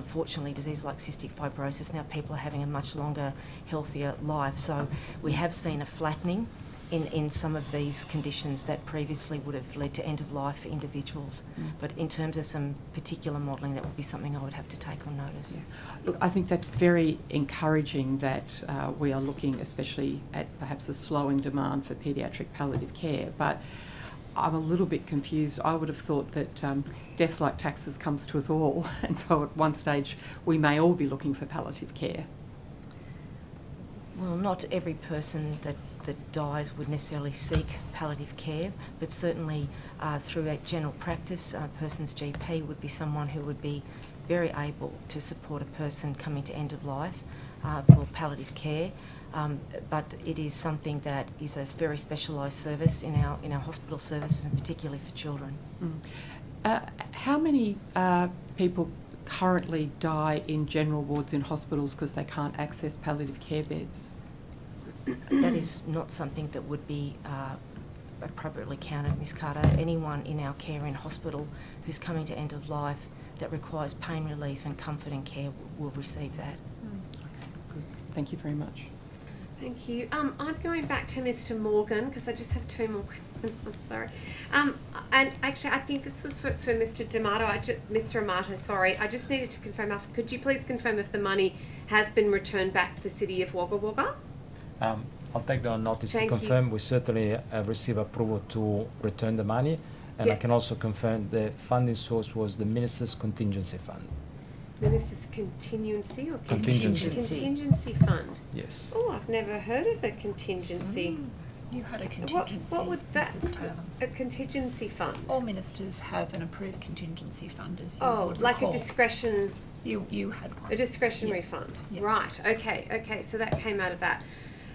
Fortunately, diseases like cystic fibrosis, now people are having a much longer, healthier life. So we have seen a flattening in some of these conditions that previously would have led to end of life for individuals. But in terms of some particular modelling, that would be something I would have to take on notice. Yeah. Look, I think that's very encouraging that we are looking especially at perhaps a slowing demand for paediatric palliative care, but I'm a little bit confused. I would have thought that death like taxes comes to us all, and so at one stage we may all be looking for palliative care. Well, not every person that dies would necessarily seek palliative care, but certainly through a general practice, a person's GP would be someone who would be very able to support a person coming to end of life for palliative care. But it is something that is a very specialised service in our hospital services, and particularly for children. How many people currently die in general wards in hospitals because they can't access palliative care beds? That is not something that would be appropriately counted, Ms Carter. Anyone in our care in hospital who's coming to end of life that requires pain relief and comfort and care will receive that. Okay, good. Thank you very much. Thank you. I'm going back to Mr. Morgan because I just have two more questions. I'm sorry. And actually, I think this was for Mr. D'Amato. Mr. Amato, sorry. I just needed to confirm. Could you please confirm if the money has been returned back to the City of Wagga Wagga? I'll take the notice Thank to you. confirm. We certainly receive approval to return the money, and I can also confirm the funding source was the Minister's Contingency Fund. Minister's contingency or Contingency. Contingency fund? Yes. Oh, I've never heard of a contingency. You had a contingency. What would that? Mrs. Taylor. A contingency fund? All ministers have an approved contingency fund, as you would like recall. a discretion. You had one. A discretionary fund. Yeah. Right. Okay. So that came out of that.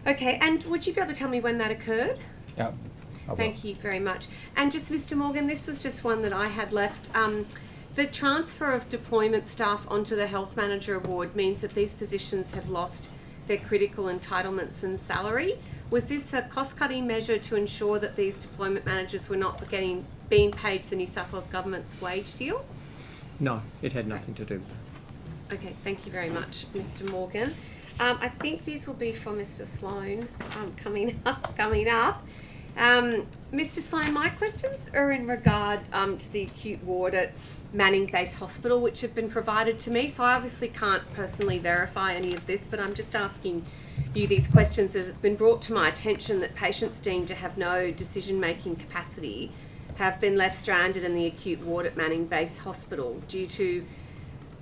Okay. And would you be able to tell me when that occurred? Yeah. Thank you very much. And just Mr. Morgan, this was just one that I had left. The transfer of deployment staff onto the Health Manager Award means that these positions have lost their critical entitlements and salary. Was this a cost-cutting measure to ensure that these deployment managers were not being paid to the New South Wales Government's wage deal? No, it had nothing to do with that. Okay, thank you very much, Mr. Morgan. I think these will be for Mr. Sloan coming up. Mr. Sloan, my questions are in regard to the acute ward at Manning Base Hospital, which have been provided to me. So I obviously can't personally verify any of this, but I'm just asking you these questions as it's been brought to my attention that patients deemed to have no decision-making capacity have been left stranded in the acute ward at Manning Base Hospital due to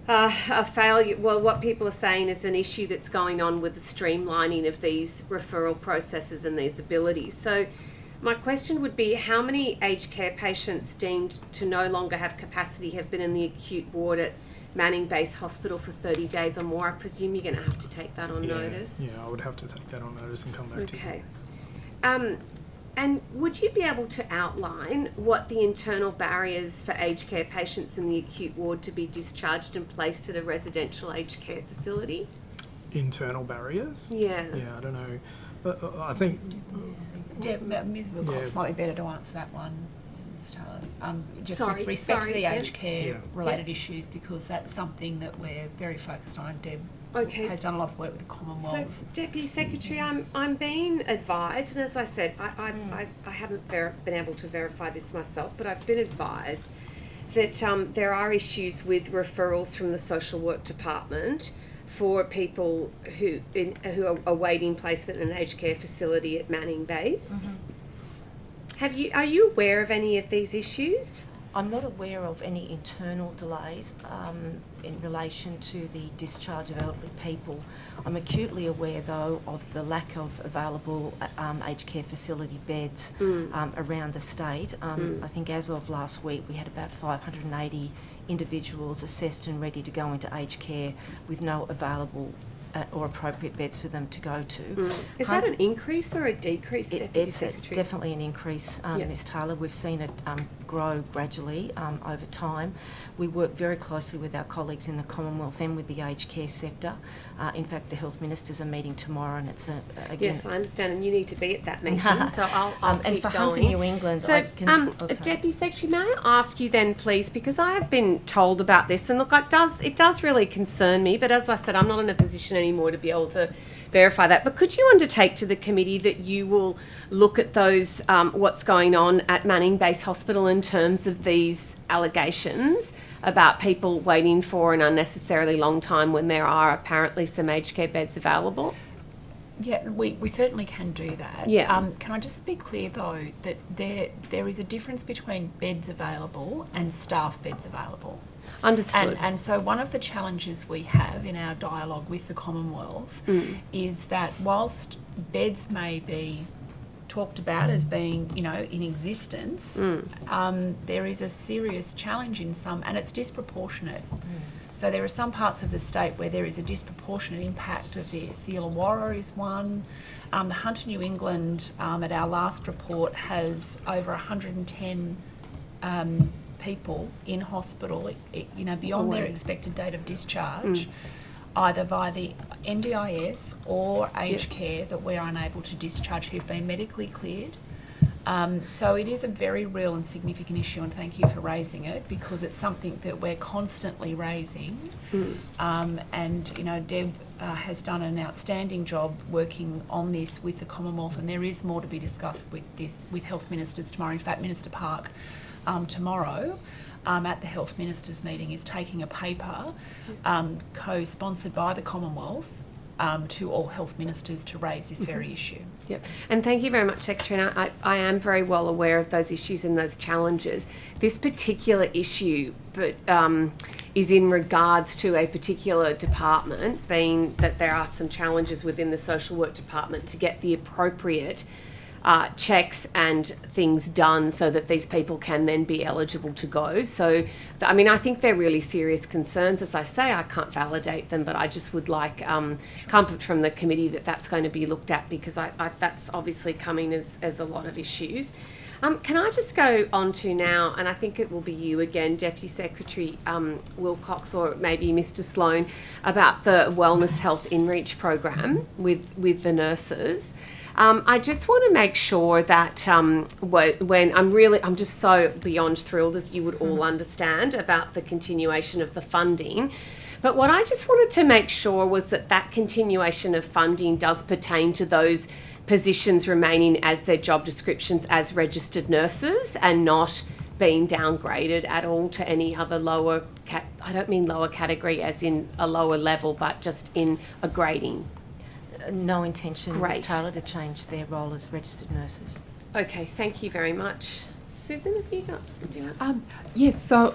a failure. Well, what people are saying is an issue that's going on with the streamlining of these referral processes and these abilities. So my question would be, how many aged care patients deemed to no longer have capacity have been in the acute ward at Manning Base Hospital for 30 days or more? I presume you're going to have to take that on notice. Yeah, I would have to take that on notice and come back to you. Okay. And would you be able to outline what the internal barriers for aged care patients in the acute ward to be discharged and placed at a residential aged care facility? Internal barriers? Yeah. Yeah, I don't know. But I think... Ms. Wilcox might be better to answer that one. Just with respect to the aged care related issues, because that's something that we're very focused on. Deb has done a lot of work with the Commonwealth. So, Deputy Secretary, I'm being advised, and as I said, I haven't been able to verify this myself, but I've been advised that there are issues with referrals from the social work department for people who are awaiting placement in an aged care facility at Manning Base. Are you aware of any of these issues? I'm not aware of any internal delays in relation to the discharge of elderly people. I'm acutely aware, though, of the lack of available aged care facility beds around the state. I think as of last week, we had about 580 individuals assessed and ready to go into aged care with no available or appropriate beds for them to go to. Is that an increase or a decrease, Deputy It's Secretary? definitely an increase, Ms Taylor. We've seen it grow gradually over time. We work very closely with our colleagues in the Commonwealth and with the aged care sector. In fact, the health ministers are meeting tomorrow, and it's again. Yes, I understand, and you need to be at that meeting, so I'll and keep for going. Hunter New England, So, I can Deputy Secretary, may I ask you then, please, because I have been told about this, and look, it does really concern me, but as I said, I'm not in a position anymore to be able to verify that. But could you undertake to the committee that you will look at those, what's going on at Manning Base Hospital in terms of these allegations about people waiting for an unnecessarily long time when there are apparently some aged care beds available? Yeah, we certainly can do that. Yeah. Can I just be clear though that there is a difference between beds available and staff beds available. Understood. And so one of the challenges we have in our dialogue with the Commonwealth is that whilst beds may be talked about as being, in existence, there is a serious challenge in some, and it's disproportionate. So there are some parts of the state where there is a disproportionate impact of this. The Illawarra is one. The Hunter New England, at our last report, has over 110 people in hospital, beyond their expected date of discharge, either via the NDIS or aged care that we're unable to discharge, who've been medically cleared. So it is a very real and significant issue, and thank you for raising it, because it's something that we're constantly raising. And Deb has done an outstanding job working on this with the Commonwealth, and there is more to be discussed with health ministers tomorrow. In fact, Minister Park tomorrow at the health ministers meeting is taking a paper co-sponsored by the Commonwealth to all health ministers to raise this very issue. Yep. And thank you very much, Secretary. And I am very well aware of those issues and those challenges. This particular issue is in regards to a particular department, being that there are some challenges within the social work department to get the appropriate checks and things done so that these people can then be eligible to go. So, I think they're really serious concerns. As I say, I can't validate them, but I just would like comfort from the committee that that's going to be looked at, because that's obviously coming as a lot of issues. Can I just go on to now, and I think it will be you again, Deputy Secretary Wilcox, or maybe Mr Sloan, about the Wellness Health InReach program with the nurses. I just want to make sure that when I'm just so beyond thrilled, as you would all understand, about the continuation of the funding. But what I just wanted to make sure was that continuation of funding does pertain to those positions remaining as their job descriptions as registered nurses, and not being downgraded at all to any other lower, I don't mean lower category as in a lower level, but just in a grading. No intention, Great. Ms Taylor, to change their role as registered nurses. Okay, thank you very much. Susan, have you got something else? Yes, so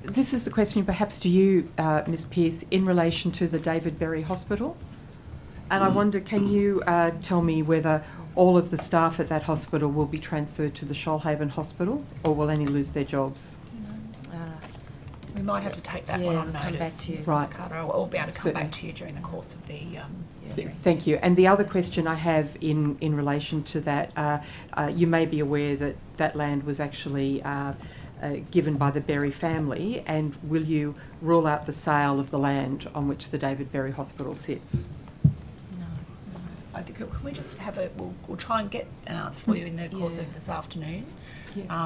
this is the question perhaps to you, Ms Pearce, in relation to the David Berry Hospital. And I wonder, can you tell me whether all of the staff at that hospital will be transferred to the Shoalhaven Hospital, or will any lose their jobs? We might have to take that one on notice, come back to you. Mrs. Carter, or be able to come back to you during the course of the hearing. Thank you. And the other question I have in relation to that, you may be aware that that land was actually given by the Berry family, and will you rule out the sale of the land on which the David Berry Hospital sits? I think, can we just have we'll try and get an answer for you in the course of this afternoon.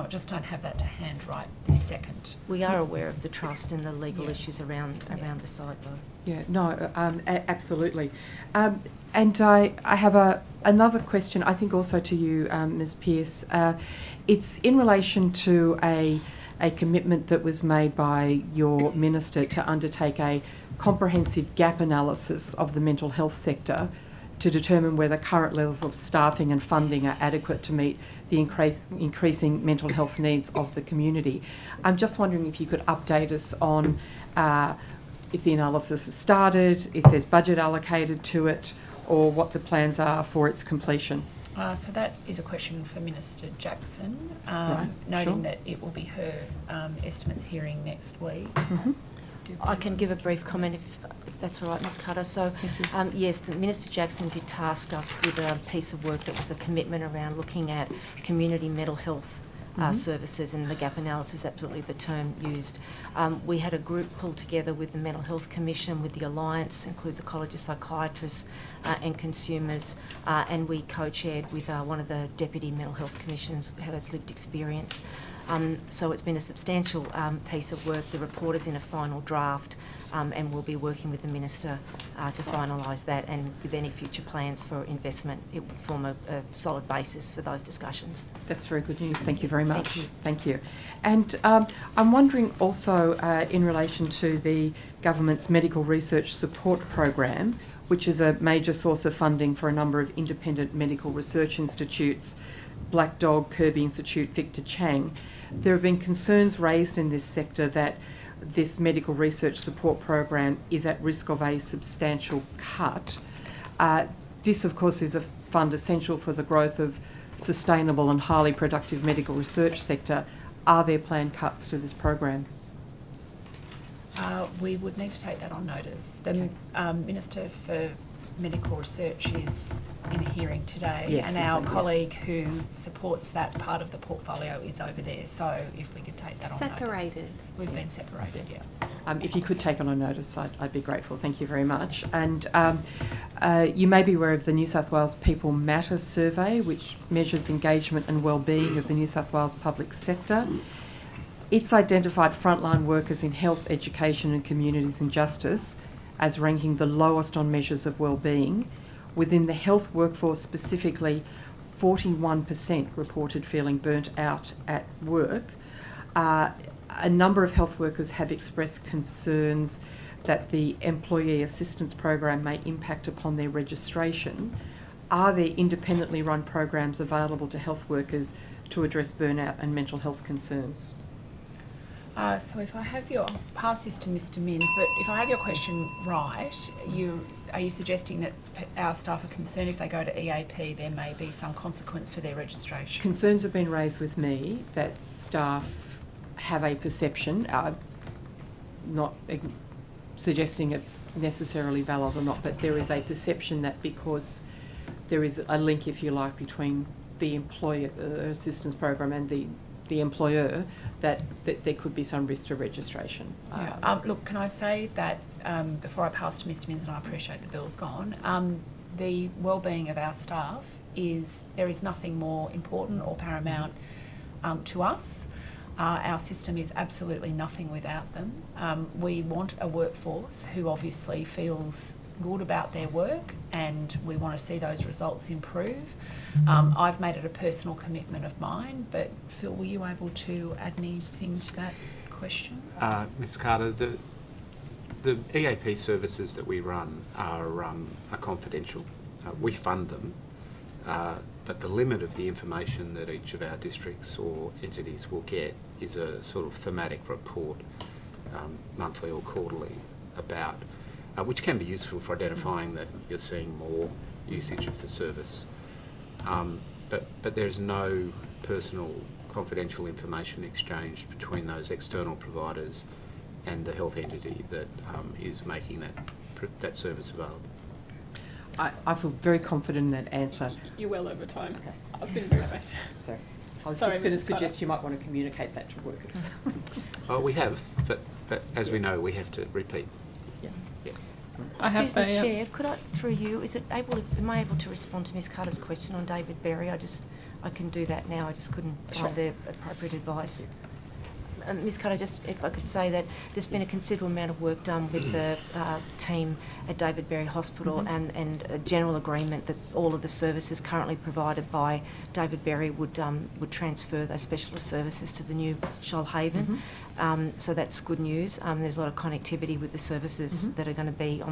Just don't have that to hand right this second. We are aware of the trust and the legal issues around the site, though. Yeah, no, absolutely. And I have another question, I think also to you, Ms Pearce. It's in relation to a commitment that was made by your minister to undertake a comprehensive gap analysis of the mental health sector to determine whether current levels of staffing and funding are adequate to meet the increasing mental health needs of the community. I'm just wondering if you could update us on if the analysis has started, if there's budget allocated to it, or what the plans are for its completion. So that is a question for Minister Jackson, Right, noting sure. that it will be her estimates hearing next week. I can give a brief comment if that's all right, Ms Cutter. So, yes, the Minister Jackson did task us with a piece of work that was a commitment around looking at community mental health services, and the gap analysis is absolutely the term used. We had a group pulled together with the Mental Health Commission, with the Alliance, include the College of Psychiatrists and consumers, and we co-chaired with one of the Deputy Mental Health Commissions who has lived experience. So it's been a substantial piece of work. The report is in a final draft, and we'll be working with the Minister to finalise that, and with any future plans for investment, it would form a solid basis for those discussions. That's very good news. Thank you very much. Thank you. Thank you. And I'm wondering also in relation to the government's medical research support program, which is a major source of funding for a number of independent medical research institutes, Black Dog, Kirby Institute, Victor Chang. There have been concerns raised in this sector that this medical research support program is at risk of a substantial cut. This, of course, is a fund essential for the growth of sustainable and highly productive medical research sector. Are there planned cuts to this program? We would need to take that on notice. The Minister for Medical Research is in a hearing today, yes, and our exactly, colleague who supports that part of the portfolio is over there. So if we could take that on notice. Separated. We've been separated, yeah. If you could take it on notice, I'd be grateful. Thank you very much. And you may be aware of the New South Wales People Matter survey, which measures engagement and well-being of the New South Wales public sector. It's identified frontline workers in health, education and communities and justice as ranking the lowest on measures of well-being. Within the health workforce specifically, 41% reported feeling burnt out at work. A number of health workers have expressed concerns that the employee assistance program may impact upon their registration. Are there independently run programs available to health workers to address burnout and mental health concerns? So if I have I'll pass this to Mr Minns, but if I have your question right, are you suggesting that our staff are concerned if they go to EAP there may be some consequence for their registration? Concerns have been raised with me that staff have a perception, not suggesting it's necessarily valid or not, but there is a perception that because there is a link, if you like, between the employer assistance program and the employer, that there could be some risk to registration. Look, can I say that before I pass to Mr Minns, and I appreciate the bill's gone, the well-being of our staff there is nothing more important or paramount to us. Our system is absolutely nothing without them. We want a workforce who obviously feels good about their work, and we want to see those results improve. I've made it a personal commitment of mine, but Phil, were you able to add anything to that question? Ms Carter, the EAP services that we run are confidential. We fund them, but the limit of the information that each of our districts or entities will get is a sort of thematic report, monthly or quarterly, about which can be useful for identifying that you're seeing more usage of the service. But there's no personal confidential information exchanged between those external providers and the health entity that is making that service available. I feel very confident in that answer. You're well over time. Okay. I've been very patient. Sorry. I was just going to suggest you might want to communicate that to workers. Oh, we have, but as we know, we have to repeat. Excuse me, Chair, could I, through you, am I able to respond to Ms Carter's question on David Berry? I can do that now, I just couldn't find the appropriate advice. Ms Carter, just if I could say that there's been a considerable amount of work done with the team at David Berry Hospital, and a general agreement that all of the services currently provided by David Berry would transfer those specialist services to the new Shoalhaven. So that's good news. There's a lot of connectivity with the services that are going to be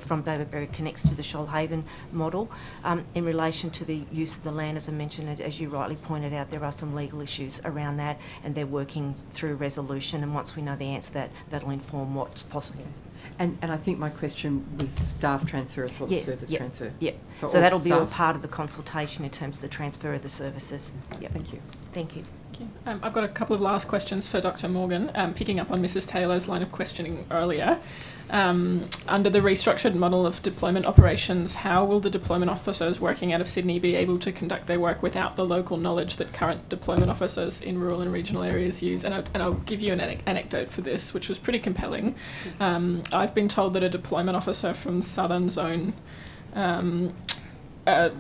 from Davidberry connects to the Shoalhaven model. In relation to the use of the land, as I mentioned, as you rightly pointed out, there are some legal issues around that, and they're working through resolution, and once we know the answer to that, that'll inform what's possible. And I think my question was staff transfer as well as service transfer. Yep. So So all that'll be all staff- part of the consultation in terms of the transfer of the services. Yep. Thank you. Thank you. I've got a couple of last questions for Dr. Morgan, picking up on Mrs. Taylor's line of questioning earlier. Under the restructured model of deployment operations, how will the deployment officers working out of Sydney be able to conduct their work without the local knowledge that current deployment officers in rural and regional areas use? And I'll give you an anecdote for this, which was pretty compelling. I've been told that a deployment officer from Southern Zone,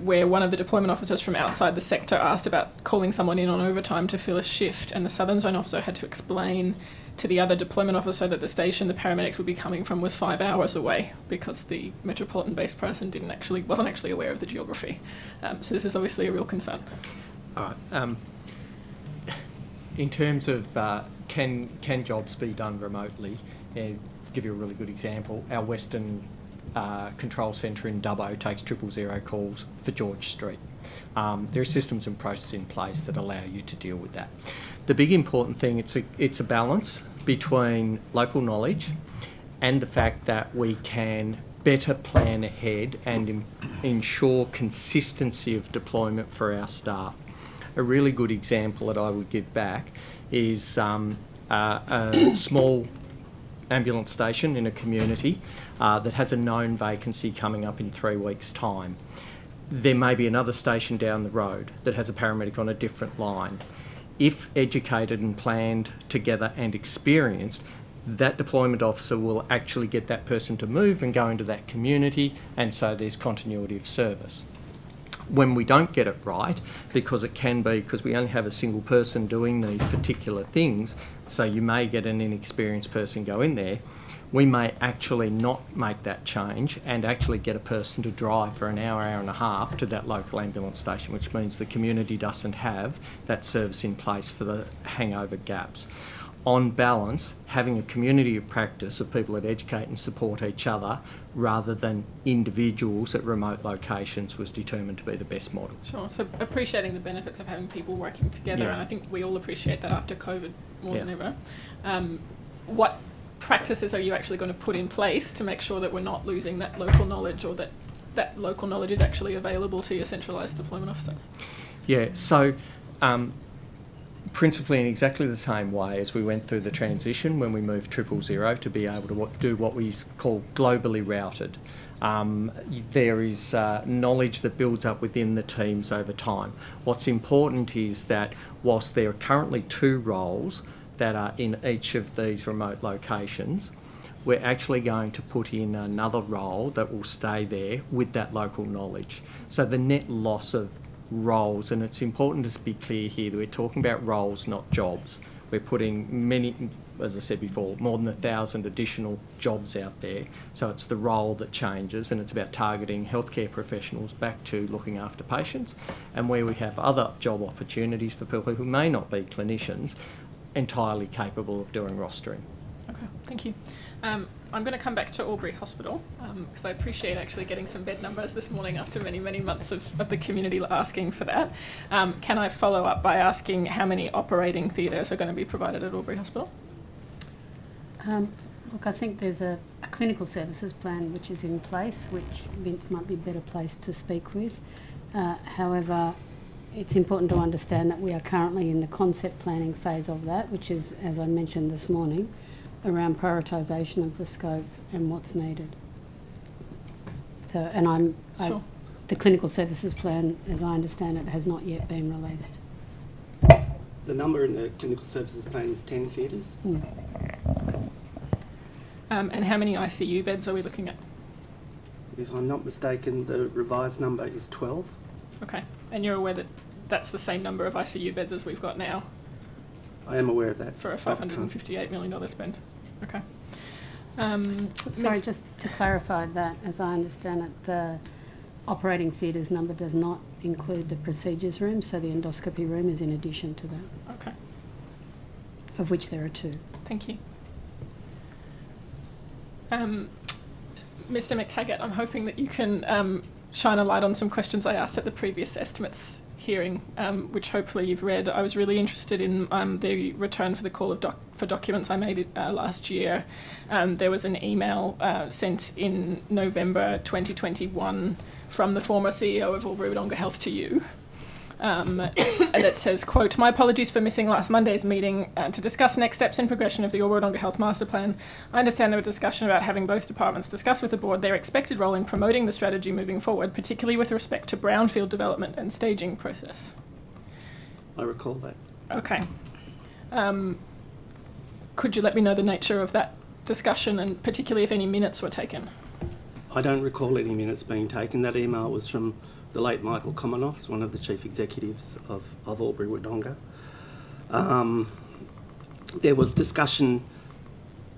where one of the deployment officers from outside the sector asked about calling someone in on overtime to fill a shift, and the Southern Zone officer had to explain to the other deployment officer that the station the paramedics would be coming from was 5 hours away because the metropolitan-based person wasn't actually aware of the geography. So this is obviously a real concern. All right. In terms of can jobs be done remotely, give you a really good example. Our Western control centre in Dubbo takes 000 calls for George Street. There are systems and processes in place that allow you to deal with that. The big important thing, it's a balance between local knowledge and the fact that we can better plan ahead and ensure consistency of deployment for our staff. A really good example that I would give back is a small ambulance station in a community that has a known vacancy coming up in 3 weeks' time. There may be another station down the road that has a paramedic on a different line. If educated and planned together and experienced, that deployment officer will actually get that person to move and go into that community, and so there's continuity of service. When we don't get it right, because we only have a single person doing these particular things, so you may get an inexperienced person go in there, we may actually not make that change and actually get a person to drive for an hour, hour and a half to that local ambulance station, which means the community doesn't have that service in place for the hangover gaps. On balance, having a community of practice of people that educate and support each other rather than individuals at remote locations was determined to be the best model. Sure, so appreciating the benefits of having people working together, and I think we all appreciate that after COVID more than ever. What practices are you actually going to put in place to make sure that we're not losing that local knowledge, or that local knowledge is actually available to your centralised deployment officers? Yeah, so principally in exactly the same way as we went through the transition when we moved 000 to be able to do what we call globally routed. There is knowledge that builds up within the teams over time. What's important is that whilst there are currently 2 roles that are in each of these remote locations, we're actually going to put in another role that will stay there with that local knowledge. So the net loss of roles, and it's important to be clear here that we're talking about roles, not jobs. We're putting many, as I said before, more than 1,000 additional jobs out there. So it's the role that changes, and it's about targeting healthcare professionals back to looking after patients, and where we have other job opportunities for people who may not be clinicians, entirely capable of doing rostering. Okay, thank you. I'm going to come back to Albury Hospital because I appreciate actually getting some bed numbers this morning after many, many months of the community asking for that. Can I follow up by asking how many operating theatres are going to be provided at Albury Hospital? Look, I think there's a clinical services plan which is in place, which Vince might be better placed to speak with. However, it's important to understand that we are currently in the concept planning phase of that, which is, as I mentioned this morning, around prioritisation of the scope and what's needed. So, and the clinical services plan, as I understand it, has not yet been released. The number in the clinical services plan is 10 theatres. And how many ICU beds are we looking at? If I'm not mistaken, the revised number is 12. Okay, and you're aware that that's the same number of ICU beds as we've got now? I am aware of that. For a $558 million spend. Okay. Sorry, just to clarify that, as I understand it, the operating theatres number does not include the procedures room, so the endoscopy room is in addition to that. Okay. Of which there are 2. Thank you. Mr. McTaggart, I'm hoping that you can shine a light on some questions I asked at the previous estimates hearing, which hopefully you've read. I was really interested in the return for the call for documents I made last year. There was an email sent in November 2021 from the former CEO of Albury-Wodonga Health to you. And it says, quote, "My apologies for missing last Monday's meeting to discuss next steps in progression of the Albury-Wodonga Health Master Plan. I understand there was discussion about having both departments discuss with the board their expected role in promoting the strategy moving forward, particularly with respect to brownfield development and staging process." I recall that. Okay. Could you let me know the nature of that discussion, and particularly if any minutes were taken? I don't recall any minutes being taken. That email was from the late Michael Commonoff, one of the chief executives of Albury-Wodonga. There was discussion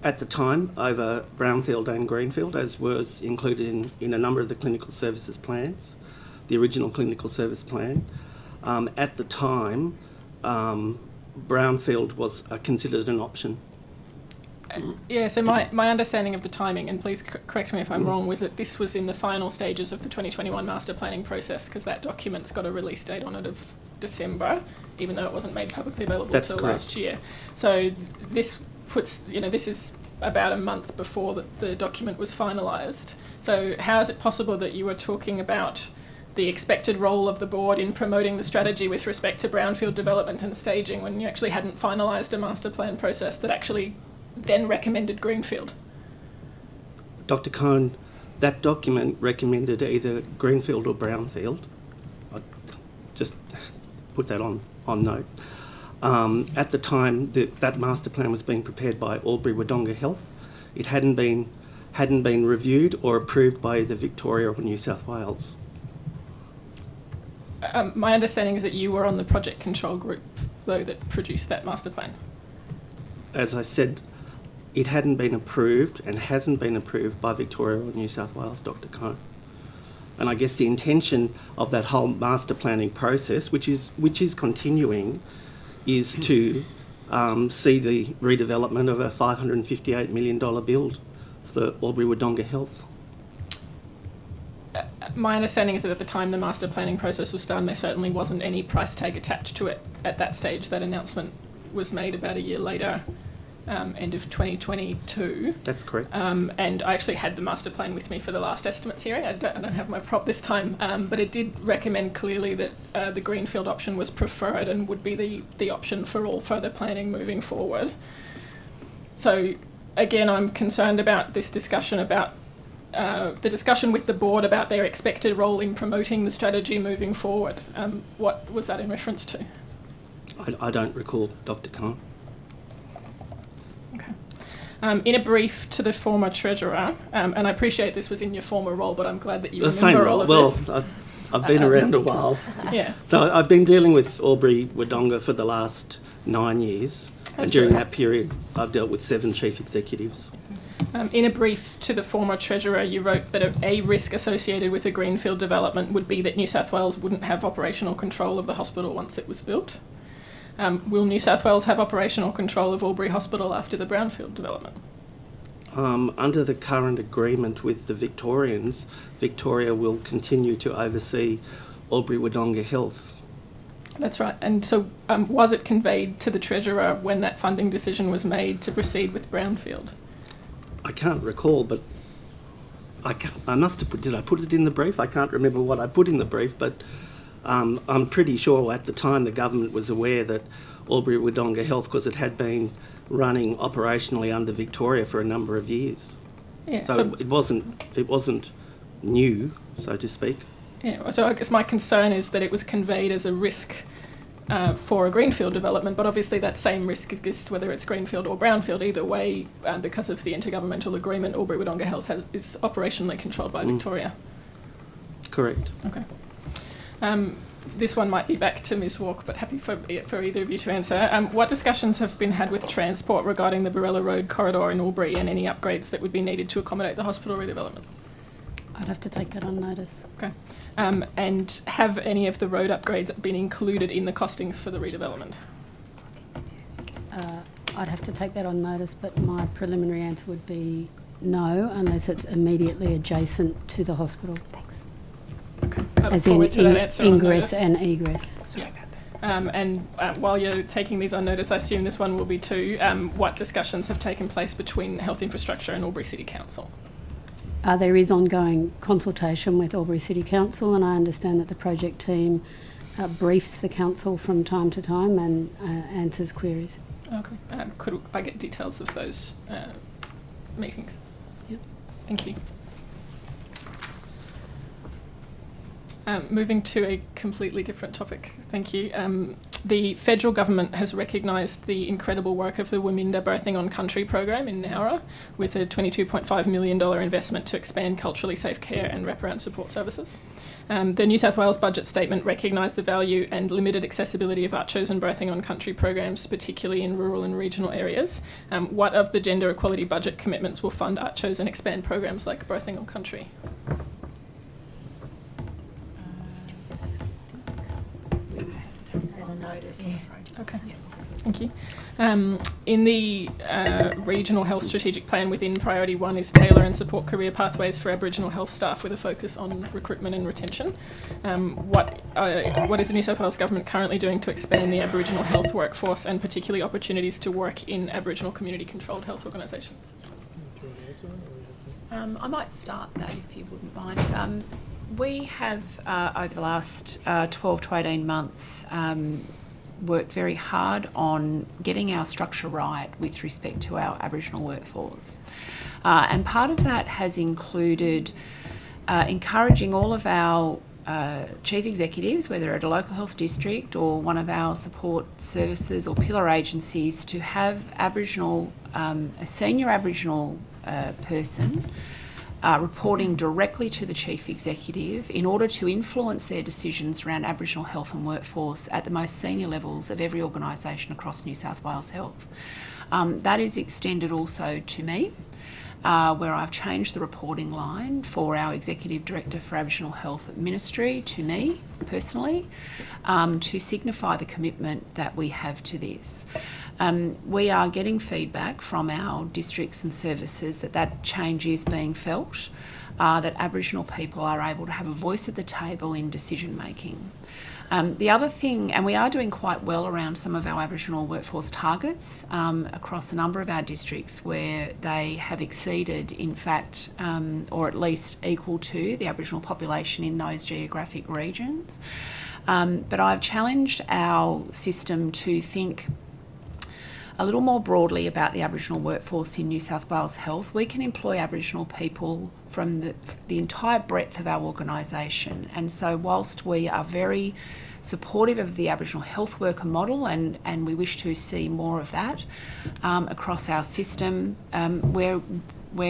at the time over brownfield and greenfield, as was included in a number of the clinical services plans, the original clinical service plan. At the time, brownfield was considered an option. Yeah, so my understanding of the timing, and please correct me if I'm wrong, was that this was in the final stages of the 2021 master planning process, because that document's got a release date on it of December, even though it wasn't made publicly available until last year. So this puts, this is about a month before the document was finalised. So how is it possible that you were talking about the expected role of the board in promoting the strategy with respect to brownfield development and staging when you actually hadn't finalised a master plan process that actually then recommended greenfield? Dr. Cohn, that document recommended either greenfield or brownfield. I just put that on note. At the time that master plan was being prepared by Albury-Wodonga Health, it hadn't been reviewed or approved by either Victoria or New South Wales. My understanding is that you were on the project control group, though, that produced that master plan. As I said, it hadn't been approved and hasn't been approved by Victoria or New South Wales, Dr. Cohn. And I guess the intention of that whole master planning process, which is continuing, is to see the redevelopment of a $558 million build for Albury-Wodonga Health. My understanding is that at the time the master planning process was done, there certainly wasn't any price tag attached to it at that stage. That announcement was made about a year later, end of 2022. That's correct. And I actually had the master plan with me for the last estimates hearing. I don't have my prop this time, but it did recommend clearly that the greenfield option was preferred and would be the option for all further planning moving forward. So again, I'm concerned about this discussion about the discussion with the board about their expected role in promoting the strategy moving forward. What was that in reference to? I don't recall, Dr. Cohn. In a brief to the former treasurer, and I appreciate this was in your former role, but I'm glad that you The remember same all role. of this. Well, I've been around a while. Yeah. So I've been dealing with Albury-Wodonga for the last 9 years. And during that period, I've dealt with 7 chief executives. In a brief to the former treasurer, you wrote that a risk associated with a greenfield development would be that New South Wales wouldn't have operational control of the hospital once it was built. Will New South Wales have operational control of Albury Hospital after the brownfield development? Under the current agreement with the Victorians, Victoria will continue to oversee Albury-Wodonga Health. That's right. And so was it conveyed to the treasurer when that funding decision was made to proceed with brownfield? I can't recall, but I must have did I put it in the brief? I can't remember what I put in the brief, but I'm pretty sure at the time the government was aware that Albury-Wodonga Health, because it had been running operationally under Victoria for a number of years. Yeah, so it wasn't new, so to speak. Yeah, so I guess my concern is that it was conveyed as a risk for a greenfield development, but obviously that same risk exists whether it's greenfield or brownfield. Either way, because of the intergovernmental agreement, Albury-Wodonga Health is operationally controlled by Victoria. Correct. Okay. This one might be back to Ms Walk, but happy for either of you to answer. What discussions have been had with Transport regarding the Barella Road corridor in Albury and any upgrades that would be needed to accommodate the hospital redevelopment? I'd have to take that on notice. Okay. And have any of the road upgrades been included in the costings for the redevelopment? I'd have to take that on notice, but my preliminary answer would be no, unless it's immediately adjacent to the hospital. Thanks. As in ingress and egress. Yeah. And while you're taking these on notice, I assume this one will be too. What discussions have taken place between Health Infrastructure and Albury City Council? There is ongoing consultation with Albury City Council, and I understand that the project team briefs the council from time to time and answers queries. Okay. Could I get details of those meetings? Yep. Thank you. Moving to a completely different topic, thank you. The federal government has recognised the incredible work of the Waminda Birthing on Country program in Illawarra with a $22.5 million investment to expand culturally safe care and wraparound support services. The New South Wales budget statement recognised the value and limited accessibility of ACCHOs and Birthing on Country programs, particularly in rural and regional areas. What of the gender equality budget commitments will fund ACCHOs and expand programs like Birthing on Country? Okay, thank you. In the Regional Health Strategic Plan within Priority 1 is tailor and support career pathways for Aboriginal health staff with a focus on recruitment and retention. What is the New South Wales Government currently doing to expand the Aboriginal health workforce and particularly opportunities to work in Aboriginal community-controlled health organisations? I might start that if you wouldn't mind. We have, over the last 12 to 18 months, worked very hard on getting our structure right with respect to our Aboriginal workforce. And part of that has included encouraging all of our chief executives, whether at a local health district or one of our support services or pillar agencies, to have Aboriginal, a senior Aboriginal person reporting directly to the chief executive in order to influence their decisions around Aboriginal health and workforce at the most senior levels of every organisation across New South Wales Health. That is extended also to me, where I've changed the reporting line for our Executive Director for Aboriginal Health Ministry to me personally, to signify the commitment that we have to this. We are getting feedback from our districts and services that change is being felt, that Aboriginal people are able to have a voice at the table in decision making. The other thing, and we are doing quite well around some of our Aboriginal workforce targets across a number of our districts where they have exceeded, in fact, or at least equal to the Aboriginal population in those geographic regions. But I've challenged our system to think a little more broadly about the Aboriginal workforce in New South Wales Health. We can employ Aboriginal people from the entire breadth of our organisation, and so whilst we are very supportive of the Aboriginal health worker model and we wish to see more of that across our system, we're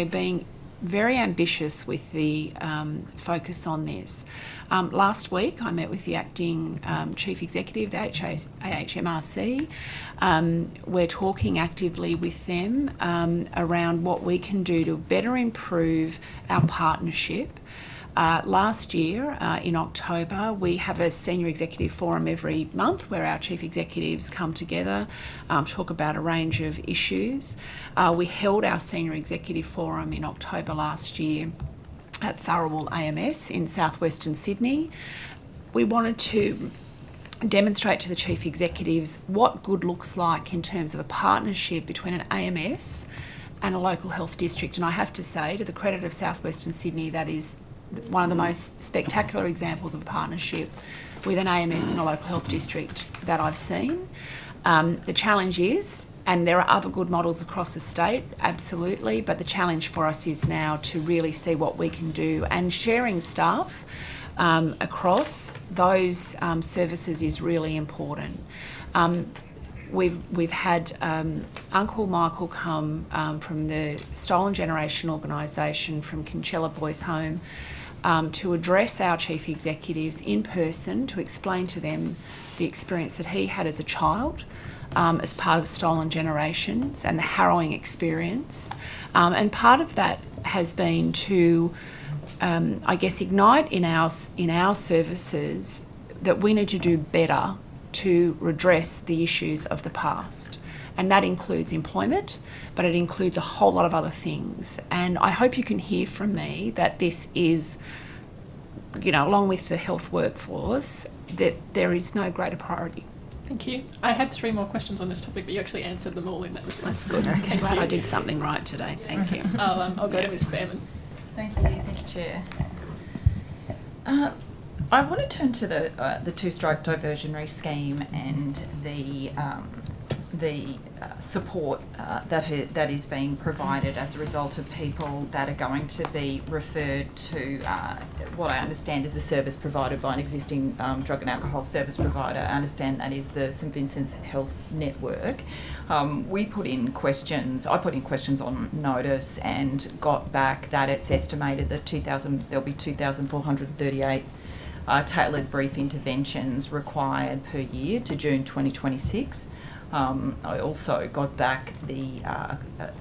being very ambitious with the focus on this. Last week I met with the acting Chief Executive of the AHMRC. We're talking actively with them around what we can do to better improve our partnership. Last year, in October, we have a senior executive forum every month where our chief executives come together, talk about a range of issues. We held our senior executive forum in October last year at Tharawal AMS in southwestern Sydney. We wanted to demonstrate to the chief executives what good looks like in terms of a partnership between an AMS and a local health district. And I have to say, to the credit of southwestern Sydney, that is one of the most spectacular examples of a partnership with an AMS and a local health district that I've seen. The challenge is, and there are other good models across the state, absolutely, but the challenge for us is now to really see what we can do, and sharing staff across those services is really important. We've had Uncle Michael come from the Stolen Generation organisation from Kinchela Boys Home to address our chief executives in person to explain to them the experience that he had as a child as part of Stolen Generations and the harrowing experience. And part of that has been to, I guess, ignite in our services that we need to do better to redress the issues of the past. And that includes employment, but it includes a whole lot of other things. And I hope you can hear from me that this is, you know, along with the health workforce, that there is no greater priority. Thank you. I had 3 more questions on this topic, but you actually answered them all in that response. That's good. Thank Glad you. I did something right today. Thank you. I'll go to Ms. Fairman. Thank you, Chair. I want to turn to the two-strike diversionary scheme and the support that is being provided as a result of people that are going to be referred to what I understand is a service provided by an existing drug and alcohol service provider. I understand that is the St Vincent's Health Network. I put in questions on notice and got back that it's estimated that there'll be 2,438 tailored brief interventions required per year to June 2026. I also got back the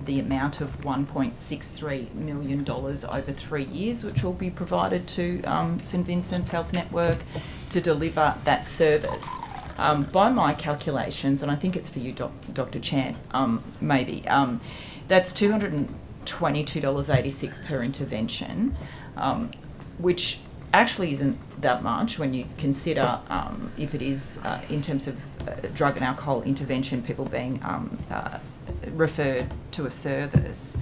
amount of $1.63 million over 3 years, which will be provided to St Vincent's Health Network to deliver that service. By my calculations, and I think it's for you, Dr. Chan, maybe, that's $222.86 per intervention, which actually isn't that much when you consider if it is in terms of drug and alcohol intervention, people being referred to a service.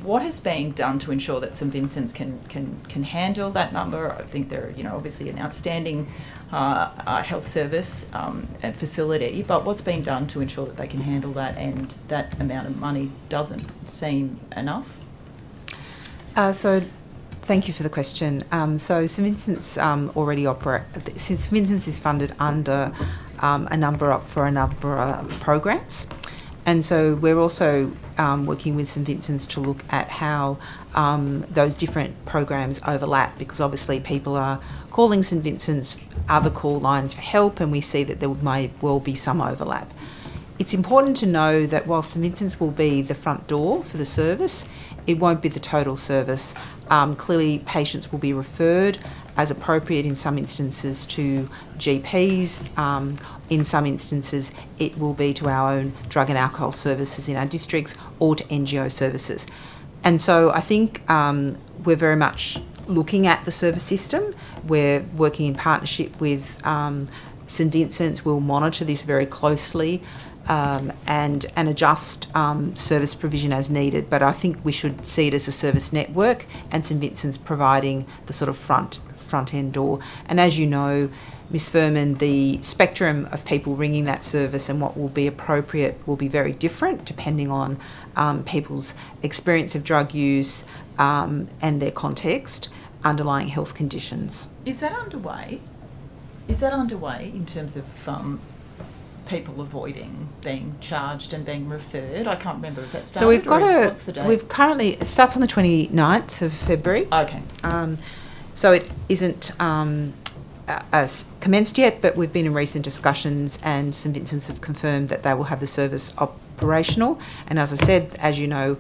What is being done to ensure that St Vincent's can handle that number? I think they're, you know, obviously an outstanding health service and facility, but what's being done to ensure that they can handle that and that amount of money doesn't seem enough? Thank you for the question. So St Vincent's St Vincent's is funded under a number of programs, and so we're also working with St Vincent's to look at how those different programs overlap, because obviously people are calling St Vincent's other call lines for help, and we see that there may well be some overlap. It's important to know that while St Vincent's will be the front door for the service, it won't be the total service. Clearly, patients will be referred as appropriate in some instances to GPs. In some instances, it will be to our own drug and alcohol services in our districts or to NGO services. And so I think we're very much looking at the service system. We're working in partnership with St Vincent's. We'll monitor this very closely and adjust service provision as needed. But I think we should see it as a service network, and St Vincent's providing the sort of front end door. And as you know, Ms Furman, the spectrum of people ringing that service and what will be appropriate will be very different depending on people's experience of drug use and their context, underlying health conditions. Is that underway? Is that underway in terms of people avoiding being charged and being referred? I can't remember. Is that started? So we've got what's the date? We've currently, it starts on the 29th of February. Okay. So it isn't as commenced yet, but we've been in recent discussions, and St Vincent's have confirmed that they will have the service operational. And as I said, as you know,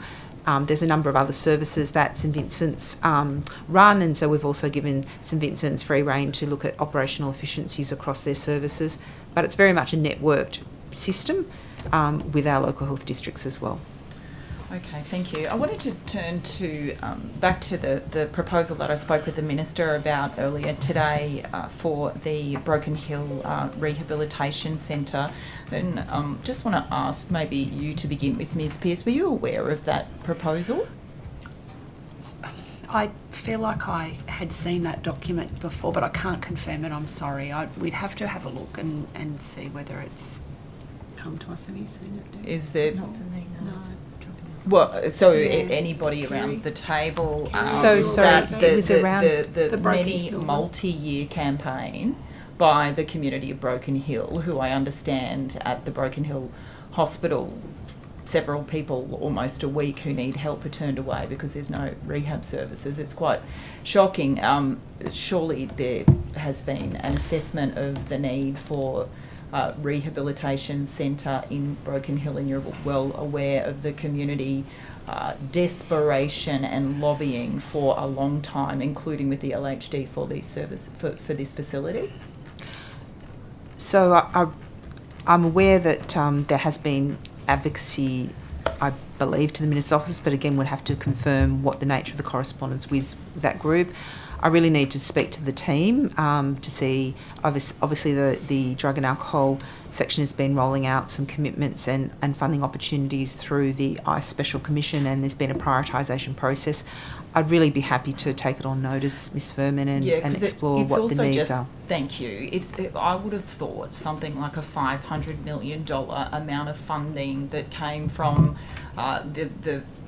there's a number of other services that St Vincent's run, and so we've also given St Vincent's free rein to look at operational efficiencies across their services. But it's very much a networked system with our local health districts as well. Okay, thank you. I wanted to turn to back to the proposal that I spoke with the Minister about earlier today for the Broken Hill Rehabilitation Centre. And just want to ask maybe you to begin with, Ms Pearce, were you aware of that proposal? I feel like I had seen that document before, but I can't confirm it. I'm sorry. We'd have to have a look and see whether it's come to us. Have you seen it? Is there... Not for me, no. Well, so Yeah. Anybody around the table? So sorry, it was around the many multi-year campaign by the community of Broken Hill, who I understand at the Broken Hill Hospital, several people almost a week who need help are turned away because there's no rehab services. It's quite shocking. Surely there has been an assessment of the need for rehabilitation centre in Broken Hill, and you're well aware of the community desperation and lobbying for a long time, including with the LHD for this service for this facility. So I'm aware that there has been advocacy, I believe, to the Minister's office, but again, we'll have to confirm what the nature of the correspondence with that group. I really need to speak to the team to see, obviously the drug and alcohol section has been rolling out some commitments and funding opportunities through the ICE Special Commission, and there's been a prioritisation process. I'd really be happy to take it on notice, Ms Furman, and explore what the needs are. Thank you. I would have thought something like a $500 million amount of funding that came from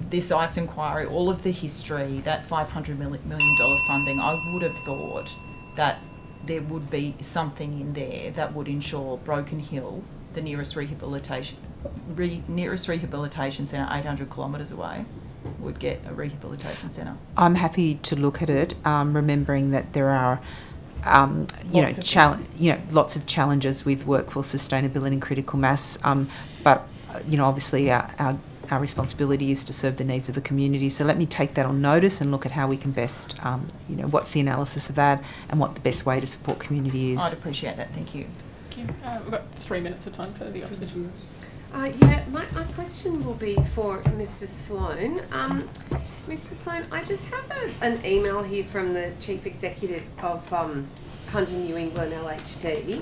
this ICE inquiry, all of the history, that $500 million funding, I would have thought that there would be something in there that would ensure Broken Hill, the nearest rehabilitation centre 800 kilometres away, would get a rehabilitation centre. I'm happy to look at it, remembering that there are lots of challenges with workforce sustainability and critical mass, but obviously our responsibility is to serve the needs of the community. So let me take that on notice and look at how we can best, what's the analysis of that and what the best way to support community is. I'd appreciate that. Thank you. Thank you. We've got 3 minutes of time for the opposition. My question will be for Mr. Sloan. Mr. Sloan, I just have an email here from the Chief Executive of Hunter New England LHD.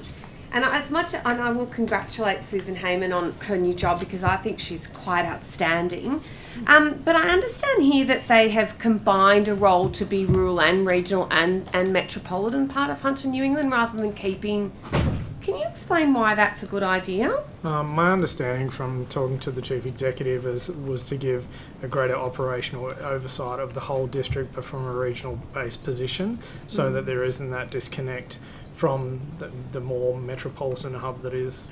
And I will congratulate Susan Heyman on her new job because I think she's quite outstanding. But I understand here that they have combined a role to be rural and regional and metropolitan part of Hunter New England rather than keeping... Can you explain why that's a good idea? My understanding from talking to the Chief Executive was to give a greater operational oversight of the whole district but from a regional based position so that there isn't that disconnect from the more metropolitan hub that is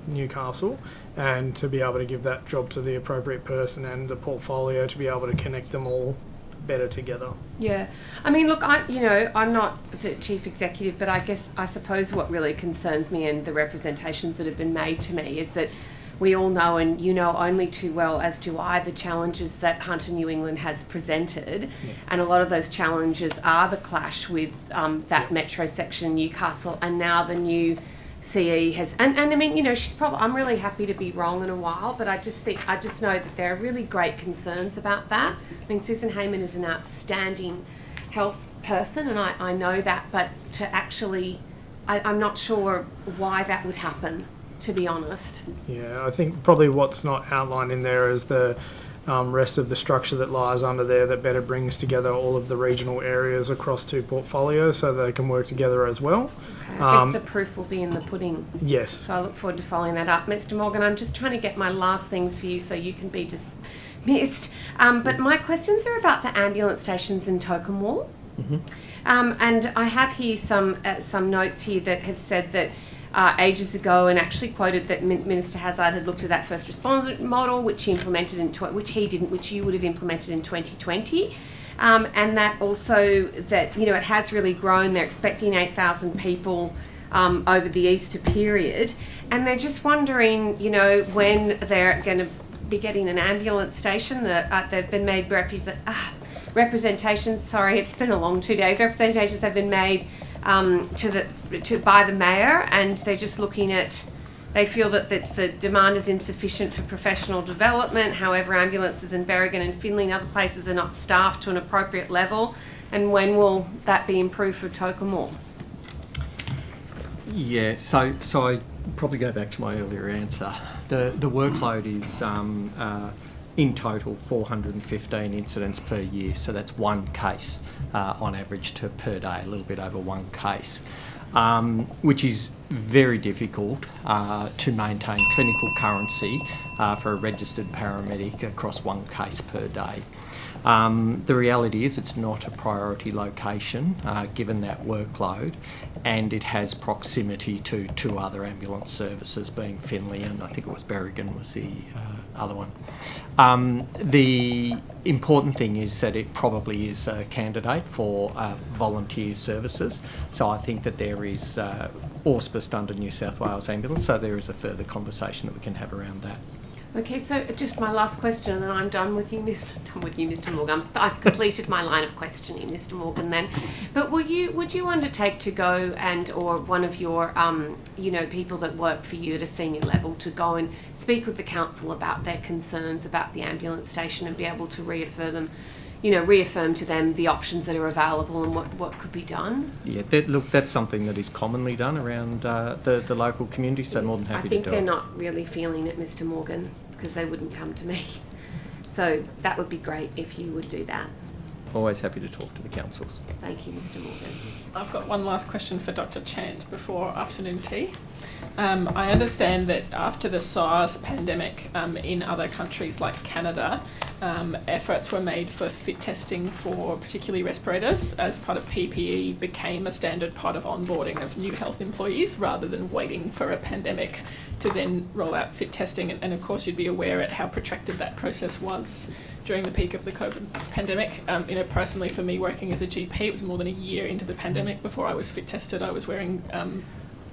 Newcastle, and to be able to give that job to the appropriate person and the portfolio to be able to connect them all better together. Yeah, I mean, look, I'm not the chief executive, but I suppose what really concerns me and the representations that have been made to me is that we all know, and you know only too well, as do I, the challenges that Hunter New England has presented, and a lot of those challenges are the clash with that metro section, Newcastle, and now the new CE has, and I mean, she's probably, I'm really happy to be wrong in a while, but I just know that there are really great concerns about that. I mean, Susan Heyman is an outstanding health person, and I know that, but to actually, I'm not sure why that would happen, to be honest. Yeah, I think probably what's not outlined in there is the rest of the structure that lies under there that better brings together all of the regional areas across two portfolios so they can work together as well. Okay. I guess the proof will be in the pudding. Yes. So I look forward to following that up. Mr. Morgan, I'm just trying to get my last things for you so you can be dismissed. But my questions are about the ambulance stations in Tocumwal. Mm-hmm. And I have here some notes here that have said that ages ago, and actually quoted that Minister Hazzard had looked at that first responder model, which he implemented which you would have implemented in 2020, and that also that it has really grown. They're expecting 8,000 people over the Easter period, and they're just wondering, when they're going to be getting an ambulance station. That they've been made representations. Sorry, it's been a long 2 days. Representations have been made by the mayor, and they're just looking at. They feel that the demand is insufficient for professional development. However, ambulances in Berrigan and Finley and other places are not staffed to an appropriate level. And when will that be improved for Tocumwal? Yeah, so I probably go back to my earlier answer. The workload is in total 415 incidents per year, so that's one case on average per day, a little bit over one case, which is very difficult to maintain clinical currency for a registered paramedic across one case per day. The reality is it's not a priority location given that workload, and it has proximity to two other ambulance services, being Finley and I think it was Berrigan was the other one. The important thing is that it probably is a candidate for volunteer services, so I think that there is auspiced under New South Wales Ambulance, so there is a further conversation that we can have around that. Okay, so just my last question, and I'm done with you, Mr. Morgan. I've completed my line of questioning, Mr. Morgan. Then, but would you undertake to go or one of your people that work for you at a senior level to go and speak with the council about their concerns about the ambulance station and be able to reaffirm to them the options that are available and what could be done? Yeah, that's something that is commonly done around the local community, so more than happy to do it. I think they're not really feeling it, Mr. Morgan, because they wouldn't come to me. So that would be great if you would do that. Always happy to talk to the councils. Thank you, Mr. Morgan. I've got one last question for Dr. Chant before afternoon tea. I understand that after the SARS pandemic in other countries like Canada, efforts were made for fit testing for particularly respirators as part of PPE became a standard part of onboarding of new health employees rather than waiting for a pandemic to then roll out fit testing. And of course you'd be aware at how protracted that process was during the peak of the COVID pandemic. Personally for me, working as a GP, it was more than a year into the pandemic before I was fit tested. I was wearing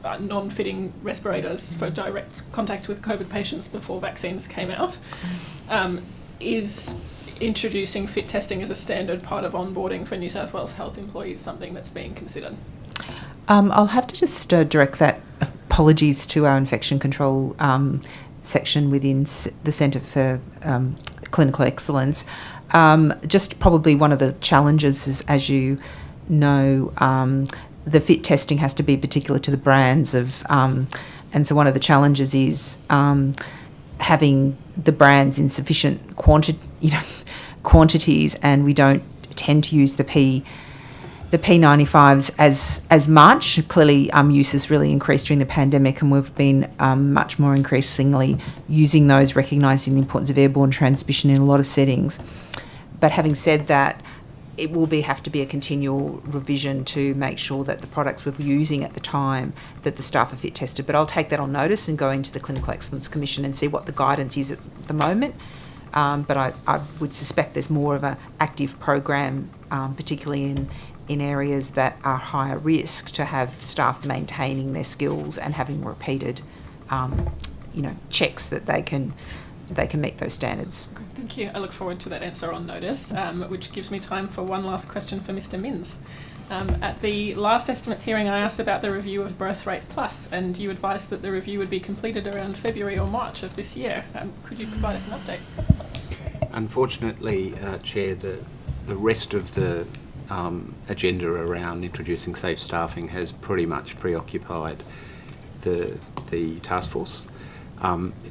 non-fitting respirators for direct contact with COVID patients before vaccines came out. Is introducing fit testing as a standard part of onboarding for New South Wales health employees something that's being considered? I'll have to just direct that apologies to our infection control section within the Centre for Clinical Excellence. Just probably one of the challenges is, as you know, the fit testing has to be particular to the brands of, and so one of the challenges is having the brands in sufficient quantities, and we don't tend to use the P95s as much. Clearly, use has really increased during the pandemic, and we've been much more increasingly using those, recognising the importance of airborne transmission in a lot of settings. But having said that, it will have to be a continual revision to make sure that the products we're using at the time, that the staff are fit tested. But I'll take that on notice and go into the Clinical Excellence Commission and see what the guidance is at the moment. But I would suspect there's more of an active program, particularly in areas that are higher risk, to have staff maintaining their skills and having repeated, checks that they can meet those standards. Thank you. I look forward to that answer on notice, which gives me time for one last question for Mr. Minns. At the last estimates hearing, I asked about the review of Birth Rate Plus, and you advised that the review would be completed around February or March of this year. Could you provide us an update? Unfortunately, Chair, the rest of the agenda around introducing safe staffing has pretty much preoccupied the task force.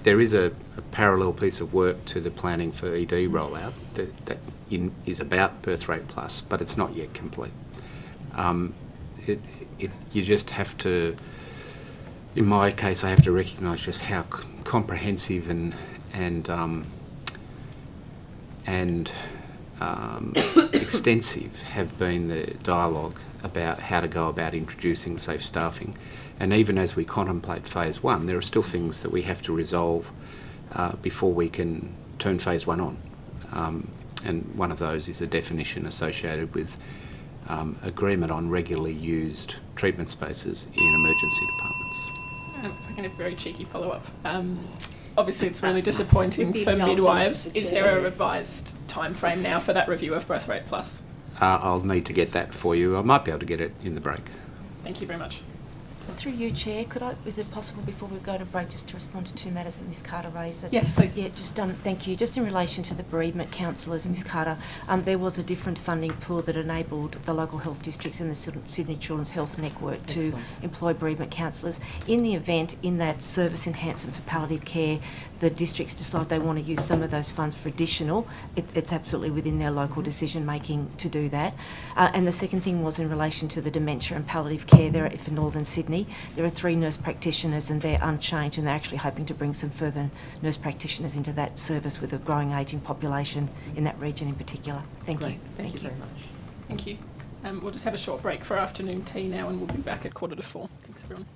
There is a parallel piece of work to the planning for ED rollout that is about Birth Rate Plus, but it's not yet complete. You just have to, in my case, I have to recognise just how comprehensive and extensive have been the dialogue about how to go about introducing safe staffing. And even as we contemplate phase one, there are still things that we have to resolve before we can turn phase one on. And one of those is a definition associated with agreement on regularly used treatment spaces in emergency departments. If I can have a very cheeky follow-up. Obviously, it's really disappointing for midwives. Is there a revised time frame now for that review of Birth Rate Plus? I'll need to get that for you. I might be able to get it in the break. Thank you very much. Through you, Chair, is it possible before we go to break just to respond to two matters that Ms Carter raised? Yes, please. Yeah, thank you. Just in relation to the bereavement counsellors, Ms Carter, there was a different funding pool that enabled the local health districts and the Sydney Children's Health Network to employ bereavement counsellors. In the event, in that service enhancement for palliative care, the districts decide they want to use some of those funds for additional, it's absolutely within their local decision making to do that. And the second thing was in relation to the dementia and palliative care there for Northern Sydney. There are 3 nurse practitioners and they're unchanged, and they're actually hoping to bring some further nurse practitioners into that service with a growing ageing population in that region in particular. Thank you. Thank you very much. Thank you. We'll just have a short break for afternoon tea now, and we'll be back at 4:45. Thanks, everyone.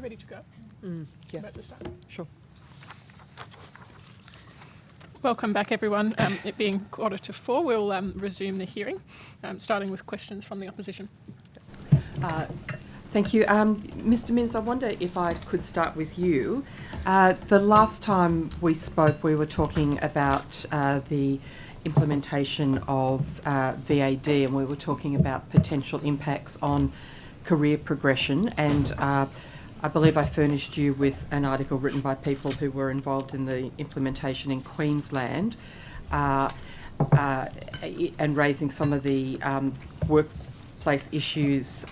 ready to go? Yeah. About to start? Sure. Welcome back, everyone. It being 3:45, we'll resume the hearing, starting with questions from the opposition. Thank you. Mr. Minns, I wonder if I could start with you. The last time we spoke, we were talking about the implementation of VAD, and we were talking about potential impacts on career progression. And I believe I furnished you with an article written by people who were involved in the implementation in Queensland, and raising some of the workplace issues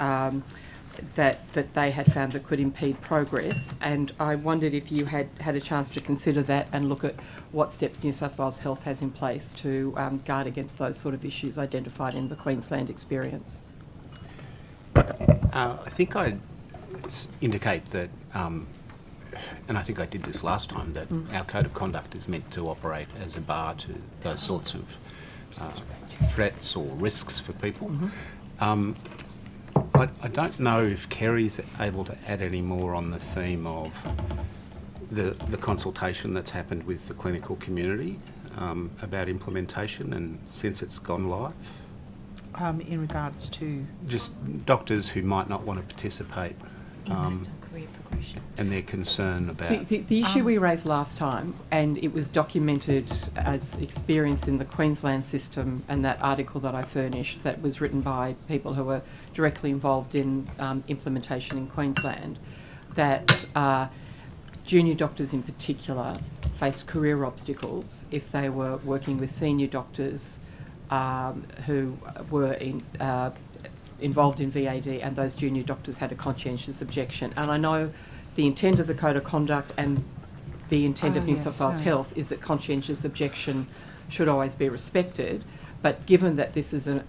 that they had found that could impede progress. And I wondered if you had had a chance to consider that and look at what steps New South Wales Health has in place to guard against those sort of issues identified in the Queensland experience. I think I'd indicate that, and I think I did this last time, that our code of conduct is meant to operate as a bar to those sorts of threats or risks for people. I don't know if Kerry's able to add any more on the theme of the consultation that's happened with the clinical community about implementation, and since it's gone live. In regards to? Just doctors who might not want to participate. Career progression. And their concern about... The issue we raised last time, and it was documented as experience in the Queensland system, and that article that I furnished that was written by people who were directly involved in implementation in Queensland, that junior doctors in particular faced career obstacles if they were working with senior doctors who were involved in VAD, and those junior doctors had a conscientious objection. And I know the intent of the Code of Conduct and the intent of New South Wales Health is that conscientious objection should always be respected, but given that this is a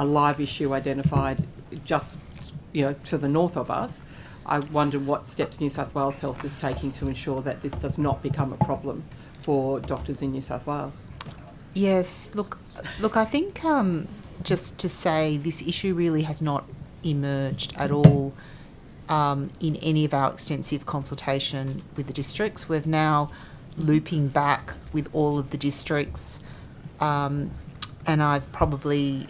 live issue identified just to the north of us, I wonder what steps New South Wales Health is taking to ensure that this does not become a problem for doctors in New South Wales. Yes, look, I think just to say this issue really has not emerged at all in any of our extensive consultation with the districts. We're now looping back with all of the districts, and I've probably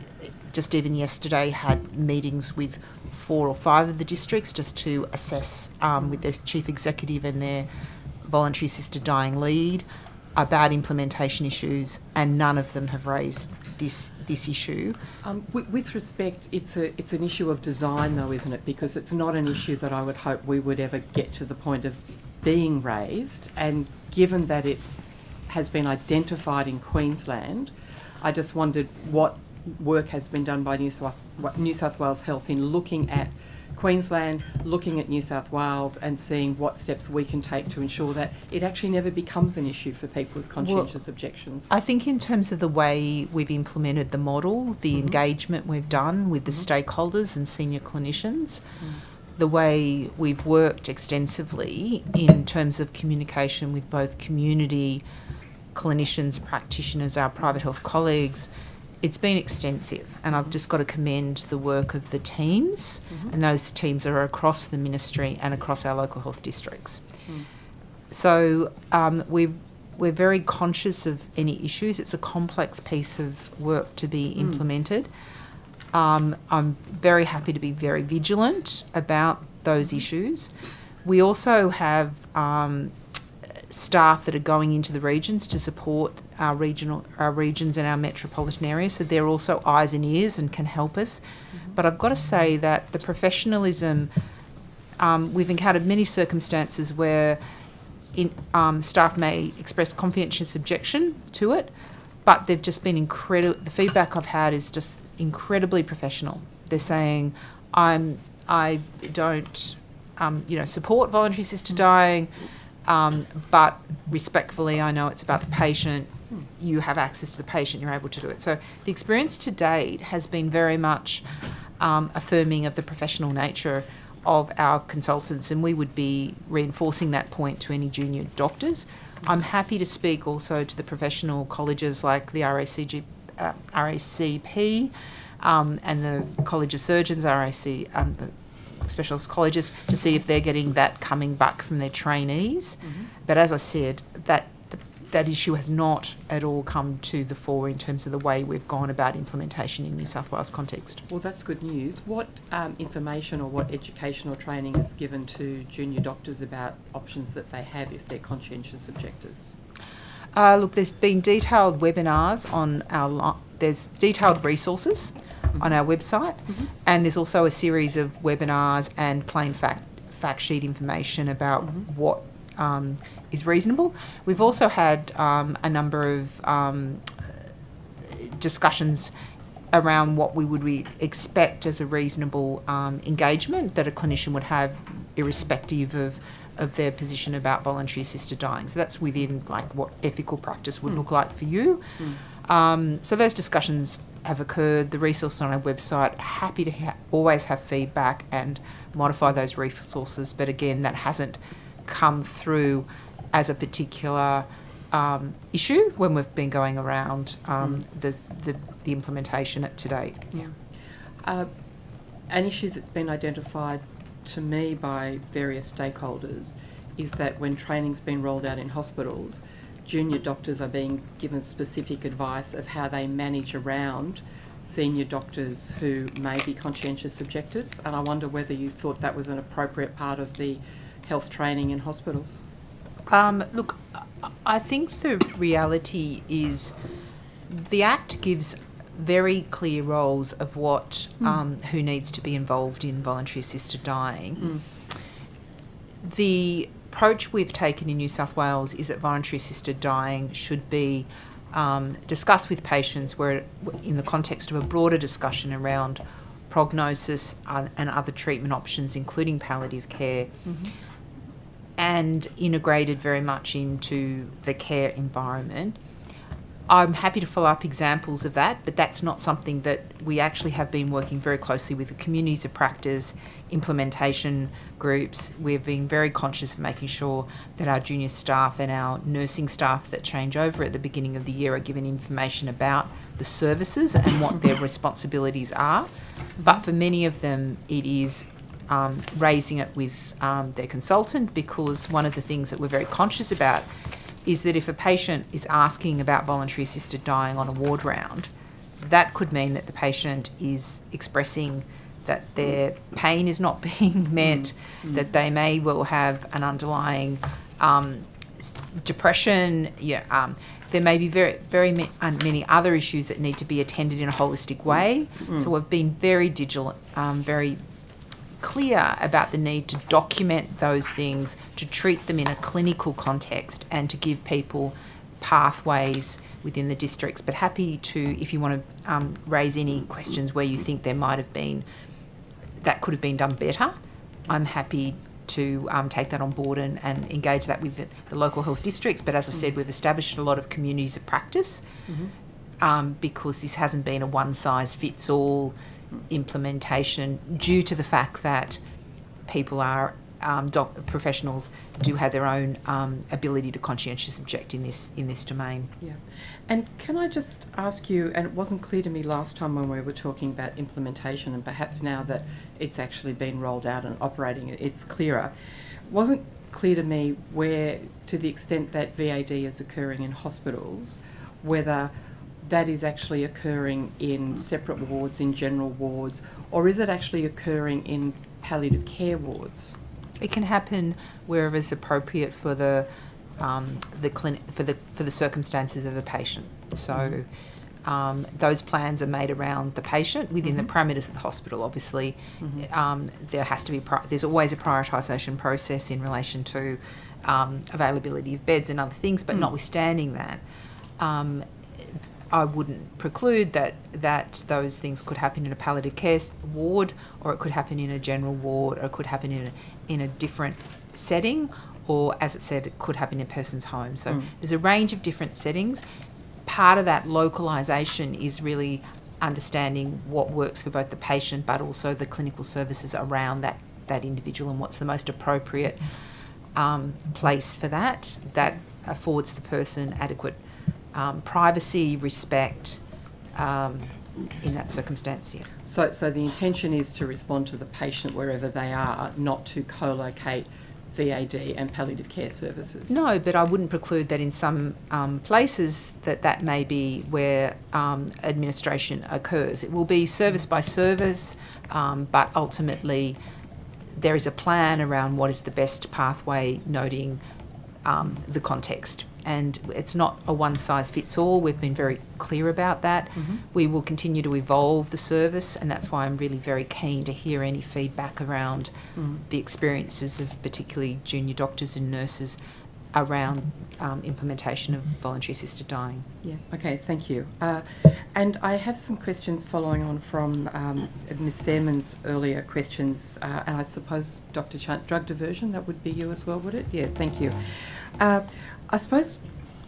just even yesterday had meetings with 4 or 5 of the districts just to assess with their chief executive and their voluntary assisted dying lead about implementation issues, and none of them have raised this issue. With respect, it's an issue of design though, isn't it? Because it's not an issue that I would hope we would ever get to the point of being raised, and given that it has been identified in Queensland, I just wondered what work has been done by New South Wales Health in looking at Queensland, looking at New South Wales, and seeing what steps we can take to ensure that it actually never becomes an issue for people with conscientious objections. I think in terms of the way we've implemented the model, the engagement we've done with the stakeholders and senior clinicians, the way we've worked extensively in terms of communication with both community clinicians, practitioners, our private health colleagues, it's been extensive, and I've just got to commend the work of the teams, and those teams are across the ministry and across our local health districts. So we're very conscious of any issues. It's a complex piece of work to be implemented. I'm very happy to be very vigilant about those issues. We also have staff that are going into the regions to support our regions and our metropolitan areas, so they're also eyes and ears and can help us. But I've got to say that the professionalism, we've encountered many circumstances where staff may express conscientious objection to it, but they've just been incredible. The feedback I've had is just incredibly professional. They're saying, I don't support voluntary assisted dying, but respectfully, I know it's about the patient. You have access to the patient, you're able to do it. So the experience to date has been very much affirming of the professional nature of our consultants, and we would be reinforcing that point to any junior doctors. I'm happy to speak also to the professional colleges like the RACP and the College of Surgeons, the specialist colleges to see if they're getting that coming back from their trainees. But as I said, that issue has not at all come to the fore in terms of the way we've gone about implementation in New South Wales context. Well, that's good news. What information or what educational training is given to junior doctors about options that they have if they're conscientious objectors? Look, there's been detailed webinars on there's detailed resources on our website, and there's also a series of webinars and plain fact sheet information about what is reasonable. We've also had a number of discussions around what we would expect as a reasonable engagement that a clinician would have, irrespective of their position about voluntary assisted dying. So that's within like what ethical practice would look like for you. So those discussions have occurred. The resources on our website, happy to always have feedback and modify those resources, but again, that hasn't come through as a particular issue when we've been going around the implementation to date. An issue that's been identified to me by various stakeholders is that when training's been rolled out in hospitals, junior doctors are being given specific advice of how they manage around senior doctors who may be conscientious objectors, and I wonder whether you thought that was an appropriate part of the health training in hospitals. Look, I think the reality is the Act gives very clear roles of what who needs to be involved in voluntary assisted dying. The approach we've taken in New South Wales is that voluntary assisted dying should be discussed with patients where in the context of a broader discussion around prognosis and other treatment options, including palliative care, and integrated very much into the care environment. I'm happy to follow up examples of that, but that's not something that we actually have been working very closely with the communities of practice, implementation groups. We've been very conscious of making sure that our junior staff and our nursing staff that change over at the beginning of the year are given information about the services and what their responsibilities are. But for many of them, it is raising it with their consultant, because one of the things that we're very conscious about is that if a patient is asking about voluntary assisted dying on a ward round, that could mean that the patient is expressing that their pain is not being met, that they may well have an underlying depression. There may be very many other issues that need to be attended in a holistic way. So we've been very vigilant, very clear about the need to document those things, to treat them in a clinical context, and to give people pathways within the districts. But happy to, if you want to raise any questions where you think there might have been, that could have been done better, I'm happy to take that on board and engage that with the local health districts. But as I said, we've established a lot of communities of practice because this hasn't been a one-size-fits-all implementation, due to the fact that people are professionals do have their own ability to conscientious object in this domain. Yeah, and can I just ask you, and it wasn't clear to me last time when we were talking about implementation, and perhaps now that it's actually been rolled out and operating, it's clearer. It wasn't clear to me where, to the extent that VAD is occurring in hospitals, whether that is actually occurring in separate wards, in general wards, or is it actually occurring in palliative care wards? It can happen wherever is appropriate for the clinic, for the circumstances of the patient. So those plans are made around the patient within the parameters of the hospital. Obviously, there has to be there's always a prioritisation process in relation to availability of beds and other things. But notwithstanding that, I wouldn't preclude that those things could happen in a palliative care ward, or it could happen in a general ward, or it could happen in a different setting, or, as it said, it could happen in a person's home. So there's a range of different settings. Part of that localisation is really understanding what works for both the patient but also the clinical services around that individual, and what's the most appropriate place for that affords the person adequate privacy, respect, in that circumstance. Yeah. So the intention is to respond to the patient wherever they are, not to co-locate VAD and palliative care services. No, but I wouldn't preclude that in some places that may be where administration occurs. It will be service by service, but ultimately there is a plan around what is the best pathway, noting the context. And it's not a one-size-fits-all. We've been very clear about that. Mm-hmm. We will continue to evolve the service, and that's why I'm really very keen to hear any feedback around the experiences of particularly junior doctors and nurses around implementation of voluntary assisted dying. Yeah, okay, thank you. And I have some questions following on from Ms Fairman's earlier questions, and I suppose Dr Chant, drug diversion, that would be you as well, would it? Yeah, thank you. I suppose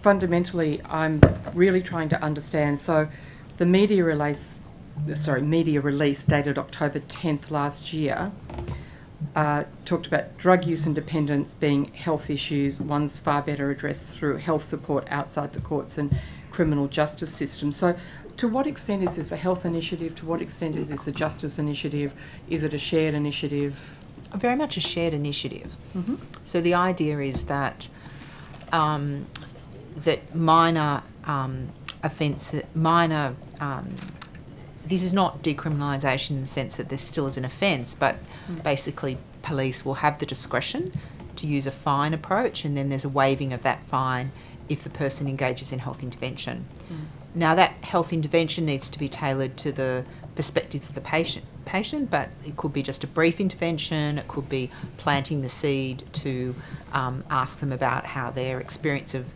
fundamentally I'm really trying to understand, so the media release dated October 10th last year talked about drug use and dependence being health issues, one's far better addressed through health support outside the courts and criminal justice system. So to what extent is this a health initiative? To what extent is this a justice initiative? Is it a shared initiative? Very much a shared initiative. Mm-hmm. So the idea is that that minor offences, this is not decriminalisation in the sense that this still is an offence, but basically police will have the discretion to use a fine approach, and then there's a waiving of that fine if the person engages in health intervention. Now that health intervention needs to be tailored to the perspectives of the patient, but it could be just a brief intervention, it could be planting the seed to ask them about how their experience of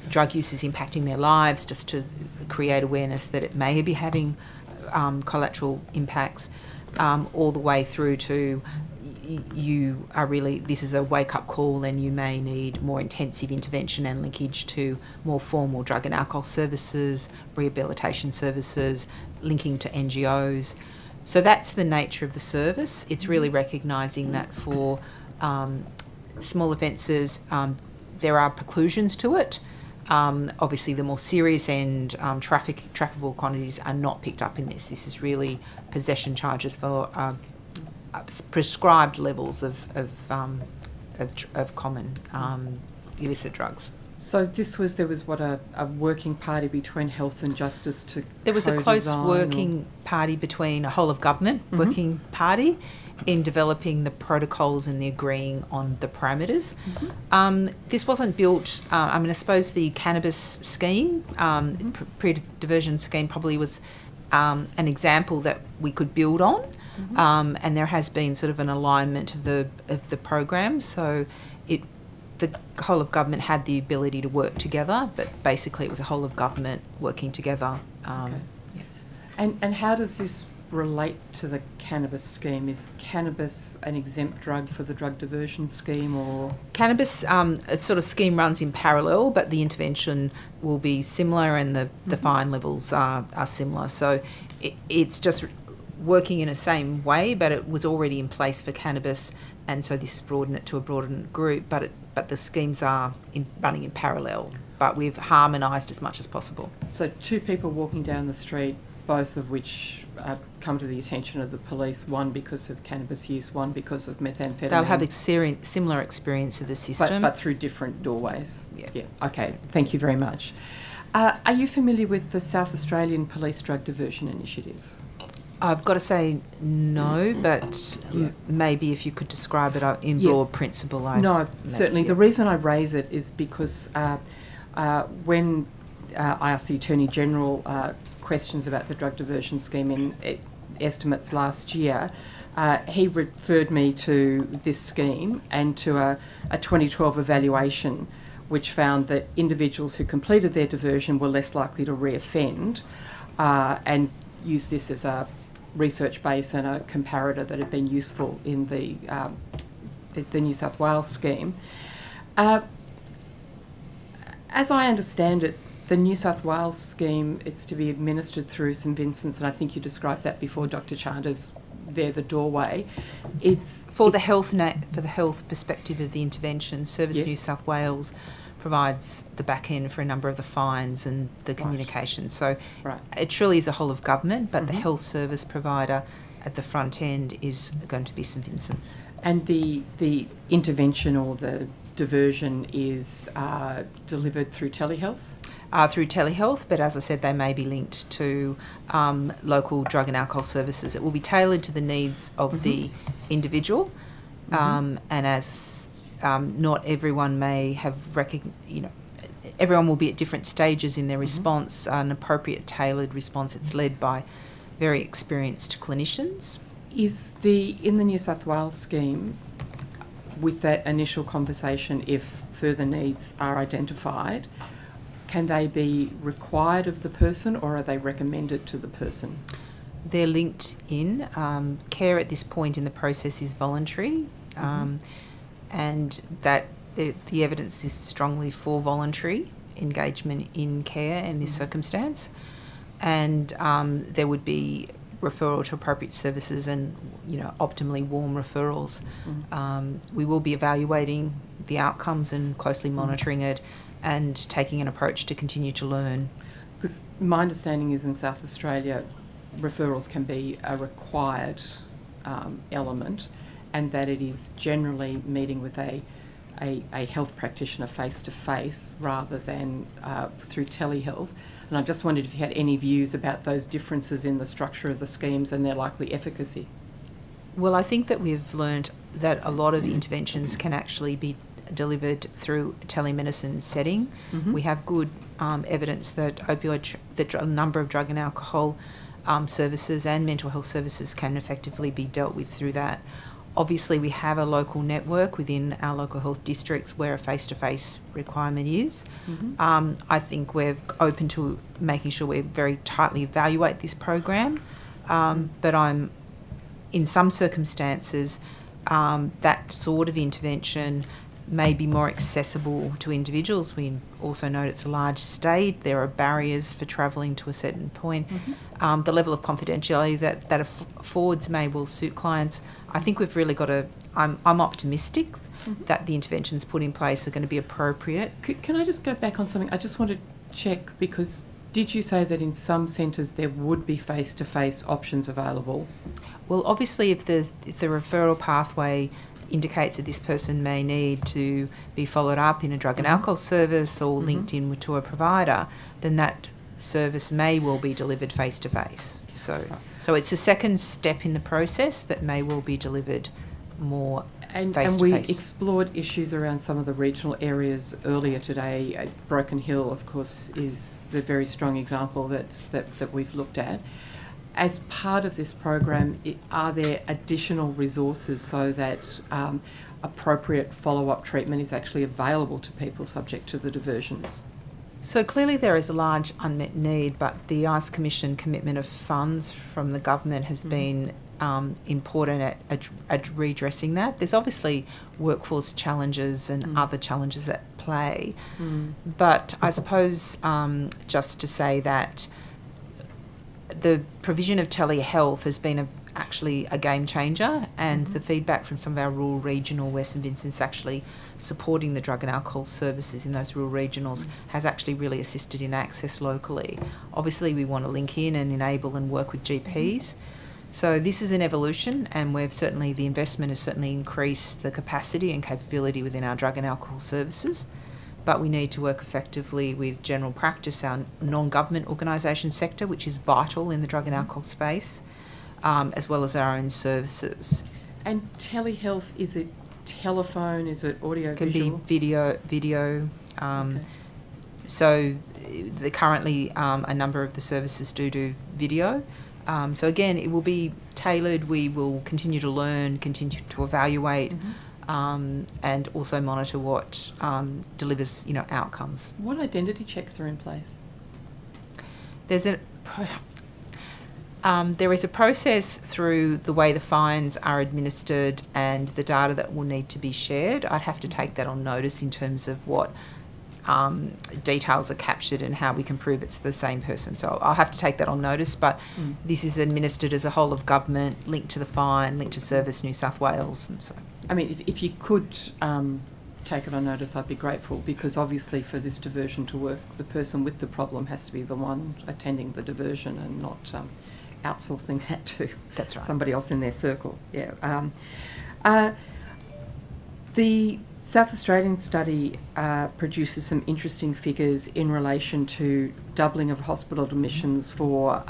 drug use is impacting their lives, just to create awareness that it may be having collateral impacts, all the way through to you are really, this is a wake-up call and you may need more intensive intervention and linkage to more formal drug and alcohol services, rehabilitation services, linking to NGOs. So that's the nature of the service. It's really recognising that for small offences, there are preclusions to it. Obviously, the more serious and trafficable quantities are not picked up in this. This is really possession charges for prescribed levels of common illicit drugs. So there was what, a working party between health and justice to There was a close working party between a whole of government working party in developing the protocols and the agreeing on the parameters. This wasn't built, I suppose the cannabis scheme, pre-diversion scheme probably was an example that we could build on. And there has been sort of an alignment of the program, so the whole of government had the ability to work together, but basically it was a whole of government working together. Okay. Yeah. And how does this relate to the cannabis scheme? Is cannabis an exempt drug for the drug diversion scheme, or...? Cannabis, a sort of scheme runs in parallel, but the intervention will be similar and the fine levels are similar. So it's just working in the same way, but it was already in place for cannabis, and so this has broadened it to a broadened group, but the schemes are running in parallel, but we've harmonised as much as possible. So two people walking down the street, both of which come to the attention of the police, one because of cannabis use, one because of methamphetamine. They'll have similar experience of the system. But through different doorways. Yeah. Okay, thank you very much. Are you familiar with the South Australian Police Drug Diversion Initiative? I've got to say no, but maybe if you could describe it in broad principle. Certainly. The reason I raise it is because when I asked the Attorney-General questions about the drug diversion scheme in estimates last year, he referred me to this scheme and to a 2012 evaluation which found that individuals who completed their diversion were less likely to reoffend, and use this as a research base and a comparator that had been useful in the New South Wales scheme. As I understand it, the New South Wales scheme, it's to be administered through St Vincent's, and I think you described that before, Dr. Chanders, they're the doorway. For the health perspective of the intervention, Service New South Wales provides the back end for a number of the fines and the communication. So it truly is a whole of government, but the health service provider at the front end is going to be St Vincent's. And the intervention or the diversion is delivered through telehealth? Through telehealth, but as I said, they may be linked to local drug and alcohol services. It will be tailored to the needs of the individual, and as not everyone may have everyone will be at different stages in their response. An appropriate tailored response. It's led by very experienced clinicians. Is in the New South Wales scheme, with that initial conversation, if further needs are identified, can they be required of the person or are they recommended to the person? They're linked in. Care at this point in the process is voluntary, and that the evidence is strongly for voluntary engagement in care in this circumstance. And there would be referral to appropriate services and, optimally warm referrals. We will be evaluating the outcomes and closely monitoring it and taking an approach to continue to learn. Because my understanding is in South Australia, referrals can be a required element, and that it is generally meeting with a health practitioner face-to-face rather than through telehealth. And I just wondered if you had any views about those differences in the structure of the schemes and their likely efficacy. Well, I think that we've learned that a lot of interventions can actually be delivered through a telemedicine setting. We have good evidence that a number of drug and alcohol services and mental health services can effectively be dealt with through that. Obviously, we have a local network within our local health districts where a face-to-face requirement is. I think we're open to making sure we very tightly evaluate this program, but in some circumstances, that sort of intervention may be more accessible to individuals. We also note it's a large state. There are barriers for travelling to a certain point. The level of confidentiality that affords may well suit clients. I think we've really got to... I'm optimistic that the interventions put in place are going to be appropriate. Can I just go back on something? I just want to check, because did you say that in some centres there would be face-to-face options available? Well, obviously, if the referral pathway indicates that this person may need to be followed up in a drug and alcohol service or linked in to a provider, then that service may well be delivered face-to-face. So it's a second step in the process that may well be delivered more face-to-face. And we explored issues around some of the regional areas earlier today. Broken Hill, of course, is the very strong example that we've looked at. As part of this program, are there additional resources so that appropriate follow-up treatment is actually available to people subject to the diversions? So clearly there is a large unmet need, but the ICE Commission commitment of funds from the government has been important at redressing that. There's obviously workforce challenges and other challenges at play, but I suppose just to say that the provision of telehealth has been actually a game changer, and the feedback from some of our rural regional where St Vincent's actually supporting the drug and alcohol services in those rural regionals has actually really assisted in access locally. Obviously, we want to link in and enable and work with GPs. So this is an evolution, and the investment has certainly increased the capacity and capability within our drug and alcohol services. But we need to work effectively with general practice, our non-government organisation sector, which is vital in the drug and alcohol space, as well as our own services. And telehealth, is it telephone? Is it audio? It can be video. So currently a number of the services do video. So again, it will be tailored. We will continue to learn, continue to evaluate, and also monitor what delivers, outcomes. What identity checks are in place? There is a process through the way the fines are administered and the data that will need to be shared. I'd have to take that on notice in terms of what details are captured and how we can prove it's the same person. So I'll have to take that on notice, but this is administered as a whole of government, linked to the fine, linked to Service New South Wales. And so. I mean, if you could take it on notice, I'd be grateful, because obviously for this diversion to work, the person with the problem has to be the one attending the diversion and not outsourcing that to somebody else in their circle. Yeah. The South Australian study produces some interesting figures in relation to doubling of hospital admissions for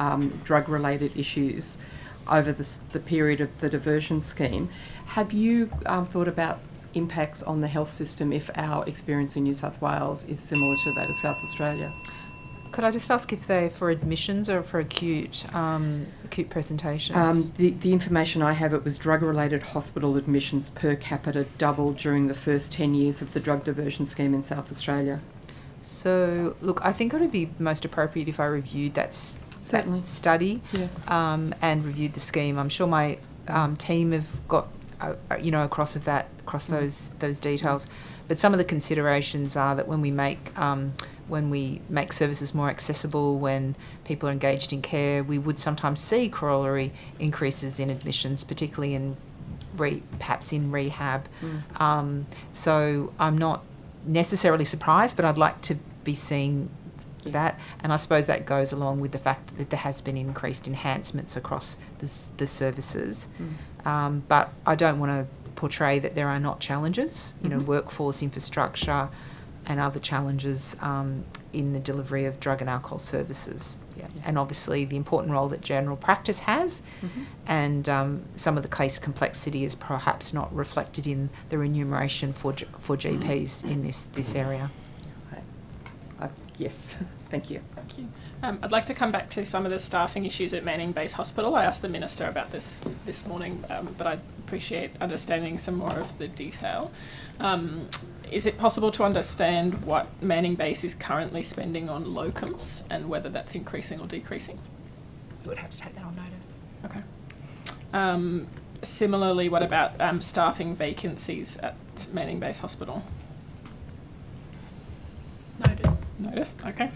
drug-related issues over the period of the diversion scheme. Have you thought about impacts on the health system if our experience in New South Wales is similar to that of South Australia? Could I just ask if they're for admissions or for acute presentations? The information I have, it was drug-related hospital admissions per capita doubled during the first 10 years of the drug diversion scheme in South Australia. So, look, I think it would be most appropriate if I reviewed that study, yes, and reviewed the scheme. I'm sure my team have got, across those details. But some of the considerations are that when we make services more accessible, when people are engaged in care, we would sometimes see corollary increases in admissions, particularly in perhaps in rehab. So I'm not necessarily surprised, but I'd like to be seeing that, and I suppose that goes along with the fact that there has been increased enhancements across the services. But I don't want to portray that there are not challenges, workforce, infrastructure, and other challenges in the delivery of drug and alcohol services. Yeah. And obviously the important role that general practice has, and some of the case complexity is perhaps not reflected in the remuneration for GPs in this area. Yes, thank you. Thank you. I'd like to come back to some of the staffing issues at Manning Base Hospital. I asked the Minister about this morning, but I appreciate understanding some more of the detail. Is it possible to understand what Manning Base is currently spending on locums and whether that's increasing or decreasing? We would have to take that on notice. Okay. Similarly, what about staffing vacancies at Manning Base Hospital? Notice, okay.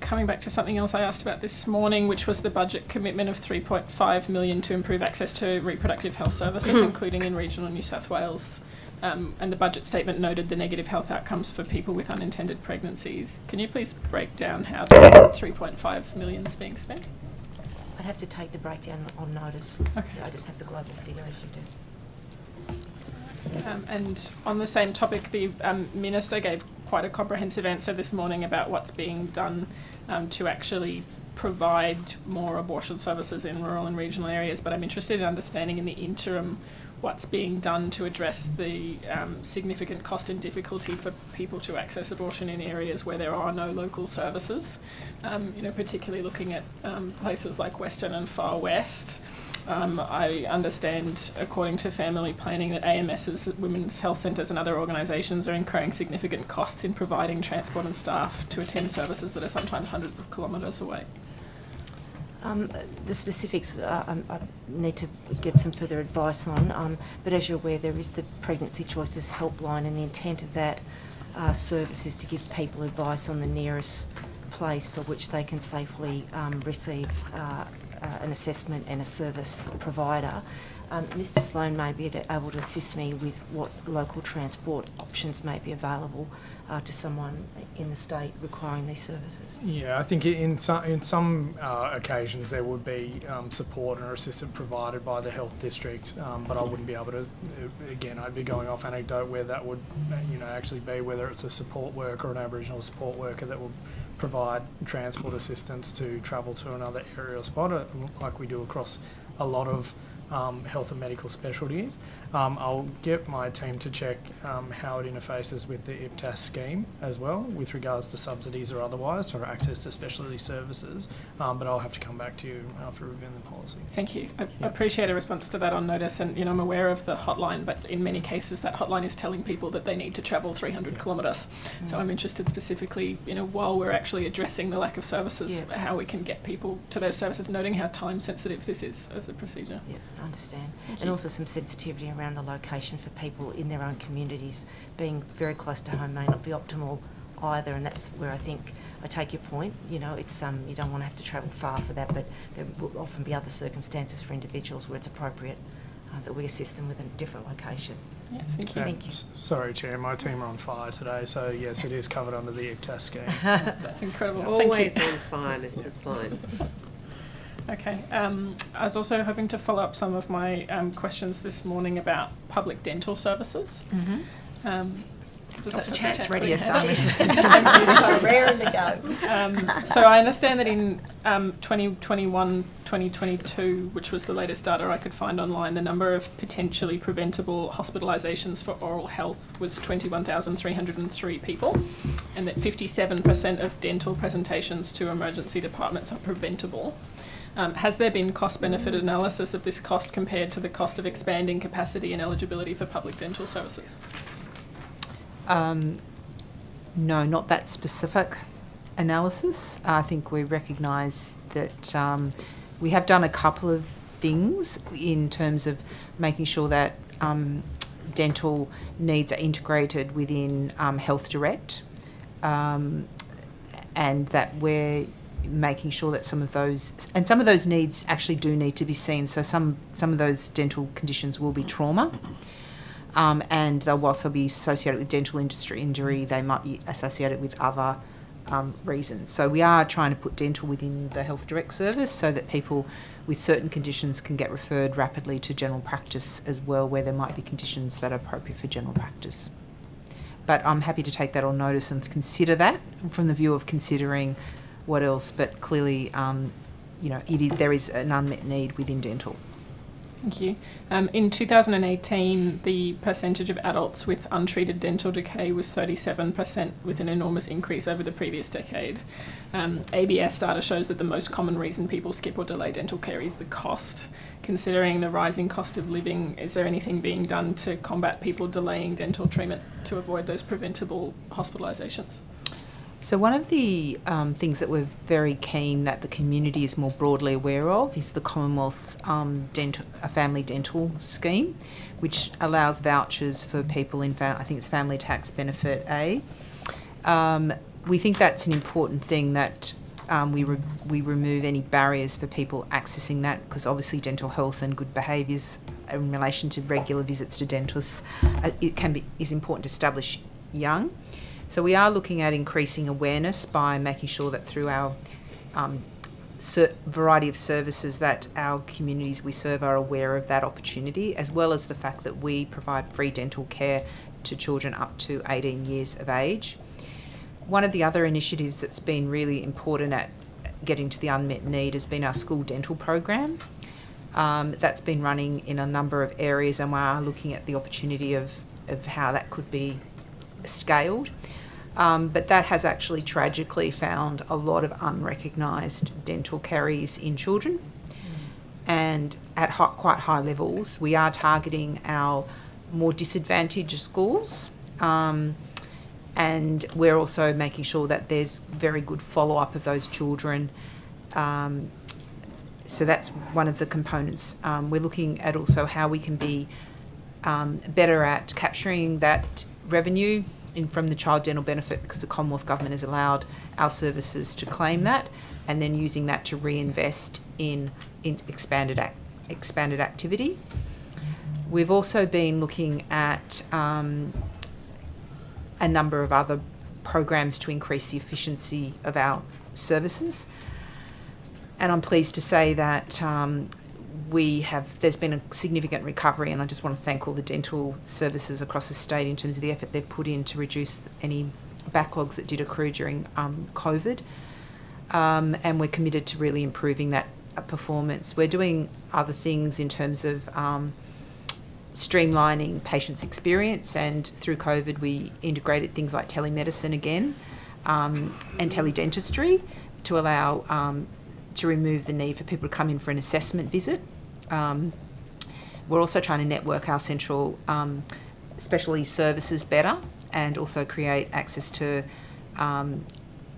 Coming back to something else I asked about this morning, which was the budget commitment of $3.5 million to improve access to reproductive health services, including in regional New South Wales. And the budget statement noted the negative health outcomes for people with unintended pregnancies. Can you please break down how the $3.5 million is being spent? I'd have to take the breakdown on notice. Okay. I just have the global figure as you do. And on the same topic, the Minister gave quite a comprehensive answer this morning about what's being done to actually provide more abortion services in rural and regional areas, but I'm interested in understanding in the interim what's being done to address the significant cost and difficulty for people to access abortion in areas where there are no local services, particularly looking at places like Western and Far West. I understand, according to family planning, that AMS's, women's health centres and other organisations are incurring significant costs in providing transport and staff to attend services that are sometimes hundreds of kilometres away. The specifics I need to get some further advice on, but as you're aware, there is the Pregnancy Choices Helpline, and the intent of that service is to give people advice on the nearest place for which they can safely receive an assessment and a service provider. Mr. Sloan may be able to assist me with what local transport options may be available to someone in the state requiring these services. Yeah, I think in some occasions there would be support or assistance provided by the health district, but I wouldn't be able to. Again, I'd be going off anecdote where that would, actually be, whether it's a support worker or an Aboriginal support worker that will provide transport assistance to travel to another area or spot, like we do across a lot of health and medical specialties. I'll get my team to check how it interfaces with the IPTAS scheme as well, with regards to subsidies or otherwise for access to specialty services, but I'll have to come back to you after reviewing the policy. Thank you. I appreciate a response to that on notice, and I'm aware of the hotline, but in many cases that hotline is telling people that they need to travel 300 kilometres. So I'm interested specifically, while we're actually addressing the lack of services, how we can get people to those services, noting how time sensitive this is as a procedure. Yeah, I understand. And also some sensitivity around the location for people in their own communities. Being very close to home may not be optimal either, and that's where I think I take your point. It's you don't want to have to travel far for that, but there will often be other circumstances for individuals where it's appropriate that we assist them with a different location. Yes, thank you. Thank you. Sorry, Chair, my team are on fire today, so yes, it is covered under the EPTAS scheme. That's incredible. Always Thank you. on fire, Mr. Sloan. Okay. I was also hoping to follow up some of my questions this morning about public dental services. Was that Dr. Chant's ready. Yes, Raring to go. So I understand that in 2021-2022, which was the latest data I could find online, the number of potentially preventable hospitalisations for oral health was 21,303 people, and that 57% of dental presentations to emergency departments are preventable. Has there been cost-benefit analysis of this cost compared to the cost of expanding capacity and eligibility for public dental services? No, not that specific analysis. I think we recognise that we have done a couple of things in terms of making sure that dental needs are integrated within Health Direct, and that we're making sure that some of those needs actually do need to be seen. So some of those dental conditions will be trauma. And they'll also be associated with dental injury. They might be associated with other reasons. So we are trying to put dental within the Health Direct service so that people with certain conditions can get referred rapidly to general practice as well, where there might be conditions that are appropriate for general practice. But I'm happy to take that on notice and consider that from the view of considering what else. But clearly, there is an unmet need within dental. Thank you. In 2018, the percentage of adults with untreated dental decay was 37%, with an enormous increase over the previous decade. ABS data shows that the most common reason people skip or delay dental care is the cost. Considering the rising cost of living, is there anything being done to combat people delaying dental treatment to avoid those preventable hospitalisations? So one of the things that we're very keen that the community is more broadly aware of is the Commonwealth Family Dental Scheme, which allows vouchers for people in, I think it's Family Tax Benefit A. We think that's an important thing that we remove any barriers for people accessing that, because obviously dental health and good behaviours in relation to regular visits to dentists is important to establish young. So we are looking at increasing awareness by making sure that through our variety of services that our communities we serve are aware of that opportunity, as well as the fact that we provide free dental care to children up to 18 years of age. One of the other initiatives that's been really important at getting to the unmet need has been our school dental program. That's been running in a number of areas, and we are looking at the opportunity of how that could be scaled. But that has actually tragically found a lot of unrecognised dental caries in children. And at quite high levels, we are targeting our more disadvantaged schools. And we're also making sure that there's very good follow-up of those children. So that's one of the components. We're looking at also how we can be better at capturing that revenue from the child dental benefit, because the Commonwealth Government has allowed our services to claim that, and then using that to reinvest in expanded activity. We've also been looking at a number of other programs to increase the efficiency of our services, and I'm pleased to say that there's been a significant recovery, and I just want to thank all the dental services across the state in terms of the effort they've put in to reduce any backlogs that did accrue during COVID. And we're committed to really improving that performance. We're doing other things in terms of streamlining patients' experience, and through COVID we integrated things like telemedicine again and teledentistry to allow to remove the need for people to come in for an assessment visit. We're also trying to network our central specialty services better, and also create access to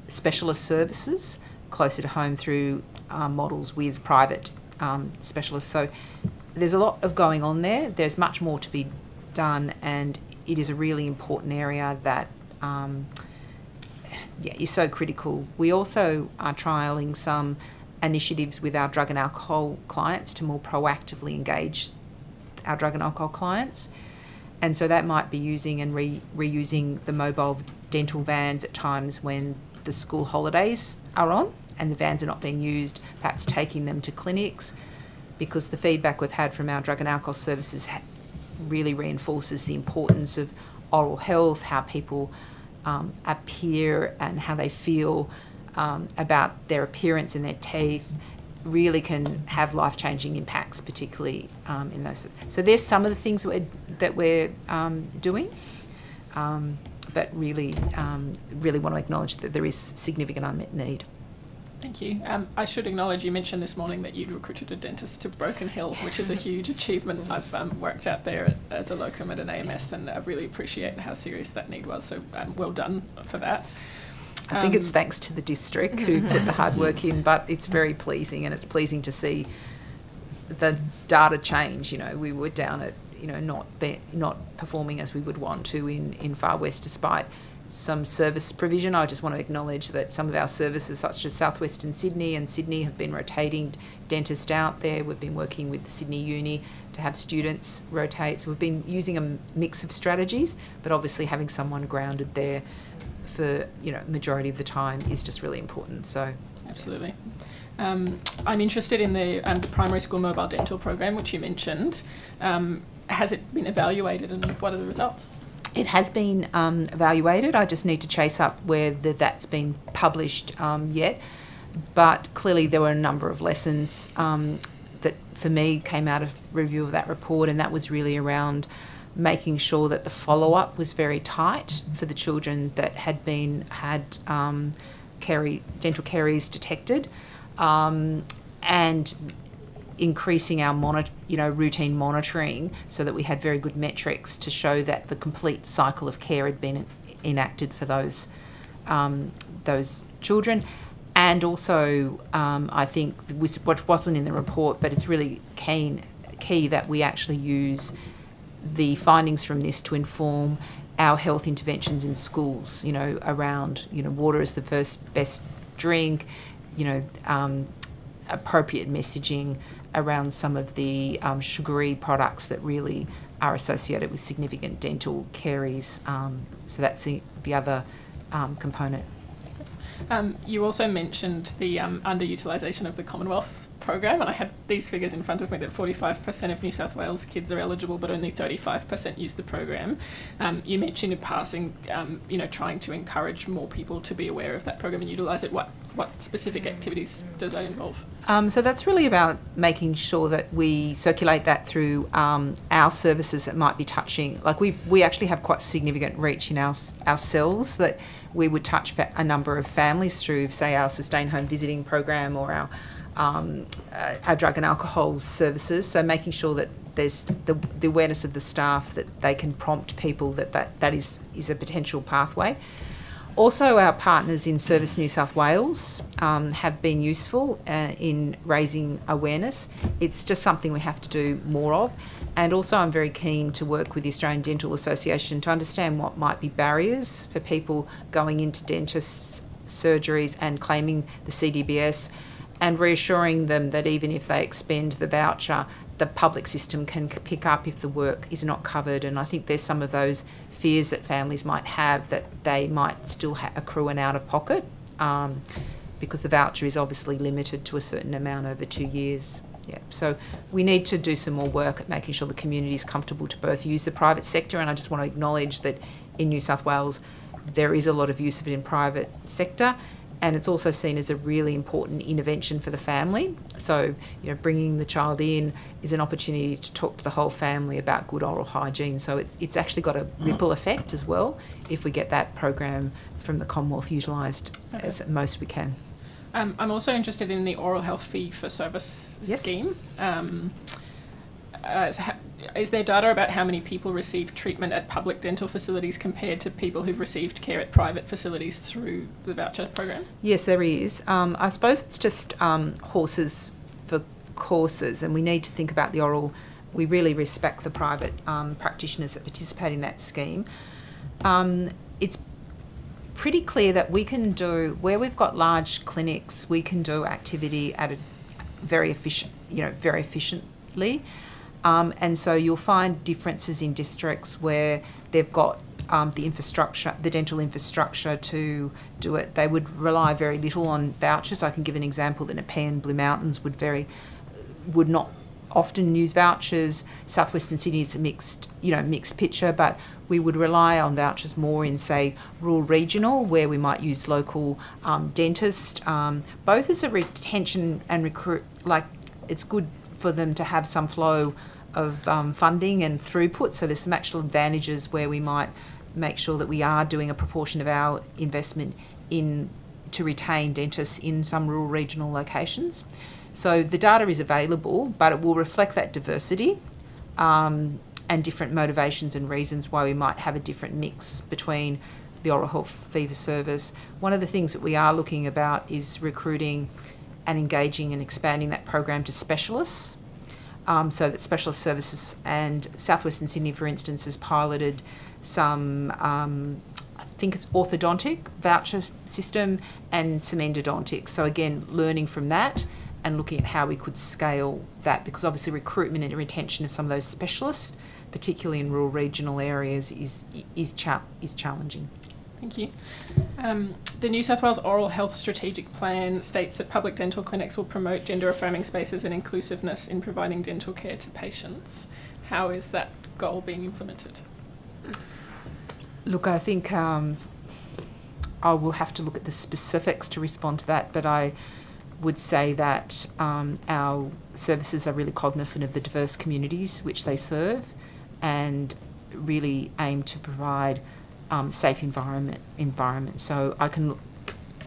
specialist services closer to home through models with private specialists. So there's a lot of going on there. There's much more to be done, and it is a really important area that is so critical. We also are trialling some initiatives with our drug and alcohol clients to more proactively engage our drug and alcohol clients. And so that might be using and reusing the mobile dental vans at times when the school holidays are on and the vans are not being used, perhaps taking them to clinics, because the feedback we've had from our drug and alcohol services really reinforces the importance of oral health, how people appear and how they feel about their appearance and their teeth really can have life-changing impacts, particularly in those. So there's some of the things that we're doing, but really want to acknowledge that there is significant unmet need. Thank you. I should acknowledge you mentioned this morning that you'd recruited a dentist to Broken Hill, which is a huge achievement. I've worked out there as a locum at an AMS, and I really appreciate how serious that need was, so well done for that. I think it's thanks to the district who put the hard work in, but it's very pleasing, and it's pleasing to see the data change. You know, we were down at, you know, not performing as we would want to in Far West, despite some service provision. I just want to acknowledge that some of our services, such as South Western Sydney and Sydney, have been rotating dentists out there. We've been working with the Sydney Uni to have students rotate. So we've been using a mix of strategies, but obviously having someone grounded there for, you know, majority of the time is just really important. So absolutely. I'm interested in the primary school mobile dental program, which you mentioned. Has it been evaluated, and what are the results? It has been evaluated. I just need to chase up whether that's been published yet. But clearly there were a number of lessons that for me came out of review of that report, and that was really around making sure that the follow-up was very tight for the children that had dental caries detected, and increasing our routine monitoring so that we had very good metrics to show that the complete cycle of care had been enacted for those children. And also, I think what wasn't in the report, but it's really key that we actually use the findings from this to inform our health interventions in schools, you know, around, you know, water is the first best drink, you know, appropriate messaging around some of the sugary products that really are associated with significant dental caries. So that's the other component. You also mentioned the underutilisation of the Commonwealth program, and I had these figures in front of me that 45% of New South Wales kids are eligible, but only 35% use the program. You mentioned in passing, you know, trying to encourage more people to be aware of that program and utilise it. What specific activities does that involve? So that's really about making sure that we circulate that through our services that might be touching. Like we actually have quite significant reach in ourselves, that we would touch a number of families through, say, our Sustained Home Visiting program or our drug and alcohol services. So making sure that there's the awareness of the staff, that they can prompt people that is a potential pathway. Also, our partners in Service New South Wales have been useful in raising awareness. It's just something we have to do more of. And also, I'm very keen to work with the Australian Dental Association to understand what might be barriers for people going into dentists' surgeries and claiming the CDBS, and reassuring them that even if they expend the voucher, the public system can pick up if the work is not covered. And I think there's some of those fears that families might have, that they might still accrue an out-of-pocket, because the voucher is obviously limited to a certain amount over 2 years. Yeah. So we need to do some more work at making sure the community is comfortable to both use the private sector, and I just want to acknowledge that in New South Wales there is a lot of use of it in private sector, and it's also seen as a really important intervention for the family. So, you know, bringing the child in is an opportunity to talk to the whole family about good oral hygiene. So it's actually got a ripple effect as well if we get that program from the Commonwealth utilised as most we can. I'm also interested in the oral health fee for service scheme. Is there data about how many people receive treatment at public dental facilities compared to people who've received care at private facilities through the voucher program? Yes, there is. I suppose it's just horses for courses, and we need to think about the oral. We really respect the private practitioners that participate in that scheme. It's pretty clear that we can do, where we've got large clinics, we can do activity at a very efficiently. And so you'll find differences in districts where they've got the infrastructure, the dental infrastructure to do it. They would rely very little on vouchers. I can give an example that Nepean Blue Mountains would not often use vouchers. Southwestern Sydney is a mixed picture, but we would rely on vouchers more in, say, rural regional, where we might use local dentists, both as a retention and recruit. Like, it's good for them to have some flow of funding and throughput. So there's some actual advantages where we might make sure that we are doing a proportion of our investment to retain dentists in some rural regional locations. So the data is available, but it will reflect that diversity and different motivations and reasons why we might have a different mix between the oral health fee for service. One of the things that we are looking about is recruiting and engaging and expanding that program to specialists, so that specialist services, and Southwestern Sydney, for instance, has piloted some, I think it's orthodontic voucher system and some endodontics. So again, learning from that and looking at how we could scale that, because obviously recruitment and retention of some of those specialists, particularly in rural regional areas, is challenging. Thank you. The New South Wales Oral Health Strategic Plan states that public dental clinics will promote gender-affirming spaces and inclusiveness in providing dental care to patients. How is that goal being implemented? Look, I think I will have to look at the specifics to respond to that, but I would say that our services are really cognizant of the diverse communities which they serve and really aim to provide safe environment. So I can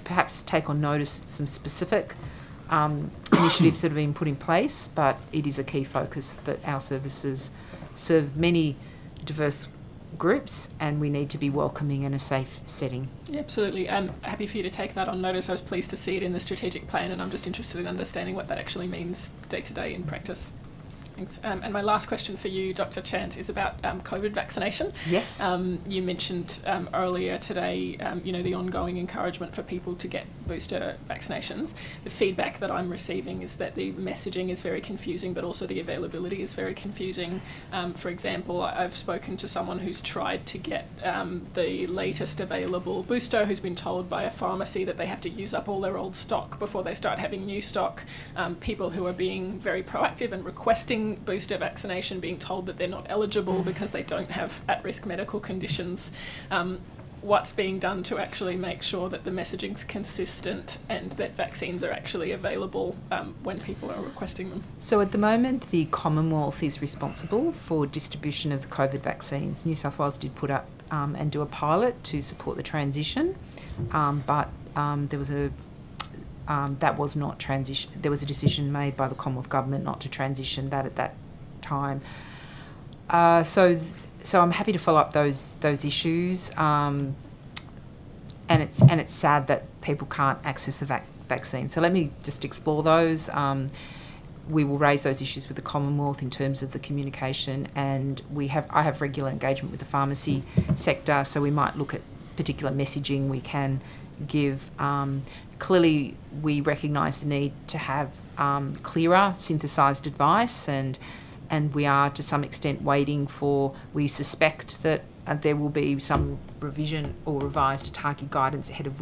perhaps take on notice some specific initiatives that have been put in place, but it is a key focus that our services serve many diverse groups, and we need to be welcoming and a safe setting. Yeah, absolutely. I'm happy for you to take that on notice. I was pleased to see it in the strategic plan, and I'm just interested in understanding what that actually means day to day in practice. Thanks. And my last question for you, Dr. Chant, is about COVID vaccination. Yes. You mentioned earlier today, the ongoing encouragement for people to get booster vaccinations. The feedback that I'm receiving is that the messaging is very confusing, but also the availability is very confusing. For example, I've spoken to someone who's tried to get the latest available booster, who's been told by a pharmacy that they have to use up all their old stock before they start having new stock. People who are being very proactive and requesting booster vaccination being told that they're not eligible because they don't have at-risk medical conditions. What's being done to actually make sure that the messaging's consistent and that vaccines are actually available when people are requesting them? So at the moment, the Commonwealth is responsible for distribution of the COVID vaccines. New South Wales did put up and do a pilot to support the transition, but there was that was not transition. There was a decision made by the Commonwealth Government not to transition that at that time. So I'm happy to follow up those issues, and it's sad that people can't access a vaccine. So let me just explore those. We will raise those issues with the Commonwealth in terms of the communication, and I have regular engagement with the pharmacy sector, so we might look at particular messaging we can give. Clearly, we recognise the need to have clearer, synthesised advice, and we are to some extent waiting for. We suspect that there will be some revision or revised target guidance ahead of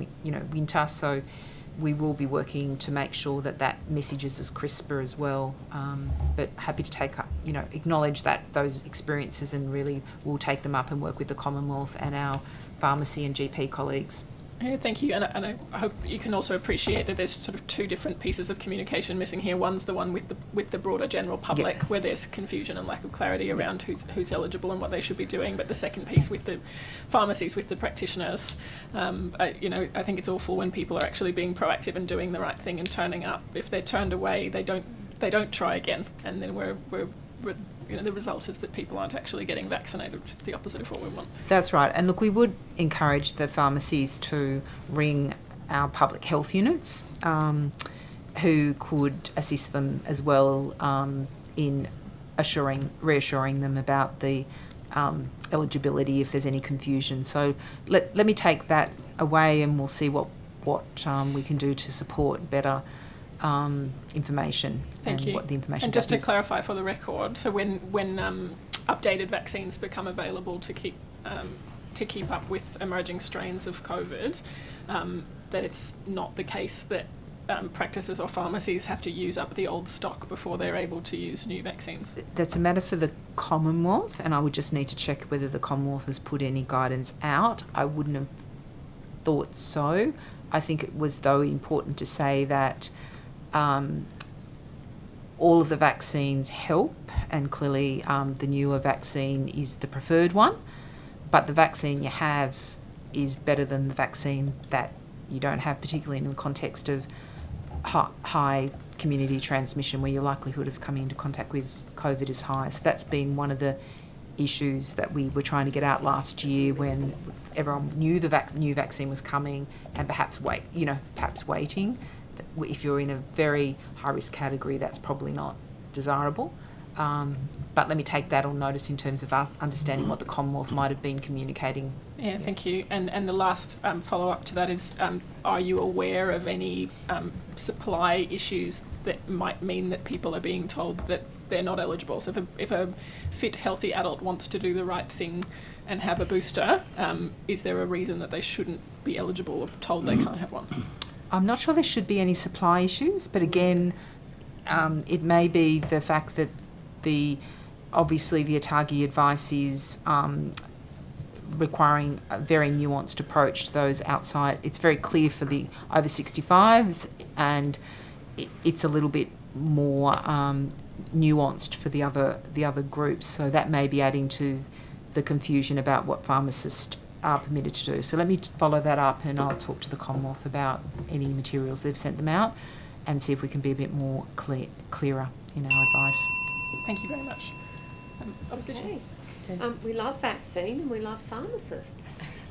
winter. So we will be working to make sure that message is as crisper as well. But happy to take up, acknowledge those experiences, and really will take them up and work with the Commonwealth and our pharmacy and GP colleagues. Yeah, thank you, and I hope you can also appreciate that there's sort of two different pieces of communication missing here. One's the one with the broader general public, where there's confusion and lack of clarity around who's eligible and what they should be doing. But the second piece with the pharmacies, with the practitioners, I think it's awful when people are actually being proactive and doing the right thing and turning up. If they're turned away, they don't try again, and then we're the result is that people aren't actually getting vaccinated, which is the opposite of what we want. That's right. And look, we would encourage the pharmacies to ring our public health units who could assist them as well in reassuring them about the eligibility if there's any confusion. So let me take that away, and we'll see what we can do to support better information what the information And just to is. clarify for the record, so when updated vaccines become available to keep up with emerging strains of COVID, that it's not the case that practices or pharmacies have to use up the old stock before they're able to use new vaccines. That's a matter for the Commonwealth, and I would just need to check whether the Commonwealth has put any guidance out. I wouldn't have thought so. I think it was, though, important to say that all of the vaccines help, and clearly the newer vaccine is the preferred one, but the vaccine you have is better than the vaccine that you don't have, particularly in the context of high community transmission where your likelihood of coming into contact with COVID is high. So that's been one of the issues that we were trying to get out last year when everyone knew the new vaccine was coming and perhaps waiting. If you're in a very high-risk category, that's probably not desirable. But let me take that on notice in terms of understanding what the Commonwealth might have been communicating. Yeah, thank you. And the last follow-up to that is, are you aware of any supply issues that might mean that people are being told that they're not eligible? So if a fit, healthy adult wants to do the right thing and have a booster, is there a reason that they shouldn't be eligible or told they can't have one? I'm not sure there should be any supply issues, but again, it may be the fact that obviously the ATAGI advice is requiring a very nuanced approach to those outside. It's very clear for the over 65s, and it's a little bit more nuanced for the other groups. So that may be adding to the confusion about what pharmacists are permitted to do. So let me follow that up, and I'll talk to the Commonwealth about any materials they've sent them out and see if we can be a bit more clearer in our advice. Thank you very much. Opposition? We love vaccine and we love pharmacists.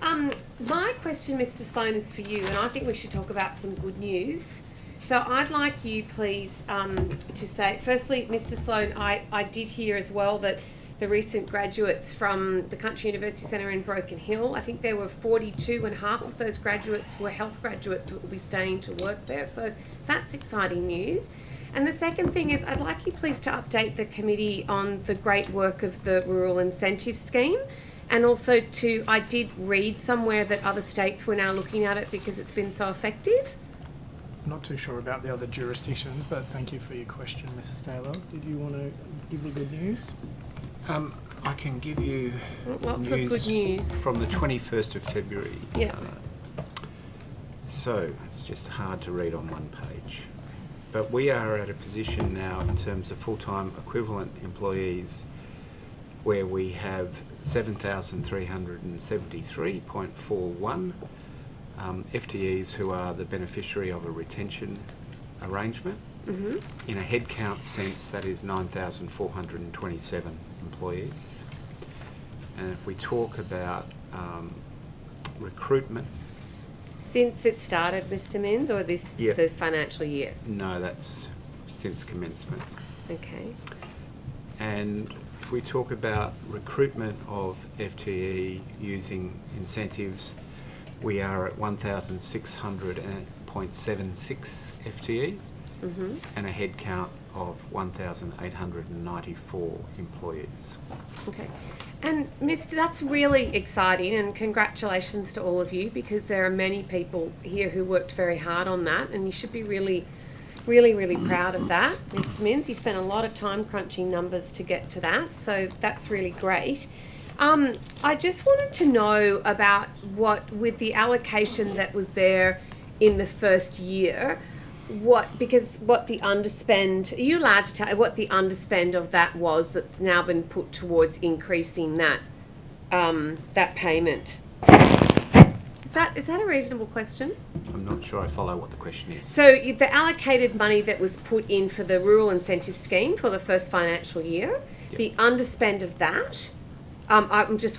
My question, Mr. Sloan, is for you, and I think we should talk about some good news. So I'd like you, please, to say, firstly, Mr. Sloan, I did hear as well that the recent graduates from the Country University Centre in Broken Hill, I think there were 42, and half of those graduates were health graduates that will be staying to work there. So that's exciting news. And the second thing is, I'd like you please to update the committee on the great work of the Rural Incentive Scheme, and also I did read somewhere that other states were now looking at it because it's been so effective. I'm not too sure about the other jurisdictions, but thank you for your question, Mrs. Taylor. Did you want to give me good news? I can give you lots of good news from the 21st of February. Yeah. So it's just hard to read on one page. But we are at a position now in terms of full-time equivalent employees where we have 7,373.41 FTEs who are the beneficiary of a retention arrangement. Mm-hmm. In a headcount sense, that is 9,427 employees. And if we talk about recruitment... Since it started, Mr. Minns, or the financial year? No, that's since commencement. Okay. And if we talk about recruitment of FTE using incentives, we are at 1,600.76 FTE. Mm-hmm. And a head count of 1,894 employees. Okay. And Mr. that's really exciting, and congratulations to all of you, because there are many people here who worked very hard on that, and you should be really, really, really proud of that, Mr. Minns. You spent a lot of time crunching numbers to get to that, so that's really great. I just wanted to know about with the allocation that was there in the first year, what the underspend, are you allowed to tell what the underspend of that was that's now been put towards increasing that payment? Is that a reasonable question? I'm not sure I follow what the question is. So the allocated money that was put in for the Rural Incentive Scheme for the first financial year, the underspend of that, I'm just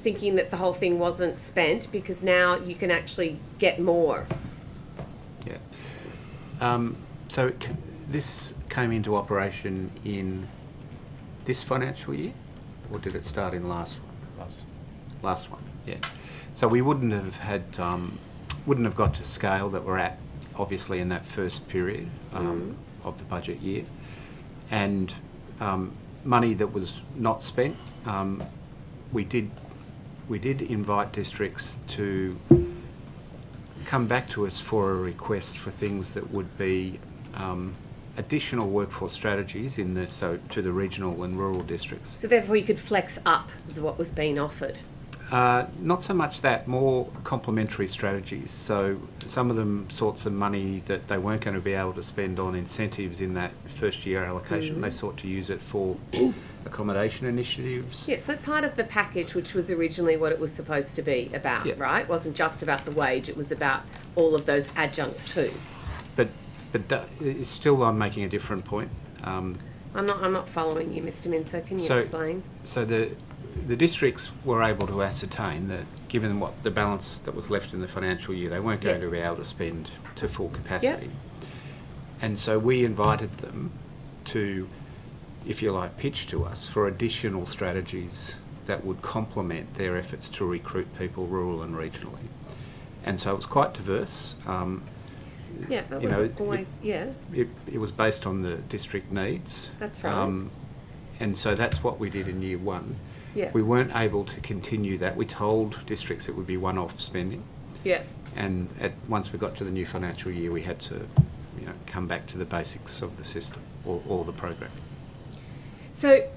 thinking that the whole thing wasn't spent because now you can actually get more. Yeah. So this came into operation in this financial year, or did it start in last one? Last one, yeah. So we wouldn't have got to scale that we're at obviously in that first period of the budget year, and money that was not spent. We did invite districts to come back to us for a request for things that would be additional workforce strategies to the regional and rural districts. So therefore you could flex up what was being offered? Not so much that, more complementary strategies. So some of them sought some money that they weren't going to be able to spend on incentives in that first year allocation. They sought to use it for accommodation initiatives. Yeah, so part of the package, which was originally what it was supposed to be about, right? It wasn't just about the wage, it was about all of those adjuncts too. But it's still, I'm making a different point. I'm not following you, Mr. Min, so can you explain? So the districts were able to ascertain that given what the balance that was left in the financial year, they weren't going to be able to spend to full capacity. And so we invited them to, if you like, pitch to us for additional strategies that would complement their efforts to recruit people rural and regionally. And so it was quite diverse. That was always, It was based on the district needs. That's right. And so that's what we did in year one. Yeah. We weren't able to continue that. We told districts it would be one-off spending. Yeah. And once we got to the new financial year, we had to, come back to the basics of the system or the program. So,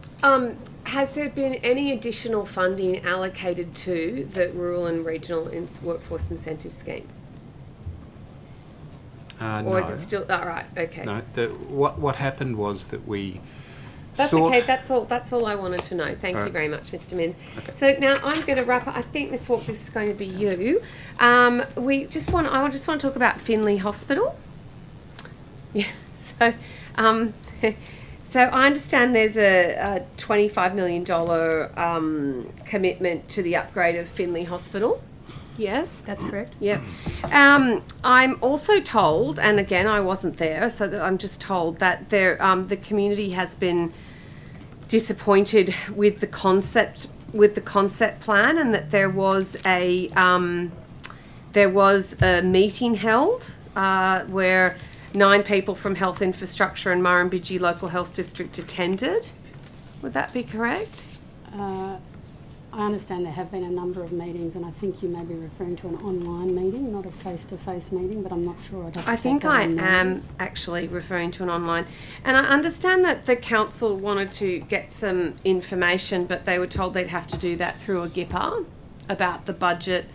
has there been any additional funding allocated to the Rural and Regional Workforce Incentive Scheme? No. Or is it still... Oh, right, okay. No, what happened was that we That's okay, that's all I wanted to know. Thank you very much, Mr. Minns. Okay. So now I'm going to wrap up. I think, Ms. Walk, this is going to be you. I just want to talk about Finley Hospital. Yeah, so... So I understand there's a $25 million commitment to the upgrade of Finley Hospital. Yes? That's correct. Yep. I'm also told, and again I wasn't there, so I'm just told that the community has been disappointed with the concept plan, and that there was a meeting held where 9 people from Health Infrastructure and Murrumbidgee Local Health District attended. Would that be correct? I understand there have been a number of meetings, and I think you may be referring to an online meeting, not a face-to-face meeting, but I'm not sure. I think I am actually referring to an online. And I understand that the council wanted to get some information, but they were told they'd have to do that through a GIPA about the budget,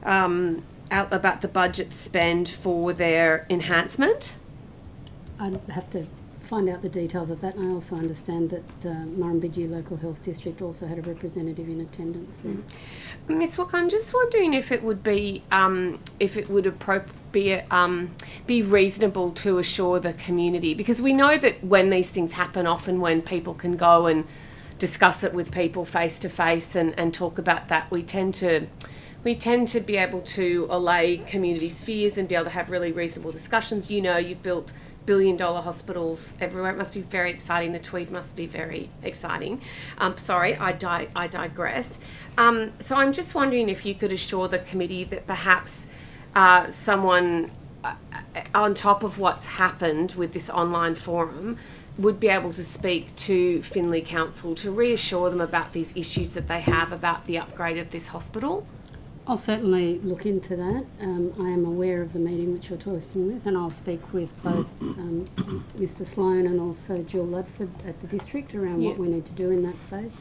about the budget spend for their enhancement. I'd have to find out the details of that, and I also understand that Murrumbidgee Local Health District also had a representative in attendance there. Ms. Walker, I'm just wondering if it would be be reasonable to assure the community, because we know that when these things happen, often when people can go and discuss it with people face to face and talk about that, we tend to be able to allay communities' fears and be able to have really reasonable discussions. You've built billion-dollar hospitals everywhere. It must be very exciting. The Tweed must be very exciting. Sorry, I digress. So I'm just wondering if you could assure the committee that perhaps someone on top of what's happened with this online forum would be able to speak to Finley Council to reassure them about these issues that they have about the upgrade of this hospital. I'll certainly look into that. I am aware of the meeting which you're talking with, and I'll speak with both Mr. Sloan and also Jill Ludford at the district around what we need to do in that space.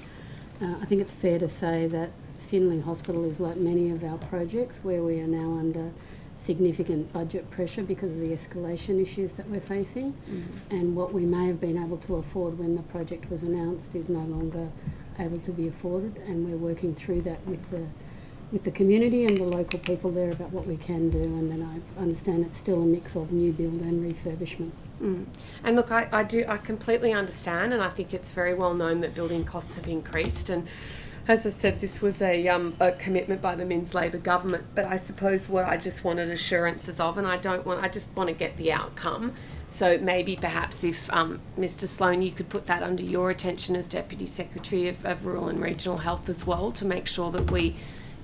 I think it's fair to say that Finley Hospital is like many of our projects where we are now under significant budget pressure because of the escalation issues that we're facing, and what we may have been able to afford when the project was announced is no longer able to be afforded, and we're working through that with the community and the local people there about what we can do, and then I understand it's still a mix of new build and refurbishment. And look, I completely understand, and I think it's very well known that building costs have increased, and as I said, this was a commitment by the Minns Labor government, but I suppose what I just wanted assurances of, and I just want to get the outcome. So maybe perhaps if Mr. Sloan, you could put that under your attention as Deputy Secretary of Rural and Regional Health as well, to make sure that we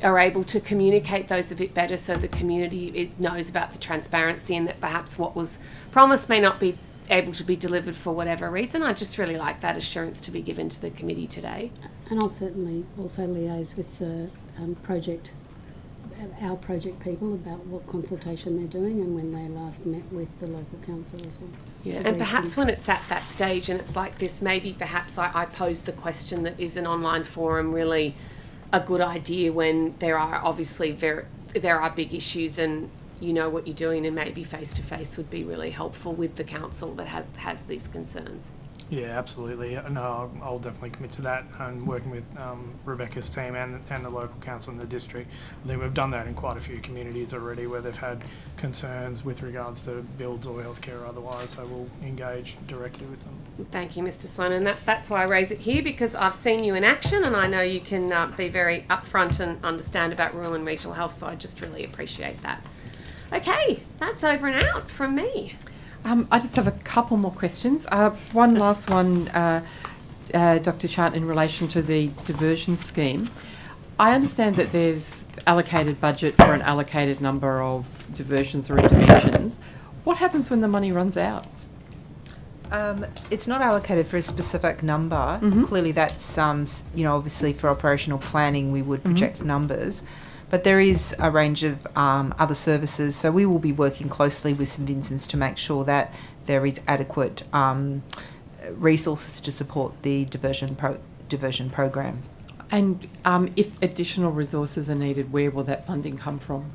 are able to communicate those a bit better so the community knows about the transparency and that perhaps what was promised may not be able to be delivered for whatever reason. I just really like that assurance to be given to the committee today. And I'll certainly also liaise with the our project people about what consultation they're doing and when they last met with the local council as well. Yeah, and perhaps when it's at that stage and it's like this, maybe perhaps I pose the question that is an online forum really a good idea when there are obviously there are big issues and you know what you're doing, and maybe face-to-face would be really helpful with the council that has these concerns. Yeah, absolutely. No, I'll definitely commit to that, and working with Rebecca's team and the local council in the district. I think we've done that in quite a few communities already where they've had concerns with regards to bills or healthcare or otherwise, so we'll engage directly with them. Thank you, Mr. Sloan, and that's why I raise it here, because I've seen you in action and I know you can be very upfront and understand about rural and regional health, so I just really appreciate that. Okay, that's over and out from me. I just have a couple more questions. One last one, Dr. Chant, in relation to the diversion scheme. I understand that there's allocated budget for an allocated number of diversions or interventions. What happens when the money runs out? It's not allocated for a specific number. Clearly that's, obviously for operational planning we would project numbers. But there is a range of other services, so we will be working closely with St Vincent's to make sure that there is adequate resources to support the diversion program. And if additional resources are needed, where will that funding come from?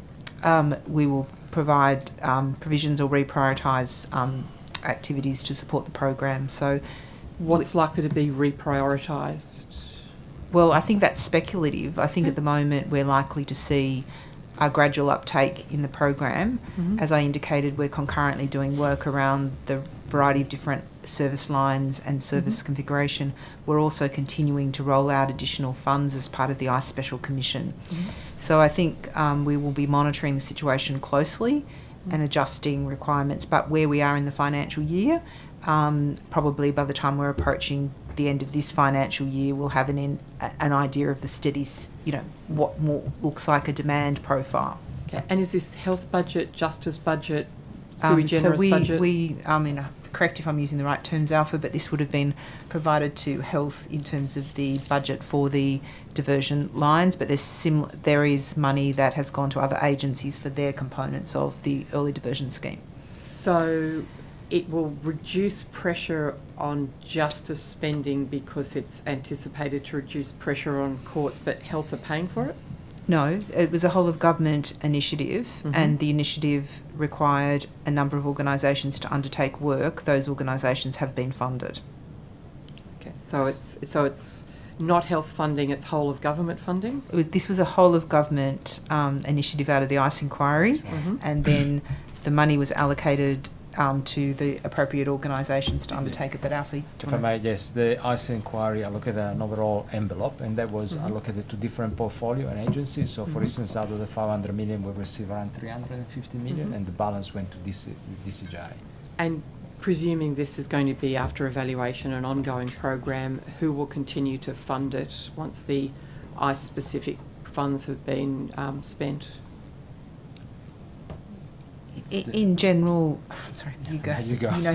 We will provide provisions or reprioritise activities to support the program. So, what's likely to be reprioritised? Well, I think that's speculative. I think at the moment we're likely to see a gradual uptake in the program. As I indicated, we're concurrently doing work around the variety of different service lines and service configuration. We're also continuing to roll out additional funds as part of the ICE Special Commission. So I think we will be monitoring the situation closely and adjusting requirements. But where we are in the financial year, probably by the time we're approaching the end of this financial year, we'll have an idea of the steady, what more looks like a demand profile. Okay. And is this health budget, justice budget, sui generis budget? Correct if I'm using the right terms, Alpha, but this would have been provided to health in terms of the budget for the diversion lines, but there is money that has gone to other agencies for their components of the early diversion scheme. So it will reduce pressure on justice spending because it's anticipated to reduce pressure on courts, but health are paying for it? No, it was a whole of government initiative, and the initiative required a number of organisations to undertake work. Those organisations have been funded. Okay, so it's not health funding; it's whole of government funding. This was a whole of government initiative out of the ICE inquiry, and then the money was allocated to the appropriate organisations to undertake it. But Alfie, if I may, yes, the ICE inquiry allocated an overall envelope, and that was allocated to different portfolio and agencies. So, for instance, out of the 500 million, we received around 350 million, and the balance went to DCJ. And presuming this is going to be after evaluation an ongoing program, who will continue to fund it once the ICE-specific funds have been spent? In general, sorry, you go. You go. You go.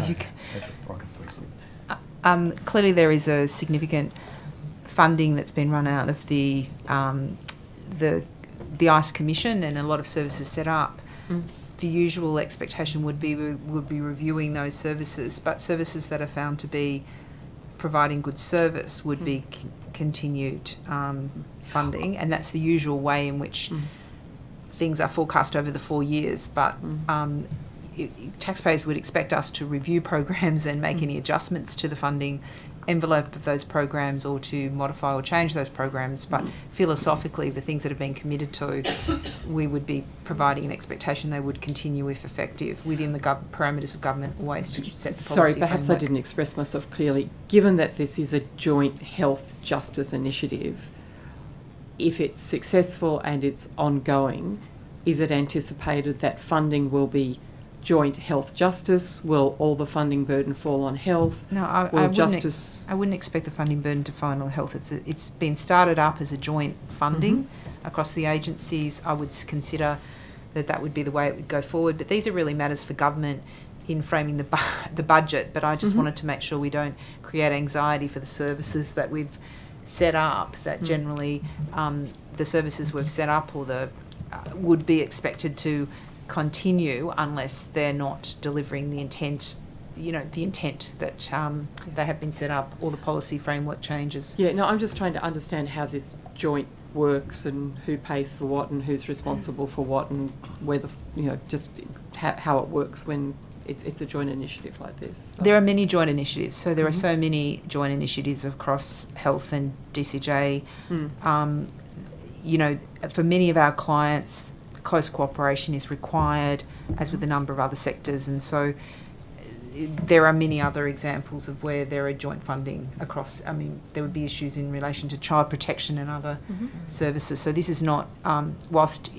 That's a broken question. Clearly, there is a significant funding that's been run out of the ICE Commission, and a lot of services set up. The usual expectation would be reviewing those services, but services that are found to be providing good service would be continued funding, and that's the usual way in which things are forecast over the 4 years, but taxpayers would expect us to review programs and make any adjustments to the funding envelope of those programs, or to modify or change those programs. But philosophically, the things that have been committed to, we would be providing an expectation they would continue if effective within the parameters of government always to set the policy. Sorry, perhaps framework. I didn't express myself clearly. Given that this is a joint health justice initiative, if it's successful and it's ongoing, is it anticipated that funding will be joint health justice? Will all the funding burden fall on health? No, I wouldn't expect the funding burden to fall on health. It's been started up as a joint funding across the agencies, I would consider that would be the way it would go forward. But these are really matters for government in framing the budget. But I just wanted to make sure we don't create anxiety for the services that we've set up, that generally the services we've set up or would be expected to continue unless they're not delivering the intent that they have been set up, or the policy framework changes. Yeah, no, I'm just trying to understand how this joint works and who pays for what and who's responsible for what, and whether, just how it works when it's a joint initiative like this. So. There are many joint initiatives. So there are so many joint initiatives across health and DCJ. For many of our clients, close cooperation is required, as with a number of other sectors, and so there are many other examples of where there are joint funding across. I mean, there would be issues in relation to child protection and other services. So this is not, whilst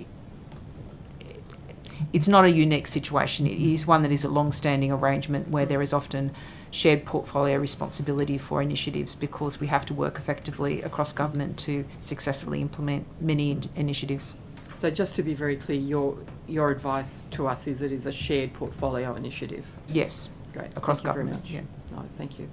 it's not a unique situation, it is one that is a long-standing arrangement where there is often shared portfolio responsibility for initiatives, because we have to work effectively across government to successfully implement many initiatives. So just to be very clear, your advice to us is it is a shared portfolio initiative? Yes. Great. Across thank government. You very much. Yeah. No, thank you.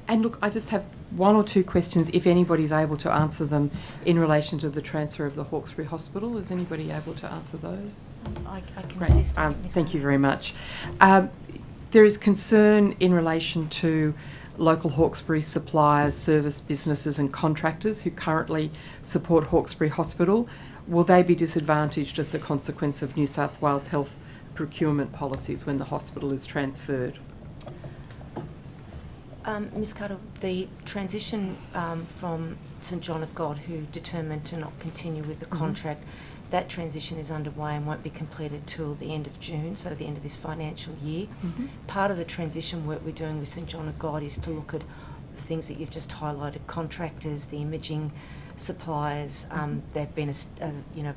And look, I just have one or two questions, if anybody's able to answer them, in relation to the transfer of the Hawkesbury Hospital. Is anybody able to answer those? I can Great. assist. Thank you very much. There is concern in relation to local Hawkesbury suppliers, service businesses and contractors who currently support Hawkesbury Hospital. Will they be disadvantaged as a consequence of New South Wales health procurement policies when the hospital is transferred? Ms Cuttle, the transition from St John of God, who determined to not continue with the contract, that transition is underway and won't be completed till the end of June, so the end of this financial year. Part of the transition work we're doing with St John of God is to look at the things that you've just highlighted: contractors, the imaging suppliers. They've been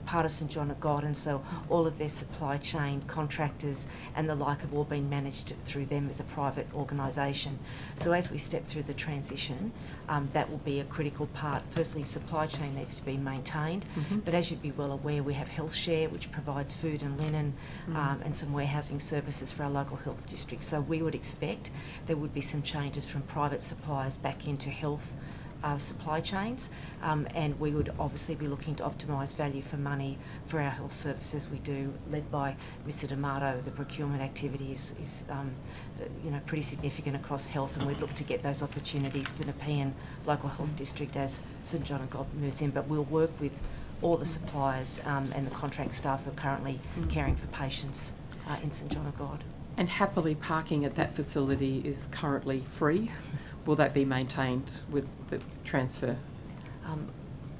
part of St John of God, and so all of their supply chain contractors and the like have all been managed through them as a private organisation. So as we step through the transition, that will be a critical part. Firstly, supply chain needs to be maintained, but as you'd be well aware, we have Health Share, which provides food and linen and some warehousing services for our local health district. So we would expect there would be some changes from private suppliers back into health supply chains, and we would obviously be looking to optimise value for money for our health services. We do, led by Mr D'Amato. The procurement activity is pretty significant across health, and we'd look to get those opportunities for Nepean local health district as St John of God moves in. But we'll work with all the suppliers and the contract staff who are currently caring for patients in St John of God. And happily, parking at that facility is currently free. Will that be maintained with the transfer?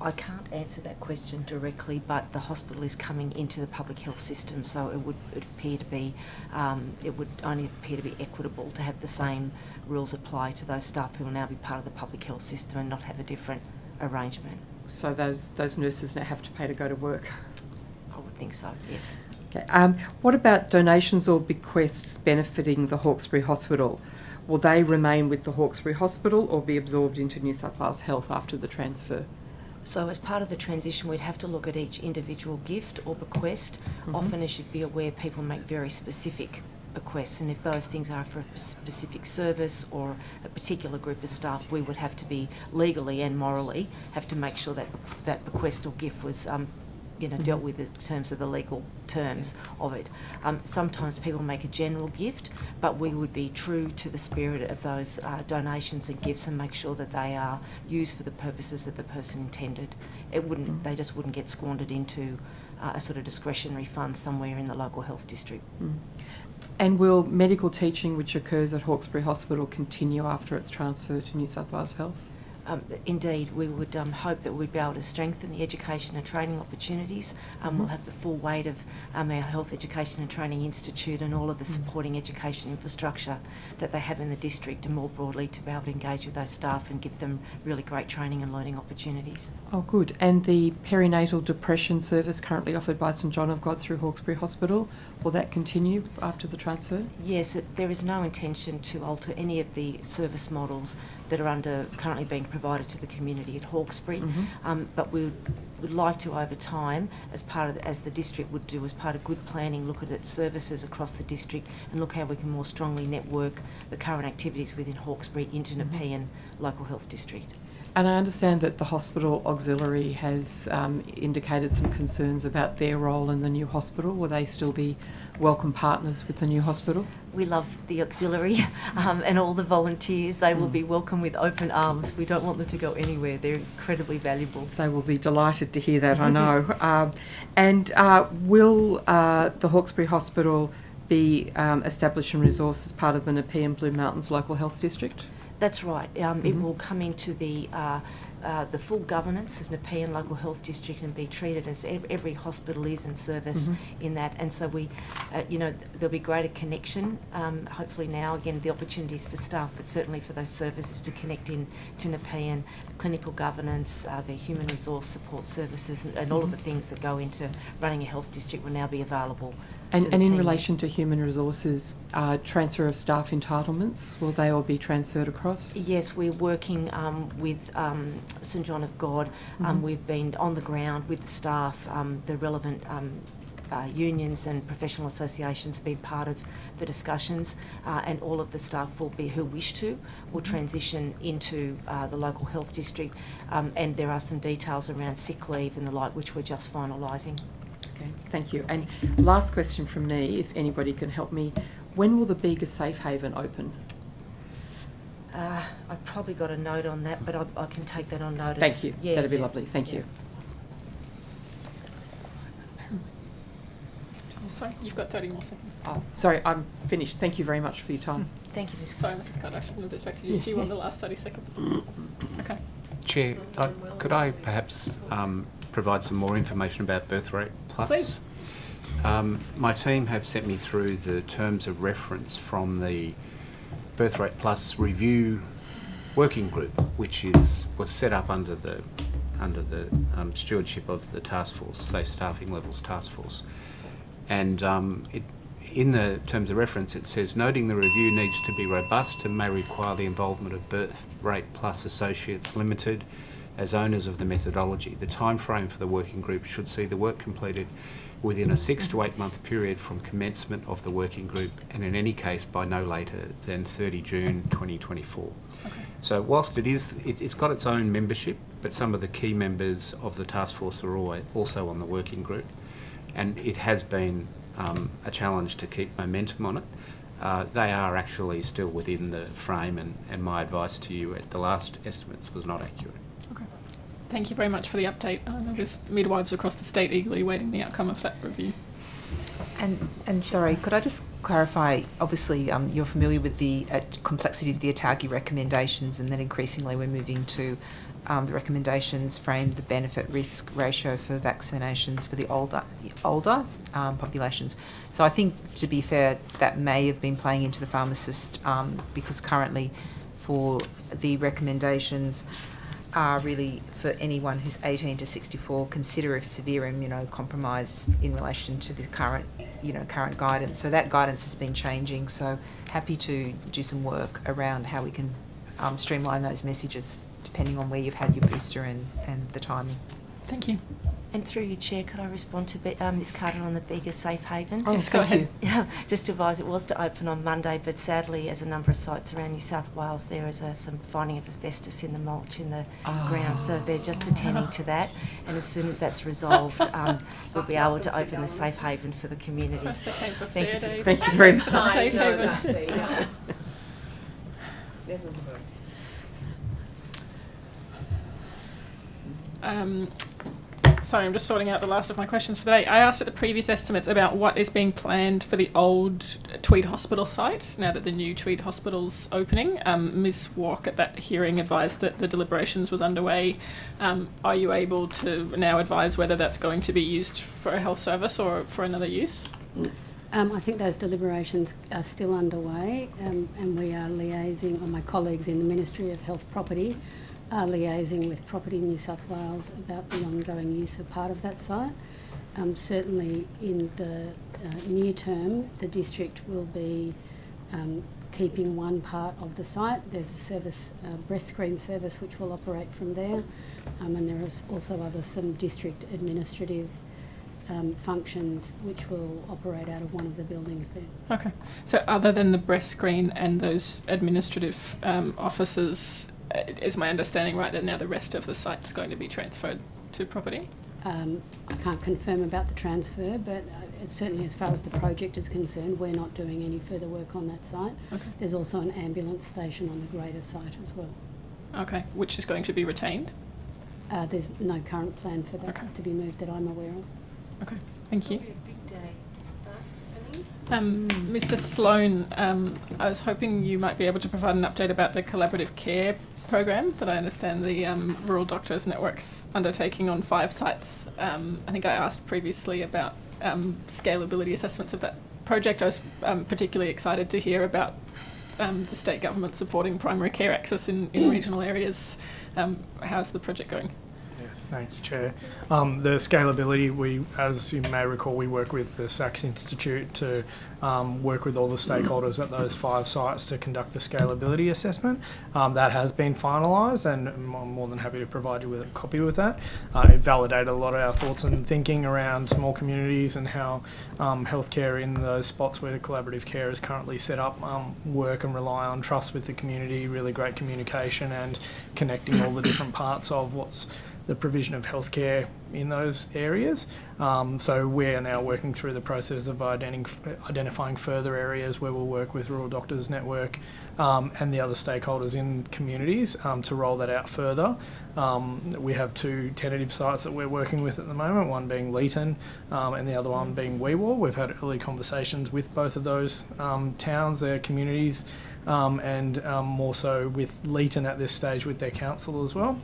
I can't answer that question directly, but the hospital is coming into the public health system, so it would only appear to be equitable to have the same rules apply to those staff who will now be part of the public health system and not have a different arrangement. So those nurses now have to pay to go to work? I would think so, yes. Okay. What about donations or bequests benefiting the Hawkesbury Hospital? Will they remain with the Hawkesbury Hospital or be absorbed into New South Wales Health after the transfer? So as part of the transition, we'd have to look at each individual gift or bequest. Often, as you'd be aware, people make very specific bequests, and if those things are for a specific service or a particular group of staff, we would have to be legally and morally have to make sure that that bequest or gift was dealt with in terms of the legal terms of it. Sometimes people make a general gift, but we would be true to the spirit of those donations and gifts and make sure that they are used for the purposes that the person intended. They just wouldn't get squandered into a sort of discretionary fund somewhere in the local health district. And will medical teaching, which occurs at Hawkesbury Hospital, continue after its transfer to New South Wales Health? Indeed, we would hope that we'd be able to strengthen the education and training opportunities. We'll have the full weight of our Health Education and Training Institute and all of the supporting education infrastructure that they have in the district, and more broadly to be able to engage with those staff and give them really great training and learning opportunities. Oh, good. And the perinatal depression service currently offered by St John of God through Hawkesbury Hospital, will that continue after the transfer? Yes, there is no intention to alter any of the service models that are currently being provided to the community at Hawkesbury. But we would like to, over time, as the district would do as part of good planning, look at its services across the district and look how we can more strongly network the current activities within Hawkesbury into Nepean Local Health District. And I understand that the hospital auxiliary has indicated some concerns about their role in the new hospital. Will they still be welcome partners with the new hospital? We love the auxiliary and all the volunteers. They will be welcome with open arms. We don't want them to go anywhere. They're incredibly valuable. They will be delighted to hear that, I know. And will the Hawkesbury Hospital be establishing resource as part of the Nepean Blue Mountains Local Health District? That's right. It will come into the full governance of Nepean Local Health District and be treated as every hospital is in service in that. And so we, there'll be greater connection. Hopefully now, again, the opportunities for staff, but certainly for those services to connect in to Nepean, clinical governance, the human resource support services, and all of the things that go into running a health district will now be available. And in relation to human resources, transfer of staff entitlements, will they all be transferred across? Yes, we're working with St John of God. We've been on the ground with the staff, the relevant unions and professional associations have been part of the discussions, and all of the staff who wish to will transition into the local health district, and there are some details around sick leave and the like which we're just finalising. Okay, thank you. And last question from me, if anybody can help me. When will the Bega Safe Haven open? I've probably got a note on that, but I can take that on notice. Thank you. Yeah, that'd be lovely. Thank you. Oh, sorry, you've got 30 more seconds. Oh, sorry, I'm finished. Thank you very much for your time. Thank you, Ms. Sorry, Mrs. Carter, I shouldn't have distracted you. Do you want the last 30 seconds? Okay. Chair, could I perhaps provide some more information about Birth Rate Plus? Please. My team have sent me through the terms of reference from the Birth Rate Plus review working group, which was set up under the stewardship of the task force, Safe Staffing Levels Task Force. And in the terms of reference, it says, noting the review needs to be robust and may require the involvement of Birth Rate Plus Associates Limited as owners of the methodology. The time frame for the working group should see the work completed within a 6 to 8 month period from commencement of the working group, and in any case by no later than 30 June 2024. Okay. So whilst it's got its own membership, but some of the key members of the task force are also on the working group, and it has been a challenge to keep momentum on it. They are actually still within the frame, and my advice to you at the last estimates was not accurate. Okay. Thank you very much for the update. I know there's midwives across the state eagerly waiting the outcome of that review. And sorry, could I just clarify, obviously you're familiar with the complexity of the ATAGI recommendations, and then increasingly we're moving to the recommendations frame the benefit-risk ratio for vaccinations for the older populations. So I think, to be fair, that may have been playing into the pharmacist, because currently for the recommendations are really for anyone who's 18 to 64, consider of severe immunocompromise in relation to the current guidance. So that guidance has been changing. So happy to do some work around how we can streamline those messages depending on where you've had your booster and the timing. Thank you. And through your chair, could I respond to Ms. Carter on the Bega Safe Haven? Oh, yes, go ahead. Yeah, just to advise, it was to open on Monday, but sadly, as a number of sites around New South Wales, there is some finding of asbestos in the mulch in the ground, so they're just attending to that. And as soon as that's resolved, we'll be able to open the Safe Haven for the community. Thank you. Thank you very much. Safe Haven. Sorry, I'm just sorting out the last of my questions for today. I asked at the previous estimates about what is being planned for the old Tweed Hospital site now that the new Tweed Hospital's opening. Ms. Walk at that hearing advised that the deliberations was underway. Are you able to now advise whether that's going to be used for a health service or for another use? I think those deliberations are still underway, and we are liaising, or my colleagues in the Ministry of Health Property are liaising with Property New South Wales about the ongoing use of part of that site. Certainly in the near term, the district will be keeping one part of the site. There's a service, breast screen service, which will operate from there, and there is also some district administrative functions which will operate out of one of the buildings there. Okay. So other than the breast screen and those administrative offices, is my understanding right that now the rest of the site is going to be transferred to property? I can't confirm about the transfer, but it's certainly as far as the project is concerned, we're not doing any further work on that site. Okay. There's also an ambulance station on the greater site as well. Okay, which is going to be retained? There's no current plan for that to be moved that I'm aware of. Okay, thank you. Mr. Sloan, I was hoping you might be able to provide an update about the collaborative care program that I understand the Rural Doctors Network's undertaking on 5 sites. I think I asked previously about scalability assessments of that project. I was particularly excited to hear about the state government supporting primary care access in regional areas. How's the project going? Yes, thanks, Chair. The scalability, as you may recall, we work with the Sachs Institute to work with all the stakeholders at those 5 sites to conduct the scalability assessment. That has been finalised, and I'm more than happy to provide you with a copy of that. It validated a lot of our thoughts and thinking around small communities and how healthcare in those spots where the collaborative care is currently set up work and rely on trust with the community, really great communication and connecting all the different parts of what's the provision of healthcare in those areas. So we're now working through the process of identifying further areas where we'll work with Rural Doctors Network and the other stakeholders in communities to roll that out further. We have 2 tentative sites that we're working with at the moment, one being Leeton and the other one being Weewar. We've had early conversations with both of those towns, their communities, and more so with Leeton at this stage with their council as well.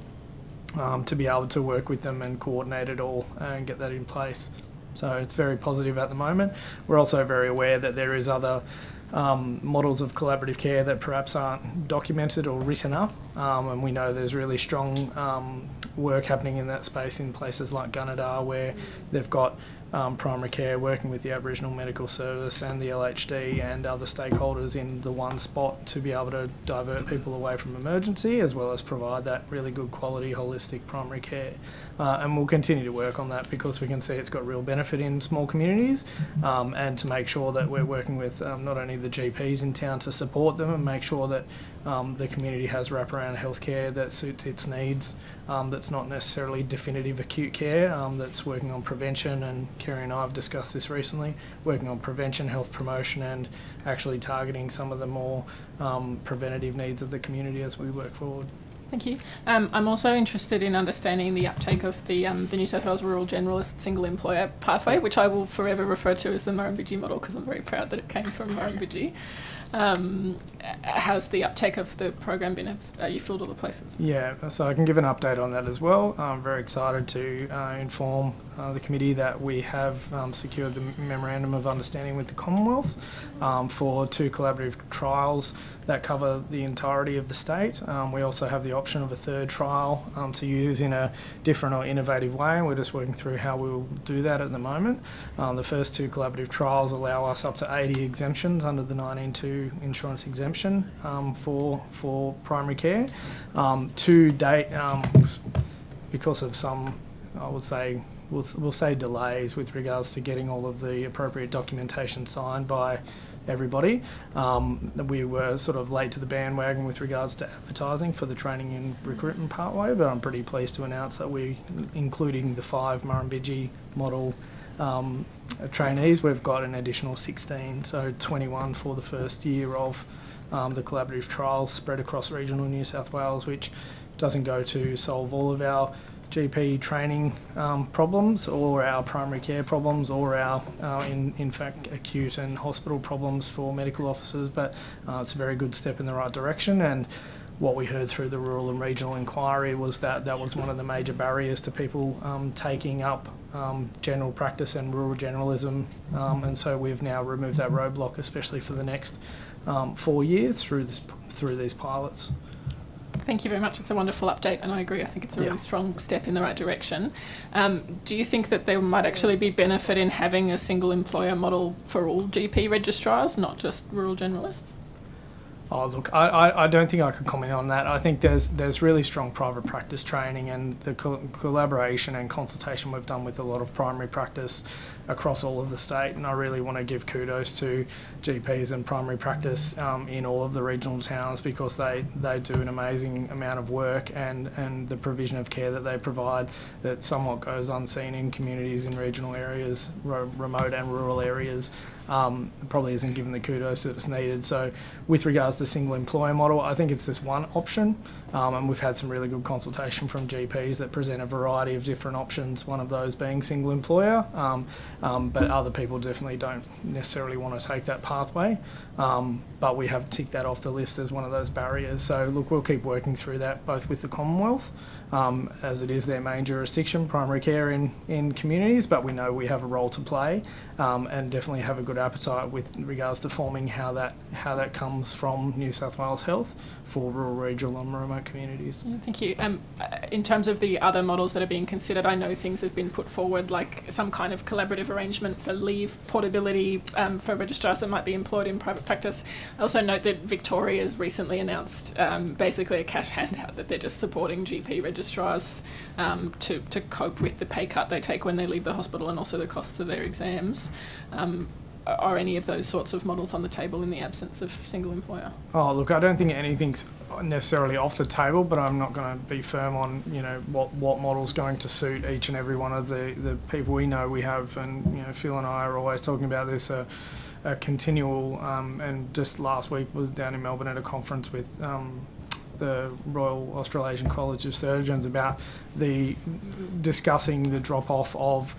To be able to work with them and coordinate it all and get that in place. So it's very positive at the moment. We're also very aware that there is other models of collaborative care that perhaps aren't documented or written up, and we know there's really strong work happening in that space in places like Gunnedah, where they've got primary care working with the Aboriginal Medical Service and the LHD and other stakeholders in the one spot to be able to divert people away from emergency, as well as provide that really good quality holistic primary care. And we'll continue to work on that because we can see it's got real benefit in small communities, and to make sure that we're working with not only the GPs in town to support them and make sure that the community has wraparound healthcare that suits its needs, that's not necessarily definitive acute care, that's working on prevention, and Kerry and I have discussed this recently, working on prevention, health promotion, and actually targeting some of the more preventative needs of the community as we work forward. Thank you. I'm also interested in understanding the uptake of the New South Wales Rural Generalist Single Employer Pathway, which I will forever refer to as the Murrumbidgee model because I'm very proud that it came from Murrumbidgee. How's the uptake of the program been? Have you filled all the places? Yeah, so I can give an update on that as well. I'm very excited to inform the committee that we have secured the Memorandum of Understanding with the Commonwealth for 2 collaborative trials that cover the entirety of the state. We also have the option of a 3rd trial to use in a different or innovative way. We're just working through how we'll do that at the moment. The first 2 collaborative trials allow us up to 80 exemptions under the 19.2 insurance exemption for primary care. To date, because of some, I would say, we'll say delays with regards to getting all of the appropriate documentation signed by everybody. We were sort of late to the bandwagon with regards to advertising for the training and recruitment pathway, but I'm pretty pleased to announce that we, including the 5 Murrumbidgee model trainees, we've got an additional 16, so 21 for the first year of the collaborative trials spread across regional New South Wales, which doesn't go to solve all of our GP training problems or our primary care problems or our, in fact, acute and hospital problems for medical officers, but it's a very good step in the right direction. And what we heard through the rural and regional inquiry was that that was one of the major barriers to people taking up general practice and rural generalism, and so we've now removed that roadblock, especially for the next 4 years through these pilots. Thank you very much. It's a wonderful update, and I agree. I think it's a really strong step in the right direction. Do you think that there might actually be benefit in having a single employer model for all GP registrars, not just rural generalists? Oh, look, I don't think I could comment on that. I think there's really strong private practice training, and the collaboration and consultation we've done with a lot of primary practice across all of the state, and I really want to give kudos to GPs and primary practice in all of the regional towns, because they do an amazing amount of work, and the provision of care that they provide that somewhat goes unseen in communities in regional areas, remote and rural areas, probably isn't given the kudos that it's needed. So with regards to the single employer model, I think it's just one option, and we've had some really good consultation from GPs that present a variety of different options, one of those being single employer, but other people definitely don't necessarily want to take that pathway, but we have ticked that off the list as one of those barriers. So look, we'll keep working through that, both with the Commonwealth, as it is their main jurisdiction, primary care in communities, but we know we have a role to play, and definitely have a good appetite with regards to forming how that comes from New South Wales Health for rural, regional and remote communities. Yeah, thank you. In terms of the other models that are being considered, I know things have been put forward, like some kind of collaborative arrangement for leave portability for registrars that might be employed in private practice. I also note that Victoria has recently announced basically a cash handout that they're just supporting GP registrars to cope with the pay cut they take when they leave the hospital, and also the costs of their exams. Are any of those sorts of models on the table in the absence of single employer? Oh, look, I don't think anything's necessarily off the table, but I'm not going to be firm on, what model's going to suit each and every one of the people we know we have. And, Phil and I are always talking about this, a continual, and just last week was down in Melbourne at a conference with the Royal Australasian College of Surgeons about discussing the drop-off of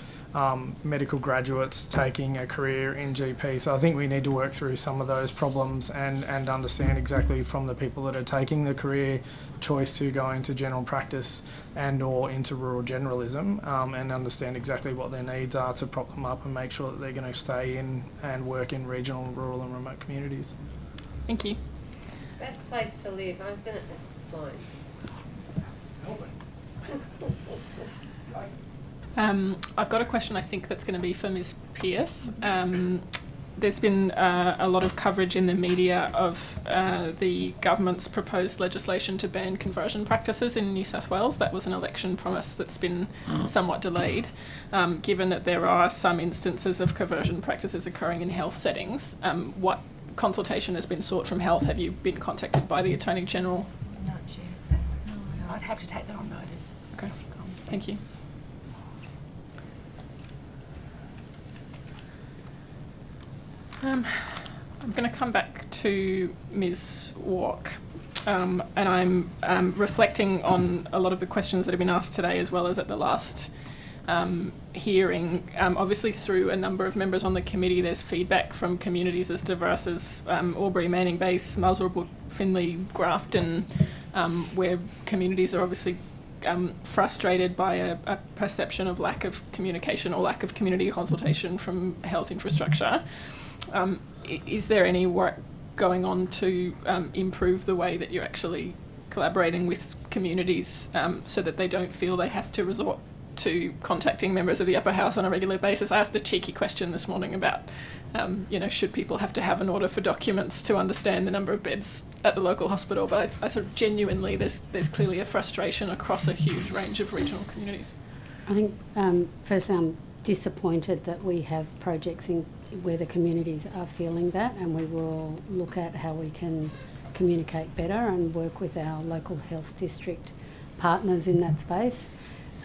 medical graduates taking a career in GP. So I think we need to work through some of those problems and understand exactly from the people that are taking the career choice to go into general practice and or into rural generalism, and understand exactly what their needs are to prop them up and make sure that they're going to stay in and work in regional, rural and remote communities. Thank you. Best place to live, isn't it, Mr. Sloan? I've got a question I think that's going to be for Ms. Pearce. There's been a lot of coverage in the media of the government's proposed legislation to ban conversion practices in New South Wales. That was an election promise that's been somewhat delayed. Given that there are some instances of conversion practices occurring in health settings, what consultation has been sought from health? Have you been contacted by the Attorney General? No, I'd have to take that on notice. Okay, thank you. I'm going to come back to Ms. Walk, and I'm reflecting on a lot of the questions that have been asked today, as well as at the last hearing. Obviously, through a number of members on the committee, there's feedback from communities as diverse as Albury, Manning Base, Muswellbrook, Finley, Grafton, where communities are obviously frustrated by a perception of lack of communication or lack of community consultation from health infrastructure. Is there any work going on to improve the way that you're actually collaborating with communities so that they don't feel they have to resort to contacting members of the upper house on a regular basis? I asked a cheeky question this morning about, should people have to have an order for documents to understand the number of beds at the local hospital? But I sort of genuinely, there's clearly a frustration across a huge range of regional communities. I think, firstly, I'm disappointed that we have projects in where the communities are feeling that, and we will look at how we can communicate better and work with our local health district partners in that space.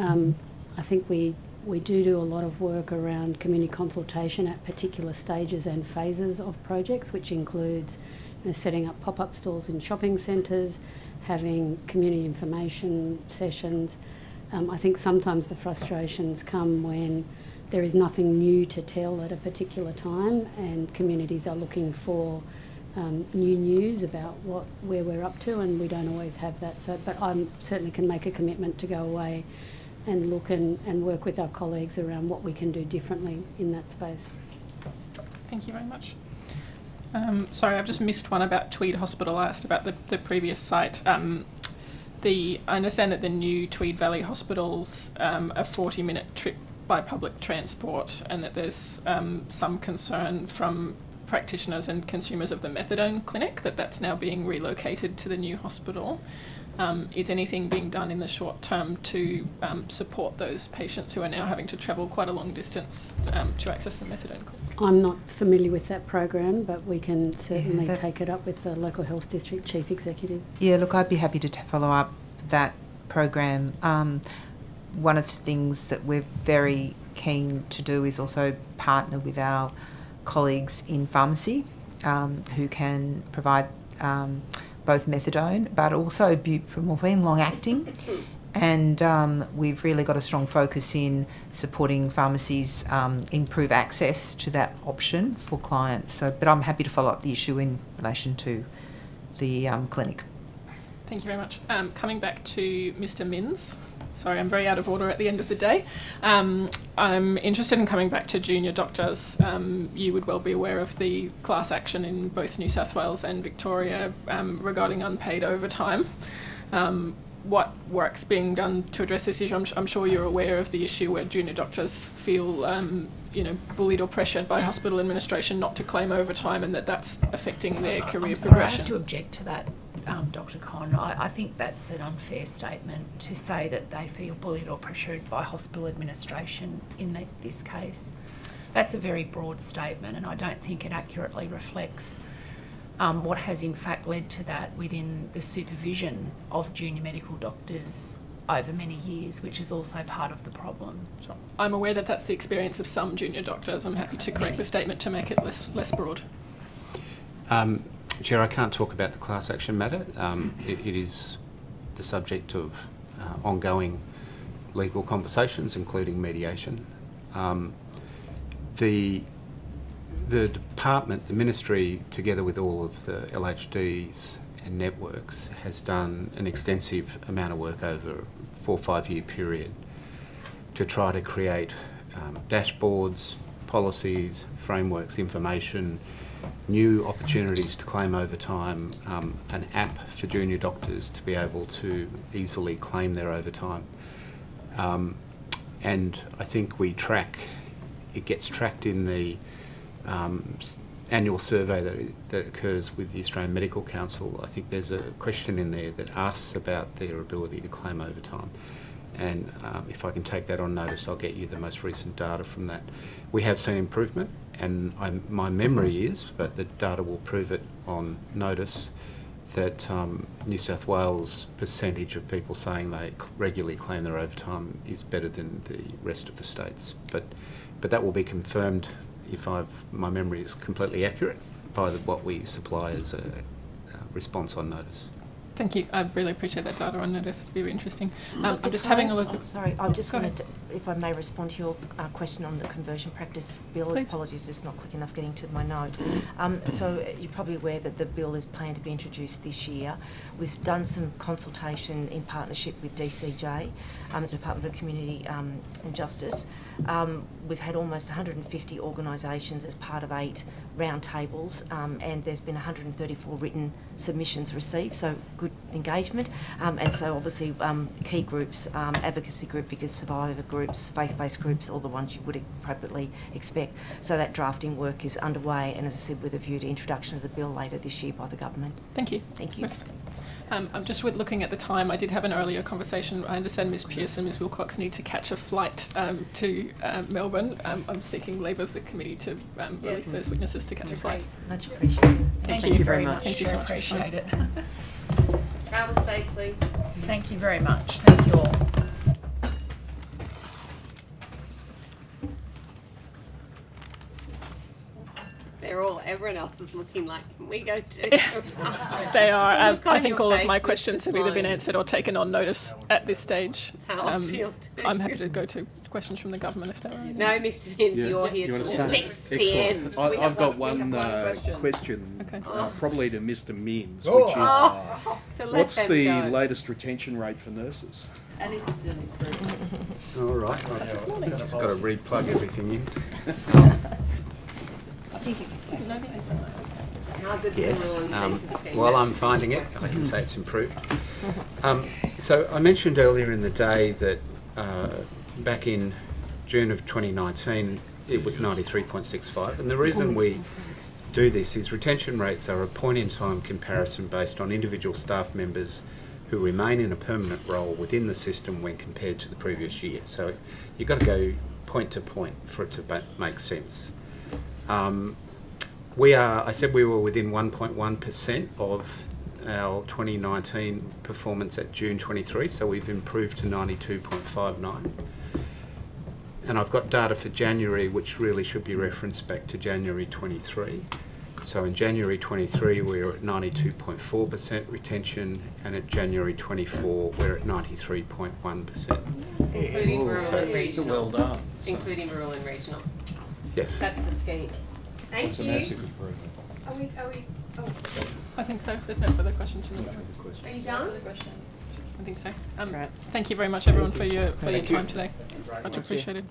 I think we do a lot of work around community consultation at particular stages and phases of projects, which includes setting up pop-up stores in shopping centres, having community information sessions. I think sometimes the frustrations come when there is nothing new to tell at a particular time, and communities are looking for new news about where we're up to, and we don't always have that. So, but I certainly can make a commitment to go away and look and work with our colleagues around what we can do differently in that space. Thank you very much. Sorry, I've just missed one about Tweed Hospital. I asked about the previous site. I understand that the new Tweed Valley Hospital's a 40-minute trip by public transport, and that there's some concern from practitioners and consumers of the methadone clinic, that's now being relocated to the new hospital. Is anything being done in the short term to support those patients who are now having to travel quite a long distance to access the methadone clinic? I'm not familiar with that program, but we can certainly take it up with the local health district chief executive. Yeah, look, I'd be happy to follow up that program. One of the things that we're very keen to do is also partner with our colleagues in pharmacy who can provide both methadone but also buprenorphine long-acting. And we've really got a strong focus in supporting pharmacies improve access to that option for clients. But I'm happy to follow up the issue in relation to the clinic. Thank you very much. Coming back to Mr. Minns. Sorry, I'm very out of order at the end of the day. I'm interested in coming back to junior doctors. You would well be aware of the class action in both New South Wales and Victoria regarding unpaid overtime. What work's being done to address this issue? I'm sure you're aware of the issue where junior doctors feel bullied or pressured by hospital administration not to claim overtime, and that's affecting their career progression. I have to object to that, Dr. Con. I think that's an unfair statement to say that they feel bullied or pressured by hospital administration in this case. That's a very broad statement, and I don't think it accurately reflects what has in fact led to that within the supervision of junior medical doctors over many years, which is also part of the problem. Sure. I'm aware that that's the experience of some junior doctors. I'm happy to correct the statement to make it less broad. Chair, I can't talk about the class action matter. It is the subject of ongoing legal conversations, including mediation. The department, the ministry, together with all of the LHDs and networks, has done an extensive amount of work over a 4 or 5 year period to try to create dashboards, policies, frameworks, information, new opportunities to claim overtime, an app for junior doctors to be able to easily claim their overtime. And I think it gets tracked in the annual survey that occurs with the Australian Medical Council. I think there's a question in there that asks about their ability to claim overtime. And if I can take that on notice, I'll get you the most recent data from that. We have seen improvement, and my memory is, but the data will prove it on notice, that New South Wales' percentage of people saying they regularly claim their overtime is better than the rest of the states. But that will be confirmed, if my memory is completely accurate, by what we supply as a response on notice. Thank you. I really appreciate that data on notice. It'd be very interesting. I'm just Kyle, having a look. Sorry, I just wanted to, if I may respond to your question on the conversion practice bill. Please. Apologies, just not quick enough getting to my note. So you're probably aware that the bill is planned to be introduced this year. We've done some consultation in partnership with DCJ, the Department of Community and Justice. We've had almost 150 organisations as part of 8 roundtables, and there's been 134 written submissions received, so good engagement. And so obviously key groups, advocacy group, victim survivor groups, faith-based groups, all the ones you would appropriately expect. So that drafting work is underway, and as I said, with a view to introduction of the bill later this year by the government. Thank you. Thank you. I'm just looking at the time. I did have an earlier conversation. I understand Ms Pearce and Ms Wilcox need to catch a flight to Melbourne. I'm seeking leave of the committee to release those witnesses to catch a flight. Much appreciated. Thank you very much. Thank you so much. Appreciate it. Travel safely. Thank you very much. Thank you all. Everyone else is looking like, can we go too? They are. Look on I think your all of face, my Mr. questions have either been Sloan. answered or taken on notice at this stage. That's how I feel too. I'm happy to go to questions from the government if there are any. No, Mr Vince, you're here You till wanna start? 6 p.m. Excellent. I've got one question, probably to Mr. Minns, which is, So let what's them the go. latest retention rate for nurses? And is it still improving? All right. I've just got to re-plug everything in. I think you can say How good Yes. the rule and safety scheme While is. I'm finding it, I can say it's improved. So I mentioned earlier in the day that back in June of 2019 it was 93.65, and the reason we do this is retention rates are a point-in-time comparison based on individual staff members who remain in a permanent role within the system when compared to the previous year. So you've got to go point to point for it to make sense. I said we were within 1.1% of our 2019 performance at June 23, so we've improved to 92.59. And I've got data for January, which really should be referenced back to January 23. So in January 23, we were at 92.4% retention, and at January 24, we're at 93.1%. Including rural and regional. Well done. Including rural and regional. Yeah. That's the scheme. Thank It's a you. massive improvement. I think so. There's no further questions from the board. Are you done? I think so. Thank you very much, everyone, for your Thank you. time today. Much appreciated.